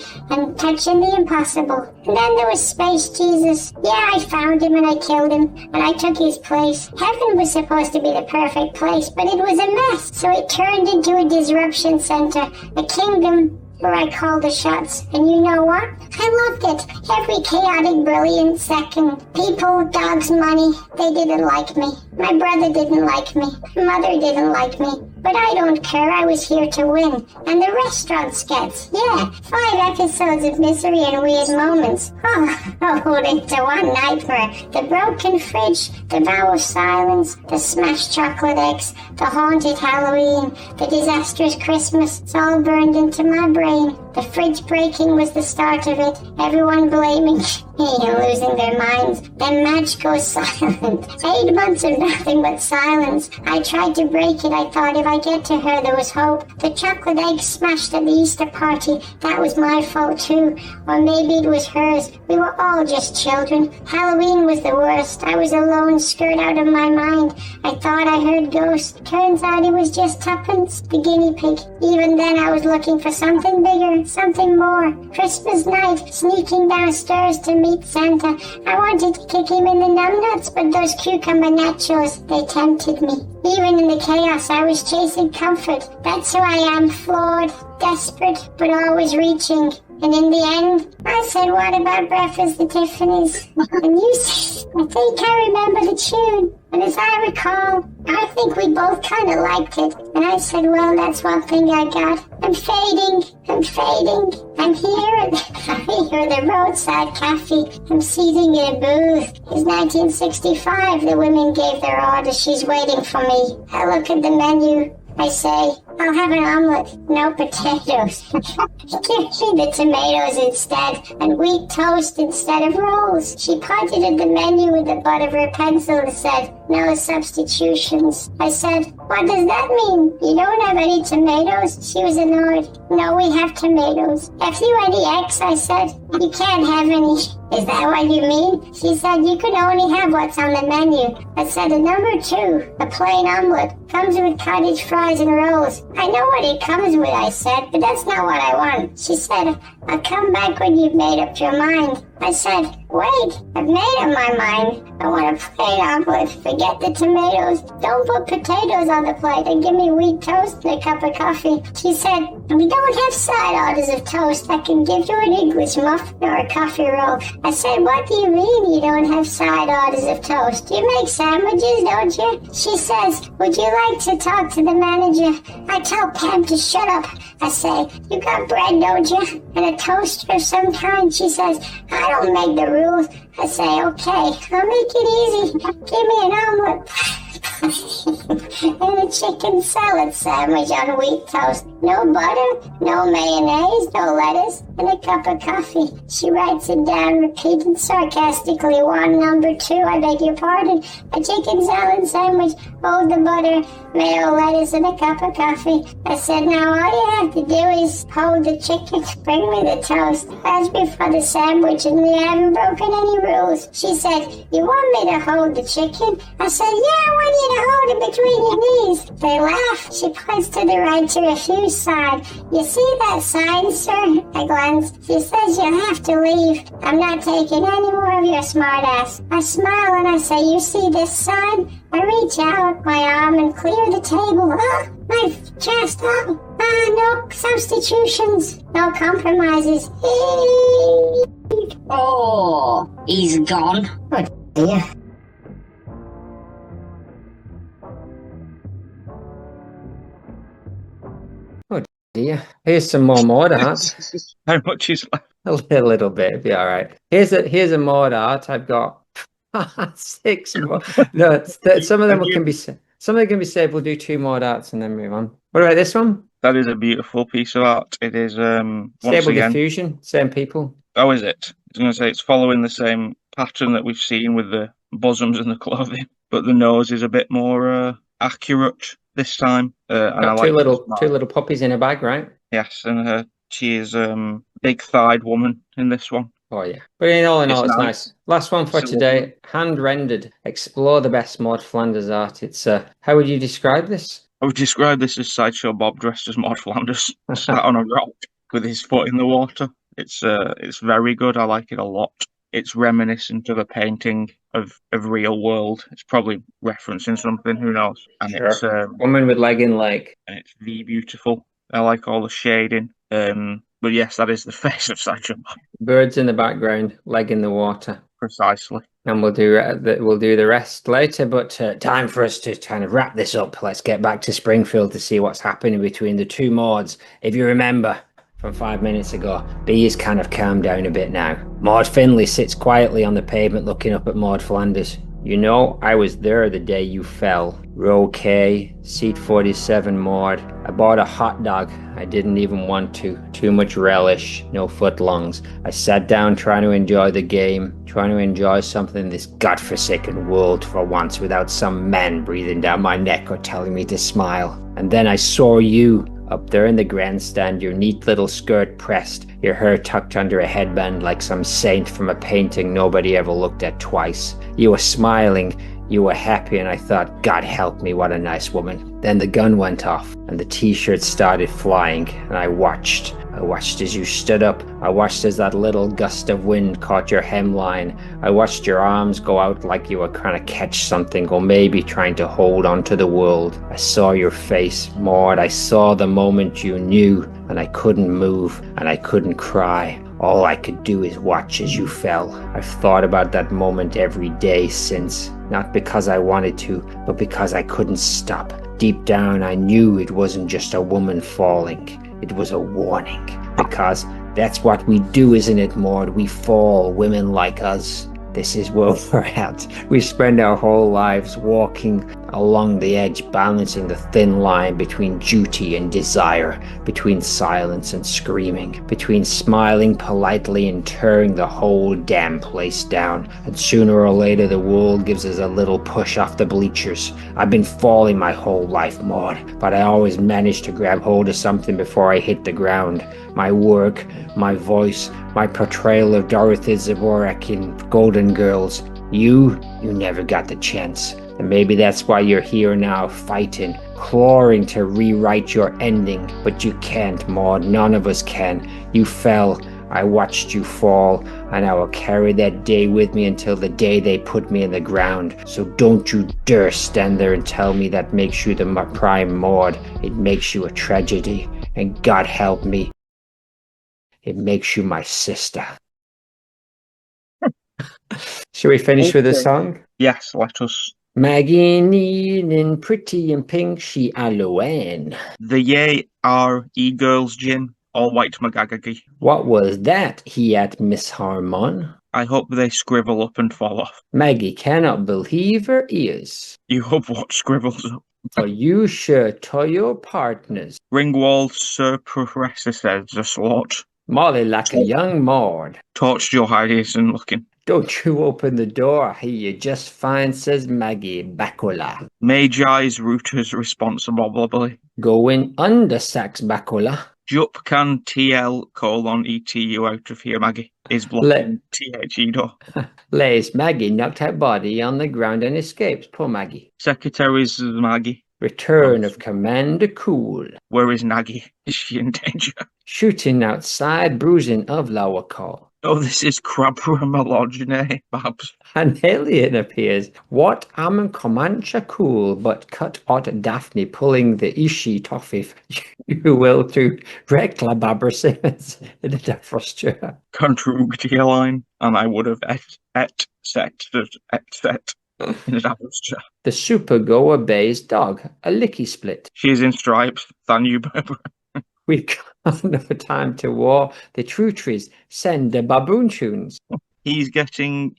touching the impossible. And then there was Space Jesus. Yeah, I found him and I killed him, and I took his place. Heaven was supposed to be the perfect place, but it was a mess. So it turned into a disruption center, a kingdom where I called the shots. And you know what? I loved it. Every chaotic, brilliant second. People, dogs, money, they didn't like me. My brother didn't like me. Mother didn't like me. But I don't care, I was here to win. And the restaurant skits. Yeah, 5 episodes of misery and weird moments. Oh, into one nightmare. The broken fridge, the vow of silence, the smashed chocolate eggs, the haunted Halloween, the disastrous Christmas. It's all burned into my brain. The fridge breaking was the start of it. Everyone blaming me and losing their minds. Then Madge goes silent. 8 months of nothing but silence. I tried to break it. I thought if I get to her, there was hope. The chocolate egg smashed at the Easter party. That was my fault too. Or maybe it was hers. We were all just children. Halloween was the worst. I was alone, scared out of my mind. I thought I heard ghosts. Turns out it was just Tuppence, the guinea pig. Even then I was looking for something bigger, something more. Christmas night, sneaking downstairs to meet Santa. I wanted to kick him in the numbnuts, but those cucumber nachos, they tempted me. Even in the chaos, I was chasing comfort. That's who I am, flawed, desperate, but always reaching. And in the end, I said, what about Breakfast at Tiffany's? And you said, I think I remember the tune. And as I recall, I think we both kind of liked it. And I said, well, that's one thing I got. I'm fading. I'm here at the roadside cafe. I'm seating in a booth. It's 1965. The women gave their order. She's waiting for me. I look at the menu. I say, I'll have an omelet, no potatoes. Give me the tomatoes instead, and wheat toast instead of rolls. She pointed at the menu with the butt of her pencil and said, no substitutions. I said, what does that mean? You don't have any tomatoes? She was annoyed. No, we have tomatoes. F-U-N-E-X, I said. You can't have any. Is that what you mean? She said, you can only have what's on the menu. I said, a number 2, a plain omelet, comes with cottage fries and rolls. I know what it comes with, I said, but that's not what I want. She said, I'll come back when you've made up your mind. I said, wait, I've made up my mind. I want a plain omelet. Forget the tomatoes. Don't put potatoes on the plate and give me wheat toast and a cup of coffee. She said, we don't have side orders of toast. I can give you an English muffin or a coffee roll. I said, what do you mean you don't have side orders of toast? You make sandwiches, don't you? She says, would you like to talk to the manager? I tell Pam to shut up. I say, you got bread, don't you? And a toaster of some kind? She says, I don't make the rules. I say, okay, I'll make it easy. Give me an omelet. And a chicken salad sandwich on wheat toast. No butter, no mayonnaise, no lettuce, and a cup of coffee. She writes it down, repeating sarcastically, one number 2, I beg your pardon. A chicken salad sandwich, hold the butter, mayo, lettuce, and a cup of coffee. I said, now all you have to do is hold the chicken, bring me the toast, ask me for the sandwich, and we haven't broken any rules. She said, you want me to hold the chicken? I said, yeah, I want you to hold it between your knees. They laughed. She points to the right to refuse side. You see that sign, sir? I glance. She says you'll have to leave. I'm not taking any more of your smart ass. I smile and I say, you see this sign? I reach out my arm and clear the table. My chest. No substitutions. No compromises. Oh, he's gone. Oh dear. Oh dear. Here's some more Maude art. How much is left? A little bit, it'll be all right. Here's a Maude art. I've got 6 more. No, some of them can be saved. We'll do 2 Maude arts and then move on. What about this one? That is a beautiful piece of art. It is once Stable again. Diffusion, same people. Oh, is it? I was going to say it's following the same pattern that we've seen with the bosoms and the clothing, but the nose is a bit more accurate this time. And Got I two like little puppies in a bag, right? Yes, and she is big-thighed woman in this one. Oh yeah, but in all, it's nice. Last one for It's today, hand rendered. Explore the best Maude Flanders art. It's how would you describe this? I would describe this as Sideshow Bob dressed as Maude Flanders, sat on a rock with his foot in the water. It's very good. I like it a lot. It's reminiscent of a painting of real world. It's probably referencing something, who knows? And Sure. it's Woman with leg in leg. and it's really beautiful. I like all the shading. But yes, that is the face of Sideshow Bob. Birds in the background, leg in the water. Precisely. And we'll do the rest later. But time for us to kind of wrap this up. Let's get back to Springfield to see what's happening between the two Maudes. If you remember from 5 minutes ago, B is kind of calmed down a bit now. Maude Finley sits quietly on the pavement looking up at Maude Flanders. You know, I was there the day you fell. Row K, seat 47, Maude. I bought a hot dog. I didn't even want to. Too much relish, no footlongs. I sat down trying to enjoy the game, trying to enjoy something in this godforsaken world for once without some man breathing down my neck or telling me to smile. And then I saw you up there in the grandstand, your neat little skirt pressed, your hair tucked under a headband like some saint from a painting nobody ever looked at twice. You were smiling, you were happy, and I thought, God help me, what a nice woman. Then the gun went off, and the t-shirt started flying, and I watched as you stood up. I watched as that little gust of wind caught your hemline. I watched your arms go out like you were trying to catch something, or maybe trying to hold onto the world. I saw your face, Maude. I saw the moment you knew, and I couldn't move, and I couldn't cry. All I could do is watch as you fell. I've thought about that moment every day since, not because I wanted to, but because I couldn't stop. Deep down, I knew it wasn't just a woman falling. It was a warning, because that's what we do, isn't it, Maude? We fall, women like us. This is where we're at. We spend our whole lives walking along the edge, balancing the thin line between duty and desire, between silence and screaming, between smiling politely and tearing the whole damn place down. And sooner or later, the world gives us a little push off the bleachers. I've been falling my whole life, Maude, but I always managed to grab hold of something before I hit the ground. My work, my voice, my portrayal of Dorothy Zborek in Golden Girls. You never got the chance. And maybe that's why you're here now, fighting, clawing to rewrite your ending. But you can't, Maude. None of us can. You fell. I watched you fall, and I will carry that day with me until the day they put me in the ground. So don't you dare stand there and tell me that makes you the prime Maude. It makes you a tragedy. And God help me, it makes you my sister. Should we finish with a song? Yes, let us. Maggie in pretty and pink, she Halloween. The Ye are e-girls gin, all white magagagi. What was that? He at Miss Harmon. I hope they scribble up and fall off. Maggie cannot believe her ears. You hope what scribbles up? Are you sure to your partners? Ringwald Sir Professor says the slot. Molly like a young Maude. Torch Joe Hydison looking. Don't you open the door, he you just fine, says Maggie Bacula. Magi's routers responsible, probably. Going under Sax Bacula. Jup can TL:ETU out of here, Maggie. Is blocking THE door. Lays Maggie knocked her body on the ground and escapes. Poor Maggie. Secretary's Maggie. Return of Commander Cool. Where is Naggie? Is she in danger? Shooting outside, bruising of lower call. Oh, this is Crabramologene, Babs. An alien appears. What am Comanche Cool but cut out Daphne pulling the Ishi toffee you will to Rekla Babber Simmons in a defrosture. Contrugtia line, and I would have set in a defrosture. The Super Go obeys dog, a licky split. She's in stripes, than you, Barbara. We've got no time to war. The true trees send the baboon tunes. He's getting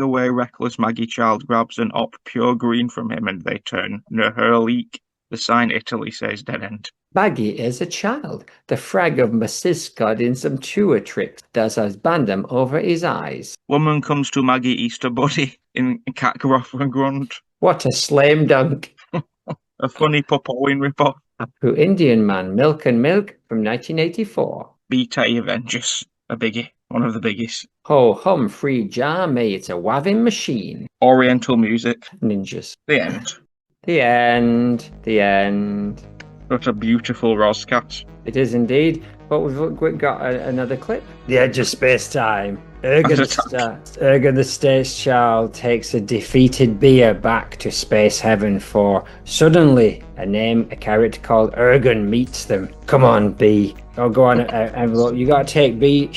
away reckless. Maggie Child grabs an op pure green from him and they turn her leak. The sign Italy says dead end. Maggie is a child. The frag of Mrs. got in some tour tricks. Does us bandam over his eyes. Woman comes to Maggie Easter Buddy in Catgroff and Grunt. What a slam dunk. A funny Popoin ripoff. Apu Indian Man, Milk and Milk from 1984. Beta Avengers, a biggie, one of the biggies. Ho hum free jar me, it's a waving machine. Oriental music. Ninjas. The end. The end. The end. What a beautiful Roscat. It is indeed. But we've got another clip. The edge of space-time. Ergen the Space Child takes a defeated Bea back to space heaven for suddenly a character called Ergen meets them. Come on, B. Oh, go on, envelope. You gotta take B.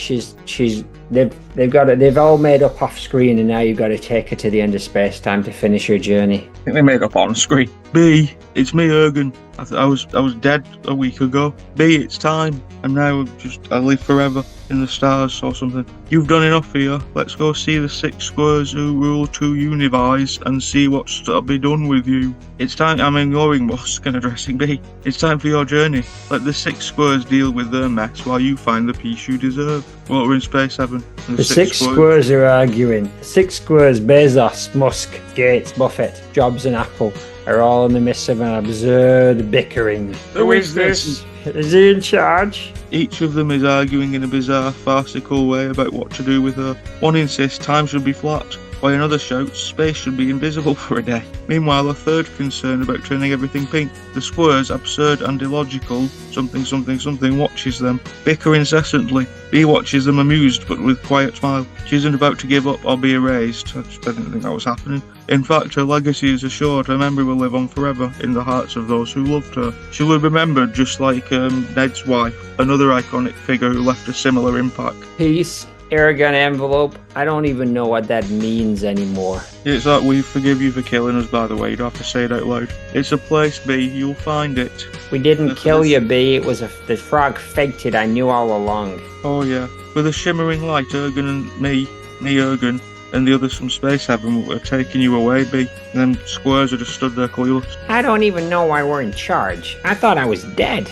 They've all made up off screen, and now you've got to take her to the end of space time to finish your journey. I think they made up on screen. B, it's me, Ergen. I was dead a week ago. B, it's time, and now I live forever in the stars or something. You've done enough here. Let's go see the 6 squares who rule 2 universes and see what's to be done with you. It's time. I'm ignoring Musk and addressing B. It's time for your journey. Let the 6 squares deal with their mess while you find the peace you deserve. Well, we're in space heaven. The 6 squares are arguing. 6 squares, Bezos, Musk, Gates, Buffett, Jobs and Apple are all in the midst of an absurd bickering. Who is this? Is he in charge? Each of them is arguing in a bizarre, farcical way about what to do with her. One insists time should be flat, while another shouts space should be invisible for a day. Meanwhile, a third concerned about turning everything pink. The squares, absurd and illogical, something watches them, bicker incessantly. B watches them amused but with quiet smile. She isn't about to give up or be erased. I didn't think that was happening. In fact, her legacy is assured. Her memory will live on forever in the hearts of those who loved her. She will be remembered just like Ned's wife, another iconic figure who left a similar impact. Peace. Arrogant envelope. I don't even know what that means anymore. It's like we forgive you for killing us, by the way. You don't have to say it out loud. It's a place, B. You'll find it. We didn't kill you, B. It was the frog faked it. I knew all along. Oh, yeah. With a shimmering light, Ergen and me Ergen, and the others from space heaven were taking you away, B. And then squares had just stood there clueless. I don't even know why we're in charge. I thought I was dead.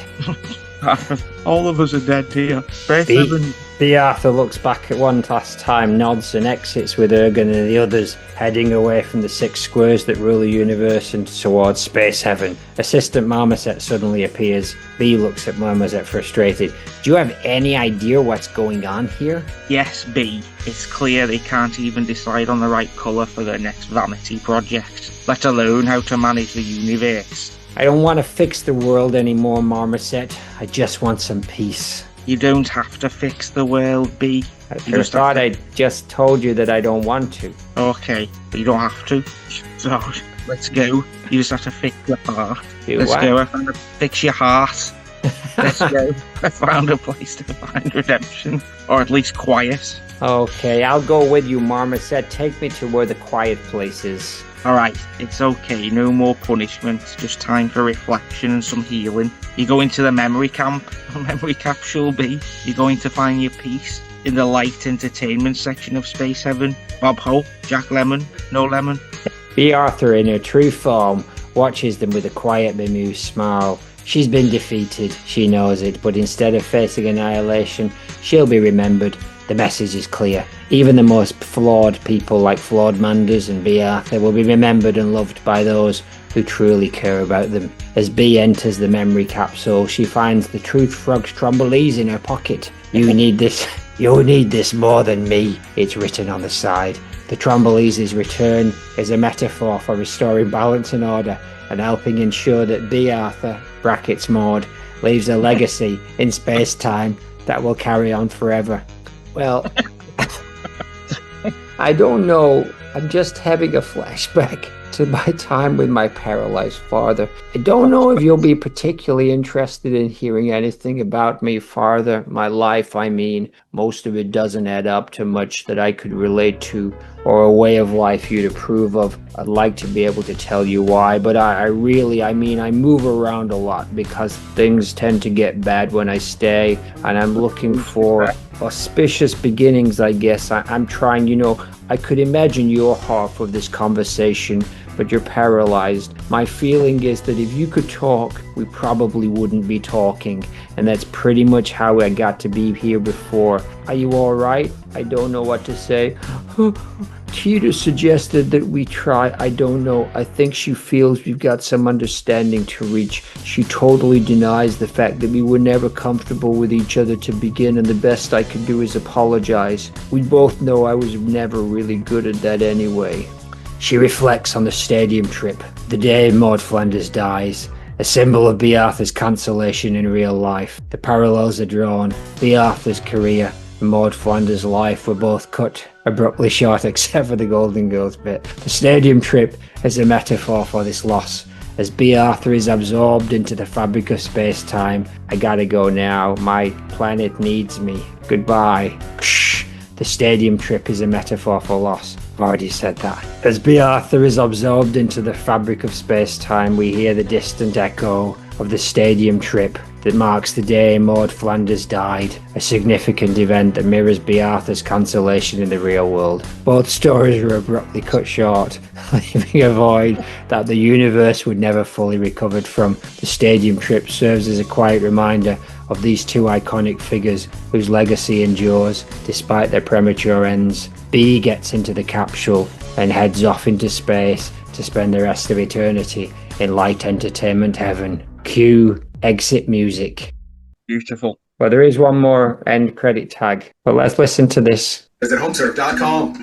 All of us are dead here. Space heaven. B. Arthur looks back at one last time, nods and exits with Ergen and the others heading away from the 6 squares that rule the universe and towards space heaven. Assistant Marmoset suddenly appears. B looks at Marmoset frustrated. Do you have any idea what's going on here? Yes, B. It's clear they can't even decide on the right colour for their next vanity project, let alone how to manage the universe. I don't want to fix the world anymore, Marmoset. I just want some peace. You don't have to fix the world, B. I thought I just told you that I don't want to. Okay, but you don't have to. So, let's go. You just have to fix your heart. Let's go. I found a fix your heart. Let's go. I found a place to find redemption. Or at least quiet. Okay, I'll go with you, Marmoset. Take me to where the quiet place is. Alright, it's okay, no more punishment, just time for reflection and some healing. You're going to the memory camp, or memory capsule B. You're going to find your peace in the light entertainment section of Space Heaven. Bob Hope, Jack Lemmon, No Lemon. B. Arthur, in her true form, watches them with a quiet, bemused smile. She's been defeated, she knows it, but instead of facing annihilation, she'll be remembered. The message is clear. Even the most flawed people like Flawed Manders and B. Arthur will be remembered and loved by those who truly care about them. As Bee enters the memory capsule, she finds the Truth Frog's Trombolese in her pocket. You need this more than me, it's written on the side. The Trombolese's return is a metaphor for restoring balance and order and helping ensure that Bea Arthur, brackets Maude, leaves a legacy in space-time that will carry on forever. Well, I don't know. I'm just having a flashback to my time with my paralyzed father. I don't know if you'll be particularly interested in hearing anything about me farther. My life, I mean. Most of it doesn't add up to much that I could relate to or a way of life you'd approve of. I'd like to be able to tell you why, but I move around a lot because things tend to get bad when I stay, and I'm looking for auspicious beginnings, I guess. I'm trying, I could imagine your half of this conversation, but you're paralyzed. My feeling is that if you could talk, we probably wouldn't be talking, and that's pretty much how I got to be here before. Are you all right? I don't know what to say. Tita suggested that we try. I don't know. I think she feels we've got some understanding to reach. She totally denies the fact that we were never comfortable with each other to begin, and the best I could do is apologize. We both know I was never really good at that anyway. She reflects on the stadium trip, the day Maude Flanders dies, a symbol of Bea Arthur's cancellation in real life. The parallels are drawn. Bea Arthur's career and Maude Flanders' life were both cut abruptly short except for the Golden Girls bit. The stadium trip is a metaphor for this loss. As Bea Arthur is absorbed into the fabric of space-time, I gotta go now. My planet needs me. Goodbye. Shh. The stadium trip is a metaphor for loss. I've already said that. As Bea Arthur is absorbed into the fabric of space-time, we hear the distant echo of the stadium trip that marks the day Maude Flanders died, a significant event that mirrors Bea Arthur's cancellation in the real world. Both stories were abruptly cut short, leaving a void that the universe would never fully recover from. The stadium trip serves as a quiet reminder of these two iconic figures whose legacy endures despite their premature ends. Bea gets into the capsule and heads off into space to spend the rest of eternity in light entertainment heaven. Cue exit music. Beautiful. Well, there is one more end credit tag, but let's listen to this. Visit homesurf.com.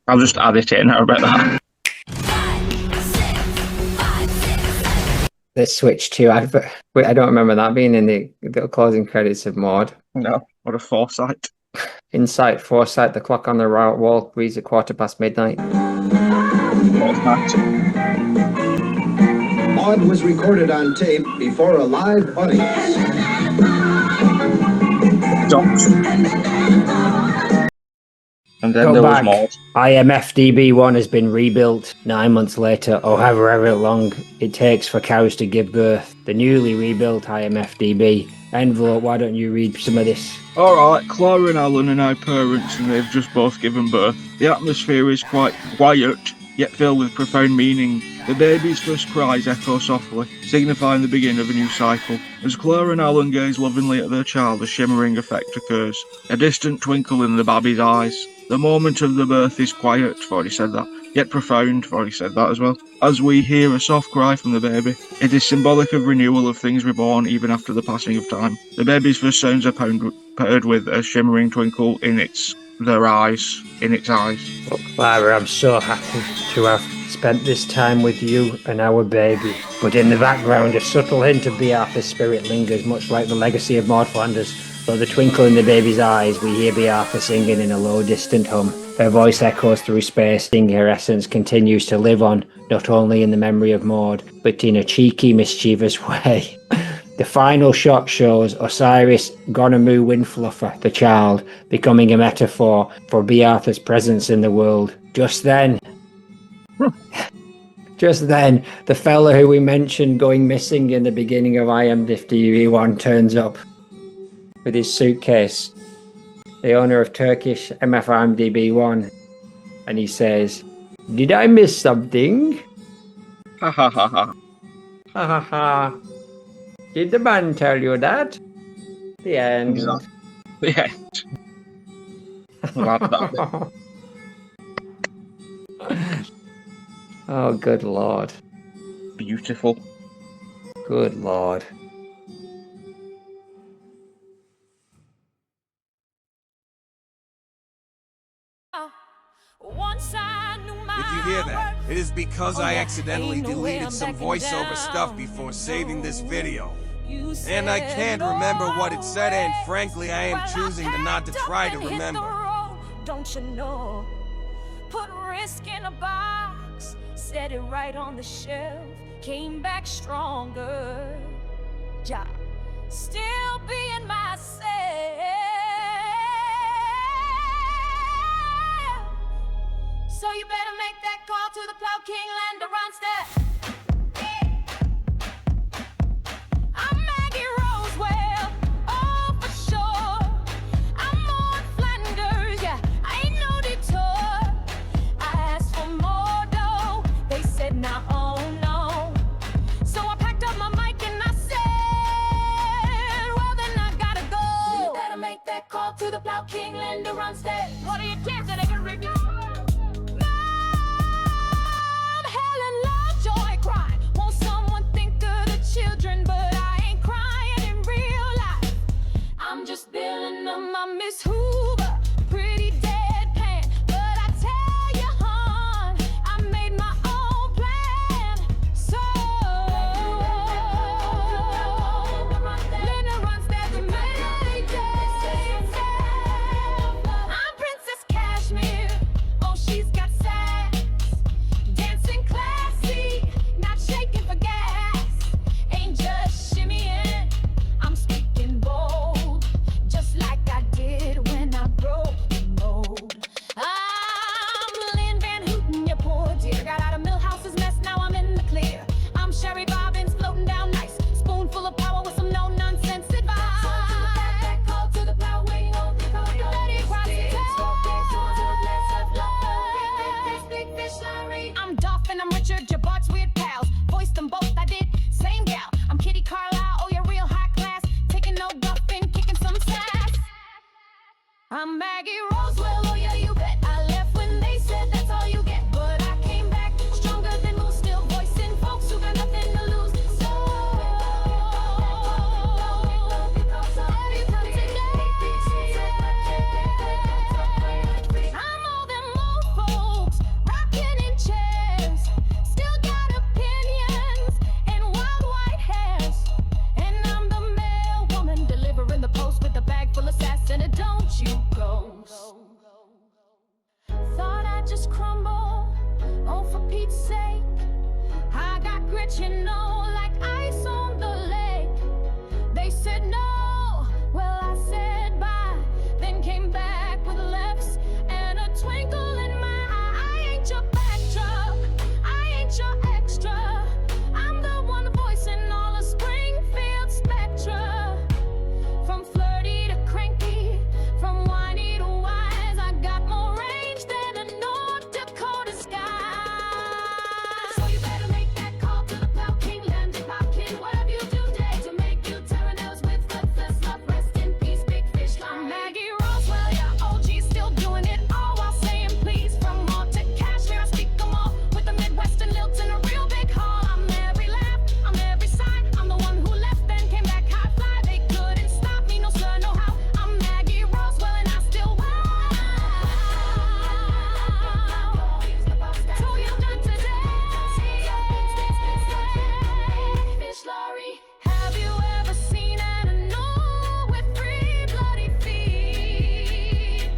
I'll just add it in. How about that? Let's switch to I don't remember that being in the closing credits of Maude. No, what a foresight. Insight, foresight, the clock on the wall reads at midnight. Maude was recorded on tape before a live audience. And then there was more. IMFDB1 has been rebuilt 9 months later, or however long it takes for cows to give birth. The newly rebuilt IMFDB. Envelope, why don't you read some of this? Alright, Clara and Alan are now parents and they've just both given birth. The atmosphere is quite quiet, yet filled with profound meaning. The baby's first cries echo softly, signifying the beginning of a new cycle. As Clara and Alan gaze lovingly at their child, a shimmering effect occurs. A distant twinkle in the baby's eyes. The moment of the birth is quiet, I've already said that, yet profound, I've already said that as well. As we hear a soft cry from the baby, it is symbolic of renewal of things reborn even after the passing of time. The baby's first sounds are paired with a shimmering twinkle in its eyes. Look, Clara, I'm so happy to have spent this time with you and our baby. But in the background, a subtle hint of Bea Arthur's spirit lingers, much like the legacy of Maude Flanders. Though the twinkle in the baby's eyes, we hear Bea Arthur singing in a low, distant hum. Her voice echoes through space, and her essence continues to live on, not only in the memory of Maude, but in a cheeky, mischievous way. The final shot shows Osiris Gonamu Windfluffer, the child, becoming a metaphor for Bea Arthur's presence in the world. Just then, the fella who we mentioned going missing in the beginning of IMDb1 turns up with his suitcase, the owner of Turkish MFIMDB1, and he says, "Did I miss something?" Ha ha ha ha. Ha ha ha. Did the man tell you that? The end. Exactly. The end. Glad that bit. Oh, good lord. Beautiful. Good lord. Did you hear that? It is because I accidentally deleted some voiceover stuff before saving this video. And I can't remember what it said, and frankly, I am choosing to not to try to remember. Don't you know? Put risk in a box, set it right on the shelf, came back stronger. Ja, still being myself. So you better make that call to the Plow King Land to Ronstadt. I'm Maggie Roswell, oh for sure. I'm Maude Flanders, yeah, I ain't no detour. I asked for more dough, they said nah, oh no. So I packed up my mic and I said, well then I gotta go. You better make that call to the Plow King Land to Ronstadt. What are your chances that I can rig it? Children, but I ain't crying in real life. I'm just billing them my Miss Hoover, pretty deadpan. But I tell you, hon, I made my own plan. So Linda Ronstadt to I'm Princess Cashmere. Oh, she's got sass, dancing classy, not shaking for gas. Just shimmying, I'm speaking bold, just like I did when I broke the mold. I'm Lynn Van Hooten, your poor dear. Got out of Millhouse's mess, now I'm in the clear. I'm Sherry Bobbins, floating down nice, spoonful of power with some no-nonsense advice. That call to the plow, waiting on the call. Let it cross the big fish, Larry. I'm Duff and I'm Richard, Jabart's weird pals. Voiced them both, I did, same gal. I'm Kitty Carlisle, oh you're real high class. Taking no guffin, kicking some sass. I'm Maggie Roswell, oh yeah you bet. I left when they said that's all you get. But I came back, stronger than most, still voicing folks who got nothing to lose. So I'm all them old folks, rocking in chairs. Still got opinions and wild white hairs. And I'm the mail woman delivering the post with a bag full of sass and a don't you ghost. Thought I'd just crumble, oh for Pete's sake. I got grit, you know, like ice on the lake. They said no, well I said bye, then came back with lefts and a twinkle in my eye. I ain't your backdrop, I ain't your extra. I'm the one voicing all of Springfield spectra. From flirty to cranky, from whiny to wise, I got more range than a North Dakota sky. So you better make that call to the Plow King Land to Pop King. Whatever you do today to make you terminals with gutless love. Rest in peace, big fish. I'm Maggie Roswell, yeah, OG still doing it all while saying please. From Maude to Cashmere, I speak them all with the Midwestern lilt in a real big hall. I'm every laugh, I'm every sigh. I'm the one who left then came back high fly. They couldn't stop me, no sir, no how. I'm Maggie Roswell and I still wow. So you done today. Fish Laurie, have you ever seen an animal with three bloody feet?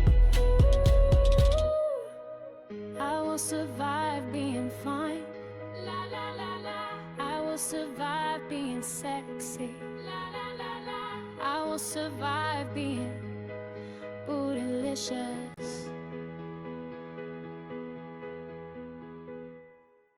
I will survive being fine. La la la la. I will survive being sexy. La la la la. I will survive being bootylicious.